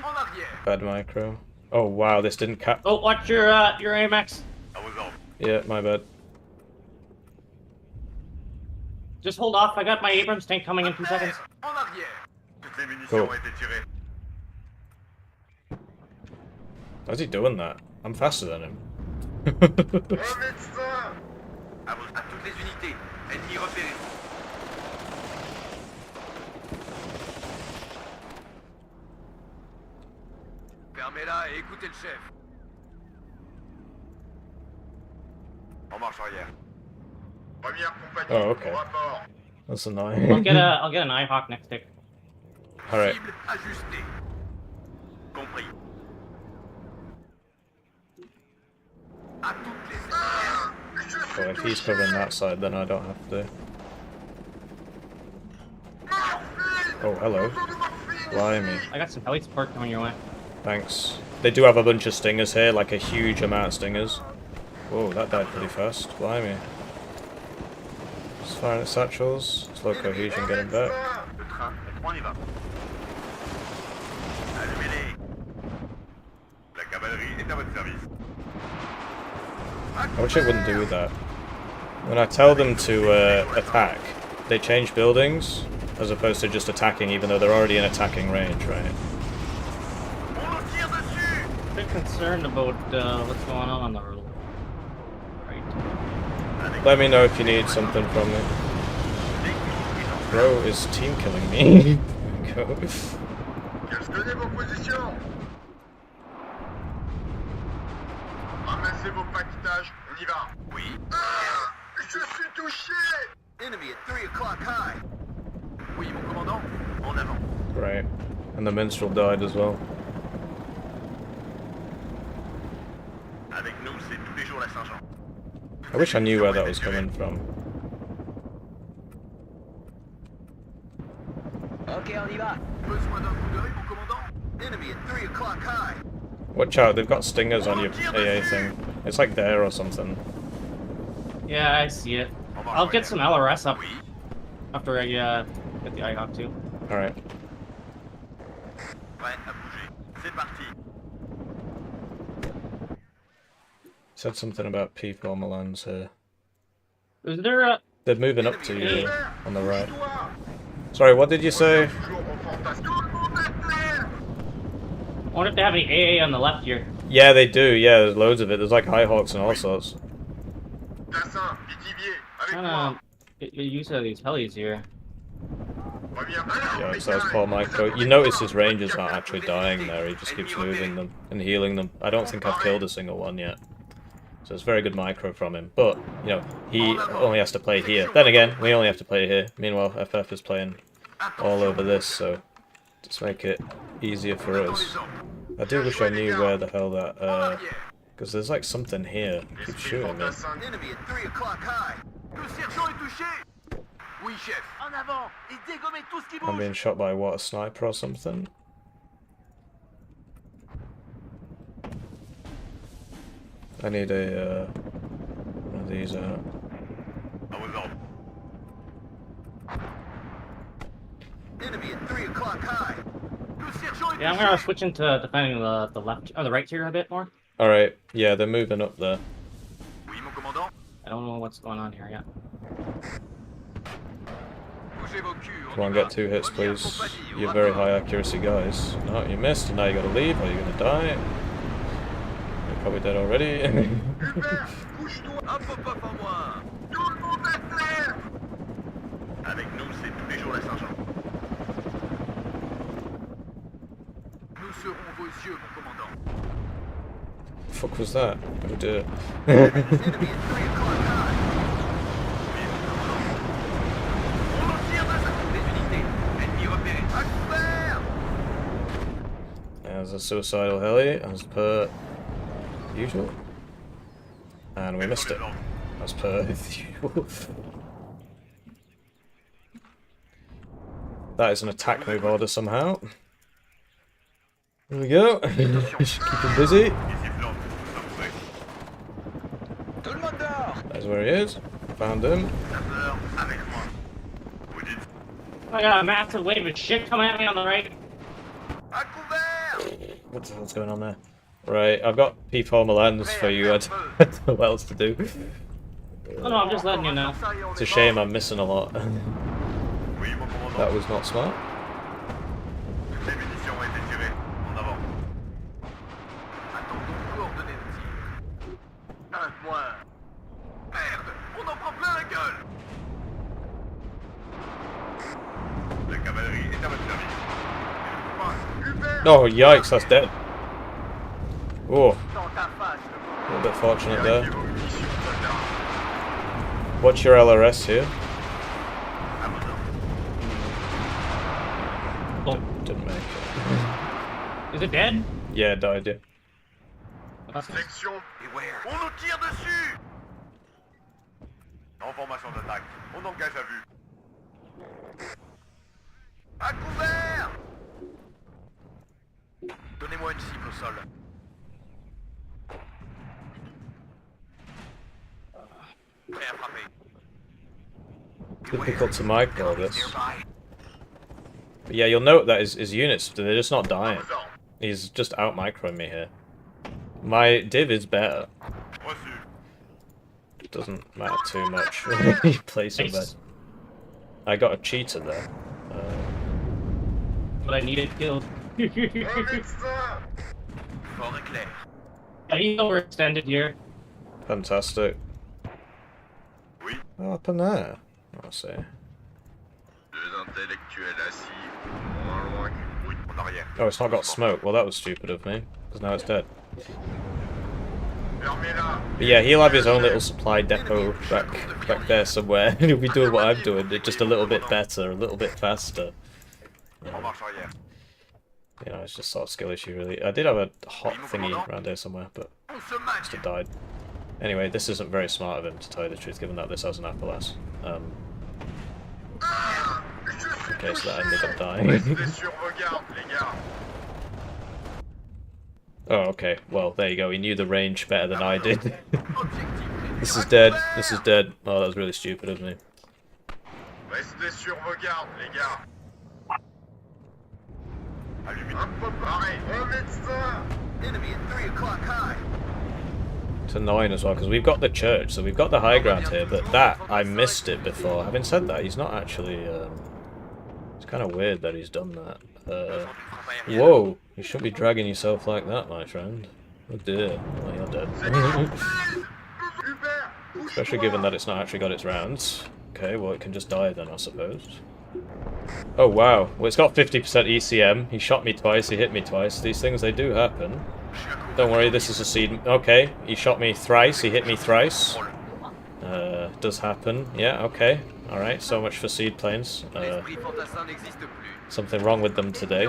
en arrière. Bad micro. Oh wow, this didn't cap. Oh, watch your AMX. I was off. Yeah, my bad. Just hold off. I got my Abrams tank coming in 2 seconds. En arrière. Toutes les munitions Cool. ont été tirées. How's he doing that? I'm faster than him. Médecin. À toutes les unités. Ennemi repéré. Fermez-la et écoutez le chef. En marche arrière. Première compagnie. Oh, okay. Au rapport. That's I'll annoying. get an Eyehawk next tick. Alright. Cible ajustée. Compris. À toutes les... Well, if he's covering that side, then I don't have to. Oh, hello. Blimey. I got some heli support coming your way. Thanks. They do have a bunch of stingers here, like a huge amount of stingers. Whoa, that died pretty fast. Blimey. Just firing at satchels. Slow cohesion, getting back. Le train, on y va. Allumez-les. La cavalerie est à votre service. I wish it wouldn't do that. When I tell them to attack, they change buildings, as opposed to just attacking, even though they're already in attacking range, right? On nous tire dessus. A bit concerned about what's going on the right. Let me know if you need something from me. Bro is team killing me. Go. Questionnez vos positions. Ramassez vos pactages, on y va. Oui. Ah, je suis touché. Enemy at 3 o'clock high. Oui, mon commandant. En avant. Right. And the minstrel died as well. Avec nous, c'est tous les jours la Saint-Jean. I wish I knew where that was coming from. Ok, on y va. Besoin d'un coup d'œil, mon commandant. Enemy at 3 o'clock high. Watch out, they've got stingers on your AA thing. It's like there or something. Yeah, I see it. I'll get some LRS up after I get the IHOC too. Alright. Prêt à bouger. C'est parti. Said something about people on the lands here. Is there a... They're moving up to you on the right. Sorry, what did you say? I wonder if they have any AA on the left here. Yeah, they do. Yeah, there's loads of it. There's like Highhawks and all sorts. Kinda get use of these helis here. Yeah, so that's Paul Micro. You notice his rangers aren't actually dying there. He just keeps moving them and healing them. I don't think I've killed a single one yet. So it's very good micro from him. But, you know, he only has to play here. Then again, we only have to play here. Meanwhile, FF is playing all over this, so just make it easier for us. I do wish I knew where the hell that, because there's like something here. Keep shooting me. Enemy at 3 o'clock high. Le sergent est touché. Oui, chef. En avant et dégommez tout ce qui I'm bouge. being shot by, what, a sniper or something? I need a, one of these out. Enemy at 3 o'clock high. Le sergent est Yeah, I'm gonna switch into defending the left or the right tier a bit more. Alright, yeah, they're moving up there. Oui, mon commandant. I don't know what's going on here yet. Bougez vos culs. Come on, get 2 hits, please. You're very high accuracy guys. No, you missed, and now you gotta leave, or you're gonna die. You're probably dead already. Un pop-up en moins. Tout le monde à terre. Avec nous, c'est tous les jours la sergent. Nous serons vos yeux, mon commandant. Fuck was that? Oh dear. Enemy at 3 o'clock high. On en tire des unités. Ennemi repéré. À couvert. There's a suicidal heli, as per usual. And we missed it, as per usual. That is an attack move order somehow. There we go. Keep him busy. Tout le monde dort. That's where he is. Found him. Sapeur, avec moi. I got a massive wave of shit coming at me on the right. À couvert. What the hell's going on there? Right, I've got P4 Milans for you. I don't know what else to do. Oh no, I'm just letting you know. It's a shame I'm missing a lot. Oui, mon commandant. That was not smart. Les munitions ont été tirées. En avant. Attendons coordonnées de tir. Un point. Merde, on en prend plein la gueule. La cavalerie est à votre service. Oh, yikes, that's dead. Oh, Dans ta face, a little bit fortunate there. What's your LRS here? Oh, Didn't make it. is it dead? Yeah, died, yeah. Section. Beware. On nous tire dessus. En formation d'attaque. On engage à vue. À couvert. Donnez-moi une cible au sol. Prêt à frapper. Difficult to micro this. Nearby. But yeah, you'll note that his units, they're just not dying. He's just out microing me here. My div is better. Reçu. It doesn't matter too much. He plays so bad. I got a cheater there. But I needed killed. Yeah, Fort et clair. he's overextended here. Fantastic. Oui. Oh, up in there. I'll see. Deux intellectuels assis, moins loin qu'une brute en arrière. Oh, it's not got smoke. Well, that was stupid of me, because now it's dead. Fermez-la. But yeah, he'll have his own little supply depot back there somewhere, and he'll be doing what I'm doing, just a little bit better, a little bit faster. En marche arrière. You know, it's just sort of skill issue, really. I did have a hot thingy around here somewhere, but On se must have magne. died. Anyway, this isn't very smart of him, to tell you the truth, given that this has an Appalass. In case that ended up dying. Restez sur vos gardes, les gars. Oh, okay. Well, there you go. He knew the range better than I did. This is dead. This is dead. Oh, that was really stupid of me. Restez sur vos gardes, les gars. Un peu pareil. Un médecin. Enemy at 3 o'clock high. It's annoying as well, because we've got the church, so we've got the high ground here, but that, I missed it before. Having said that, he's not actually, it's kind of weird that he's done that. Whoa, you shouldn't be dragging yourself like that, my friend. Oh dear, well, you're dead. Especially given that it's not actually got its rounds. Okay, well, it can just die then, I suppose. Oh wow, well, it's got 50% ECM. He shot me twice, he hit me twice. These things, they do happen. Don't worry, this is a seed. Okay, he shot me thrice, he hit me thrice. Does happen. Yeah, okay. Alright, so much for seed planes. Something wrong with them today.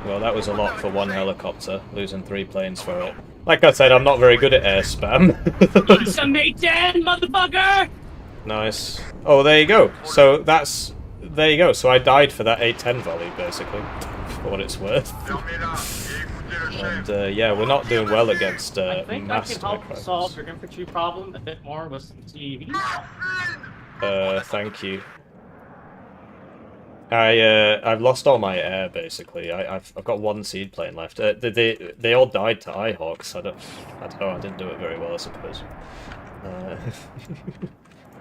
Well, that was a lot for one helicopter, losing 3 planes for it. Like I said, I'm not very good at air spam. motherfucker! Nice. Oh, there you go. So that's... There you go. So I died for that 810 volley, basically. For what it's worth. And, yeah, we're not doing well against I think I mass can help micros. solve your infantry problem a bit more with some TV. Thank you. I've lost all my air basically. I've got 1 seed plane left. They all died to Ihawks. I don't know. I didn't do it very well, I suppose.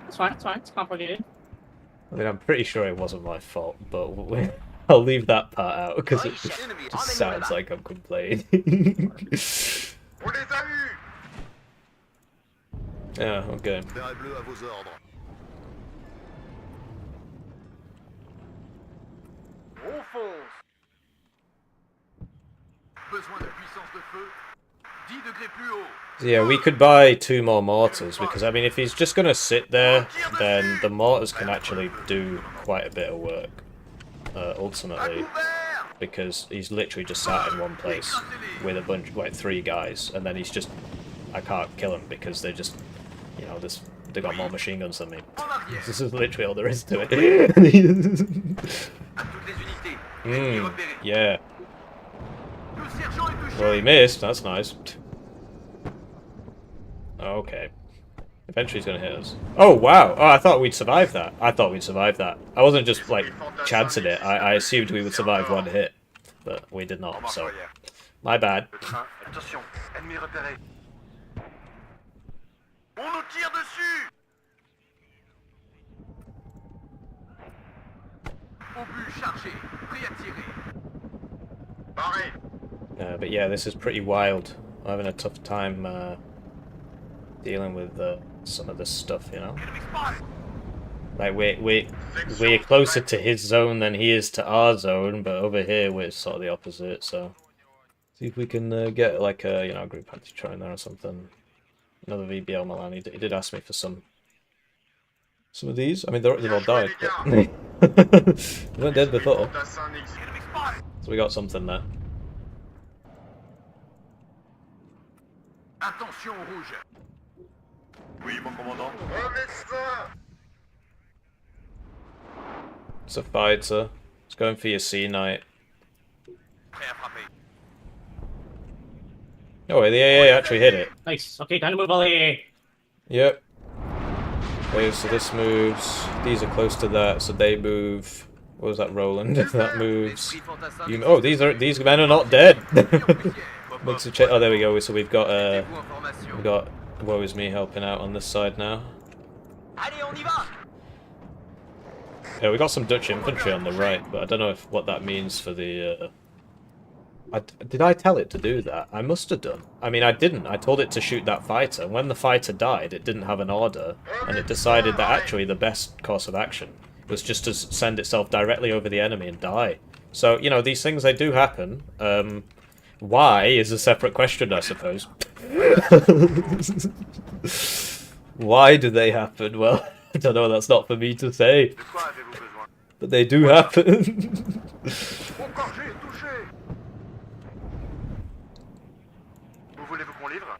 It's fine. It's fine. It's complicated. I mean, I'm pretty sure it wasn't my fault, but I'll leave that part out because it just sounds like I'm complaining. On les a eus. Yeah. Okay. Vert et bleu à vos ordres. On fonce. Besoin de puissance de feu. 10 degrés plus haut. So yeah, we could buy 2 more mortars because I mean, if he's just gonna sit there, then the mortars can actually do quite a bit of work. Ultimately, because he's literally just sat in one place with a bunch, like 3 guys, and then he's just, I can't kill him because they just, you know, they got more machine guns than me. This is literally all there is to it. Yeah. Well, he missed. That's nice. Okay. Eventually he's gonna hit us. Oh, wow! Oh, I thought we'd survive that. I wasn't just, like, chancing it. I assumed we would survive 1 hit. But we did not, so... My bad. Attention, ennemi repéré. On nous tire dessus. Obus chargé, prêt à tirer. Pareil. But yeah, this is pretty wild. I'm having a tough time dealing with some of this stuff, you know? Enemy spotted. Like, we're closer to his zone than he is to our zone, but over here we're sort of the opposite, so... See if we can get, like, a, you know, group anti-try in there or something. Another VBL Milan. He did ask me for some of these. I mean, they've all died, but... they weren't dead before. Enemy spotted. So we got something there. Attention au rouge. Oui, mon commandant. Un médecin. It's a fighter. It's going for your C Knight. Prêt à frapper. Oh, the AA actually hit it. Nice. Okay, time to move all the. Yep. Okay, so this moves. These are close to that, so they move. What was that, Roland? If that moves. You, oh, these men are not dead. Makes a check. Oh, there we go. So we've got Woe is me helping out on this side now. Allez, on y va. Yeah, we got some Dutch infantry on the right, but I don't know what that means for the. Did I tell it to do that? I must have done. I mean, I didn't. I told it to shoot that fighter. When the fighter died, it didn't have an order, and it decided that actually the best course of action was just to send itself directly over the enemy and die. So, you know, these things, they do happen. Why is a separate question, I suppose. Why do they happen? Well, I don't know, that's not for me to say. De quoi avez-vous besoin? But they do happen. Mon corps est touché. Où voulez-vous qu'on livre?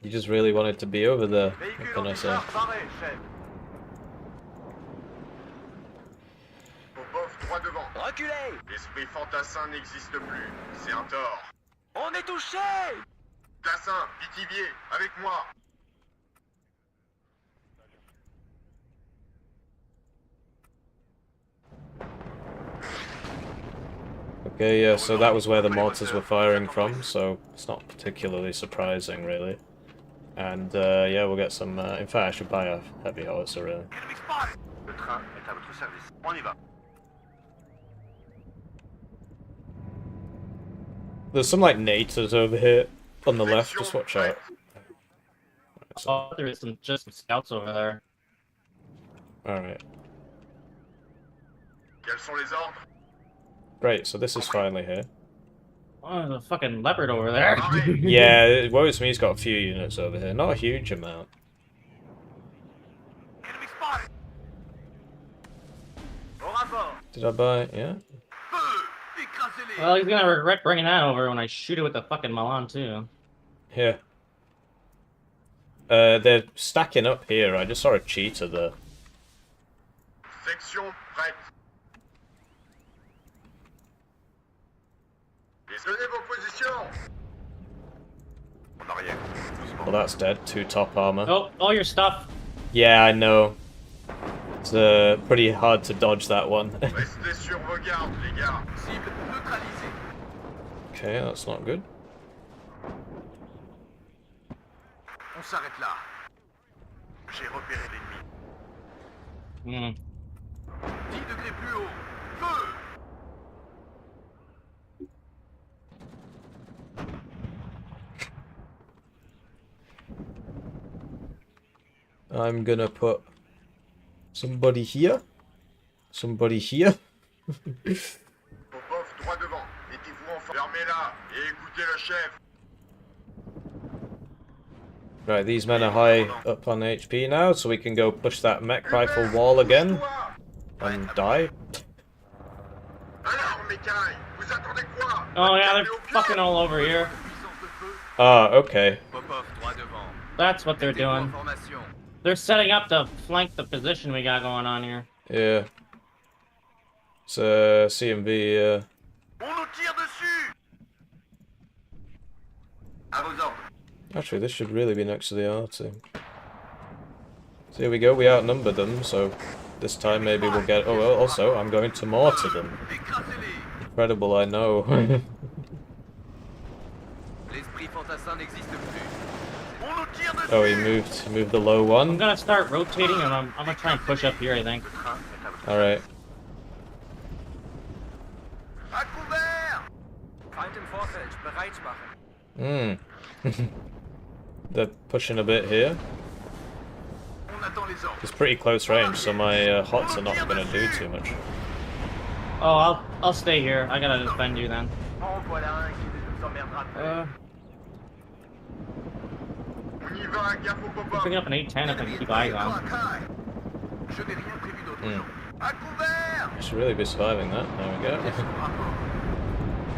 You just really wanted to be over there. What Véhicule can I en say? décharge, barré, chef. Reculez! L'esprit fantassin n'existe plus. C'est un tort. On est touché! Tassin, Pitivier, avec moi. Okay, yeah, so that was where the mortars were firing from, so it's not particularly surprising, really. And, yeah, we'll get some... in fact, I should buy a heavy howitzer, really. Enemy spotted. Le train est à votre service. On y va. There's some, like, NATOs over here on the left, just watch out. Oh, there is just some scouts over there. Alright. Quels sont les ordres? Great, so this is finally here. Oh, there's a fucking leopard over there. Arrête. Yeah, it worries me, he's got a few units over here. Not a huge amount. Enemy spotted. Au rapport! Did I buy it? Yeah? Feu. Écrasez-les. Well, he's gonna regret bringing that over when I shoot it with the fucking Milan too. Here. They're stacking up here. I just saw a cheetah there. Section prête. Tenez vos positions. En arrière. Doucement. Well, that's dead. 2 top armor. Oh, all your stuff. Yeah, I know. It's pretty hard to dodge that one. Restez sur vos gardes, les gars. Cible neutralisée. Okay, that's not good. On s'arrête là. J'ai repéré l'ennemi. 10 degrés plus haut. Feu! I'm gonna put somebody here. Somebody here. Popov, droit devant. Mettez-vous en forme. Fermez-la et écoutez le chef. Right, these men are high up on HP now, so we can go push that mech rifle wall again and die. Alors, Mécaille, vous attendez quoi? Oh yeah, they're fucking all over here. Puissance de feu. Ah, okay. Popov, droit devant. That's what they're Mettez-vous en doing. formation. They're setting up to flank the position we got going on here. Yeah. It's CMV, On nous tire dessus. À vos ordres. Actually, this should really be next to the R team. So here we go, we outnumber them, so this time maybe we'll get... Oh, well, also, I'm going to mortar them. Écrasez-les! Incredible, I know. L'esprit fantassin n'existe plus. On nous tire dessus. Oh, he moved the low I'm one. gonna start rotating and I'm gonna try and push up here, I think. Le train est à votre Alright. À couvert! Feind im Vorfeld, bereit machen. They're pushing a bit here. On attend les ordres. It's pretty close range, so my hots are not going to do too much. Oh, I'll stay here. I gotta defend you then. En voilà un qui ne nous emmerdera plus. On y va, gaffe au Popov. Picking up an 810 if I can keep eyes on. Je n'ai rien prévu d'autre. À couvert. I should really be surviving that. There we go.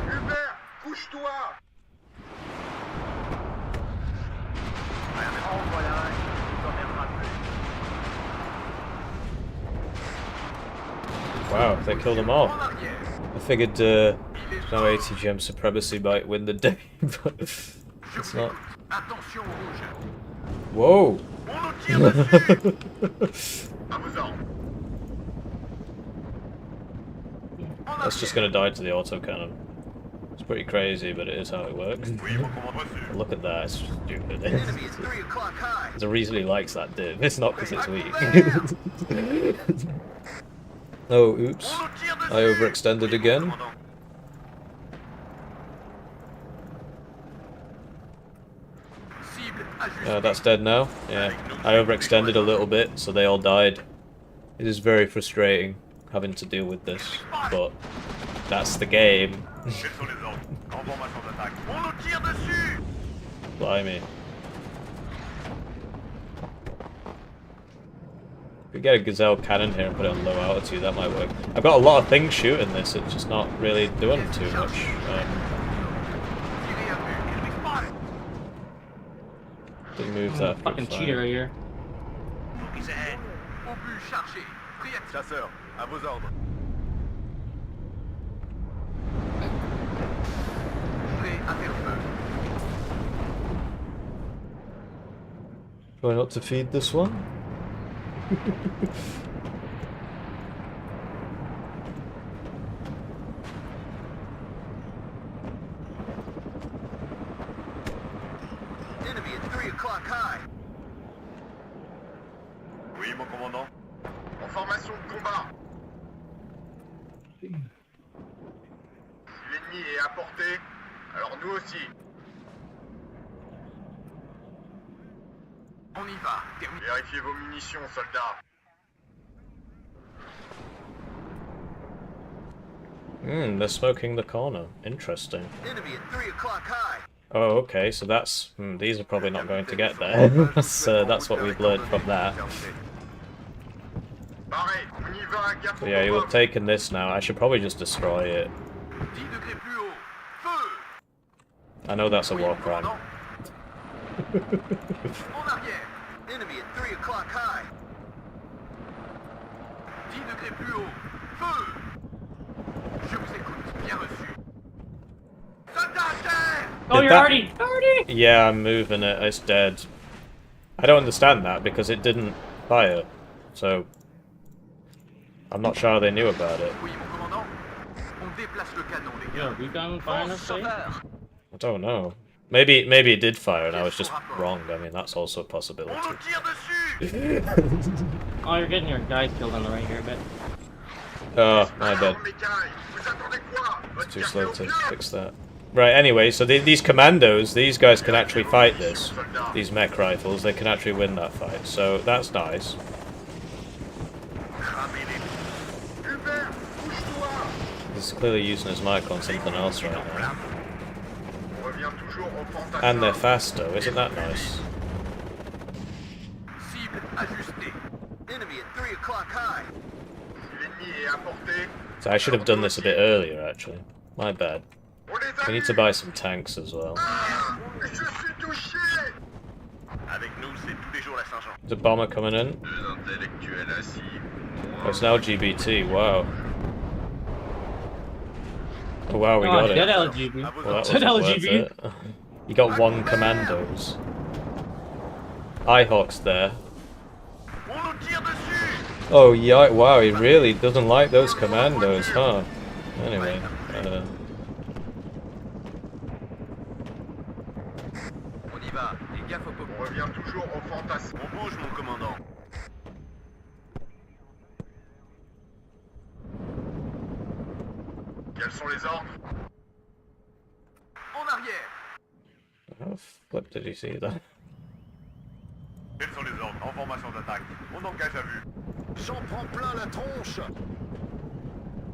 Hubert, couche-toi. En voilà un qui ne nous emmerdera plus. Wow, they killed them all. En arrière. I figured no ATGM supremacy might win the day, but it's not. Attention au rouge. Whoa! On nous tire dessus. À vos ordres. That's just gonna die to the autocannon. It's pretty crazy, but it is how it works. Oui, mon commandant reçu. Look at that, it's stupid. Enemy is 3 o'clock high. There's a reason he likes that div. It's not because it's weak. Oh, oops. On nous tire dessus. I overextended again. Commandant. Cible ajustée. That's dead now. Yeah, I overextended a little bit, so they all died. It is very frustrating having to deal with this, but that's the game. Quels sont les ordres? En formation d'attaque. On nous tire dessus. Blimey. If we get a Gazelle cannon here and put it on low altitude, that might work. I've got a lot of things shooting this, it's just not really doing too much. Tirez à vue. Enemy spotted. Didn't move that. Fucking good cheater fire. right here. Focus ahead. Obus chargé. Prêt à tirer. Chasseur, à vos ordres. Try not to feed this one. Enemy at 3 o'clock high. Oui, mon commandant. En formation de combat. Si l'ennemi est à portée, alors nous aussi. On y va. Vérifiez vos munitions, soldats. They're smoking the corner. Interesting. Enemy at 3 o'clock high. Oh, okay, so that's... these are probably not going to get there. That's what we've learned from that. Pareil, on y va, gaffe So au yeah, you've pop-up. taken this now. I should probably just destroy it. 10 degrés plus haut. Feu! I know that's a Oui, war mon crime. commandant. En arrière. Enemy at 3 o'clock high. 10 degrés plus haut. Feu! Je vous écoute. Bien reçu. Soldats à terre! Oh, Did you're that- already. Yeah, I'm moving it. It's dead. I don't understand that because it didn't fire. So I'm not sure how they knew about it. Oui, mon commandant. On déplace le canon, les Yeah, gars. we done fine us, say? I don't know. Maybe it did fire and I was just wrong. I mean, that's also a On possibility. nous tire dessus! Oh, you're getting your guys killed on the right here a bit. Oh, my bad. Alors, mes cailles, vous attendez quoi? It's too slow to fix that. Right, anyway, so these commandos, these guys can actually fight this. These mech rifles, they can actually win that fight. So that's nice. Hubert, bouge-toi! This is clearly using his mic on something else right now. On revient toujours au fantassin. And they're faster, isn't that nice? Cible ajustée. Enemy at 3 o'clock high. Si l'ennemi est à portée, So I should have done this a bit earlier, actually. My bad. on les a We need to buy some tanks as well. Ah, je suis touché! Avec nous, c'est tous les jours la Saint-Jean. There's a bomber coming in. Deux intellectuels assis. Oh, it's an LGBT, wow. Oh wow, we Oh, got dead it. LGB. Well, that Dead wasn't worth LGB. it. You got one commandos. Ihawk's there. On nous tire dessus! Oh yeah, wow, he really doesn't like those commandos, huh? Anyway, On y va, et gaffe au pop. On revient toujours au fantasme. On bouge, mon commandant. Quels sont les ordres? En arrière! how the flip did you see that? Quels sont les ordres? En formation d'attaque. On engage à vue. J'en prends plein la tronche!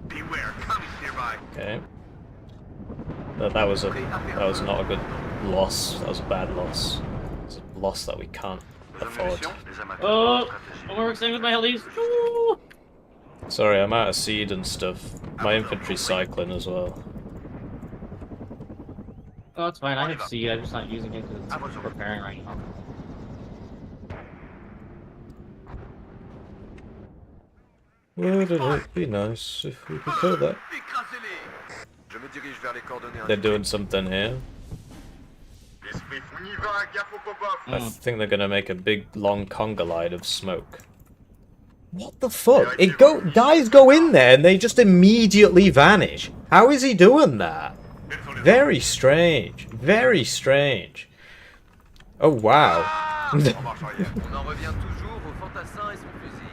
Beware, coming nearby. Okay. That was not a good loss. That was a bad loss. It's a loss that we can't afford. Oh, I'm overextending with my helis. Ooh. Sorry, I'm out of seed and stuff. My infantry's cycling as well. Oh, it's fine. I have seed. I'm just not using it because it's repairing right now. Wouldn't it be nice if we could kill that? Écrasez-les! Je me dirige vers les coordonnées. They're doing something here. L'esprit, on y va, gaffe au pop-up! I think they're gonna make a big long conga line of smoke. What the fuck? Guys go in there and they just immediately vanish. How is he doing that? Very strange. Very strange. Oh wow. En marche arrière. On en revient toujours au fantassin et son fusil.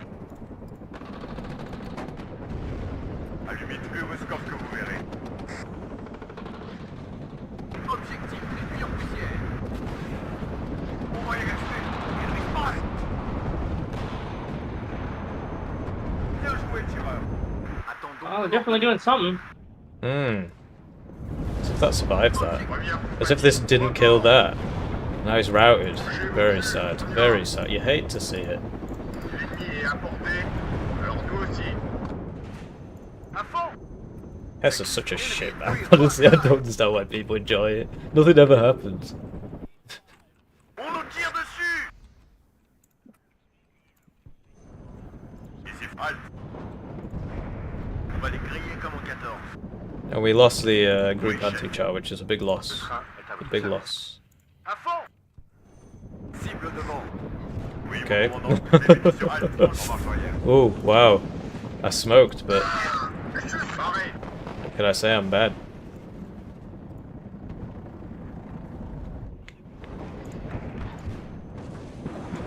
Allumez tous les escortes que vous verrez. Objectif réduit en poussière. On va y rester. Enemy spotted. Bien joué, tireur. Attendons. Oh, they're definitely doing something. As if that survived that. As if this didn't kill that. Now he's routed. Very sad. Very sad. You hate to see it. L'ennemi est à portée. Alors nous aussi. À fond! Hesse is such a shit man. Honestly, I don't understand why people enjoy it. Nothing ever happens. On nous tire dessus! Ici, halte. On va les griller comme en 14. And we lost the group anti-char, which is a big loss. A big loss. À fond! Cible devant. Oui, Okay. mon commandant. Les ennemis sur Albion en marche arrière. Oh, wow. I smoked, but Arrête. what can I say? I'm bad.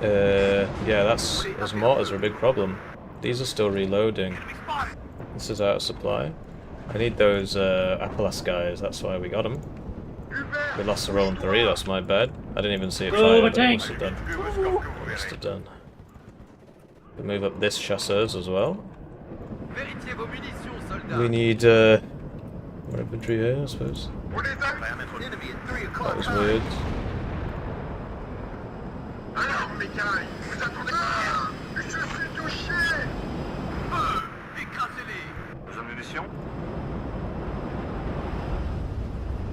Yeah, those mortars are a big problem. These are still reloading. This is out of supply. I need those Appalachian guys, that's why we got them. We lost the roll in 3, that's my bad. I didn't even see it fire, but I must have done. Plus haut score que vous Must have verrez. done. We move up this chasseuse as well. Vérifiez vos munitions, soldats. We need more infantry here, I suppose. On les a. Prêt à mettre le Enemy at 3 That o'clock was high. weird. Alors, mes cailles, vous attendez. Je suis touché. Écrasez-les. Besoin de munitions?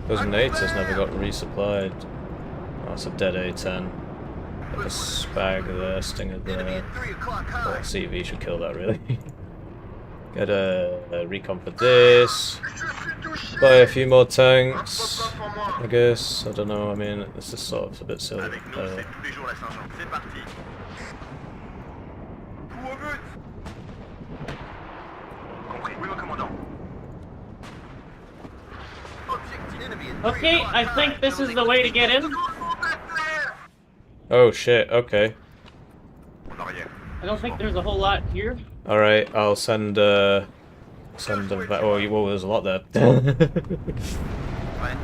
Those NATO's never got resupplied. Oh, that's a dead A10. Like a spag there, stinger Enemy there. at 3 o'clock Oh, high. CV should kill that really. Get a recon for this. Je suis touché. Buy a few more Un tanks. pop-up pour moi. I guess. I don't know. I mean, this is sort of a bit silly. Avec nous, c'est tous les jours la Saint-Jean. C'est parti. Coup au but. Compris. Oui, mon commandant. Objective enemy at 3 Okay, o'clock I high. think this is the way to get in. Oh shit. Okay. En arrière. I don't think there's a whole lot here. All right. I'll send them back. Oh, well, there's a lot there. Ouais,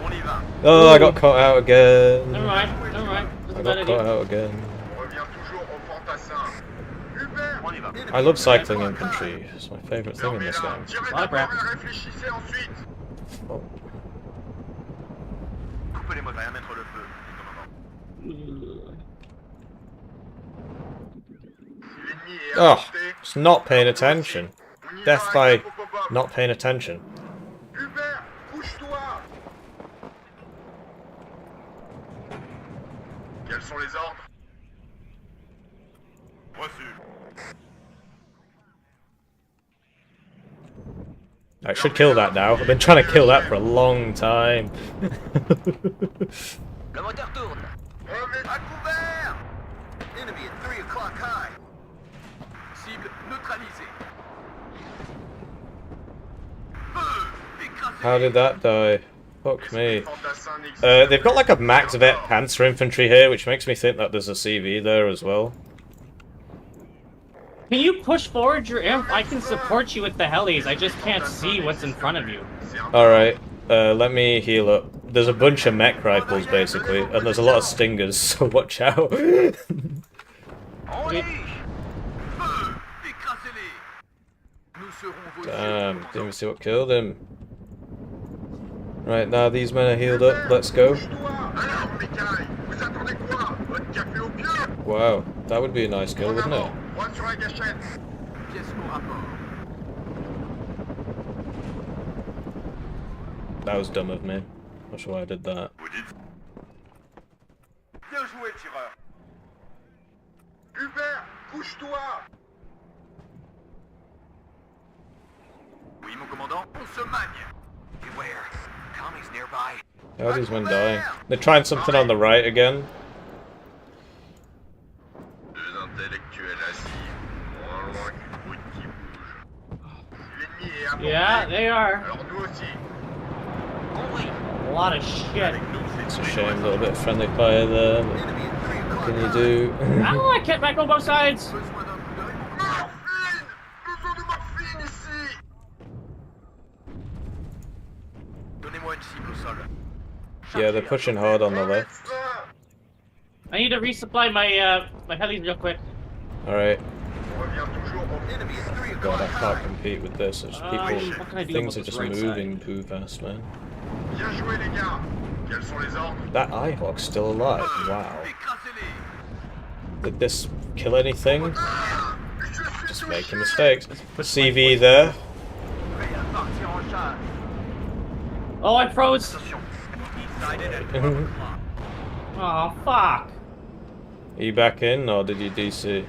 on y va. Oh, I got caught out again. Never mind, never mind. Doesn't I matter. got caught out again. On revient toujours au fantassin. Hubert. On y va. I love cycling infantry. It's my favourite thing in this Fermez-la. game. Tirez Ah, crap. d'abord et réfléchissez ensuite. Oh. Coupez les moteurs. Prêt à mettre le feu, commandant. Si l'ennemi est Oh, avancé, it's not paying attention. on y Death va by avec le pop-up. not paying attention. Hubert, bouge-toi. Quels sont les ordres? Reçu. I should kill that now. I've been trying to kill that for a long time. Le moteur tourne. Remettez. À couvert. Enemy at 3 o'clock high. Cible neutralisée. Feu. Écrasez-les. How did that die? Fuck me. Fantassin n'existe They've got like a max vet Panzer infantry here, which makes me think that there's a CV there as well. Can you push forward your imp? I can support you with the helis. I just can't see what's in front of you. Alright, let me heal up. There's a bunch of mech rifles basically, and there's a lot of stingers, so watch out. On liche. Feu. Écrasez-les. Nous serons vos Damn, didn't even see what killed him. Right, now these men are healed up, let's go. Bouge-toi. Alors, mes cailles, vous attendez quoi? Votre café au pied? Wow, that would be a nice kill, En wouldn't it? avant, droite sur la gâchette. pièces au rapport. That was dumb of me. Not sure why I did that. Vous dites. Bien joué, tireur. Hubert, bouge-toi. Oui, mon commandant. On se magne. Beware. Tommy's nearby. How are these men dying? They're trying something on the right again. Deux intellectuels assis, moins loin qu'une brute qui bouge. Si l'ennemi est abordé, Yeah, they are. alors nous aussi. Compris. A lot of shit. Avec nous, It's c'est a tous les shame, a jours little bit of friendly fire there, but Enemy at 3 o'clock what can you high. do? Oh, I can't back on both sides. Besoin d'un coup d'œil. Morphine! Besoin de morphine ici! Donnez-moi une cible au sol. Yeah, they're pushing hard on the Un left. médecin! I need to resupply my my helis real quick. Alright, On revient toujours au Enemy at 3 God, I o'clock can't high. compete with this. It's What people, can I do things about are this just right moving too fast, man. Bien joué les gars! Quels sont les ordres? That Ihawk's still alive, wow. Écrasez-les. Did this kill anything? Je suis Just touché! making mistakes. CV there. Prêt à partir en charge. Oh, I froze. Attention. Decided at Are 12 o'clock. Oh, fuck. you back in, or did you DC?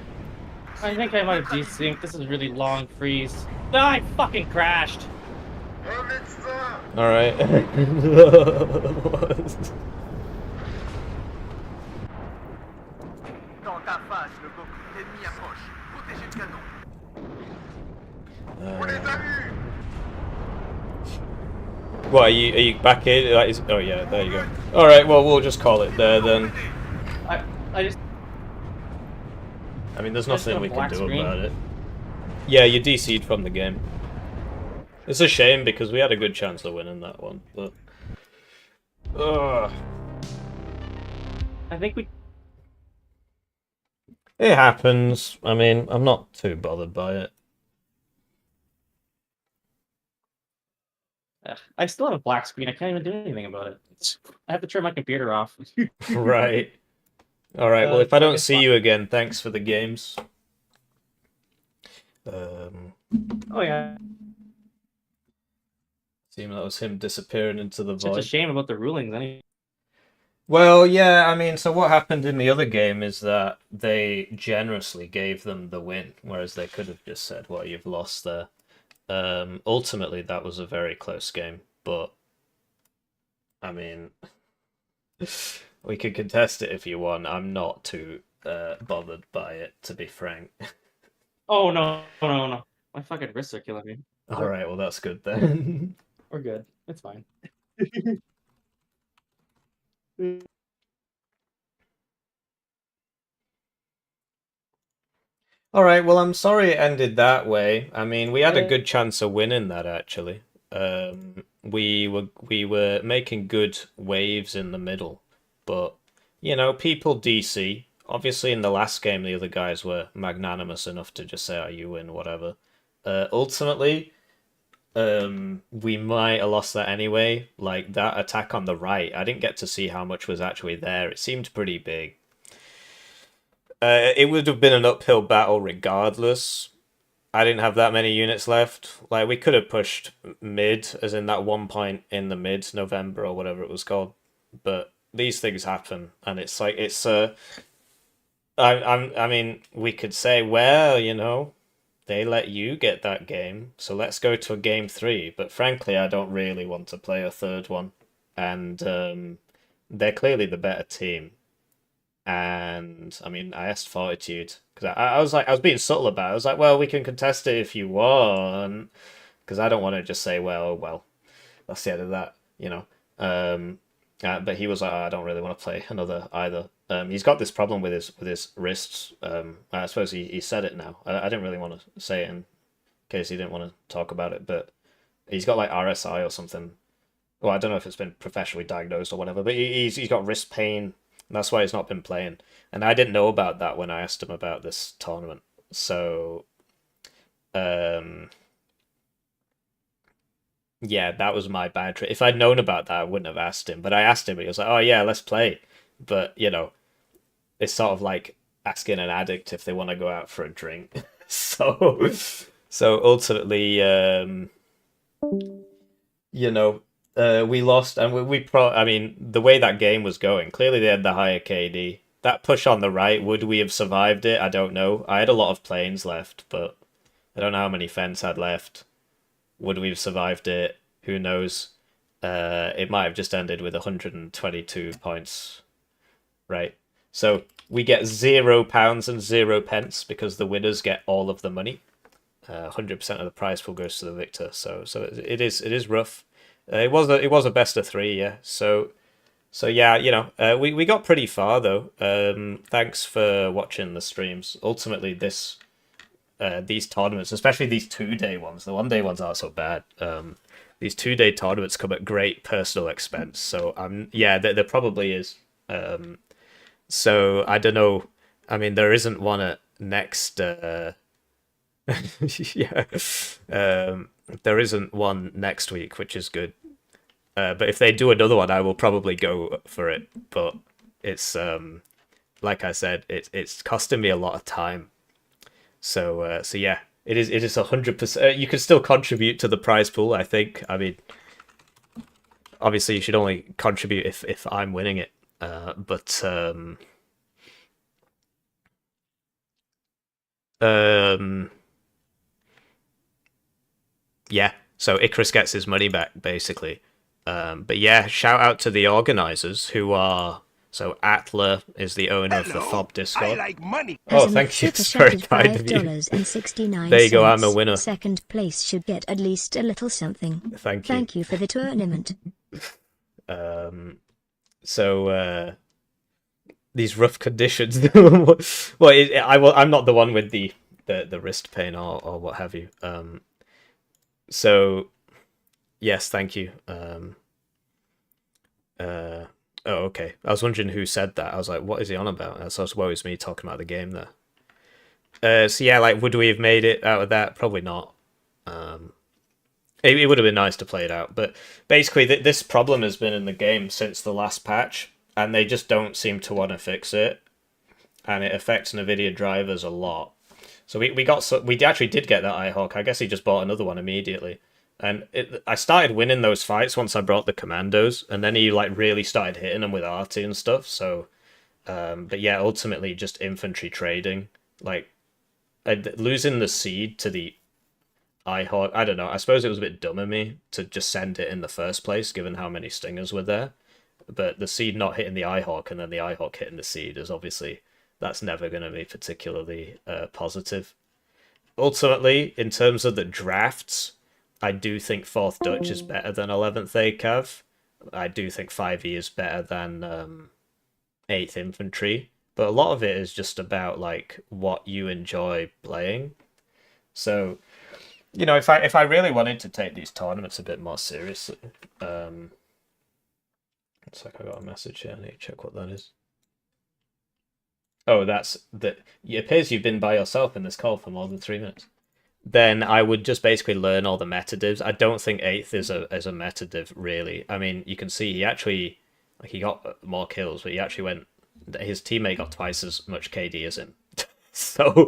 I think I might have desynced. This is a really long freeze. Ah, I fucking crashed. Un médecin! Alright. Dans ta face, le coco. What, are you back in? Oh yeah, there you go. Alright, well, we'll just call it there then. I just I mean, there's Just nothing a we can black do screen? about it. Yeah, you DC'd from the game. It's a shame because we had a good chance of winning that one, but... Ugh. I think we. It happens. I mean, I'm not too bothered by it. I still have a black screen. I can't even do anything about it. I have to turn my computer off. Right. Alright, well, if I So don't guess see you again, thanks for the games. Um, Oh yeah. seemed that was him disappearing into the It's such a void. shame about the rulings. Anyway. Well, yeah, I mean, so what happened in the other game is that they generously gave them the win, whereas they could have just said, well, you've lost there. Ultimately, that was a very close game, but, I mean, we could contest it if you want. I'm not too bothered by it, to be frank. Oh no, no. My fucking wrists are killing me. Alright, well, that's good then. We're good. It's fine. Alright, well, I'm sorry it ended that way. I mean, we had a good chance of winning that, actually. We were making good waves in the middle, but, you know, people DC. Obviously, in the last game, the other guys were magnanimous enough to just say, oh, you win, whatever. Ultimately, we might have lost that anyway. Like, that attack on the right, I didn't get to see how much was actually there. It seemed pretty big. It would have been an uphill battle regardless. I didn't have that many units left. Like, we could have pushed mid, as in that one point in the mid November or whatever it was called. But these things happen, and it's like I mean, we could say, well, you know, they let you get that game, so let's go to a game 3. But frankly, I don't really want to play a third one, and they're clearly the better team. And I mean, I asked Fortitude because I was like, I was being subtle about it. I was like, well, we can contest it if you want, because I don't want to just say, well, that's the end of that, you know. But he was like, oh, I don't really want to play another either. He's got this problem with his wrists. I suppose he said it now. I didn't really want to say it in case he didn't want to talk about it, but he's got like RSI or something. Well, I don't know if it's been professionally diagnosed or whatever, but he's got wrist pain. And that's why he's not been playing. And I didn't know about that when I asked him about this tournament. So, yeah, that was my bad trick. If I'd known about that, I wouldn't have asked him. But I asked him, and he was like, oh, yeah, let's play. But, you know, it's sort of like asking an addict if they want to go out for a drink. so ultimately, you know, we lost, and I mean, the way that game was going, clearly they had the higher KD. That push on the right, would we have survived it? I don't know. I had a lot of planes left, but I don't know how many fence had left. Would we have survived it? Who knows? It might have just ended with 122 points, right? So we get £0 and 0 pence because the winners get all of the money. 100% of the prize pool goes to the victor. So it is rough. It was a best of 3, yeah. So yeah, you know, we got pretty far though. Thanks for watching the streams. Ultimately, these tournaments, especially these 2-day ones, the 1-day ones aren't so bad. These 2-day tournaments come at great personal expense. So yeah, there probably is. So I don't know. I mean, there isn't one at next. Yeah. There isn't one next week, which is good. But if they do another one, I will probably go for it. But it's like I said, it's costing me a lot of time. So yeah, it is 100%. You can still contribute to the prize pool, I think. I mean, obviously you should only contribute if I'm winning it. But yeah, so Icarus gets his money back, basically. But yeah, shout out to the organizers who are So Atla is the owner of the FOB I Discord. like money. Oh, As a thank you. super It's very shattered kind of you. $5.69. There you go, I'm a winner. Second place should get at least a little something. Thank you. Thank you for the tournament. So these rough conditions. Well, I'm not the one with the wrist pain or what have you. So yes, thank you. Oh, okay. I was wondering who said that. I was like, what is he on about? So it was me talking about the game there. So yeah, like, would we have made it out of that? Probably not. It would have been nice to play it out, but basically this problem has been in the game since the last patch, and they just don't seem to want to fix it, and it affects NVIDIA drivers a lot. So we actually did get that iHawk. I guess he just bought another one immediately, and I started winning those fights once I brought the commandos, and then he like really started hitting them with arty and stuff. So, but yeah, ultimately just infantry trading, like losing the seed to the iHawk. I don't know. I suppose it was a bit dumb of me to just send it in the first place, given how many stingers were there. But the seed not hitting the iHawk and then the iHawk hitting the seed is obviously, that's never going to be particularly positive. Ultimately, in terms of the drafts, I do think 4th Dutch is better than 11th ACAV. I do think 5e is better than 8th Infantry. But a lot of it is just about like what you enjoy playing. So, you know, if I really wanted to take these tournaments a bit more seriously, it's like I got a message here. I need to check what that is. Oh, that's that. It appears you've been by yourself in this call for more than 3 minutes. Then I would just basically learn all the meta divs. I don't think 8th is a meta div really. I mean, you can see he actually he got more kills, but he actually went. His teammate got twice as much KD as him. So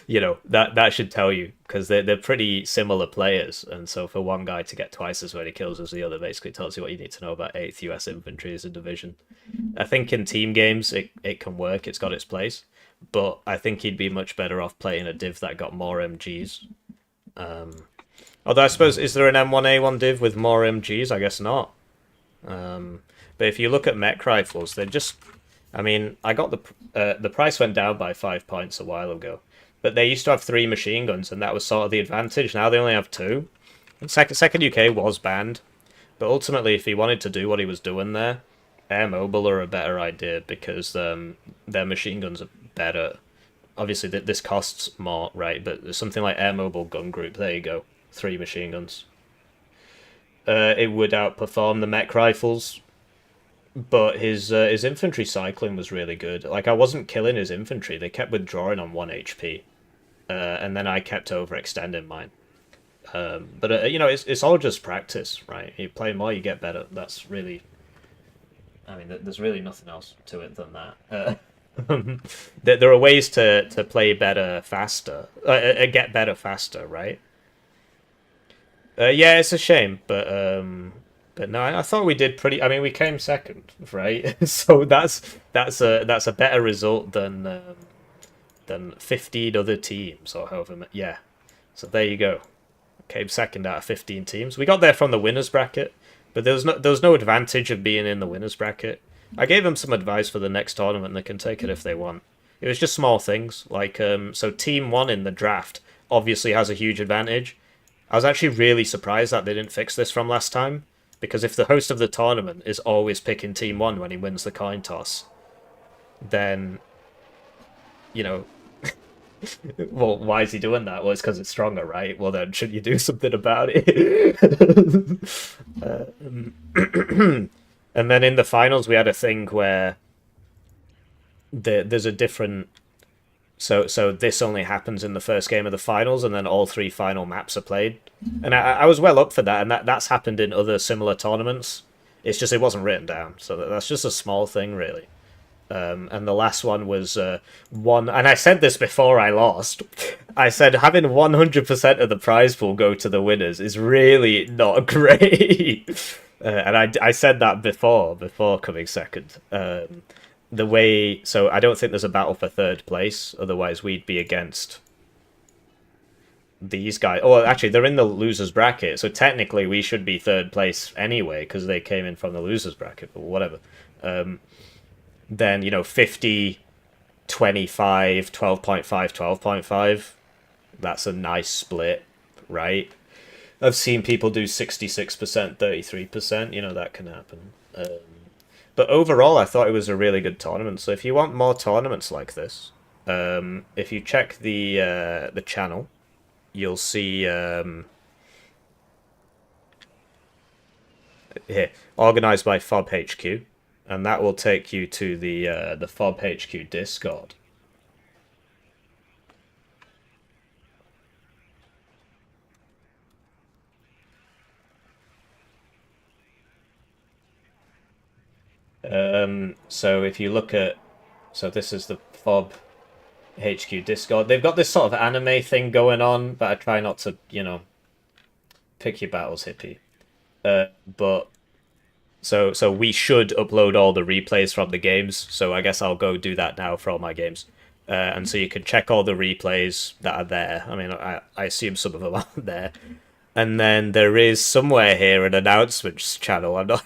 you know that should tell you, because they're pretty similar players, and so for one guy to get twice as many kills as the other basically tells you what you need to know about 8th US Infantry as a division. I think in team games it can work, it's got its place, but I think he'd be much better off playing a div that got more MGs. Although I suppose, is there an M1A1 div with more MGs? I guess not. But if you look at mech rifles, they're just... I mean, I got the price went down by 5 points a while ago, but they used to have 3 machine guns, and that was sort of the advantage. Now they only have 2. And second UK was banned, but ultimately, if he wanted to do what he was doing there, Air Mobile are a better idea, because their machine guns are better. Obviously, this costs more, right? But there's something like Air Mobile Gun Group. There you go, 3 machine guns. It would outperform the mech rifles. But his infantry cycling was really good. Like, I wasn't killing his infantry. They kept withdrawing on 1 HP. And then I kept overextending mine. But you know, it's all just practice, right? You play more, you get better. That's really... I mean, there's really nothing else to it than that. There are ways to play better faster. Get better faster, right? Yeah, it's a shame, but no, I thought we did pretty. I mean, we came second, right? So that's a better result than 15 other teams or however. Yeah, so there you go. Came second out of 15 teams. We got there from the winners bracket, but there was no advantage of being in the winners bracket. I gave them some advice for the next tournament. And they can take it if they want. It was just small things like so team 1 in the draft obviously has a huge advantage. I was actually really surprised that they didn't fix this from last time. Because if the host of the tournament is always picking Team 1 when he wins the coin toss, then, you know, well, why is he doing that? Well, it's because it's stronger, right? Well, then, should you do something about it? And then in the finals, we had a thing where there's a different... So this only happens in the first game of the finals, and then all 3 final maps are played. And I was well up for that, and that's happened in other similar tournaments. It's just it wasn't written down, so that's just a small thing, really. And the last one was one... And I said this before I lost. I said having 100% of the prize pool go to the winners is really not great. And I said that before coming second. The way... So I don't think there's a battle for 3rd place, otherwise we'd be against these guys. Oh, actually, they're in the losers bracket, so technically we should be third place anyway because they came in from the losers bracket. But whatever. Then 50, 25, 12.5, 12.5. That's a nice split, right? I've seen people do 66%, 33%. That can happen. But overall, I thought it was a really good tournament. So if you want more tournaments like this, if you check the channel, you'll see here, organized by FOB HQ, and that will take you to the FOB HQ Discord. So if you look at, so this is the FOB HQ Discord. They've got this sort of anime thing going on, but I try not to, pick your battles, Hippie. But so we should upload all the replays from the games. So I guess I'll go do that now for all my games. And so you can check all the replays that are there. I mean, I assume some of them aren't there. And then there is somewhere here an announcements channel. I'm not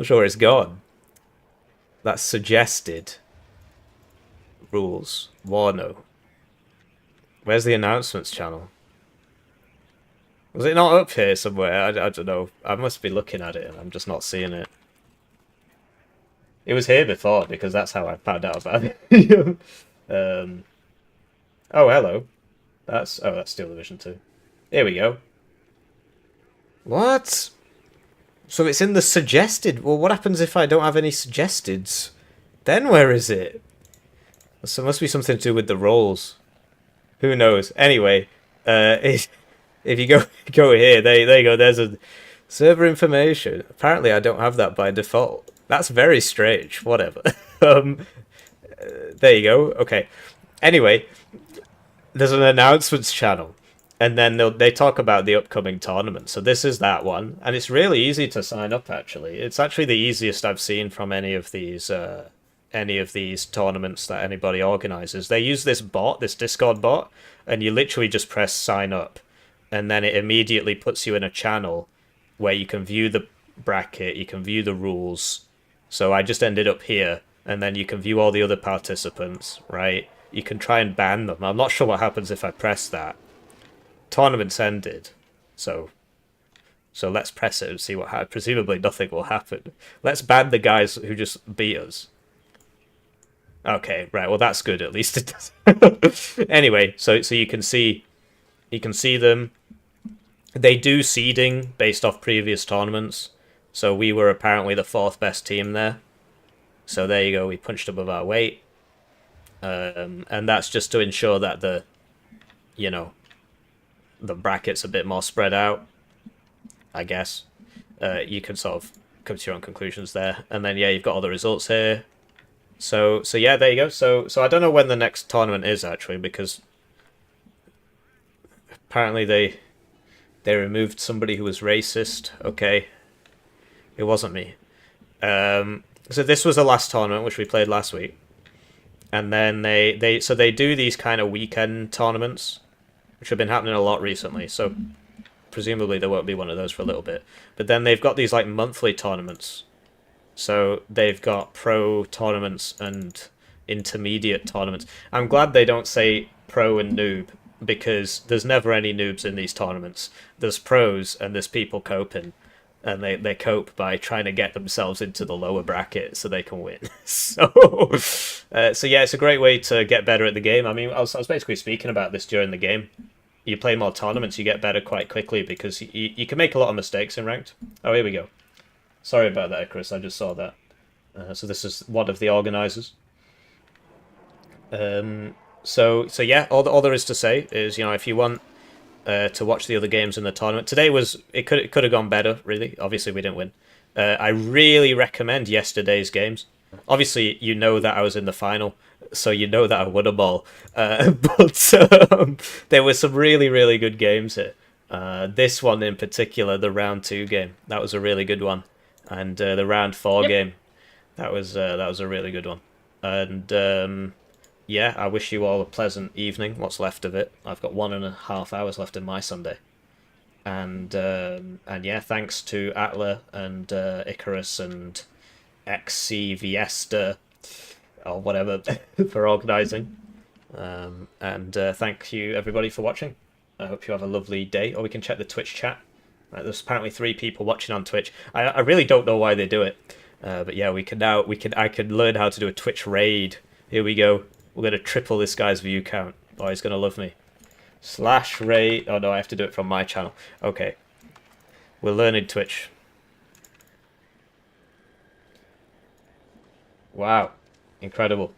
sure it's gone. That's suggested rules. Warno. Where's the announcements channel? Was it not up here somewhere? I don't know. I must be looking at it and I'm just not seeing it. It was here before because that's how I found out about it. Oh, hello. That's Steel Division 2. Here we go. What? So it's in the suggested. Well, what happens if I don't have any suggesteds? Then where is it? So it must be something to do with the roles. Who knows? Anyway, if you go here, there you go. There's a server information. Apparently, I don't have that by default. That's very strange. Whatever. There you go. Okay. Anyway, there's an announcements channel. And then they talk about the upcoming tournament. So this is that one. And it's really easy to sign up, actually. It's actually the easiest I've seen from any of these tournaments that anybody organizes. They use this bot, this Discord bot, and you literally just press sign up. And then it immediately puts you in a channel where you can view the bracket, you can view the rules. So I just ended up here. And then you can view all the other participants, right? You can try and ban them. I'm not sure what happens if I press that. Tournament's ended, so let's press it and see what happens. Presumably nothing will happen. Let's ban the guys who just beat us. Okay, right. Well, that's good. At least it does. Anyway, so you can see them. They do seeding based off previous tournaments. So we were apparently the 4th best team there. So there you go. We punched above our weight, and that's just to ensure that the bracket's a bit more spread out, I guess. You can sort of come to your own conclusions there. And then, yeah, you've got all the results here. So yeah, there you go. So I don't know when the next tournament is, actually, because apparently they removed somebody who was racist. Okay. It wasn't me. So this was the last tournament, which we played last week. And then they do these kind of weekend tournaments, which have been happening a lot recently, so presumably there won't be one of those for a little bit. But then they've got these like monthly tournaments. So they've got pro tournaments and intermediate tournaments. I'm glad they don't say pro and noob, because there's never any noobs in these tournaments. There's pros and there's people coping, and they cope by trying to get themselves into the lower bracket so they can win. So yeah, it's a great way to get better at the game. I mean, I was basically speaking about this during the game. You play more tournaments, you get better quite quickly, because you can make a lot of mistakes in ranked. Oh, here we go. Sorry about that, Chris. I just saw that. So this is one of the organizers. So yeah, all there is to say is, if you want to watch the other games in the tournament, today it could have gone better. Really, obviously we didn't win. I really recommend yesterday's games. Obviously, you know that I was in the final, so you know that I won them all. But there were some really, really good games here. This one in particular, the round 2 game, that was a really good one, and the round 4 game, that was a really good one. And yeah, I wish you all a pleasant evening. What's left of it? I've got 1.5 hours left in my Sunday. And yeah, thanks to Atla and Icarus and XC Viesta or whatever for organising. And thank you everybody for watching. I hope you have a lovely day. Or we can check the Twitch chat. There's apparently 3 people watching on Twitch. I really don't know why they do it. But yeah, I can learn how to do a Twitch raid. Here we go. We're gonna triple this guy's view count. Oh, he's gonna love me. /raid. Oh no, I have to do it from my channel. Okay. We're learning Twitch. Wow. Incredible.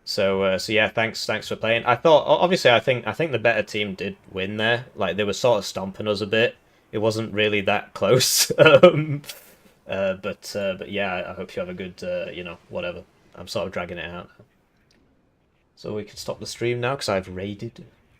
So yeah, thanks for playing. I thought, obviously, I think the better team did win there. Like, they were sort of stomping us a bit. It wasn't really that close. But yeah, I hope you have a good, whatever. I'm sort of dragging it out. So we can stop the stream now because I've raided.